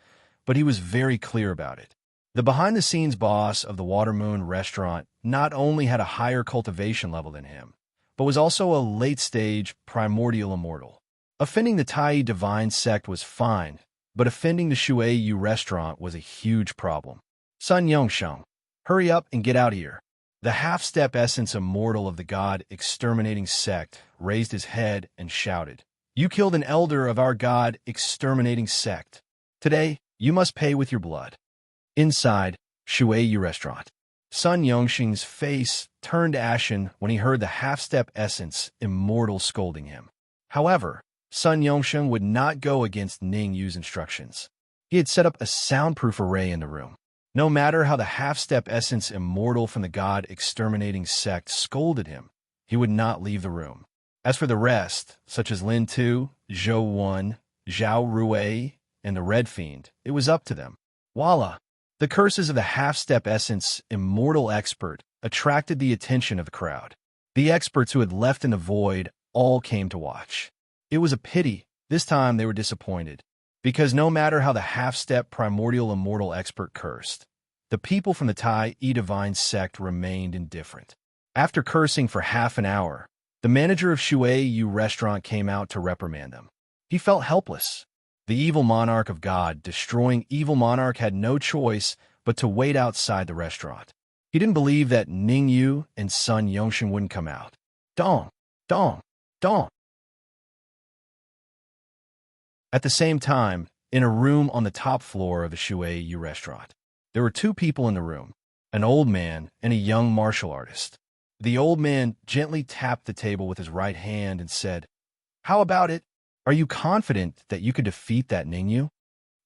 but he was very clear about it. The behind-the-scenes boss of the Watermoon restaurant not only had a higher cultivation level than him, but was also a late-stage primordial immortal. Offending the Tai divine sect was fine, but offending the Shui Yu restaurant was a huge problem. Sun Yongsheng, hurry up and get out of here. The half-step essence immortal of the god-exterminating sect raised his head and shouted, "You killed an elder of our god-exterminating sect. Today, you must pay with your blood." Inside Shui Yu restaurant, Sun Yongsheng's face turned ashen when he heard the half-step essence immortal scolding him. However, Sun Yongsheng would not go against Ning Yu's instructions. He had set up a soundproof array in the room. No matter how the half-step essence immortal from the god-exterminating sect scolded him, he would not leave the room. As for the rest, such as Lin Tu, Zhou Wen, Zhao Rui, and the Red Fiend, it was up to them. Voila! The curses of the half-step essence immortal expert attracted the attention of the crowd. The experts who had left in the void all came to watch. It was a pity. This time they were disappointed, because no matter how the half-step primordial immortal expert cursed, the people from the Tai divine sect remained indifferent. After cursing for half an hour, the manager of Shui Yu restaurant came out to reprimand them. He felt helpless. The evil monarch of God, destroying evil monarch, had no choice but to wait outside the restaurant. He didn't believe that Ning Yu and Sun Yongsheng wouldn't come out. Dong, dong, dong. At the same time, in a room on the top floor of the Shui Yu restaurant, there were two people in the room, an old man and a young martial artist. The old man gently tapped the table with his right hand and said, "How about it? Are you confident that you could defeat that Ning Yu?"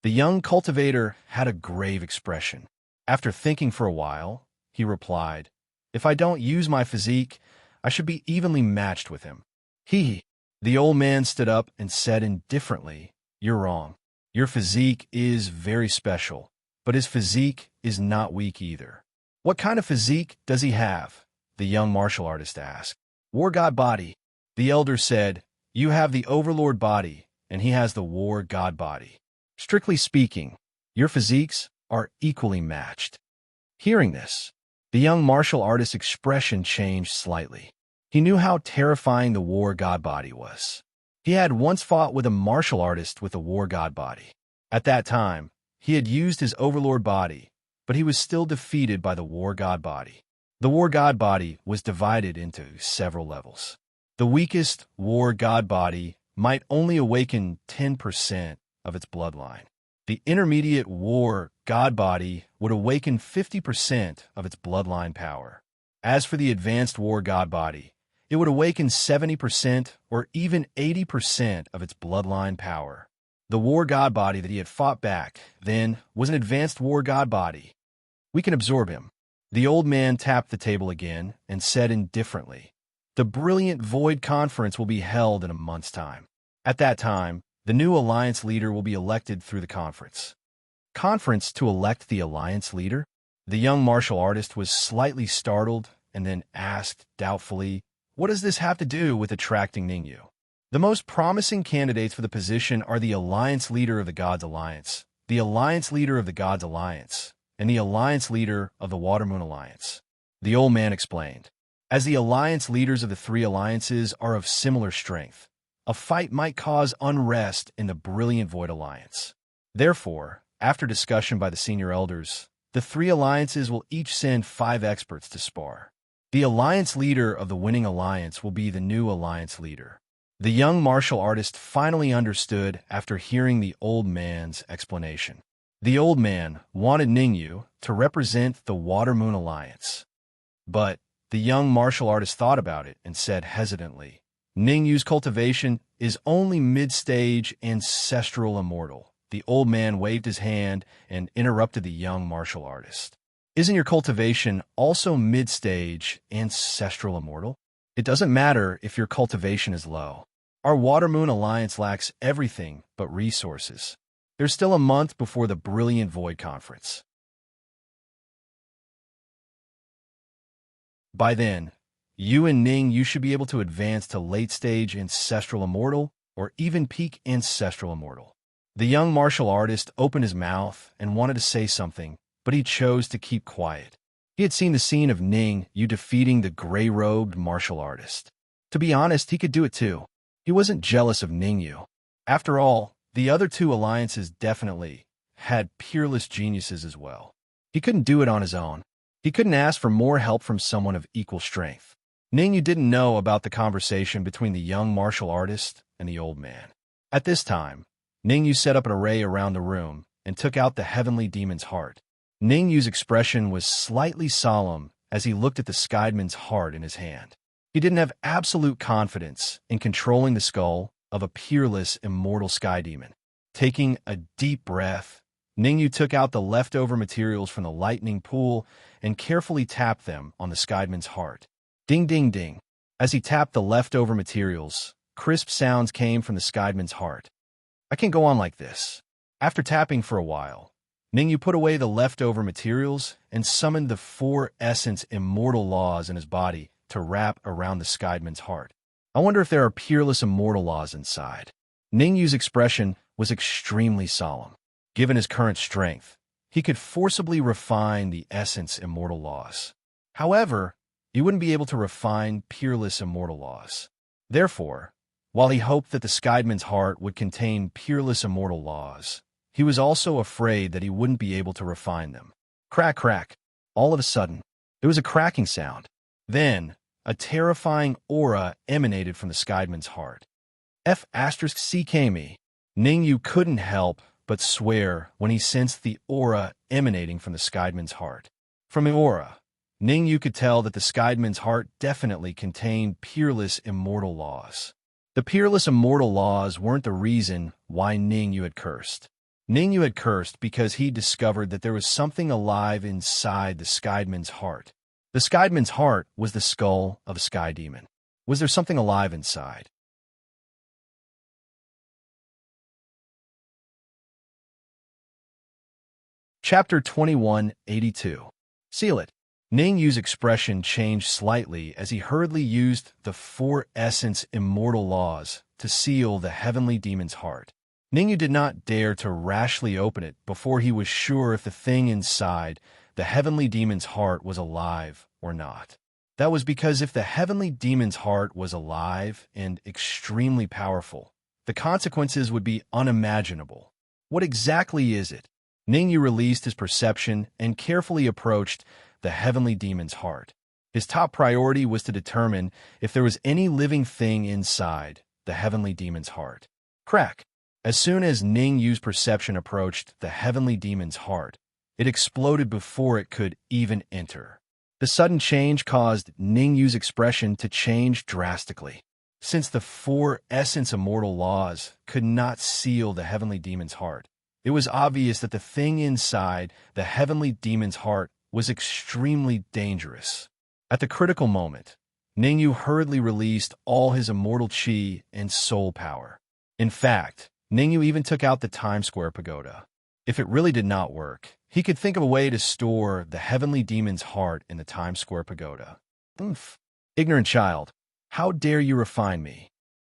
The young cultivator had a grave expression. After thinking for a while, he replied, "If I don't use my physique, I should be evenly matched with him." He. The old man stood up and said indifferently, "You're wrong. Your physique is very special, but his physique is not weak either." "What kind of physique does he have?" the young martial artist asked. "War god body." The elder said, "You have the overlord body, and he has the war god body. Strictly speaking, your physiques are equally matched." Hearing this, the young martial artist's expression changed slightly. He knew how terrifying the war god body was. He had once fought with a martial artist with a war god body. At that time, he had used his overlord body, but he was still defeated by the war god body. The war god body was divided into several levels. The weakest war god body might only awaken 10% of its bloodline. The intermediate war god body would awaken 50% of its bloodline power. As for the advanced war god body, It would awaken 70% or even 80% of its bloodline power. The war god body that he had fought back then was an advanced war god body. We can absorb him. The old man tapped the table again and said indifferently, "The brilliant Void Conference will be held in a month's time. At that time, the new alliance leader will be elected through the conference." Conference to elect the alliance leader? The young martial artist was slightly startled and then asked doubtfully, "What does this have to do with attracting Ningyu?" The most promising candidates for the position are the alliance leader of the Gods Alliance, the alliance leader of the Gods Alliance, and the alliance leader of the Watermoon Alliance. The old man explained, "As the alliance leaders of the three alliances are of similar strength, a fight might cause unrest in the Brilliant Void Alliance. Therefore, after discussion by the senior elders, the three alliances will each send 5 experts to spar. The alliance leader of the winning alliance will be the new alliance leader." The young martial artist finally understood after hearing the old man's explanation. The old man wanted Ningyu to represent the Watermoon Alliance. But the young martial artist thought about it and said hesitantly, "Ningyu's cultivation is only mid-stage ancestral immortal." The old man waved his hand and interrupted the young martial artist. "Isn't your cultivation also mid-stage ancestral immortal? It doesn't matter if your cultivation is low. Our Watermoon Alliance lacks everything but resources. There's still a month before the Brilliant Void Conference. By then, you and Ningyu should be able to advance to late-stage ancestral immortal or even peak ancestral immortal." The young martial artist opened his mouth and wanted to say something, but he chose to keep quiet. He had seen the scene of Ningyu defeating the gray-robed martial artist. To be honest, he could do it too. He wasn't jealous of Ningyu. After all, the other 2 alliances definitely had peerless geniuses as well. He couldn't do it on his own. He couldn't ask for more help from someone of equal strength. Ningyu didn't know about the conversation between the young martial artist and the old man. At this time, Ningyu set up an array around the room and took out the heavenly demon's heart. Ningyu's expression was slightly solemn as he looked at the Skydemon's heart in his hand. He didn't have absolute confidence in controlling the skull of a peerless immortal sky demon. Taking a deep breath, Ningyu took out the leftover materials from the lightning pool and carefully tapped them on the Skydemon's heart. Ding, ding, ding. As he tapped the leftover materials, crisp sounds came from the Skydemon's heart. "I can't go on like this." After tapping for a while, Ningyu put away the leftover materials and summoned the 4 essence immortal laws in his body to wrap around the Skydemon's heart. "I wonder if there are peerless immortal laws inside." Ningyu's expression was extremely solemn. Given his current strength, he could forcibly refine the essence immortal laws. However, he wouldn't be able to refine peerless immortal laws. Therefore, while he hoped that the Skydemon's heart would contain peerless immortal laws, he was also afraid that he wouldn't be able to refine them. Crack, crack. All of a sudden, there was a cracking sound. Then, a terrifying aura emanated from the Skydemon's heart. F***CKME. Ningyu couldn't help but swear when he sensed the aura emanating from the Skydemon's heart. From the aura, Ningyu could tell that the Skydemon's heart definitely contained peerless immortal laws. The peerless immortal laws weren't the reason why Ningyu had cursed. Ningyu had cursed because he discovered that there was something alive inside the Skydemon's heart. The Skydemon's heart was the skull of a sky demon. Was there something alive inside? Chapter 2182. Seal it. Ningyu's expression changed slightly as he hurriedly used the 4 essence immortal laws to seal the heavenly demon's heart. Ningyu did not dare to rashly open it before he was sure if the thing inside the heavenly demon's heart was alive or not. That was because if the heavenly demon's heart was alive and extremely powerful, the consequences would be unimaginable. What exactly is it? Ningyu released his perception and carefully approached the heavenly demon's heart. His top priority was to determine if there was any living thing inside the heavenly demon's heart. Crack! As soon as Ningyu's perception approached the heavenly demon's heart, it exploded before it could even enter. The sudden change caused Ningyu's expression to change drastically. Since the four essence immortal laws could not seal the heavenly demon's heart, it was obvious that the thing inside the heavenly demon's heart was extremely dangerous. At the critical moment, Ningyu hurriedly released all his immortal chi and soul power. In fact, Ningyu even took out the Time Square Pagoda. If it really did not work, he could think of a way to store the heavenly demon's heart in the Time Square Pagoda. Oomph. Ignorant child, how dare you refine me?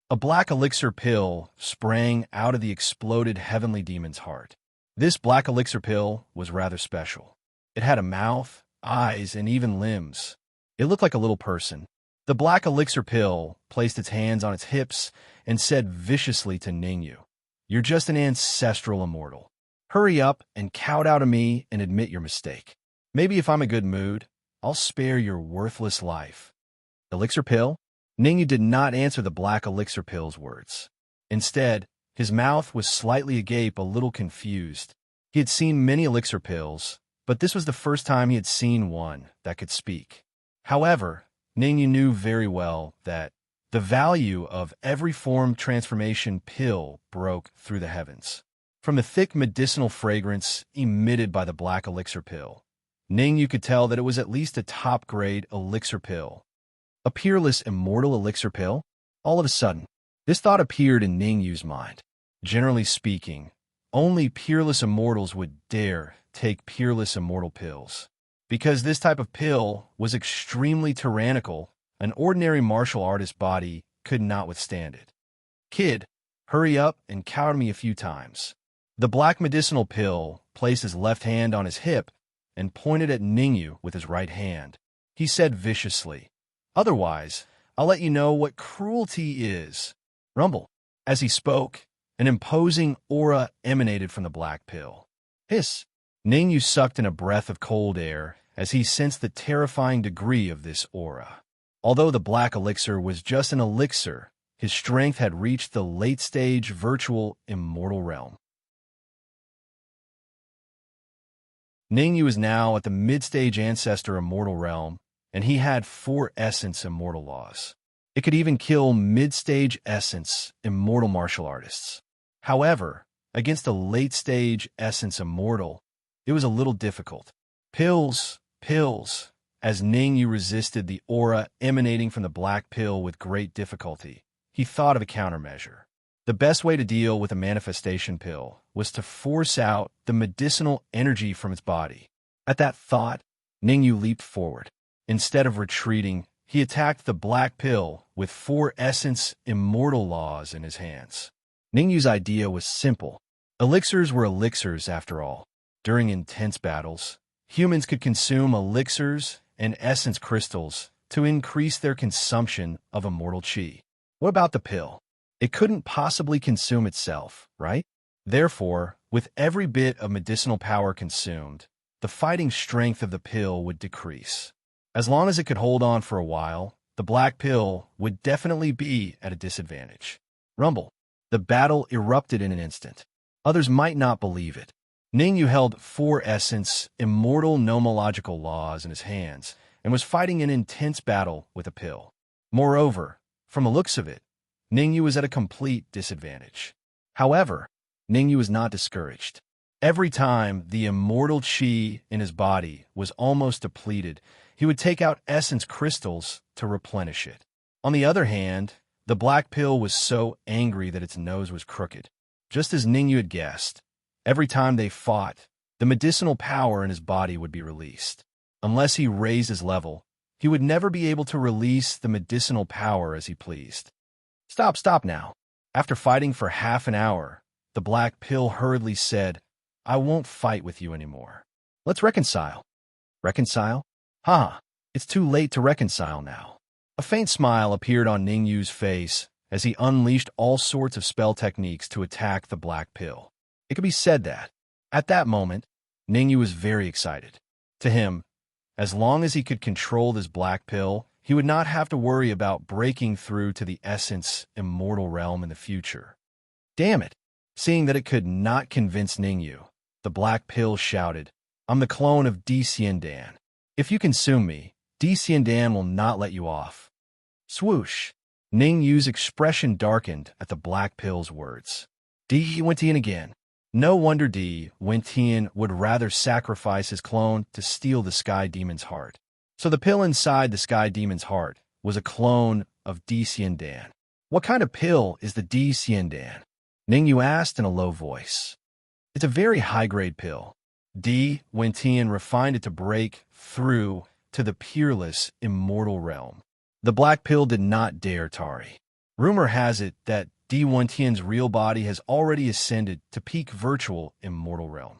A black elixir pill sprang out of the exploded heavenly demon's heart. This black elixir pill was rather special. It had a mouth, eyes, and even limbs. It looked like a little person. The black elixir pill placed its hands on its hips and said viciously to Ningyu, "You're just an ancestral immortal. Hurry up and kowtow to me and admit your mistake. Maybe if I'm in a good mood, I'll spare your worthless life." Elixir pill? Ningyu did not answer the black elixir pill's words. Instead, his mouth was slightly agape, a little confused. He had seen many elixir pills, but this was the first time he had seen one that could speak. However, Ningyu knew very well that the value of every form transformation pill broke through the heavens. From the thick medicinal fragrance emitted by the black elixir pill, Ningyu could tell that it was at least a top-grade elixir pill. A peerless immortal elixir pill? All of a sudden, this thought appeared in Ningyu's mind. Generally speaking, only peerless immortals would dare take peerless immortal pills. Because this type of pill was extremely tyrannical, an ordinary martial artist body could not withstand it. "Kid, hurry up and cower me a few times." The black medicinal pill placed his left hand on his hip and pointed at Ningyu with his right hand. He said viciously, "Otherwise, I'll let you know what cruelty is." Rumble. As he spoke, an imposing aura emanated from the black pill. Hiss. Ningyu sucked in a breath of cold air as he sensed the terrifying degree of this aura. Although the black elixir was just an elixir, his strength had reached the late-stage virtual immortal realm. Ningyu is now at the mid-stage ancestor immortal realm, and he had 4 essence immortal laws. It could even kill mid-stage essence immortal martial artists. However, against a late-stage essence immortal, it was a little difficult. Pills, as Ningyu resisted the aura emanating from the black pill with great difficulty, he thought of a countermeasure. The best way to deal with a manifestation pill was to force out the medicinal energy from its body. At that thought, Ningyu leaped forward. Instead of retreating, he attacked the black pill with 4 essence immortal laws in his hands. Ningyu's idea was simple. Elixirs were elixirs after all. During intense battles, humans could consume elixirs and essence crystals to increase their consumption of immortal chi. What about the pill? It couldn't possibly consume itself, right? Therefore, with every bit of medicinal power consumed, the fighting strength of the pill would decrease. As long as it could hold on for a while, the black pill would definitely be at a disadvantage. Rumble. The battle erupted in an instant. Others might not believe it. Ningyu held 4 essence, immortal nomological laws in his hands and was fighting an intense battle with a pill. Moreover, from the looks of it, Ningyu was at a complete disadvantage. However, Ningyu was not discouraged. Every time the immortal chi in his body was almost depleted, he would take out essence crystals to replenish it. On the other hand, the black pill was so angry that its nose was crooked. Just as Ningyu had guessed, every time they fought, the medicinal power in his body would be released. Unless he raised his level, he would never be able to release the medicinal power as he pleased. Stop now. After fighting for half an hour, the black pill hurriedly said, "I won't fight with you anymore. Let's reconcile." Reconcile? It's too late to reconcile now. A faint smile appeared on Ningyu's face as he unleashed all sorts of spell techniques to attack the black pill. It could be said that, at that moment, Ningyu was very excited. To him, as long as he could control this black pill, he would not have to worry about breaking through to the essence immortal realm in the future. Damn it! Seeing that it could not convince Ningyu, the black pill shouted, "I'm the clone of D. Xiandan. If you consume me, Dan will not let you off. Swoosh. Ning Yu's expression darkened at the black pill's words. Wentian again. No wonder Wentian would rather sacrifice his clone to steal the Sky Demon's heart. So the pill inside the Sky Demon's heart was a clone of Dan. What kind of pill is the Dan? Ning Yu asked in a low voice. It's a very high-grade pill. Wentian refined it to break through to the peerless, immortal realm. The black pill did not dare Tari. Rumor has it that Wentian's real body has already ascended to peak virtual immortal realm.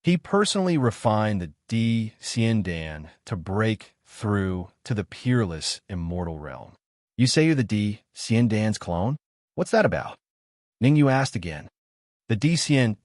He personally refined the Dan to break through to the peerless immortal realm. You say you're the Dan's clone? What's that about? Ning Yu asked again. The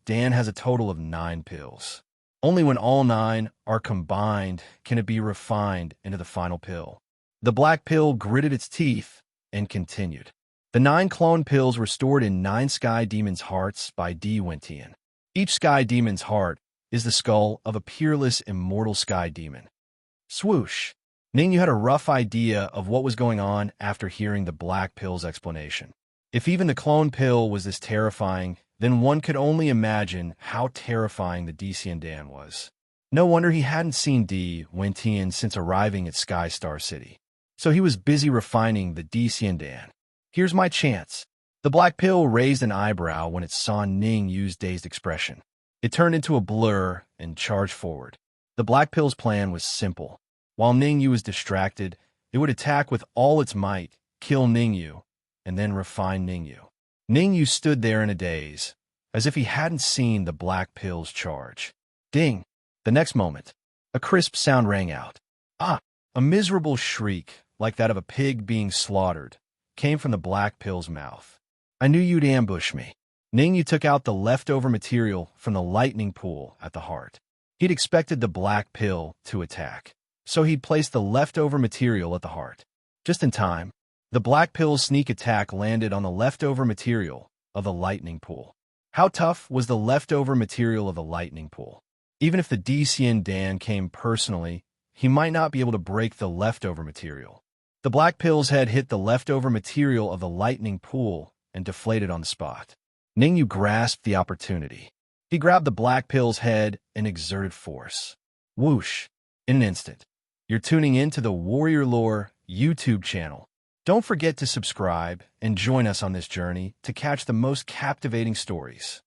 Dan has a total of 9 pills. Only when all 9 are combined can it be refined into the final pill. The black pill gritted its teeth and continued. The 9 clone pills were stored in 9 Sky Demon's hearts by Wentian. Each Sky Demon's heart is the skull of a peerless immortal Sky Demon. Swoosh. Ning Yu had a rough idea of what was going on after hearing the black pill's explanation. If even the clone pill was this terrifying, then one could only imagine how terrifying the Dan was. No wonder he hadn't seen Wentian since arriving at Sky Star City. So he was busy refining the Dan. Here's my chance. The black pill raised an eyebrow when it saw Ning Yu's dazed expression. It turned into a blur and charged forward. The black pill's plan was simple. While Ning Yu was distracted, it would attack with all its might, kill Ning Yu, and then refine Ning Yu. Ning Yu stood there in a daze, as if he hadn't seen the black pill's charge. Ding! The next moment, a crisp sound rang out. Ah! A miserable shriek, like that of a pig being slaughtered, came from the black pill's mouth. I knew you'd ambush me. Ning Yu took out the leftover material from the lightning pool at the heart. He'd expected the black pill to attack, so he'd placed the leftover material at the heart. Just in time, the black pill's sneak attack landed on the leftover material of the lightning pool. How tough was the leftover material of the lightning pool? Even if the Dan came personally, he might not be able to break the leftover material. The black pill's head hit the leftover material of the lightning pool and deflated on the spot. Ning Yu grasped the opportunity. He grabbed the black pill's head and exerted force. Whoosh! In an instant. You're tuning in to the Warrior Lore YouTube channel. Don't forget to subscribe and join us on this journey to catch the most captivating stories.